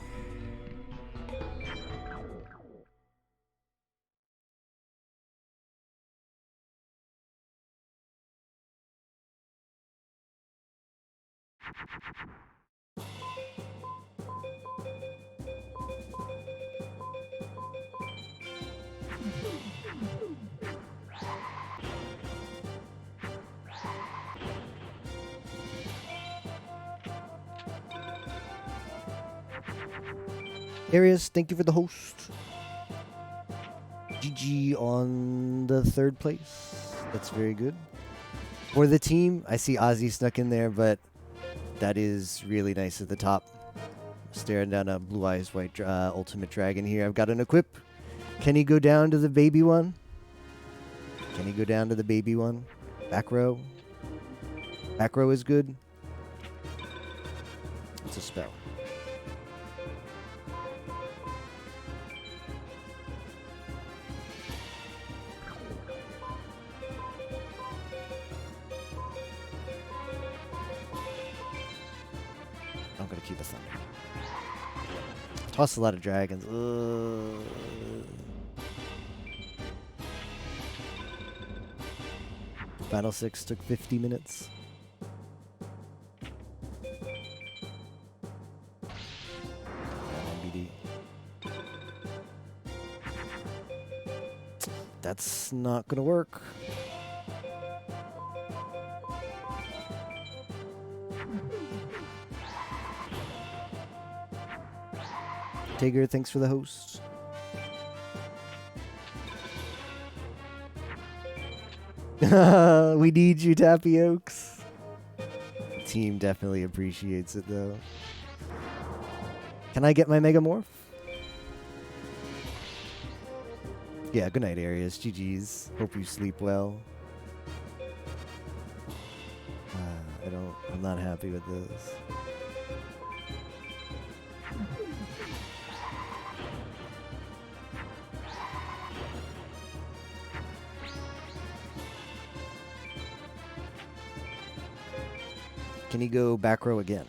A: Arius, thank you for the host. GG on the 3rd place. That's very good. For the team, I see Ozzy snuck in there, but that is really nice at the top. Staring down a Blue Eyes White Ultimate Dragon here. I've got an equip. Can he go down to the baby one? Can he go down to the baby one? Back row. Back row is good. It's a spell. I'm gonna keep a thunder. Toss a lot of dragons. Battle 6 took 50 minutes. BD. That's not gonna work. Tigger, thanks for the host. We need you, Tapiokes. The team definitely appreciates it, though. Can I get my Megamorph? Yeah, good night, Arius. GG's. Hope you sleep well. I'm not happy with this. Can he go back row again?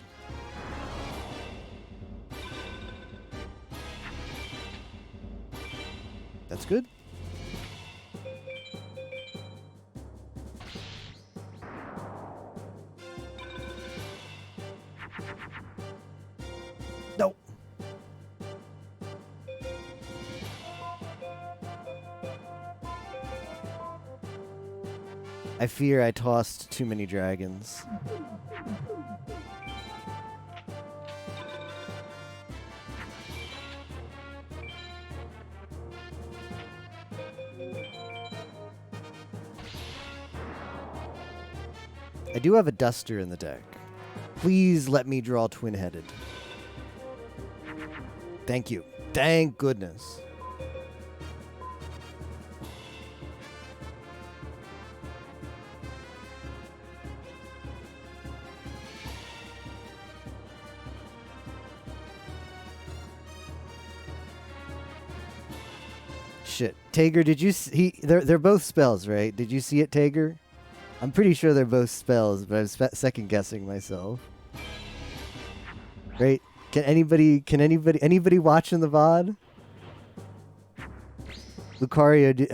A: That's good. Nope. I fear I tossed too many dragons. I do have a Duster in the deck. Please let me draw twin-headed. Thank you. Thank goodness. Shit. Tager, did you see? They're both spells, right? Did you see it, Tager? I'm pretty sure they're both spells, but I'm second guessing myself. Right? Can anybody watching the VOD? Lucario,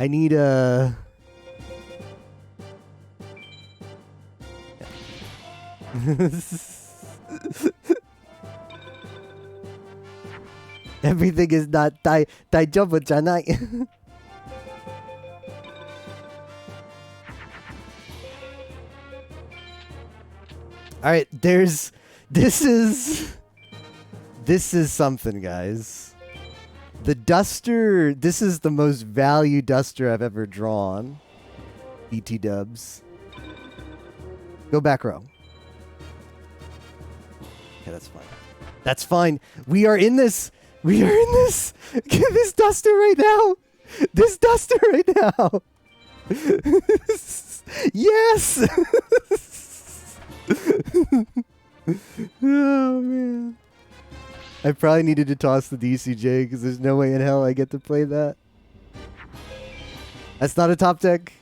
A: I need a... Everything is not daijoubu janai. All right, this is something, guys. The Duster, this is the most value Duster I've ever drawn. BT dubs. Go back row. Okay, that's fine. That's fine. We are in this. We are in this. Get this Duster right now. This Duster right now. Yes. Oh man. I probably needed to toss the DCJ because there's no way in hell I get to play that. That's not a top deck.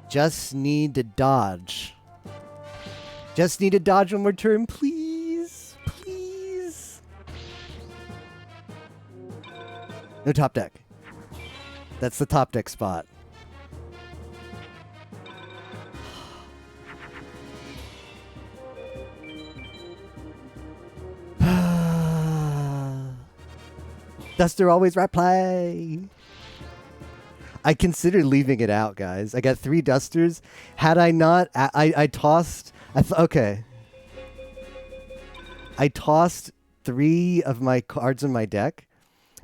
A: Just need to dodge. Just need to dodge one more turn, please. Please. No top deck. That's the top deck spot. Duster always right play. I considered leaving it out, guys. I got 3 Dusters. Had I not, I tossed. Okay. I tossed 3 of my cards in my deck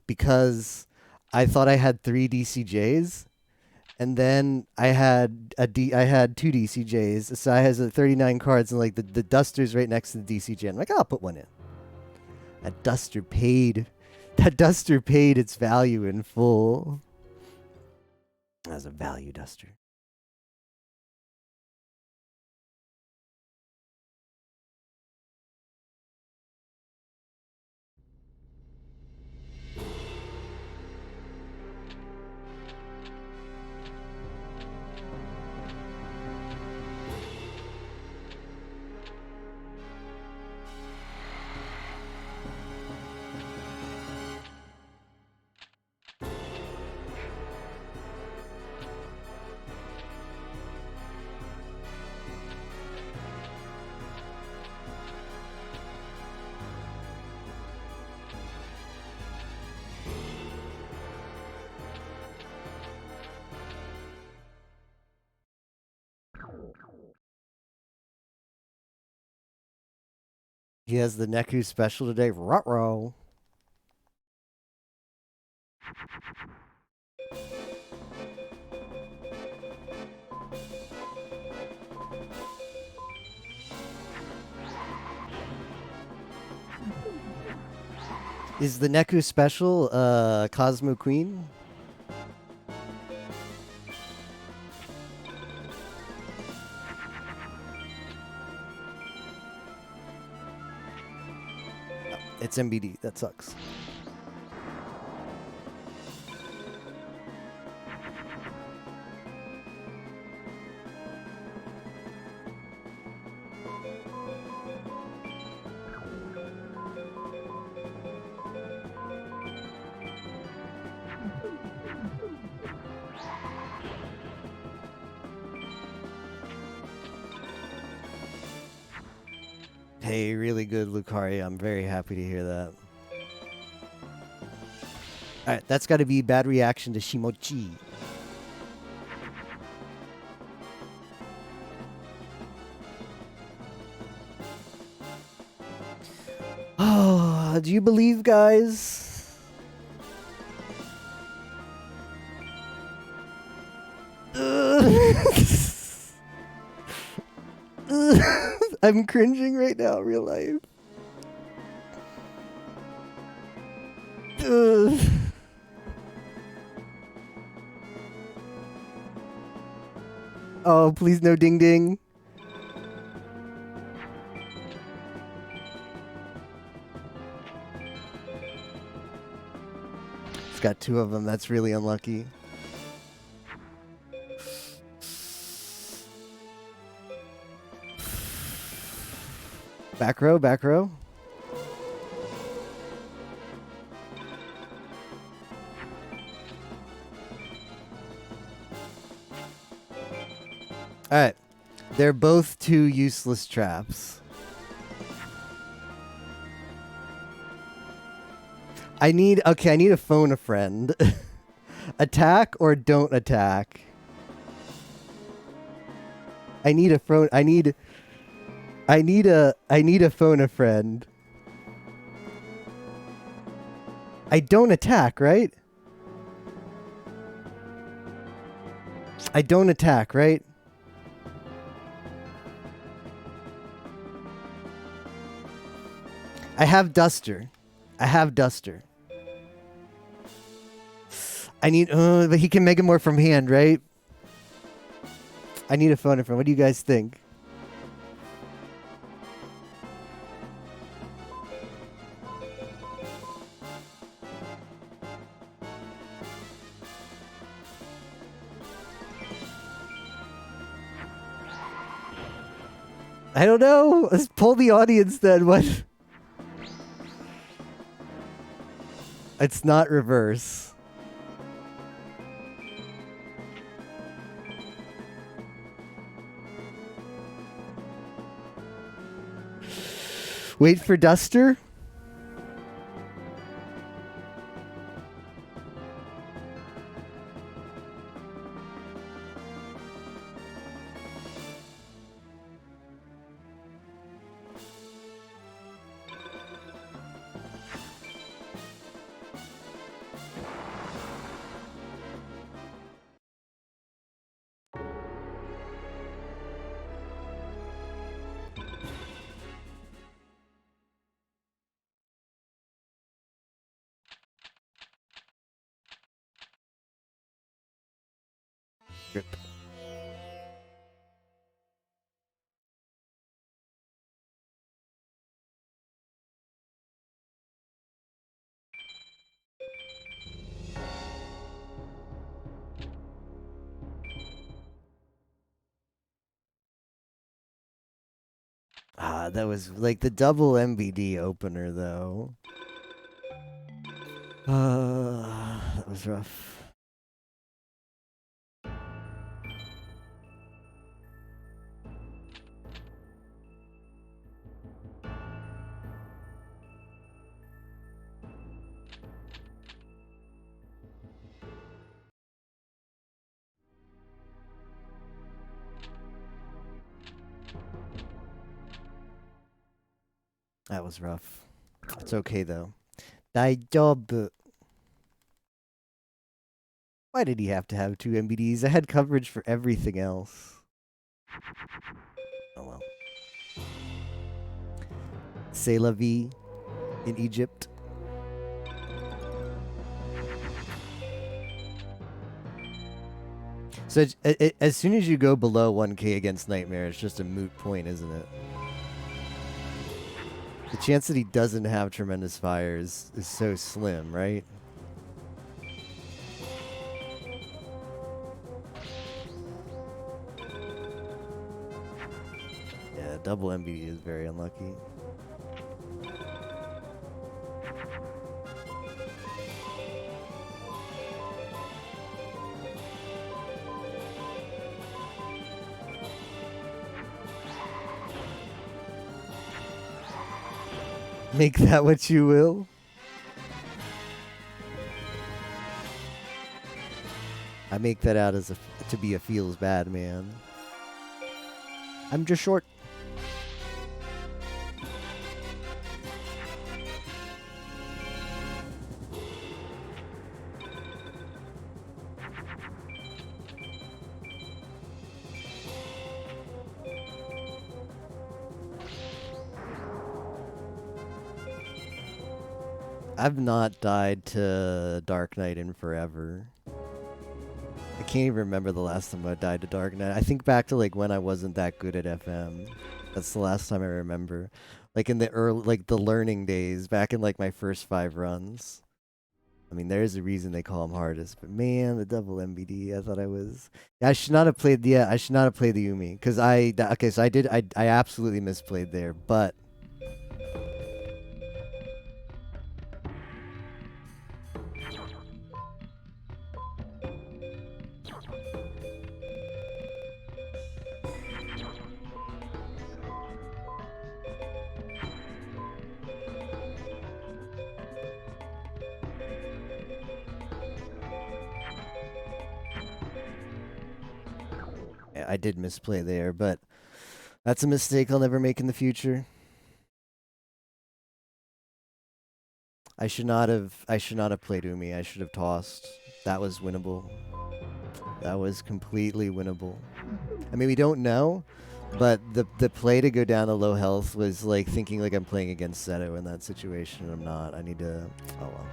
A: because I thought I had 3 DCJs, and then I had I had 2 DCJs, so I had 39 cards, and like the Duster's right next to the DCJ. I'm like, I'll put one in. That Duster paid. That Duster paid its value in full. As a value Duster. He has the Neku special today. Ruh-roh. Is the Neku special Cosmo Queen? It's MBD. That sucks. Hey, really good, Lucaria. I'm very happy to hear that. Alright, that's got to be bad reaction to Shimochi. Oh, do you believe, guys? I'm cringing right now, real life. Oh, please no ding ding. It's got 2 of them. That's really unlucky. Back row, back row. Alright. They're both 2 useless traps. I need a phone a friend. Attack or don't attack? I need a phone I need a phone a friend. I don't attack, right? I don't attack, right? I have Duster. I have Duster. I need, but he can Megamorph from hand, right? I need a phone a friend. What do you guys think? I don't know. Let's pull the audience then. What? It's not reverse. Wait for Duster. Rip. Ah, that was like the double MBD opener, though. That was rough. That was rough. It's okay though. Daijoubu. Why did he have to have 2 MBDs? I had coverage for everything else. Oh well. C'est la vie in Egypt. So as soon as you go below 1k against Nightmare, it's just a moot point, isn't it? The chance that he doesn't have tremendous fires is so slim, right? Yeah, double MBD is very unlucky. Make that what you will. I make that out as to be a feels bad man. I'm just short. I've not died to Dark Knight in forever. I can't even remember the last time I died to Dark Knight. I think back to like when I wasn't that good at FM. That's the last time I remember. Like in the early, like the learning days, back in like my first 5 runs. I mean, there's a reason they call them hardest, but man, the double MBD. I thought I was. I should not have played the. I should not have played the Yumi because okay, so I did. I absolutely misplayed there, but. I did misplay there, but that's a mistake I'll never make in the future. I should not have played Umi. I should have tossed. That was winnable. That was completely winnable. I mean, we don't know, but the play to go down to low health was like thinking like I'm playing against Seto in that situation. I'm not. I need to. Oh well.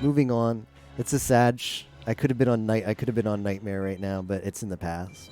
A: Moving on. It's a sad. I could have been on Nightmare right now, but it's in the past.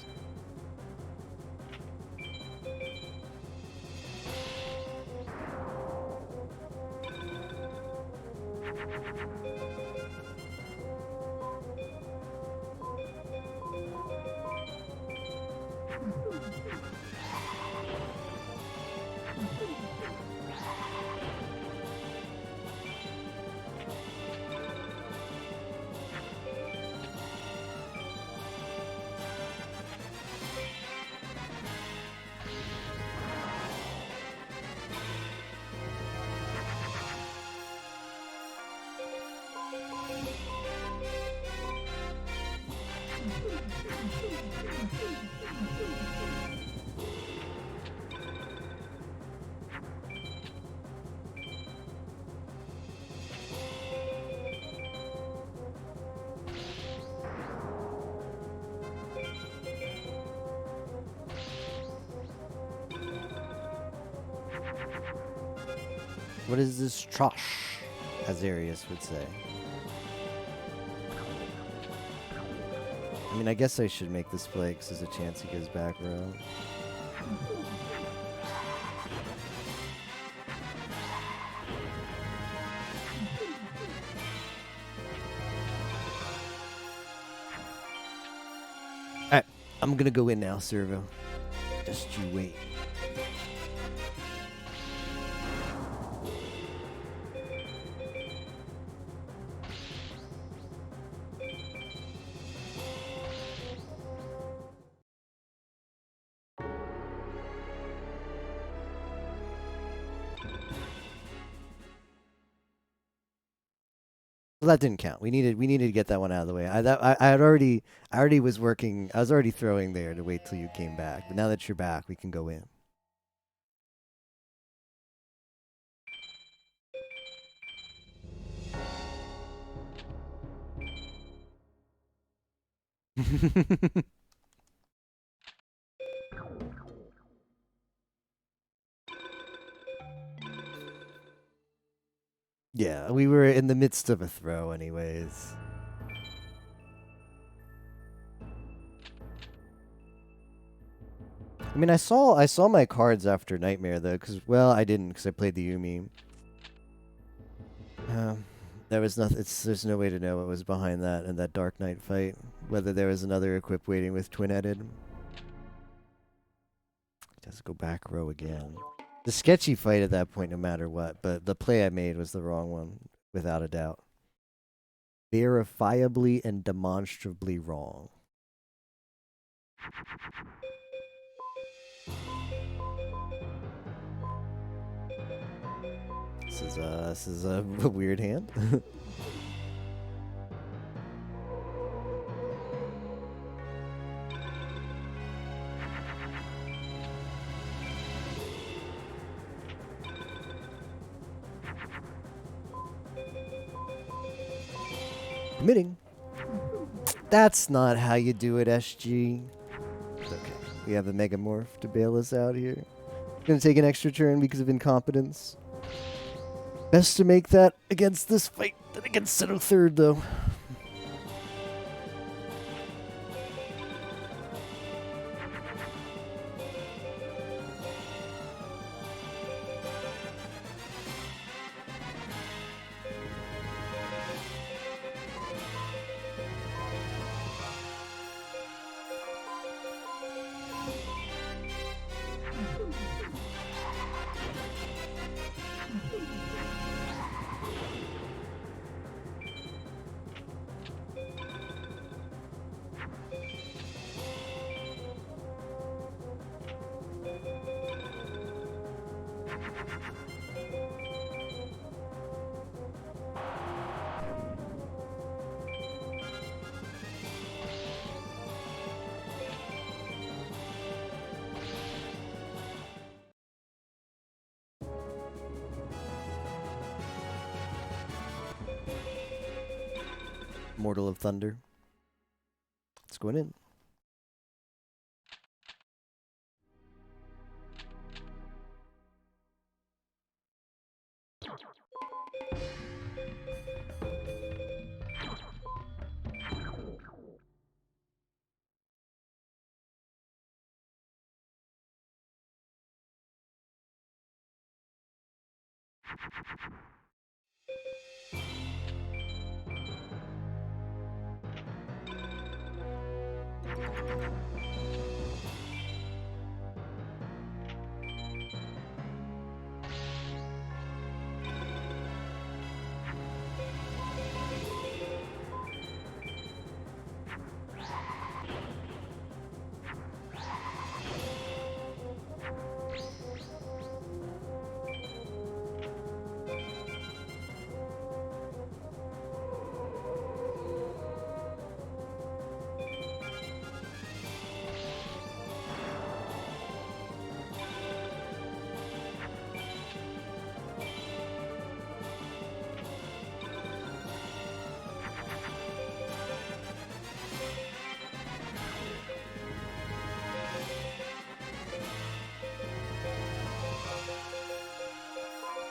A: What is this trash, as Arius would say? I mean, I guess I should make this play because there's a chance he goes back row. Alright, I'm gonna go in now, Servo. Just you wait. Well, that didn't count. We needed to get that one out of the way. I was already throwing there to wait till you came back. But now that you're back, we can go in. Yeah, we were in the midst of a throw anyways. I mean, I saw my cards after Nightmare though, because well, I didn't because I played the Yumi. There was nothing. There's no way to know what was behind that in that Dark Knight fight. Whether there was another equip waiting with twin-headed. Just go back row again. The sketchy fight at that point, no matter what. But the play I made was the wrong one, without a doubt. Verifiably and demonstrably wrong. This is a weird hand. Committing. That's not how you do it, SG. It's okay. We have the Megamorph to bail us out here. Gonna take an extra turn because of incompetence. Best to make that against this fight than against Seto third, though. Mortal of Thunder. It's going in.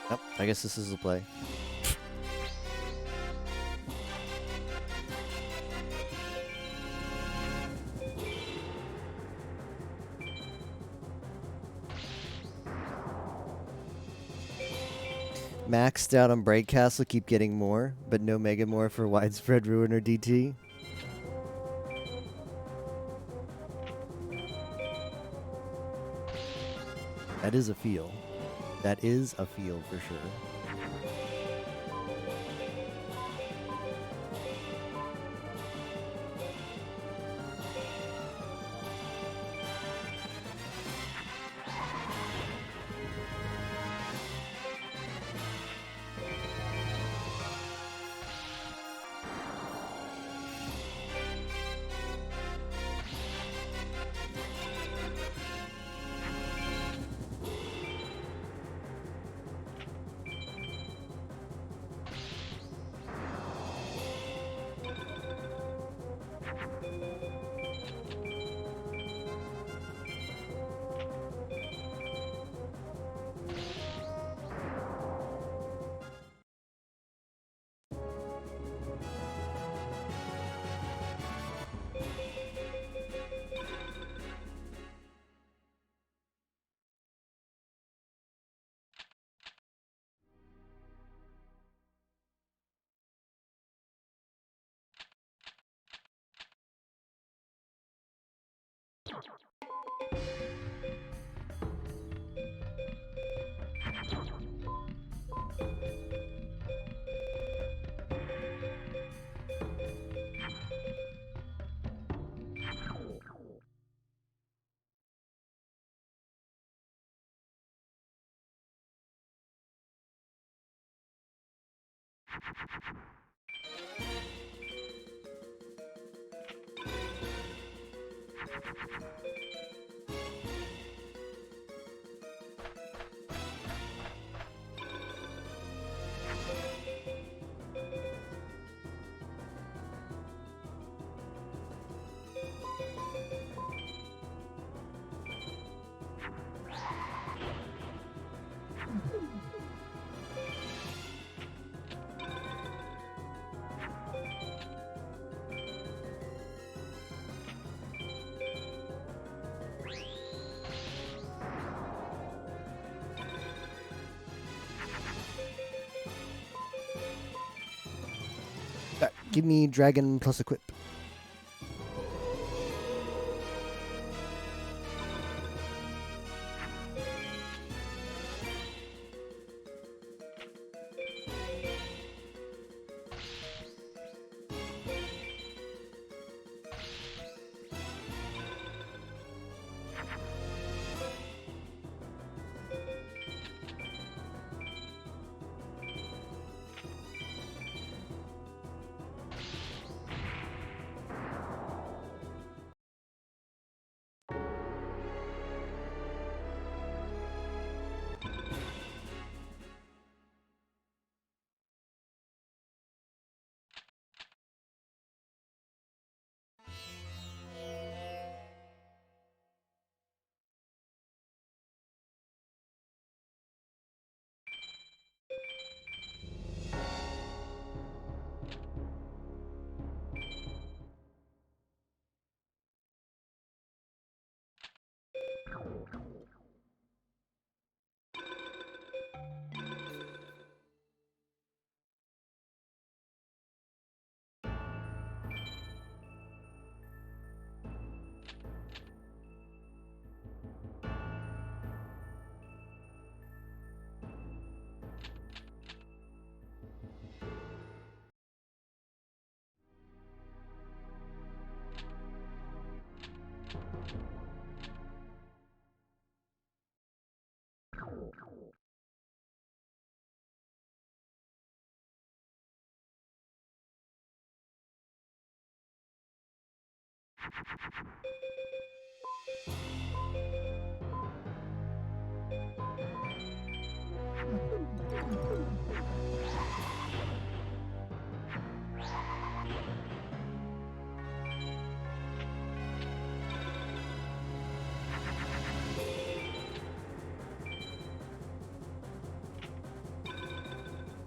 A: Yep, I guess this is the play. Maxed out on Bright Castle, keep getting more, but no Megamorph for Widespread Ruin or DT. That is a feel. That is a feel for sure. Give me dragon plus equip.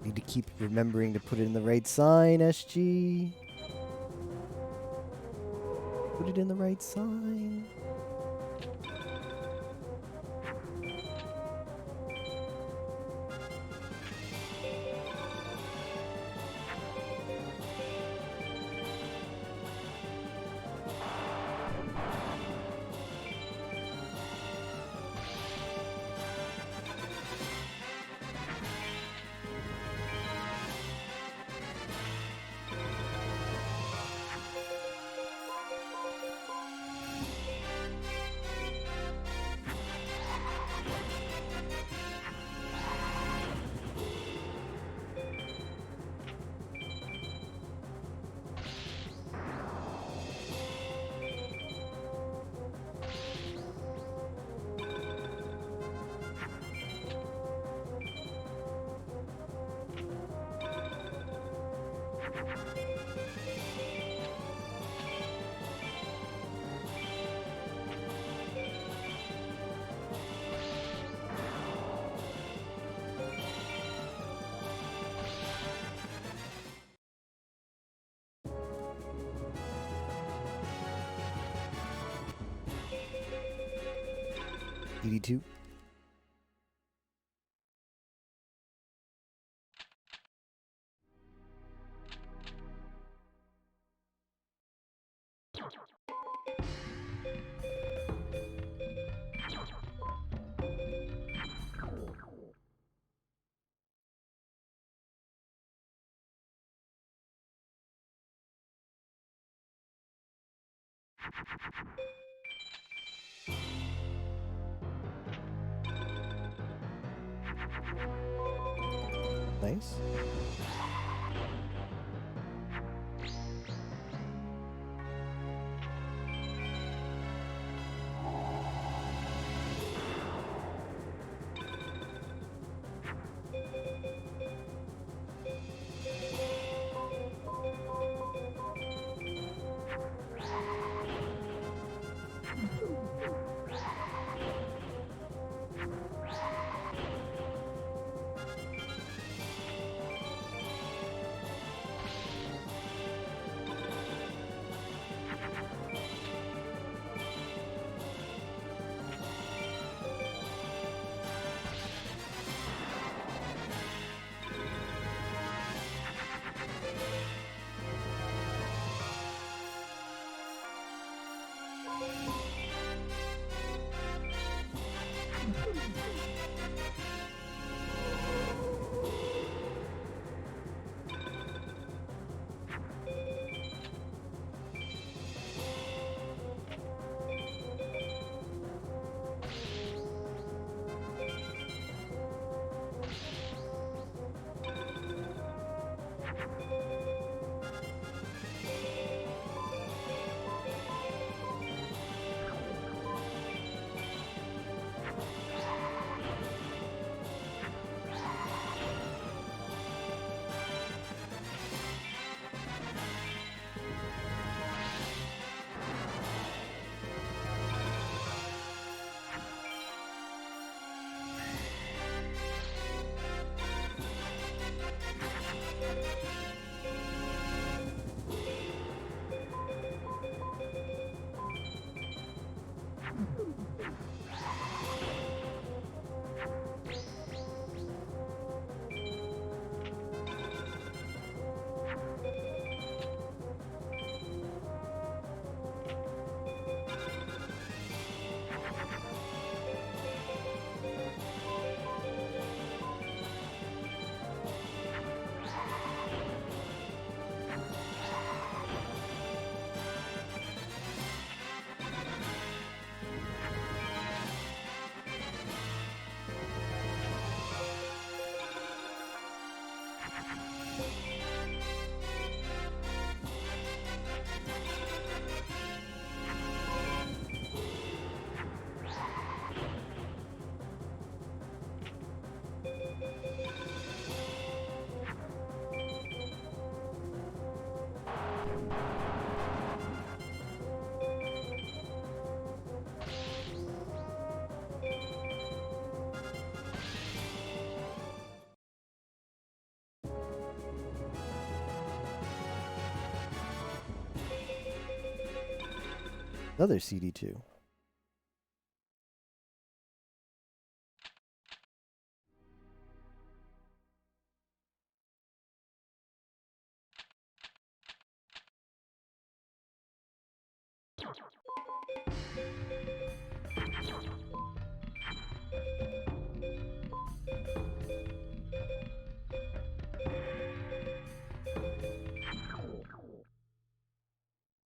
A: Need to keep remembering to put it in the right sign, SG. Put it in the right sign. $82. Nice. Another CD2.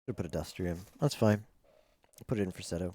A: Should put a duster in. That's fine. Put it in for Seto.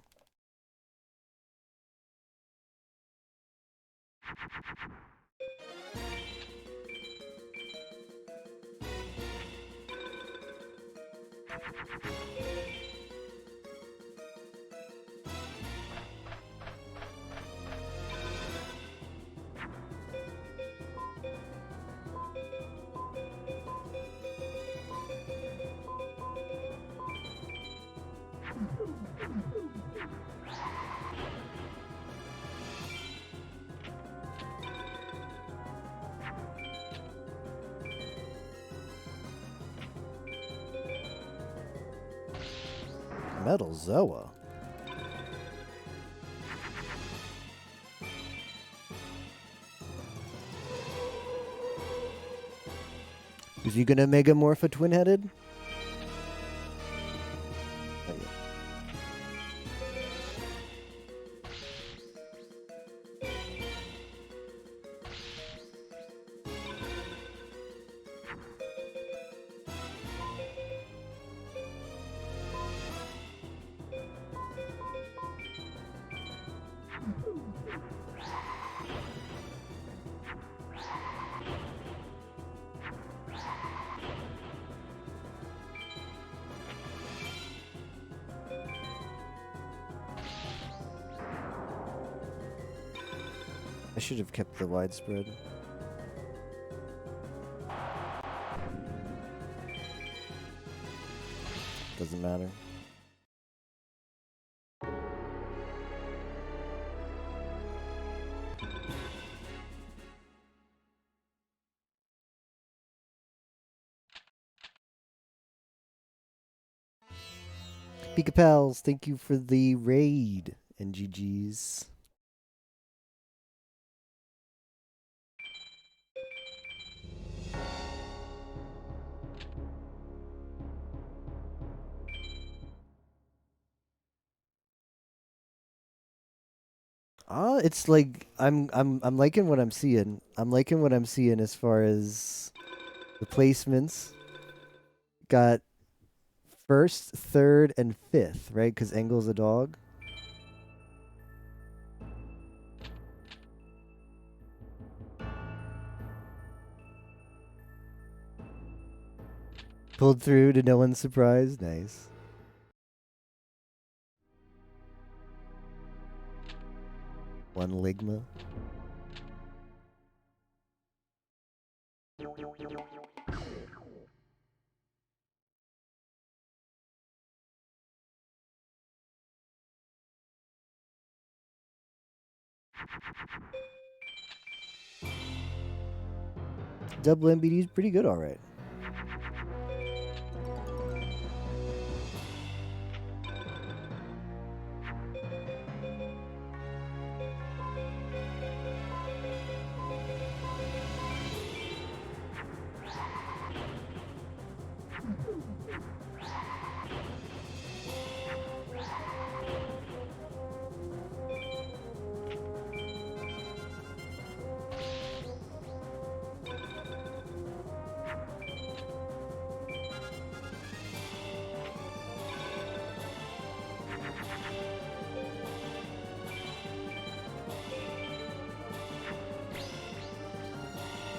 A: Metal Zoa. Is he gonna megamorph a twin-headed? I should have kept the widespread. Doesn't matter. Pika Pals, thank you for the raid and GG's. It's like I'm liking what I'm seeing. I'm liking what I'm seeing as far as the placements. Got first, third, and fifth, right? Because Engel's a dog. Pulled through to no one's surprise. Nice. One Ligma. Double MBD is pretty good, all right.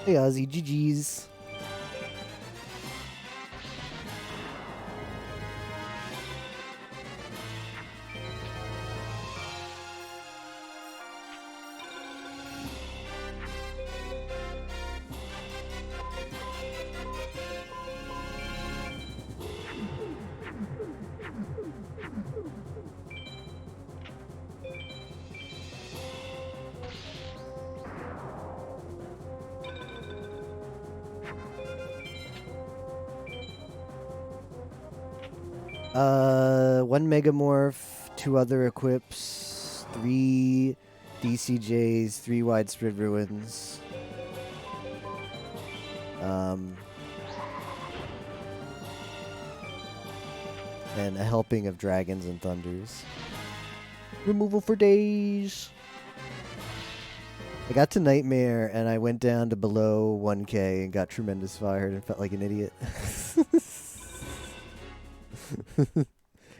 A: Hey Ozzy, GG's. One Megamorph, 2 other equips, 3 DCJs, 3 widespread ruins. And a helping of dragons and thunders. Removal for days. I got to Nightmare and I went down to below 1k and got tremendous fired and felt like an idiot.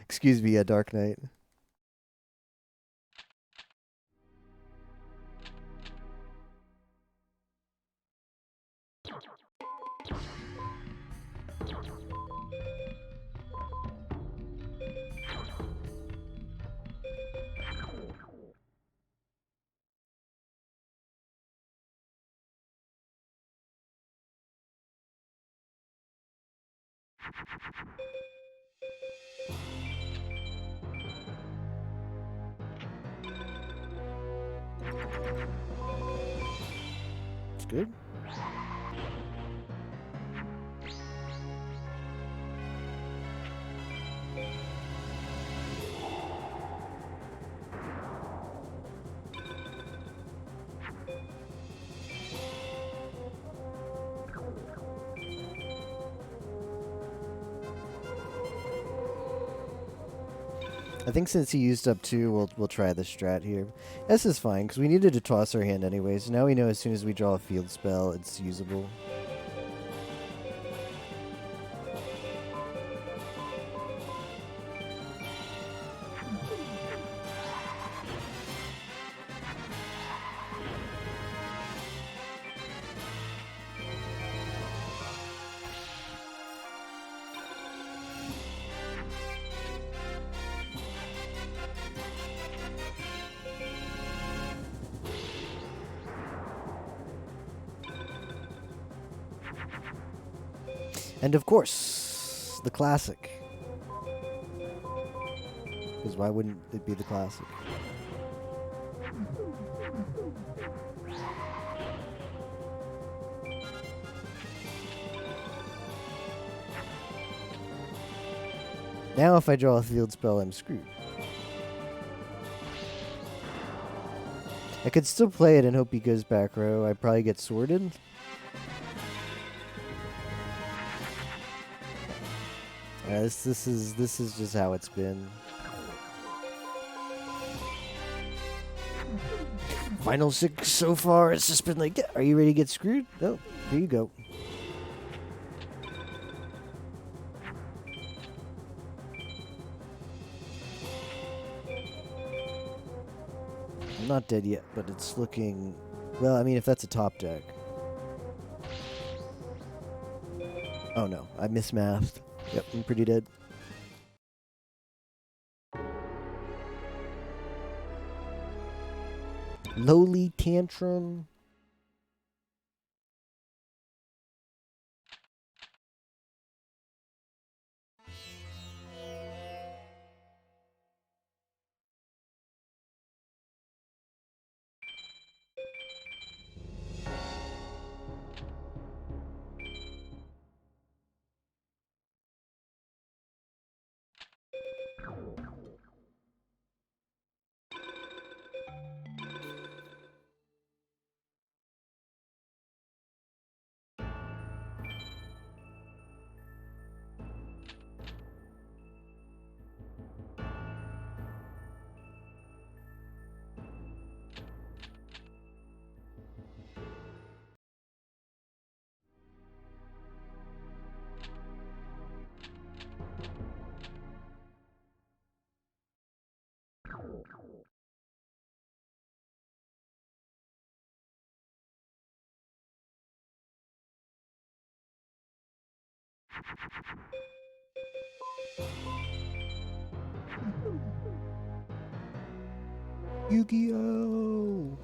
A: Excuse me, Dark Knight. It's good. I think since he used up 2, we'll try the strat here. This is fine, because we needed to toss our hand anyways. Now we know as soon as we draw a field spell, it's usable. And of course, the classic. Because why wouldn't it be the classic? Now if I draw a field spell, I'm screwed. I could still play it and hope he goes back row. I'd probably get sorted. Yeah, this is just how it's been. Final 6 so far, it's just been like, are you ready to get screwed? No, here you go. I'm not dead yet, but it's looking... Well, I mean, if that's a top deck. Oh no, I mismathed. Yep, I'm pretty dead. Lowly Tantrum. Yu-Gi-Oh!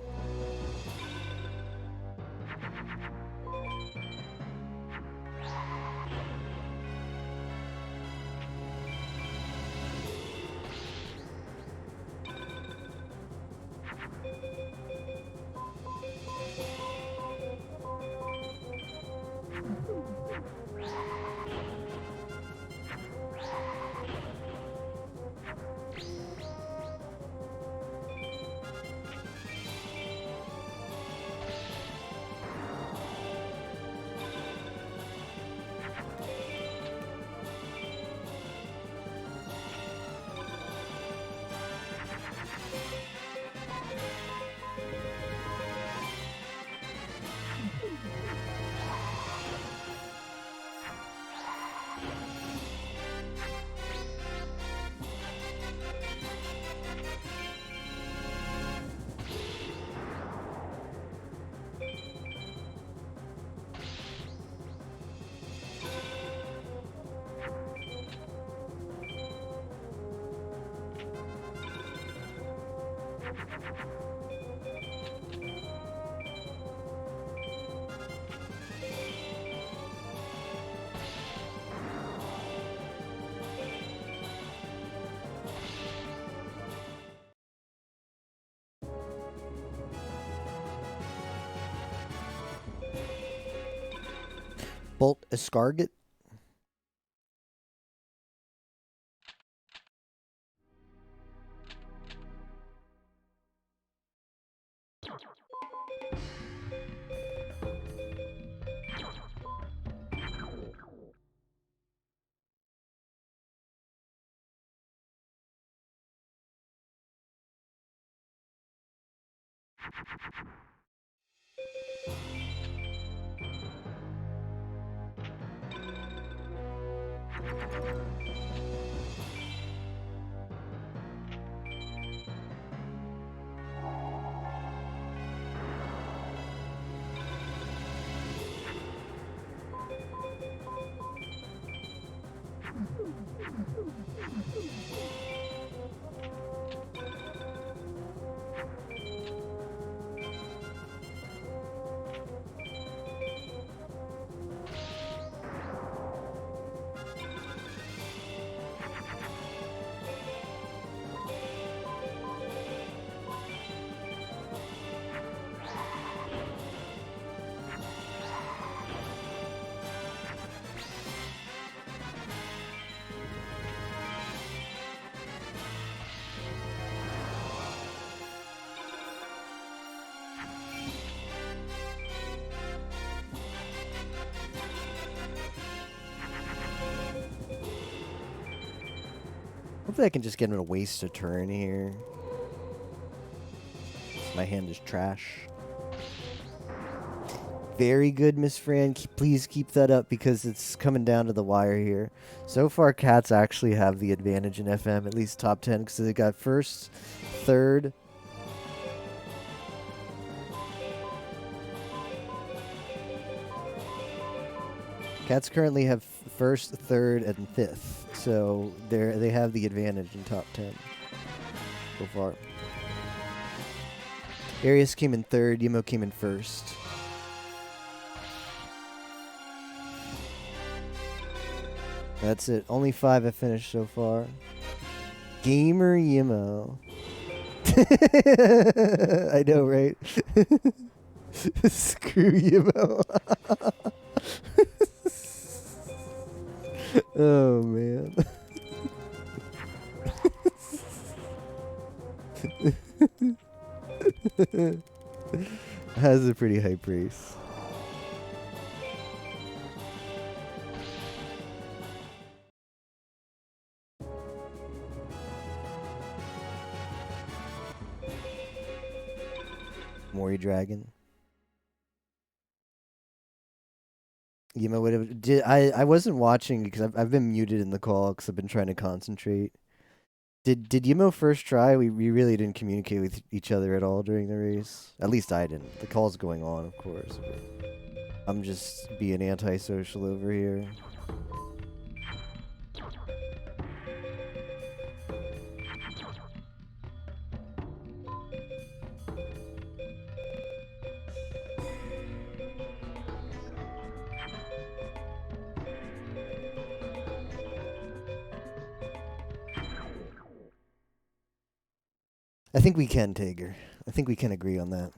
A: Bolt Escargot. Hopefully I can just get him to waste a turn here. My hand is trash. Very good, Miss Fran. Please keep that up because it's coming down to the wire here. So far, Cats actually have the advantage in FM, at least top 10, because they got first, third. Cats currently have first, third, and fifth, so they have the advantage in top 10 so far. Arius came in third, Yimo came in first. That's it. Only 5 have finished so far. Gamer Yimo. I know, right? Screw Yimo. Oh, man. Has a pretty hype race. Mori Dragon. Yima would have. I wasn't watching because I've been muted in the call because I've been trying to concentrate. Did Yimo first try? We really didn't communicate with each other at all during the race. At least I didn't. The call's going on, of course. But I'm just being antisocial over here. I think we can, Tager. I think we can agree on that.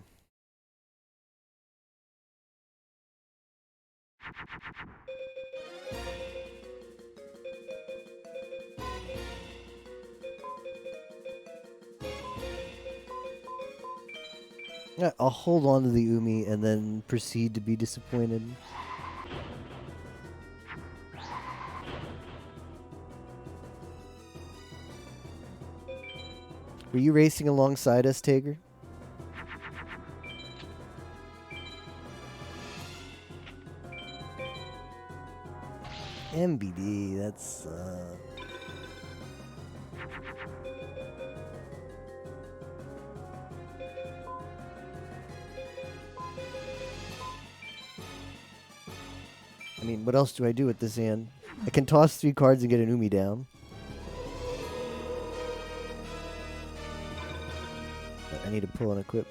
A: Yeah, I'll hold on to the Umi and then proceed to be disappointed. Were you racing alongside us, Tager? MBD, that's I mean, what else do I do with this hand? I can toss 3 cards and get an Umi down. But I need to pull and equip.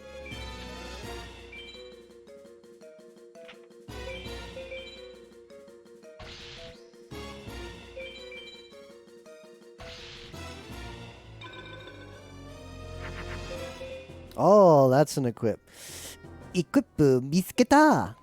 A: Oh, that's an equip. Equip 見つけた!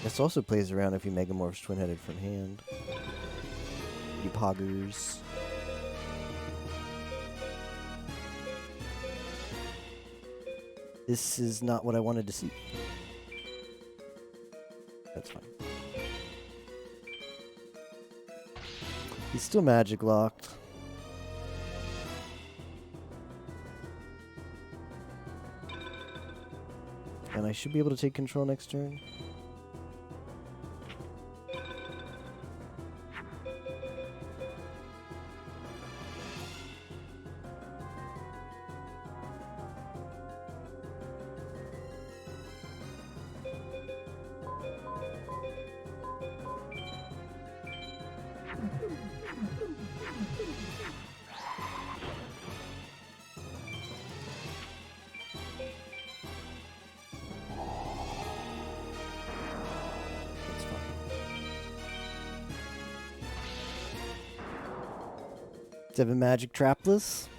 A: This also plays around if he Megamorphs twin-headed from hand. You poggers. This is not what I wanted to see. That's fine. He's still magic locked. And I should be able to take control next turn. Seven magic trapless.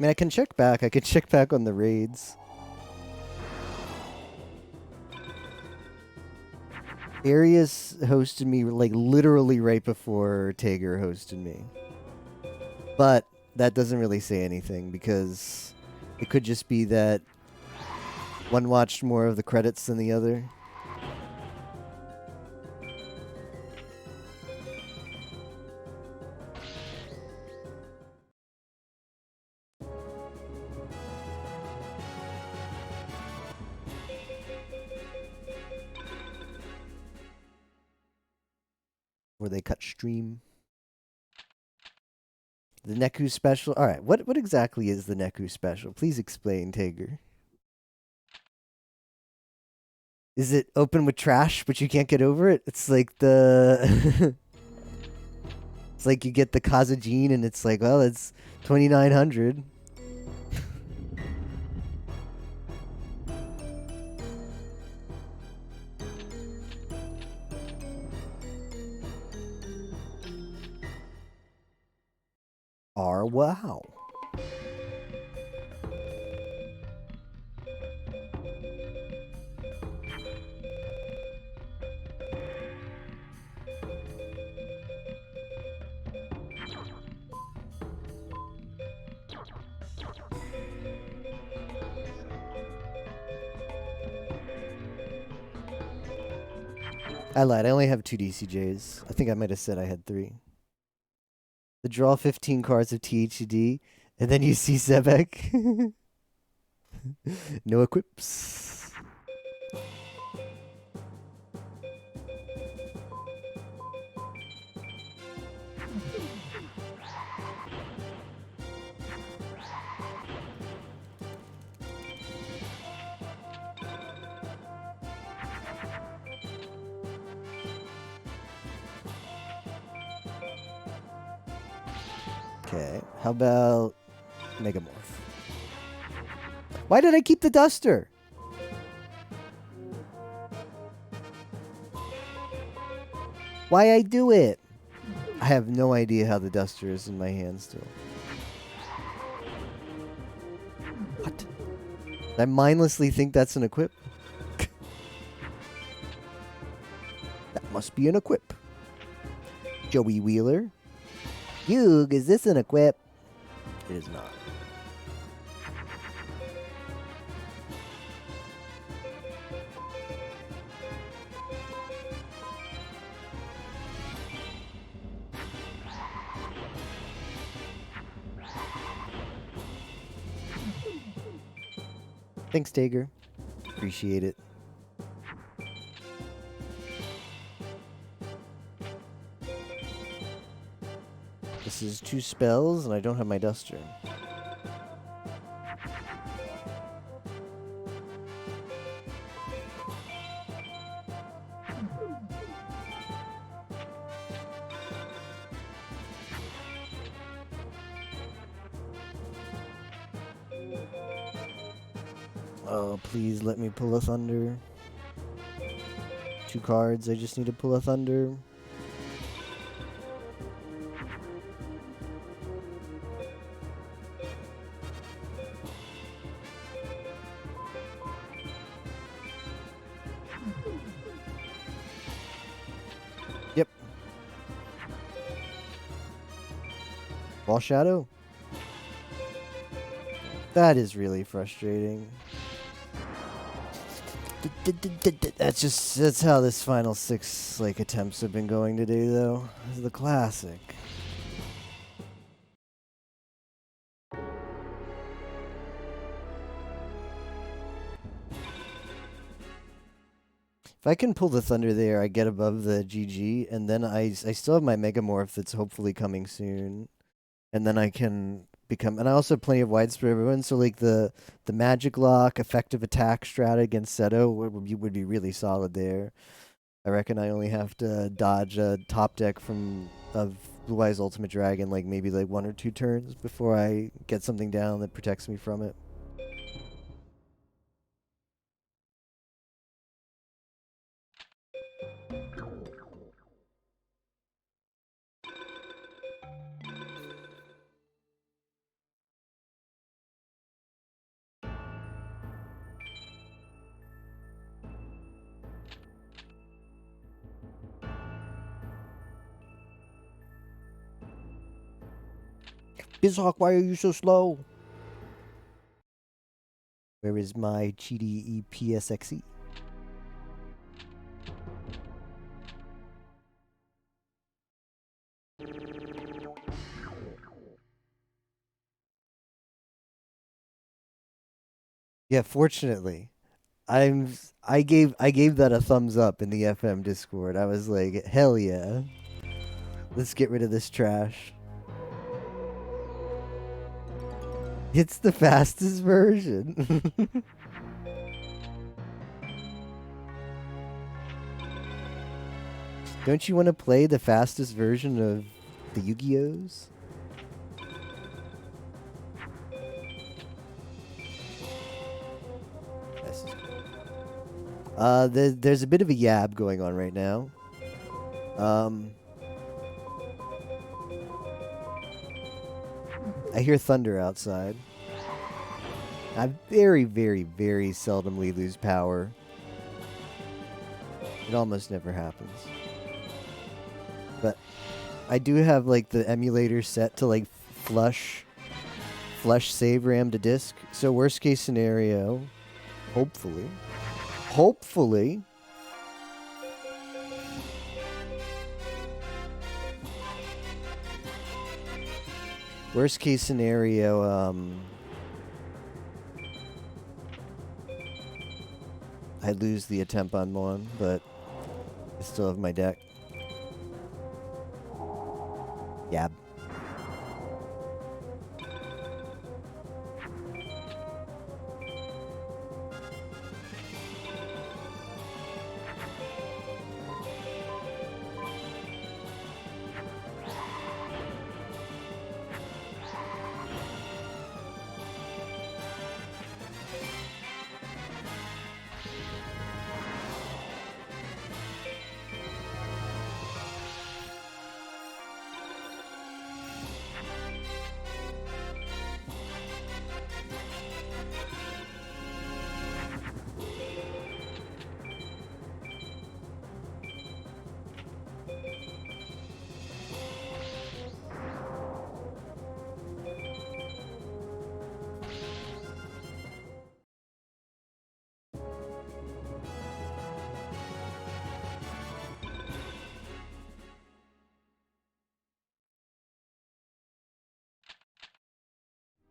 A: mean, I can check back. I could check back on the raids. Arius hosted me like literally right before Tager hosted me. But that doesn't really say anything because it could just be that one watched more of the credits than the other. Where they cut stream. The Neku special. All right, what exactly is the Neku special? Please explain, Tager. Is it open with trash, but you can't get over it? It's like the... it's like you get the Kazajin, and it's like, well, it's 2,900. Wow. I lied. I only have 2 DCJs. I think I might have said I had 3. The draw 15 cards of THD, and then you see Zebek. No equips. Okay, how about Megamorph? Why did I keep the Duster? Why I do it? I have no idea how the Duster is in my hand still. What? I mindlessly think that's an equip? That must be an equip. Joey Wheeler. Yug, is this an equip? It is not. Thanks, Tager. Appreciate it. This is 2 spells, and I don't have my Duster. Oh, please let me pull a Thunder. 2 cards, I just need to pull a Thunder. Yep. Ball Shadow? That is really frustrating. That's how this final 6 like attempts have been going today though. This is the classic. If I can pull the Thunder there, I get above the GG, and then I still have my Megamorph that's hopefully coming soon. And then I can become, and I also have plenty of widespread everyone, so like the Magic Lock, effective attack strat against Seto would be really solid there. I reckon I only have to dodge a top deck of Blue Eyes Ultimate Dragon like maybe like 1 or 2 turns before I get something down that protects me from it. Bizhawk, why are you so slow? Where is my cheaty EPSXE? Yeah, fortunately, I gave that a thumbs up in the FM Discord. I was like, hell yeah. Let's get rid of this trash. It's the fastest version. Don't you want to play the fastest version of the Yu-Gi-Ohs? There's a bit of a yab going on right now. I hear thunder outside. I very, very, very seldomly lose power. It almost never happens. But I do have like the emulator set to like flush save RAM to disk. So worst case scenario, hopefully. Worst case scenario, I lose the attempt on one, but I still have my deck. Yab.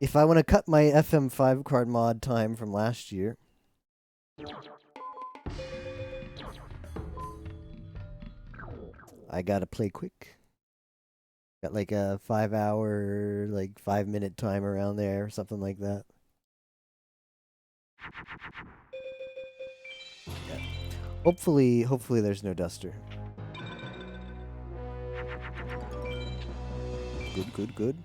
A: If I want to cut my FM5 card mod time from last year, I gotta play quick. Got like a 5-hour, like 5-minute time around there, something like that. Yeah. Hopefully there's no duster. Good.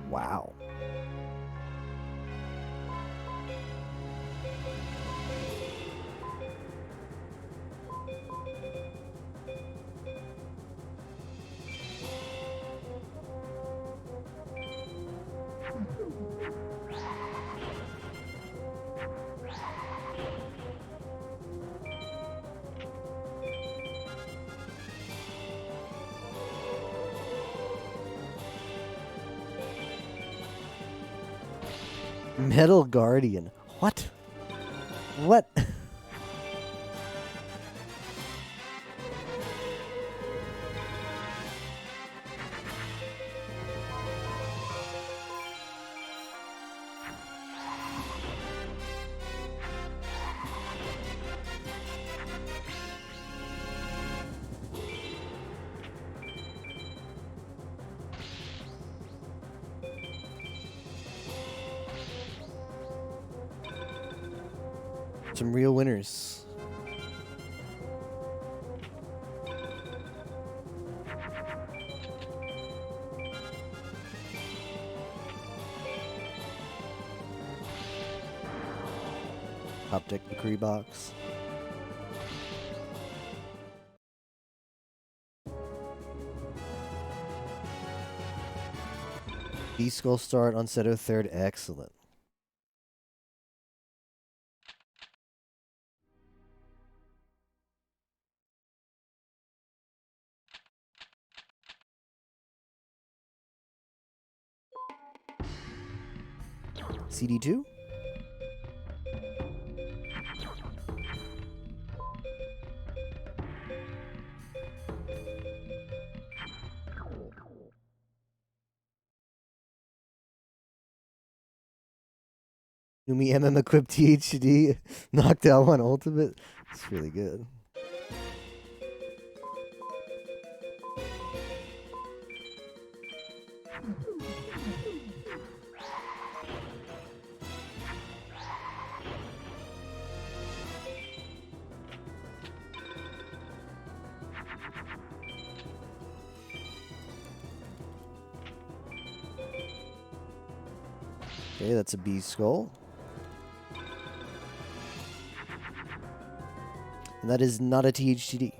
A: Wow. Metal Guardian. What? What? Some real winners. Top deck McCree box. D-Skull start on Seto third. Excellent. CD2? Yumi MM equipped THD knocked out one ultimate. It's really good. Okay, that's a B skull. And that is not a THTD.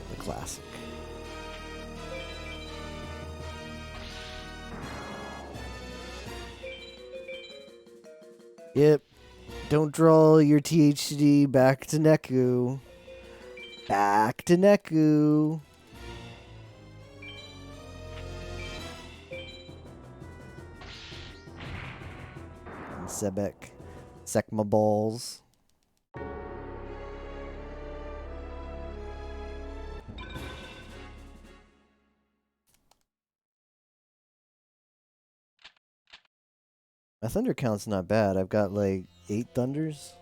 A: The classic. Yep. Don't draw your THD back to Neku. Back to Neku. And Sebek. Sekma balls. My thunder count's not bad. I've got like 8 thunders.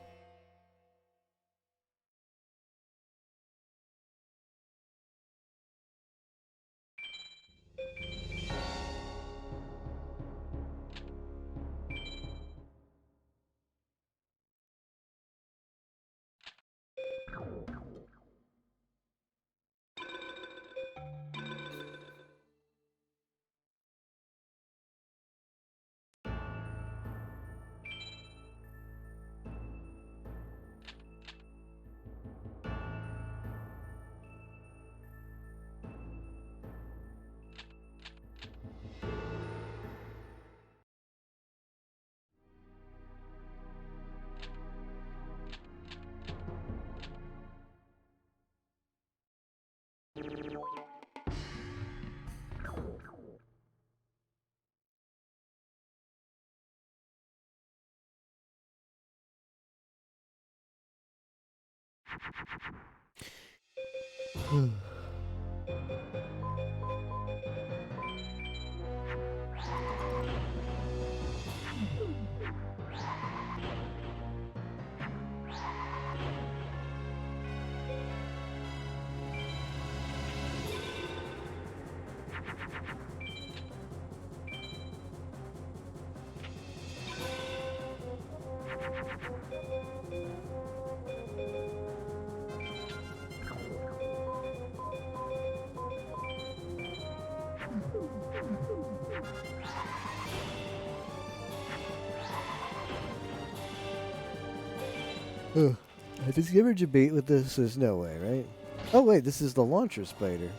A: Does he ever debate with this? There's no way, right? Oh wait, this is the launcher spider.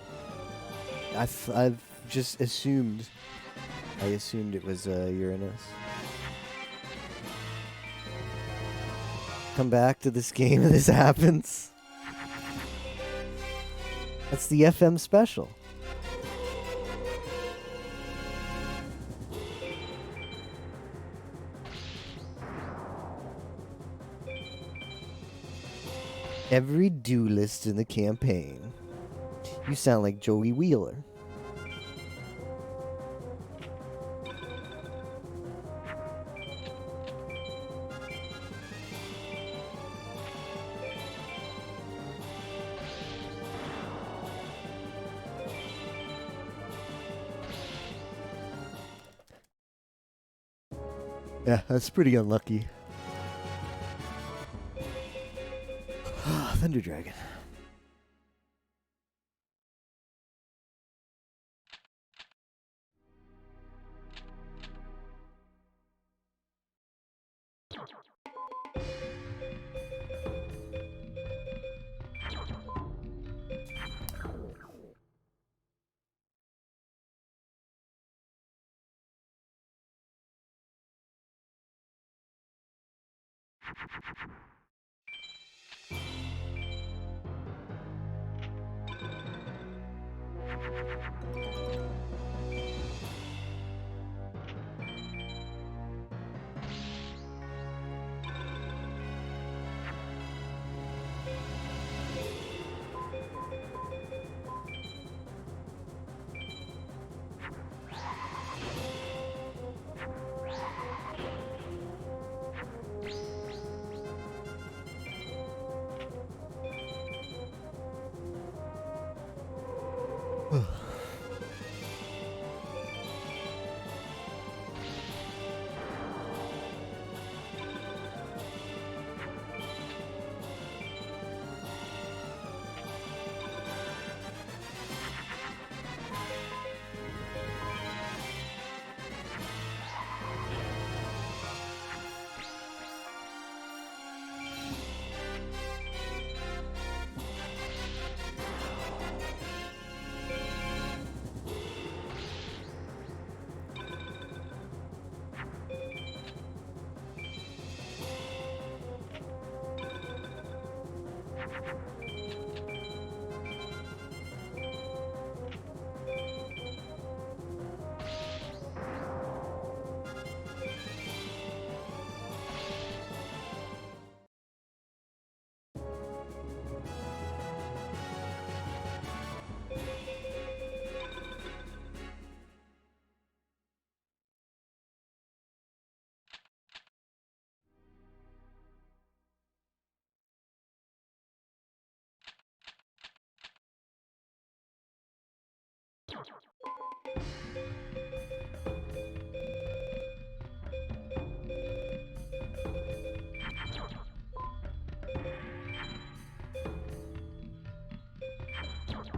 A: I've just assumed. I assumed it was Uranus. Come back to this game and this happens. That's the FM special. Every duelist in the campaign. You sound like Joey Wheeler. Yeah, that's pretty unlucky. Thunder Dragon.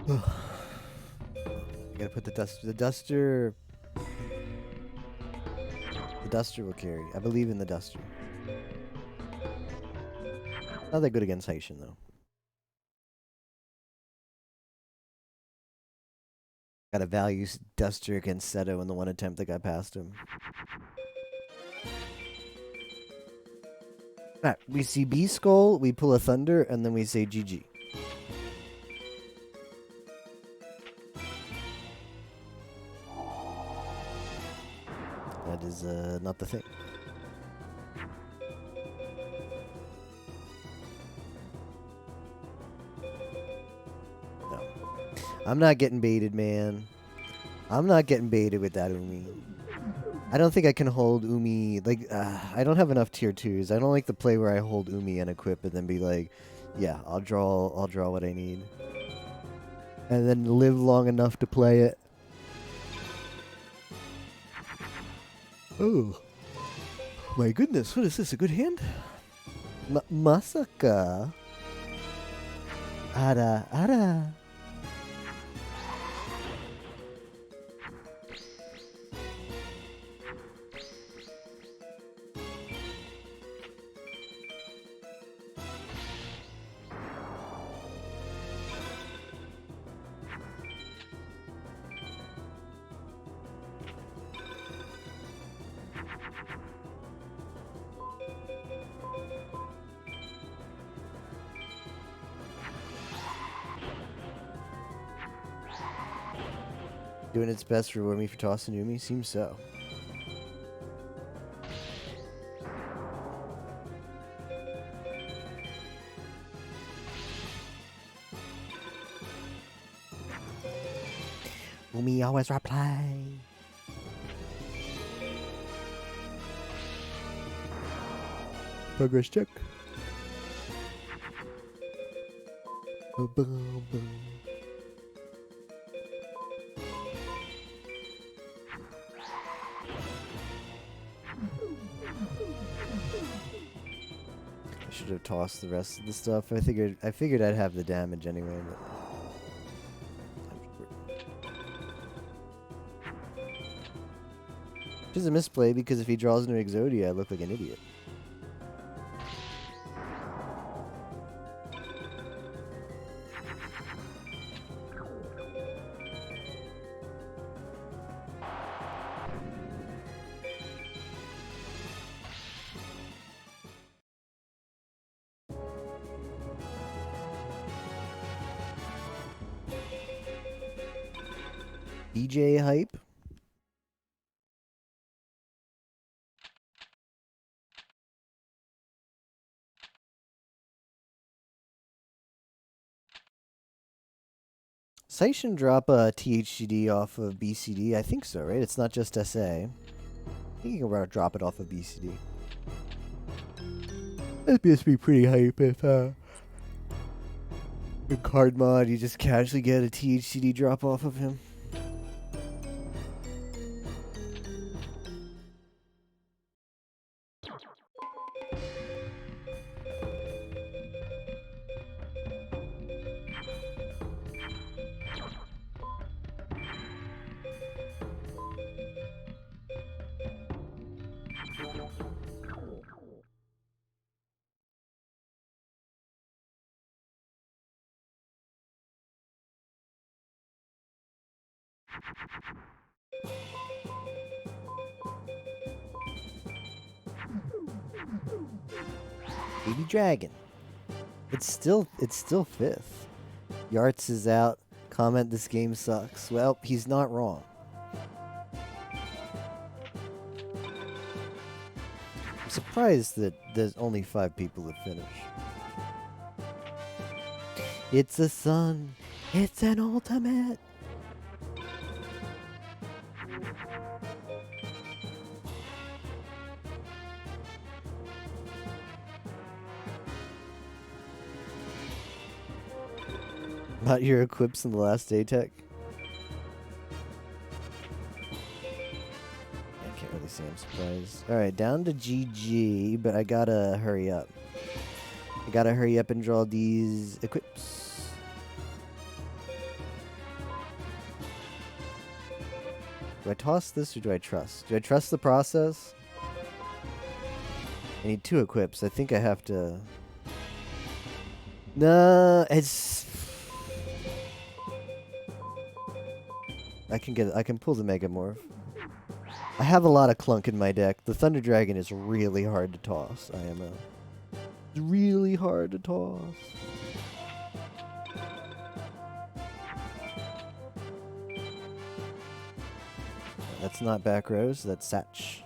A: I gotta put the duster. The duster will carry. I believe in the duster. Not that good against Haitian though. Got a value duster against Seto in the one attempt that got past him. Alright, we see B Skull, we pull a Thunder, and then we say GG. That is not the thing. No. I'm not getting baited, man. I'm not getting baited with that Umi. I don't think I can hold Umi. Like, I don't have enough tier 2s. I don't like the play where I hold Umi and equip and then be like, yeah, I'll draw what I need. And then live long enough to play it. Oh. My goodness, what is this? A good hand? Masaka. Ara. Doing its best to reward me for tossing Umi? Seems so. Umi always reply. Progress check. Boom, boom, boom. I should have tossed the rest of the stuff. I figured I'd have the damage anyway. But which is a misplay because if he draws into Exodia, I look like an idiot. DJ hype. Site should drop a THCD off of BCD. I think so, right? It's not just SA. I think you can drop it off of BCD. That'd be pretty hype if, in card mod, you just casually get a THCD drop off of him. Baby Dragon. It's still 5th. Yarts is out. Comment this game sucks. Well, he's not wrong. I'm surprised that there's only 5 people that finish. It's a sun. It's an ultimate. About your equips in the last day tech? I can't really say I'm surprised. Alright, down to GG, but I gotta hurry up. I gotta hurry up and draw these equips. Do I toss this or do I trust? Do I trust the process? I need 2 equips. I think I have to... No, it's... I can pull the Megamorph. I have a lot of clunk in my deck. The Thunder Dragon is really hard to toss, IMO. It's really hard to toss. That's not back rows, that's Satch.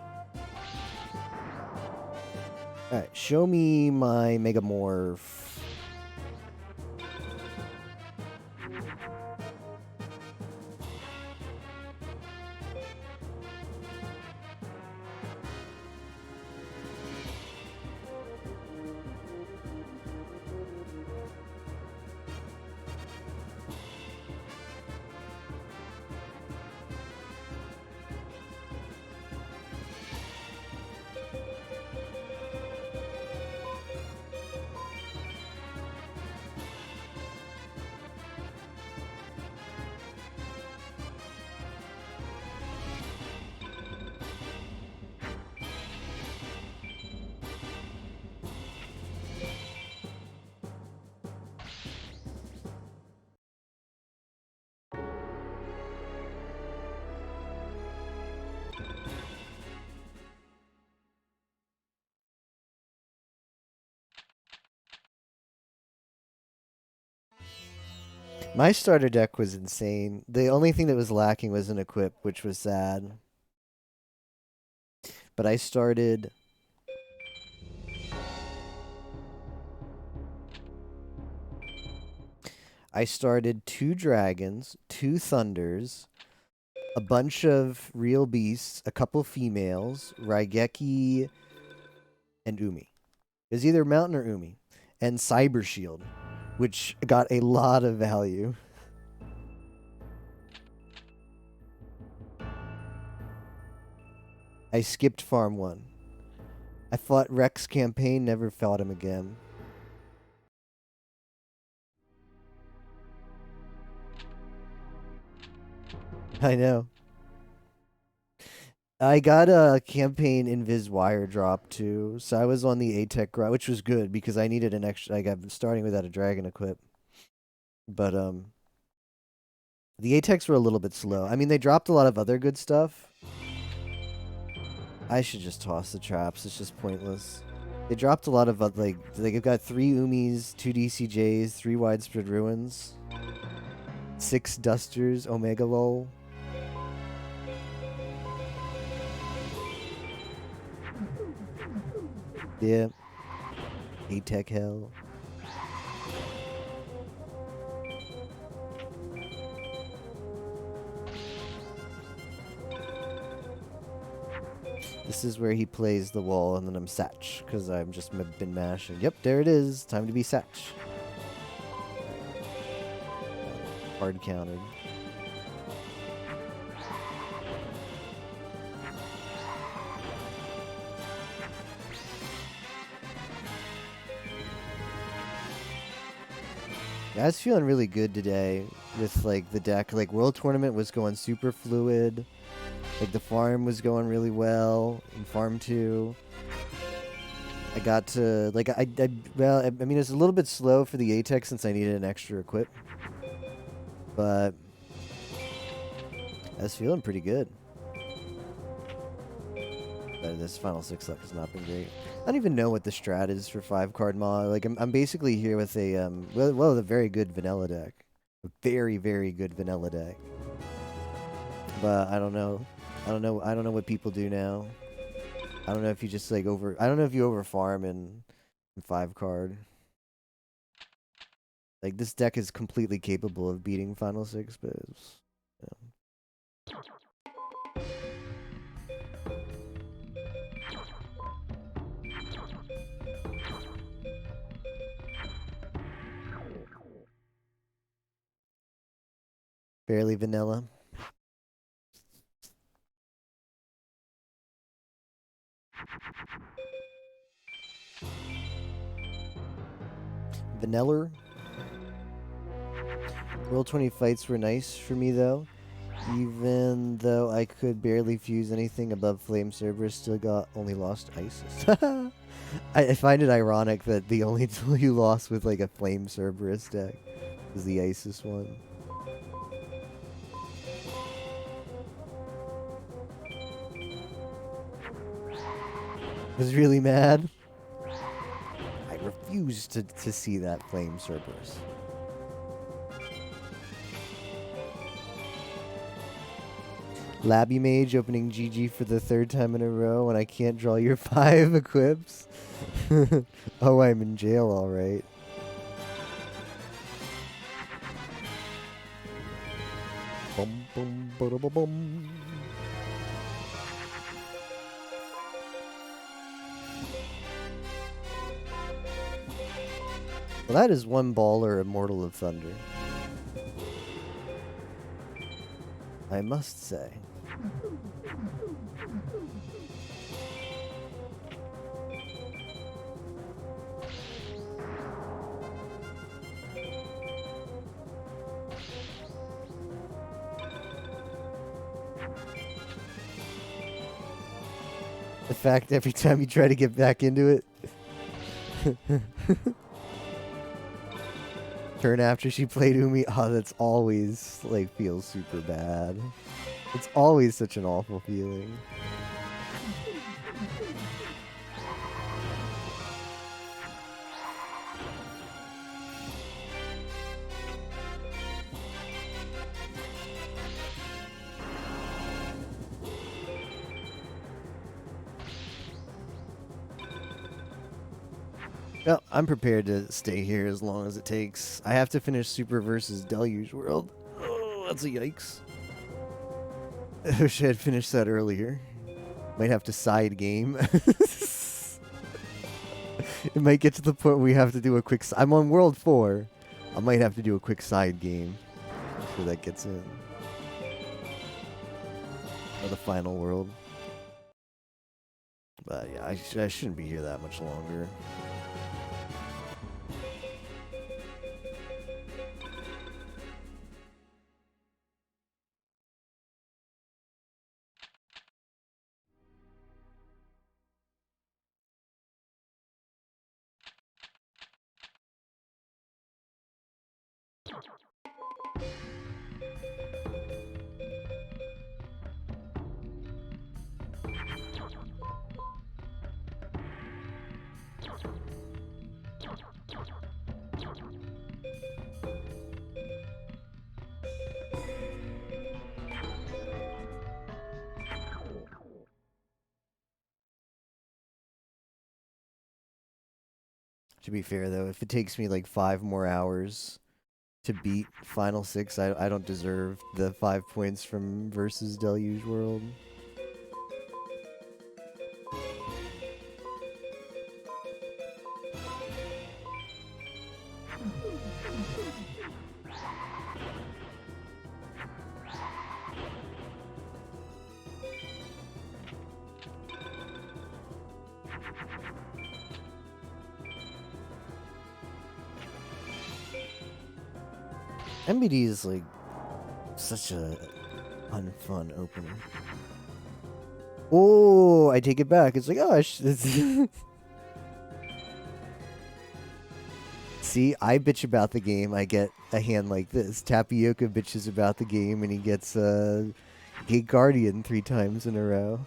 A: Alright, show me my Megamorph. My starter deck was insane. The only thing that was lacking was an equip, which was sad. But I started... I started 2 dragons, 2 thunders, a bunch of real beasts, a couple females, Raigeki, and Umi. It was either Mountain or Umi. And Cyber Shield, which got a lot of value. I skipped Farm 1. I fought Rex campaign, never fought him again. I know. I got a campaign Invis Wire drop too, so I was on the A-Tech route, which was good because I needed an extra. Like I'm starting without a dragon equip, but the A-Techs were a little bit slow. I mean, they dropped a lot of other good stuff. I should just toss the traps. It's just pointless. They dropped a lot of like they've got 3 Umis, 2 DCJs, 3 Widespread Ruins, 6 Dusters, Omega Lol. Yeah. A-Tech hell. This is where he plays the wall, and then I'm Satch, because I've just been mashing. Yep, there it is. Time to be Satch. Hard countered. Yeah, I was feeling really good today with like the deck. Like World Tournament was going super fluid. Like the farm was going really well in Farm 2. I got to like well, I mean it's a little bit slow for the A-Tech since I needed an extra equip. But I was feeling pretty good. But this Final 6 luck has not been great. I don't even know what the strat is for 5-card mod. Like I'm basically here with a well, a very good vanilla deck. A very, very good vanilla deck. But I don't know. I don't know what people do now. I don't know if you just like I don't know if you over farm in 5-card. Like this deck is completely capable of beating Final 6, but it's, you know. Barely vanilla. Vanilla. World 20 fights were nice for me though. Even though I could barely fuse anything above Flame Cerberus, still only lost Isis. I find it ironic that the only tool you lost with like a Flame Cerberus deck was the Isis one. I was really mad. I refused to see that Flame Cerberus. Labby Mage opening GG for the 3rd time in a row and I can't draw your 5 equips. Oh, I'm in jail, alright. Bum bum ba da ba bum. Well, that is one baller Immortal of Thunder. I must say. The fact every time you try to get back into it. Turn after she played Umi. Oh, that's always, like, feels super bad. It's always such an awful feeling. Well, I'm prepared to stay here as long as it takes. I have to finish Super versus Deluge World. Oh, that's a yikes. I wish I had finished that earlier. Might have to side game. It might get to the point where we have to do a quick... I'm on World 4. I might have to do a quick side game. Before that gets in. Or the final world. But yeah, I shouldn't be here that much longer. To be fair though, if it takes me like 5 more hours to beat Final 6, I don't deserve the 5 points from versus Deluge World. MBD is like such a unfun opener. Oh, I take it back. It's like, oh, see, I bitch about the game. I get a hand like this. Tapioca bitches about the game, and he gets Gate Guardian 3 times in a row.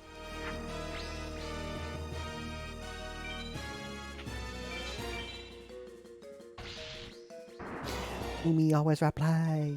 A: Umi always reply.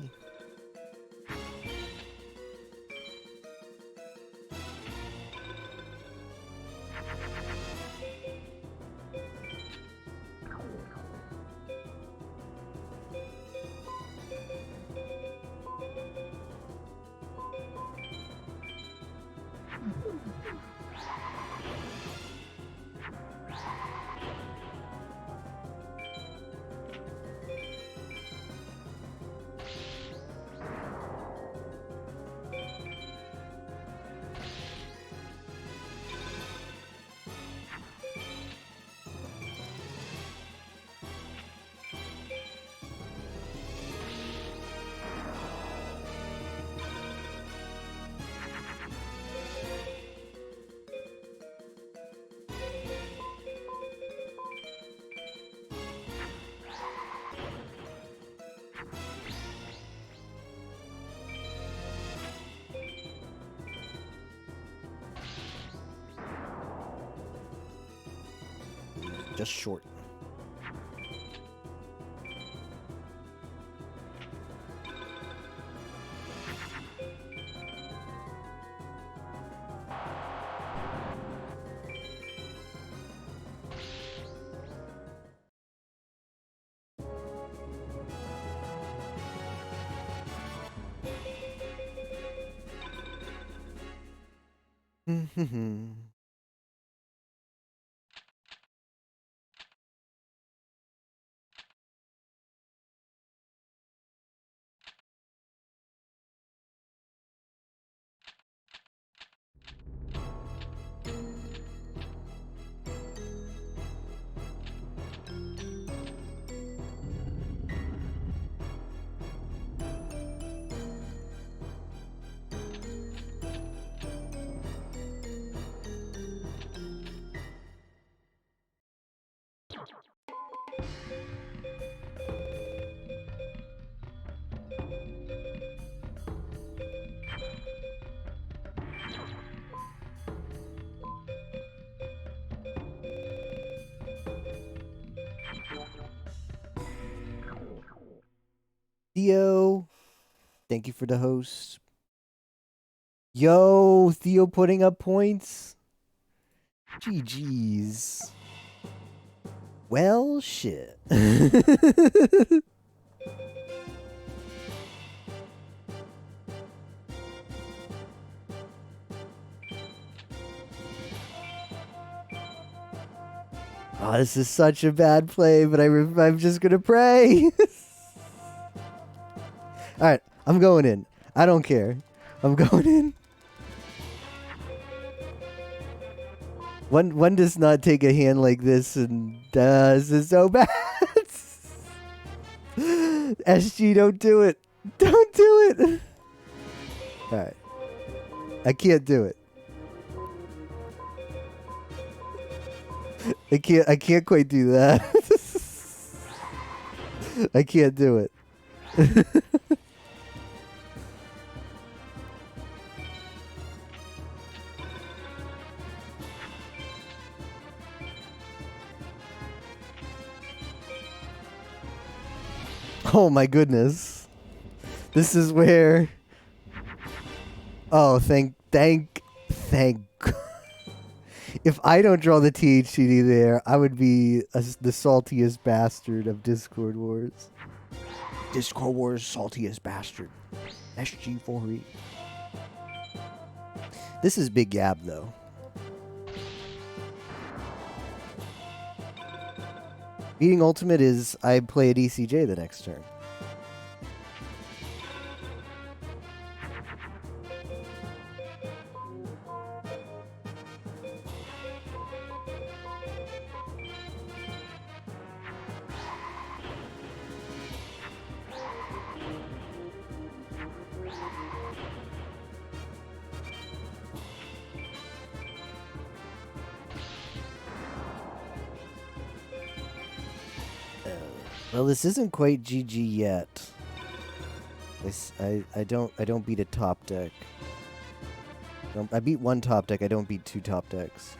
A: Just short. Theo, thank you for the host. Yo, Theo putting up points. GG's. Well, shit. Oh, this is such a bad play, but I'm just gonna pray. Alright, I'm going in. I don't care. I'm going in. One does not take a hand like this and this is so bad. SG, don't do it. Don't do it. Alright. I can't do it. I can't quite do that. I can't do it. Oh my goodness. This is where... Oh, thank... if I don't draw the THCD there, I would be the saltiest bastard of Discord Wars. Discord Wars saltiest bastard. SG4E. This is Big Gab though. Beating Ultimate is I play a DCJ the next turn. Well, this isn't quite GG yet. I don't beat a top deck. I beat one top deck. I don't beat two top decks.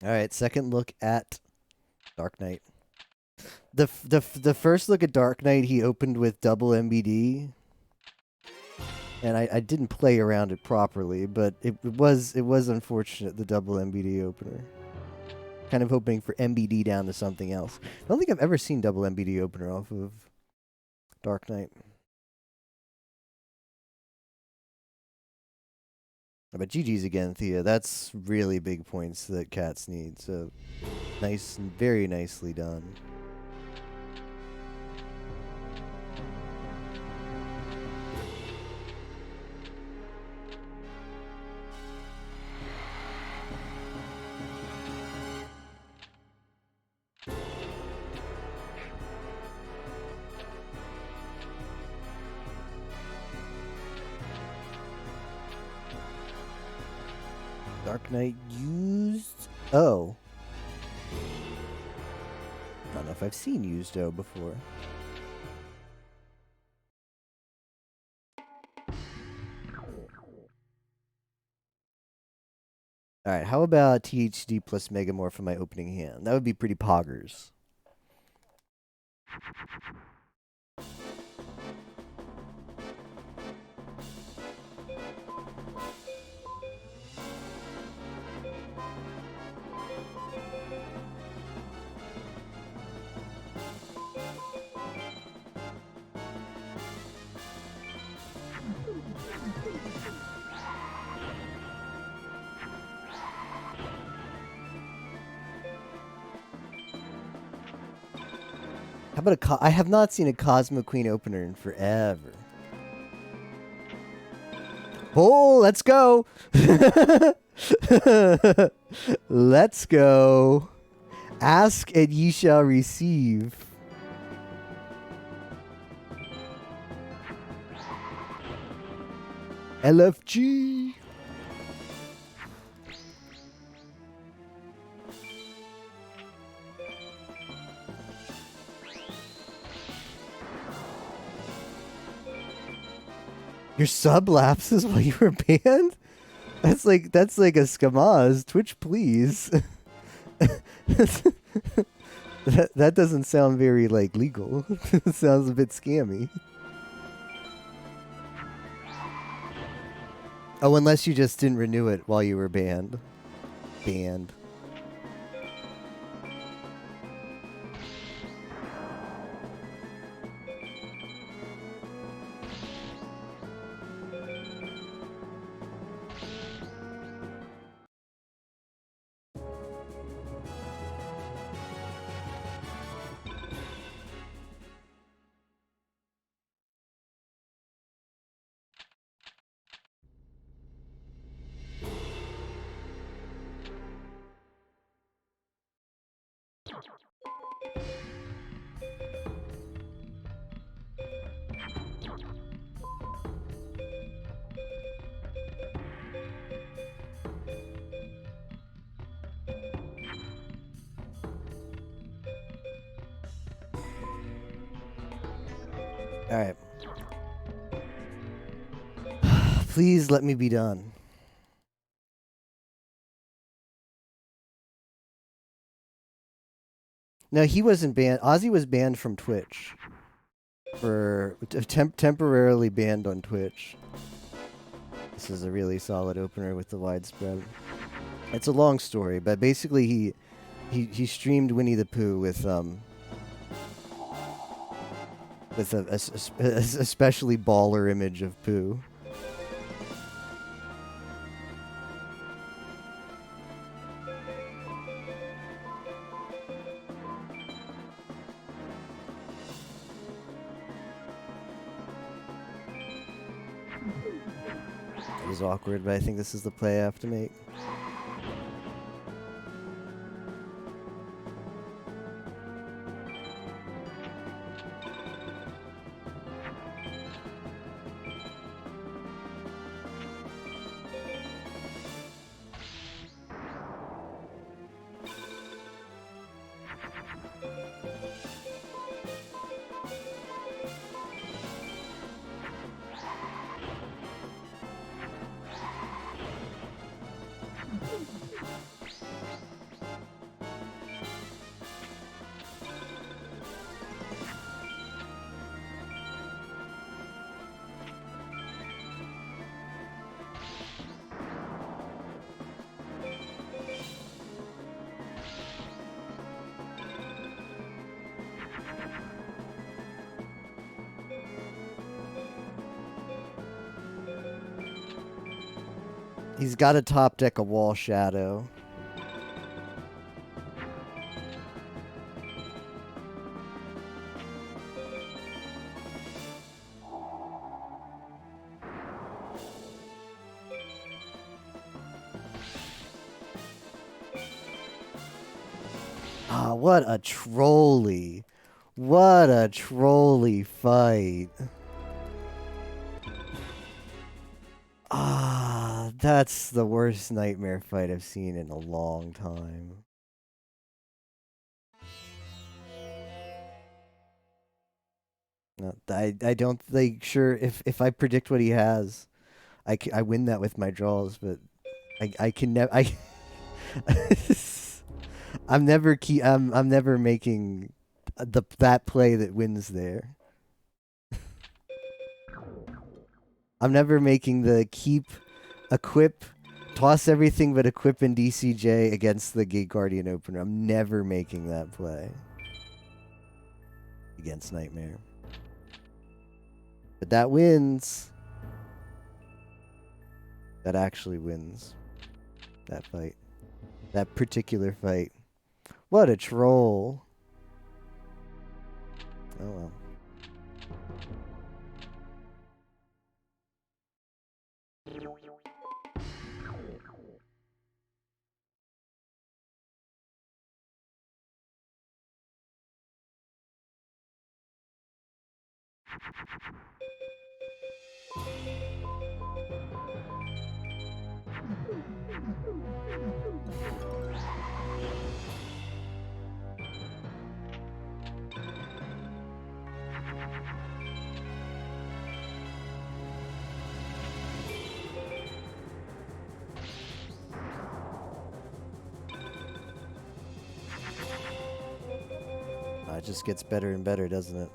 A: All right, second look at Dark Knight. The first look at Dark Knight, he opened with double MBD, and I didn't play around it properly, but it was unfortunate, the double MBD opener. Kind of hoping for MBD down to something else. I don't think I've ever seen double MBD opener off of Dark Knight. But GG's again, Thea. That's really big points that cats need. So nice, very nicely done. Dark Knight used O. I don't know if I've seen used O before. Alright, how about THD plus Megamorph in my opening hand? That would be pretty poggers. How about I have not seen a Cosmo Queen opener in forever. Oh, let's go. Let's go. Ask and ye shall receive. LFG. Your sub lapses while you were banned? That's like a Skamaz. Twitch, please. that doesn't sound very like legal. It sounds a bit scammy. Oh, unless you just didn't renew it while you were banned. Banned. All right. Please let me be done. No, he wasn't banned. Ozzy was banned from Twitch. For temporarily banned on Twitch. This is a really solid opener with the widespread. It's a long story, but basically he streamed Winnie the Pooh with a especially baller image of Pooh. It was awkward, but I think this is the play I have to make. He's got to top deck a wall shadow. Ah, what a trolley. What a trolley fight. Ah, that's the worst nightmare fight I've seen in a long time. No, I don't think sure if I predict what he has, I win that with my draws, but I can never I'm never making that play that wins there. I'm never making the keep, equip, toss everything but equip and DCJ against the Gate Guardian opener. I'm never making that play against Nightmare. But that wins. That actually wins. That fight. That particular fight. What a troll. Oh well. It just gets better and better, doesn't it?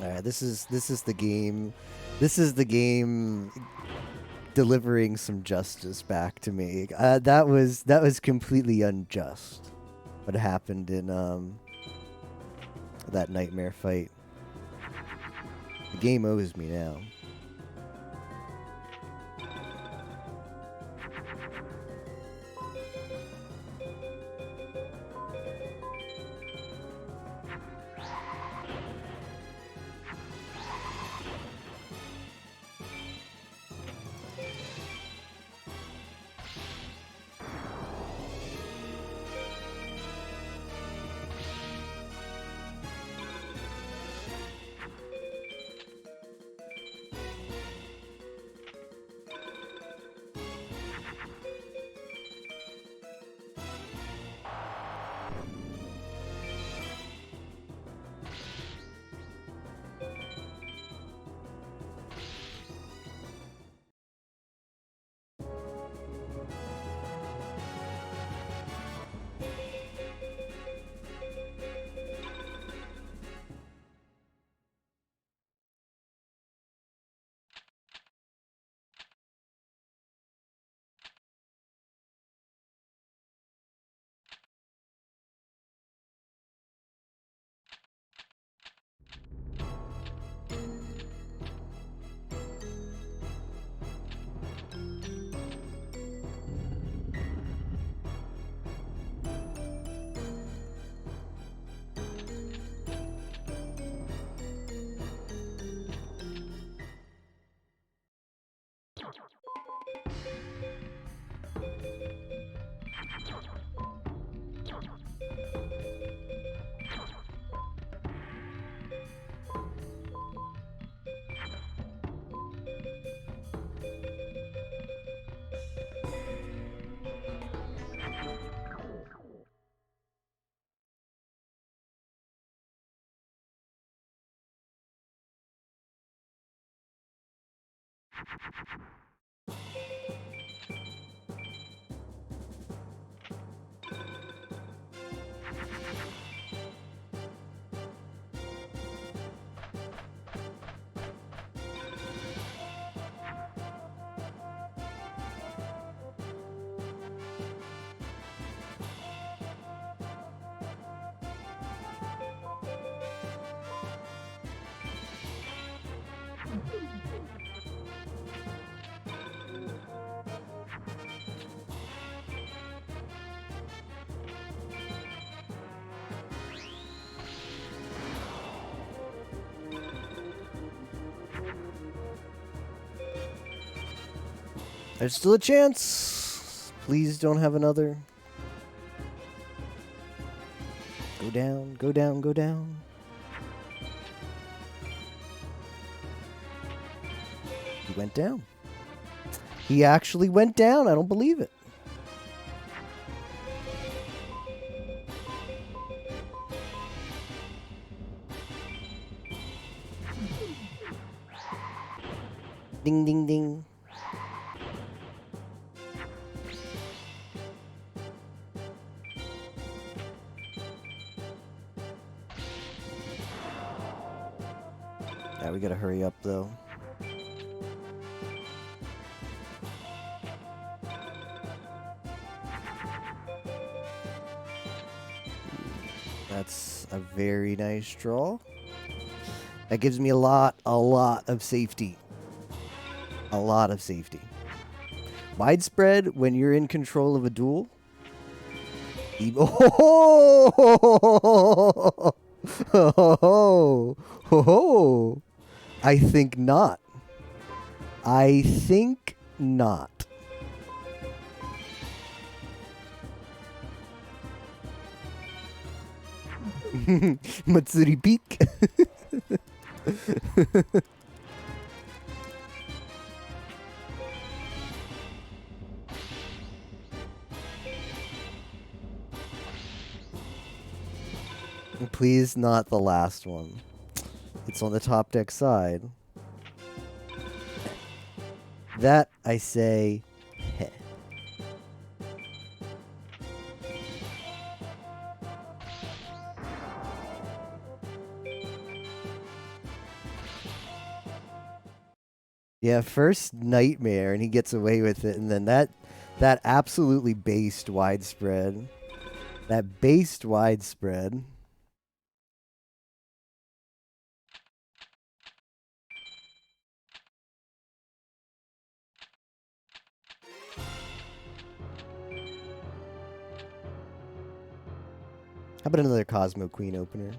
A: All right, this is the game. This is the game delivering some justice back to me. That was completely unjust. What happened in that nightmare fight? The game owes me now. There's still a chance. Please don't have another. Go down, go down, go down. He went down. He actually went down. I don't believe it. Ding, ding, ding. Yeah, we gotta hurry up, though. That's a very nice draw. That gives me a lot of safety. A lot of safety. Widespread, when you're in control of a duel. Oh, I think not. I think not. Matsuri Peak. Please not the last one. It's on the top deck side. That, I say, heh. Yeah, first nightmare, and he gets away with it, and then that absolutely based widespread. That based widespread. How about another Cosmo Queen opener?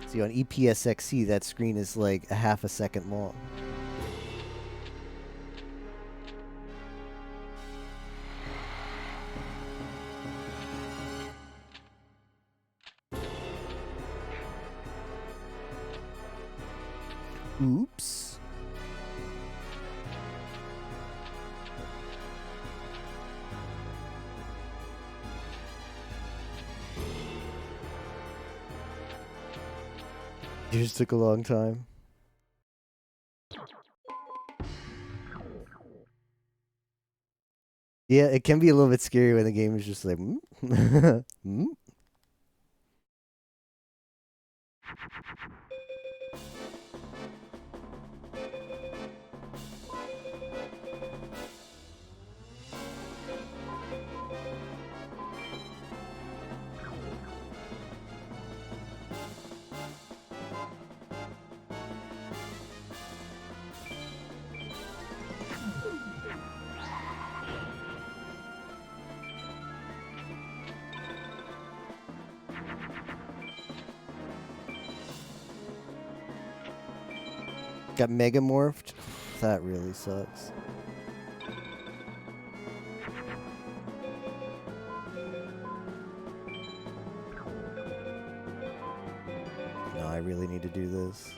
A: See, on EPSXC, that screen is like a half a second long. Oops. It just took a long time. Yeah, it can be a little bit scary when the game is just like, Got mega morphed? That really sucks. No, I really need to do this.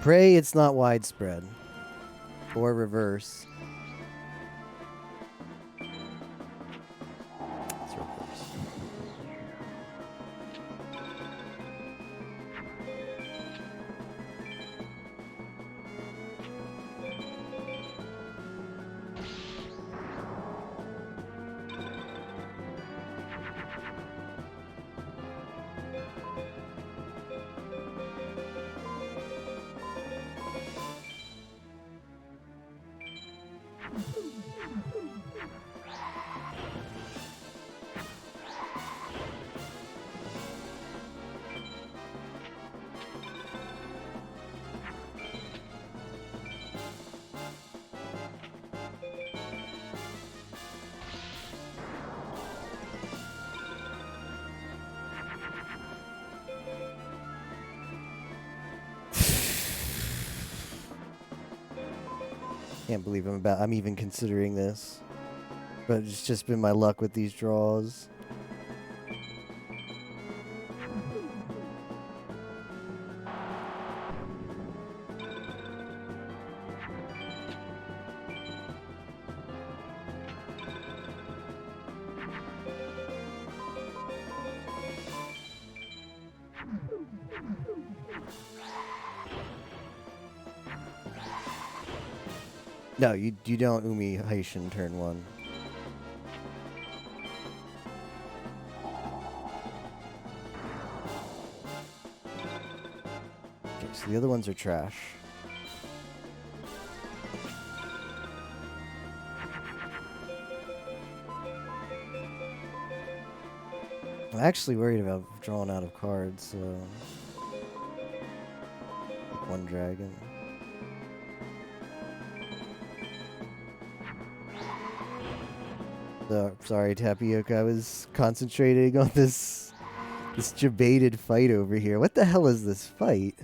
A: Pray it's not widespread. Or reverse. It's reverse. can't believe I'm even considering this. But it's just been my luck with these draws. No, you don't Umi Haitian turn 1. Okay, so the other ones are trash. I'm actually worried about drawing out of cards, so... One dragon. So, sorry, Tapioca. I was concentrating on this debated fight over here. What the hell is this fight?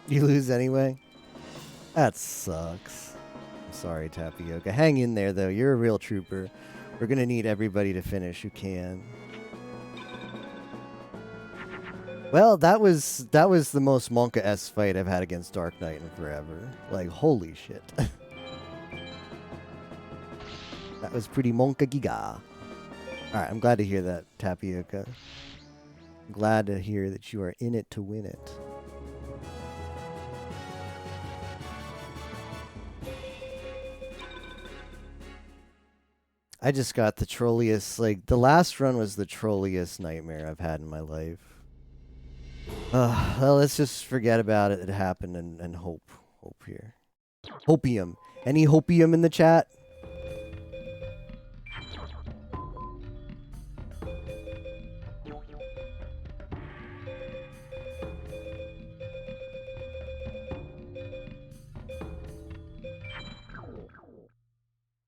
A: You lose anyway? That sucks. I'm sorry, Tapioca. Hang in there, though. You're a real trooper. We're gonna need everybody to finish who can. Well, that was the most Monka-esque fight I've had against Dark Knight in forever. Like, holy shit. That was pretty Monka-giga. Alright, I'm glad to hear that, Tapioca. I'm glad to hear that you are in it to win it. I just got the trolliest, like, the last run was the trolliest nightmare I've had in my life. Well, let's just forget about it. It happened and hope here. Hopium. Any hopium in the chat?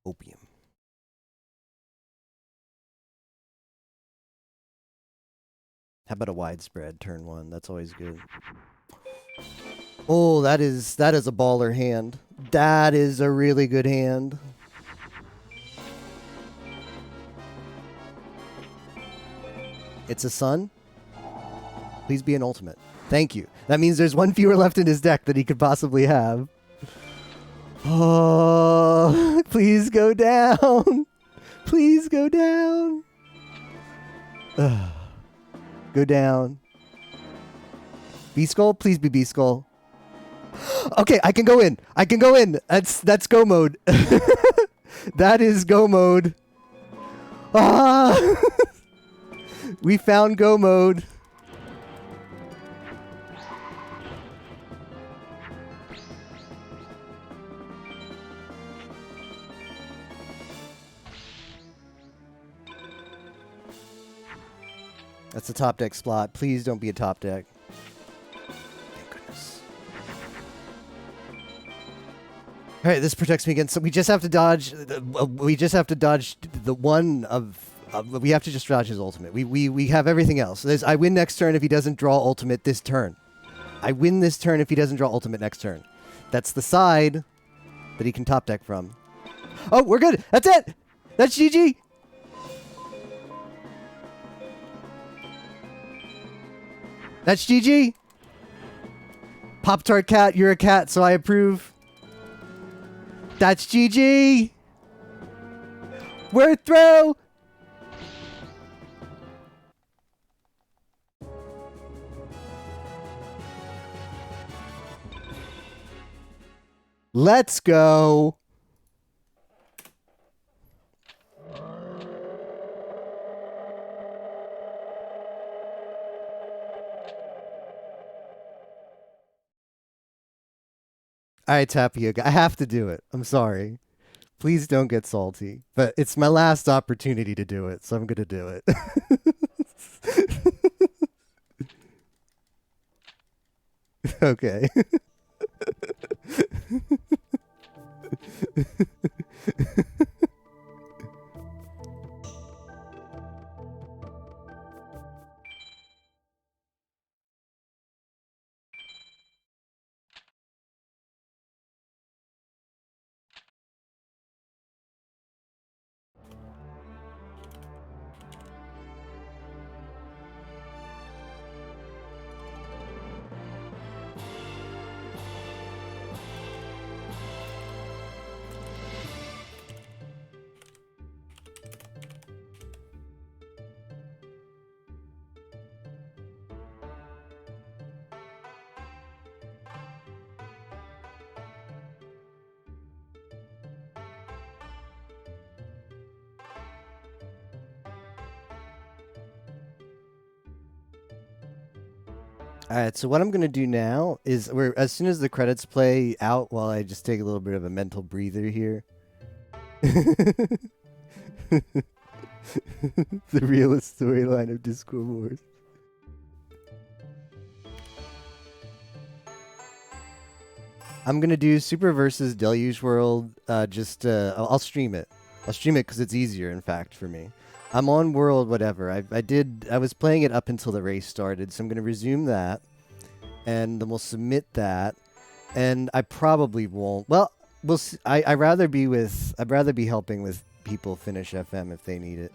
A: Opium. How about a widespread turn 1? That's always good. Oh, that is a baller hand. That is a really good hand. It's a sun. Please be an ultimate. Thank you. That means there's one fewer left in his deck that he could possibly have. Oh, please go down. Please go down. Ugh. Go down. B-Skull? Please be B-Skull. Okay, I can go in. I can go in. That's go mode. That is go mode. Ah! We found go mode. That's a top deck slot. Please don't be a top deck. Thank goodness. All right, this protects me against. So we just have to dodge. We just have to dodge the one of. We have to just dodge his ultimate. We have everything else. I win next turn if he doesn't draw ultimate this turn. I win this turn if he doesn't draw ultimate next turn. That's the side that he can top deck from. Oh, we're good. That's it. That's GG. That's GG. Pop-Tart cat, you're a cat, so I approve. That's GG. We're through. Let's go. All right, Tapioca. I have to do it. I'm sorry. Please don't get salty. But it's my last opportunity to do it, so I'm gonna do it. Okay. All right, so what I'm gonna do now is, as soon as the credits play out, while I just take a little bit of a mental breather here. The realist storyline of Discord Wars. I'm gonna do Super versus Deluge World. I'll stream it. I'll stream it because it's easier, in fact, for me. I'm on World, whatever. I was playing it up until the race started, so I'm gonna resume that, and then we'll submit that. And I probably won't. Well, we'll see. I'd rather be helping with people finish FM if they need it.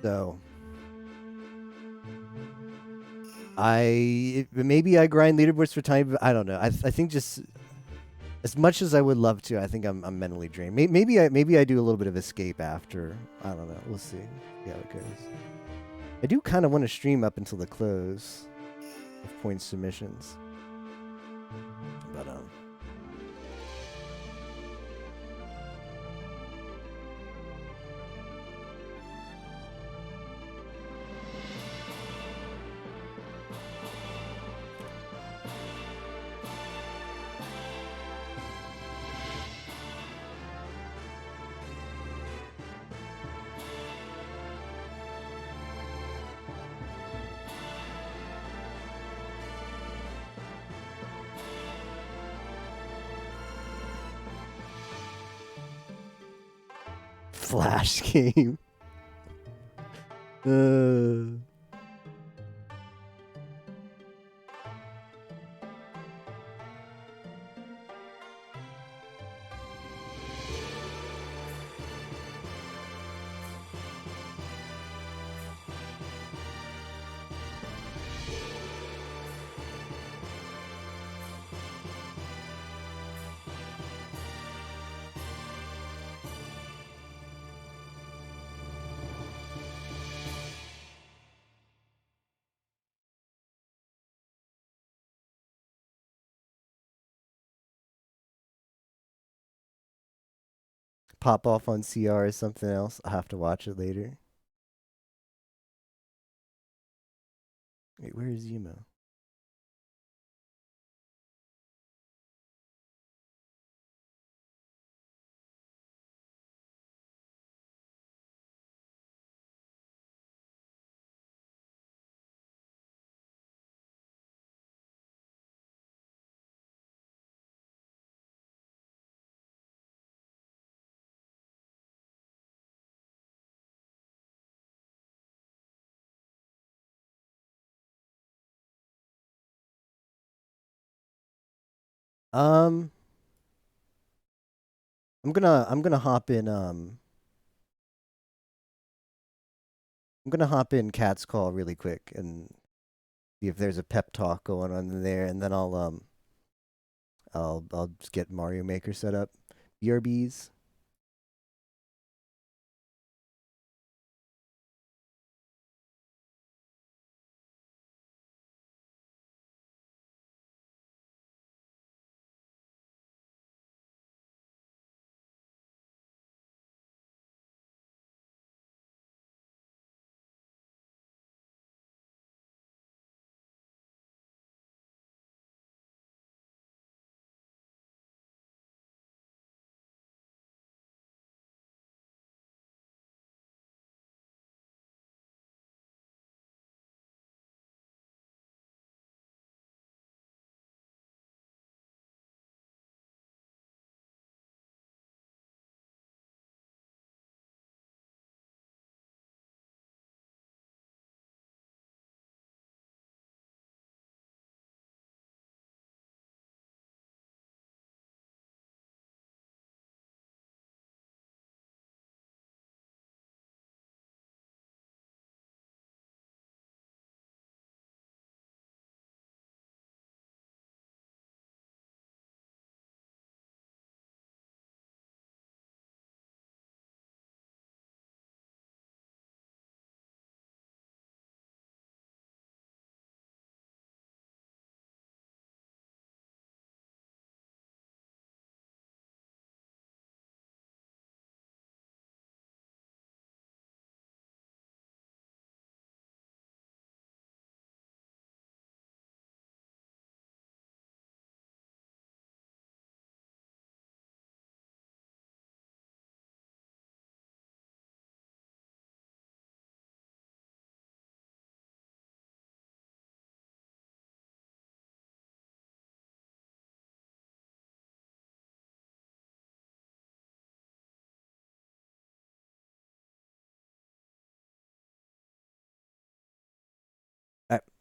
A: So maybe I grind leaderboards for time, but I don't know. I think just as much as I would love to, I think I'm mentally drained. Maybe I do a little bit of escape after. I don't know. We'll see how it goes. I do kind of want to stream up until the close of point submissions, but Flash game. Pop off on CR is something else. I'll have to watch it later. Wait, where is Yumo? I'm gonna hop in I'm gonna hop in Cat's Call really quick and see if there's a pep talk going on in there, and then I'll just get Mario Maker set up. BRBs.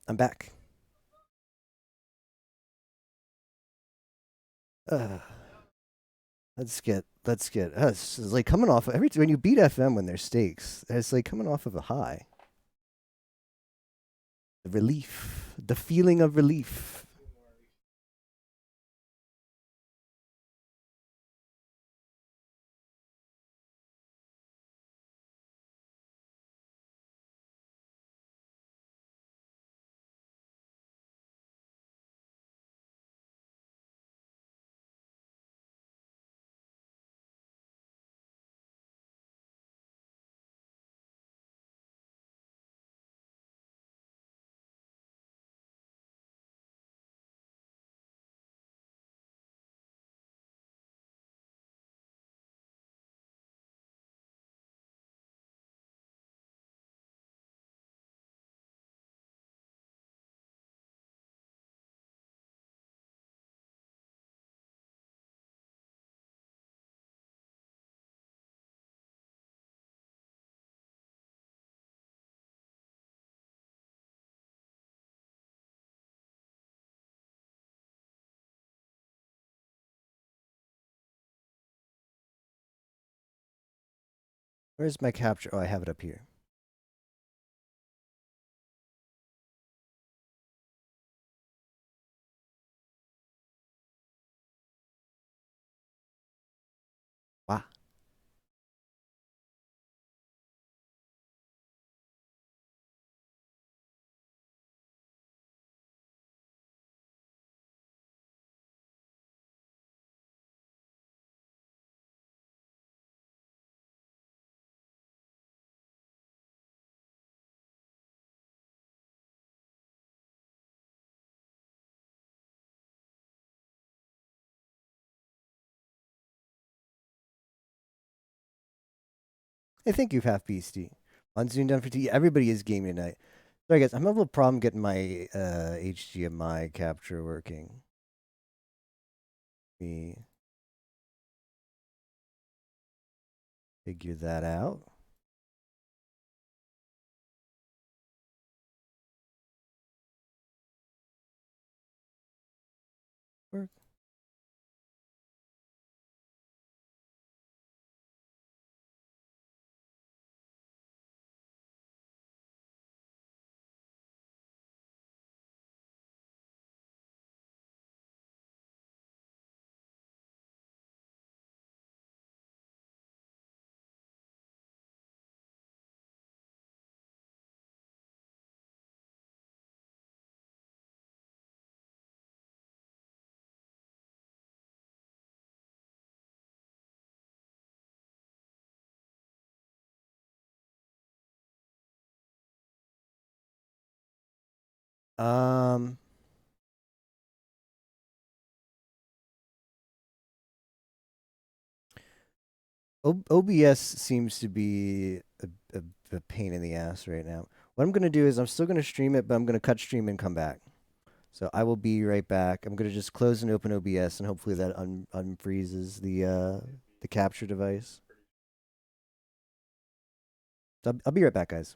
A: I'm back. Let's get. It's like coming off when you beat FM when there's stakes. It's like coming off of a high. The relief, the feeling of relief. Where's my capture? Oh, I have it up here. Wow. Hey, thank you, Half Beastie. Monsoon done for tea. Everybody is gaming tonight. Sorry, guys. I'm having a little problem getting my HDMI capture working. Let me figure that out. Work. OBS seems to be a pain in the ass right now. What I'm going to do is I'm still going to stream it, but I'm going to cut stream and come back. So I will be right back. I'm going to just close and open OBS, and hopefully that unfreezes the capture device. So I'll be right back, guys.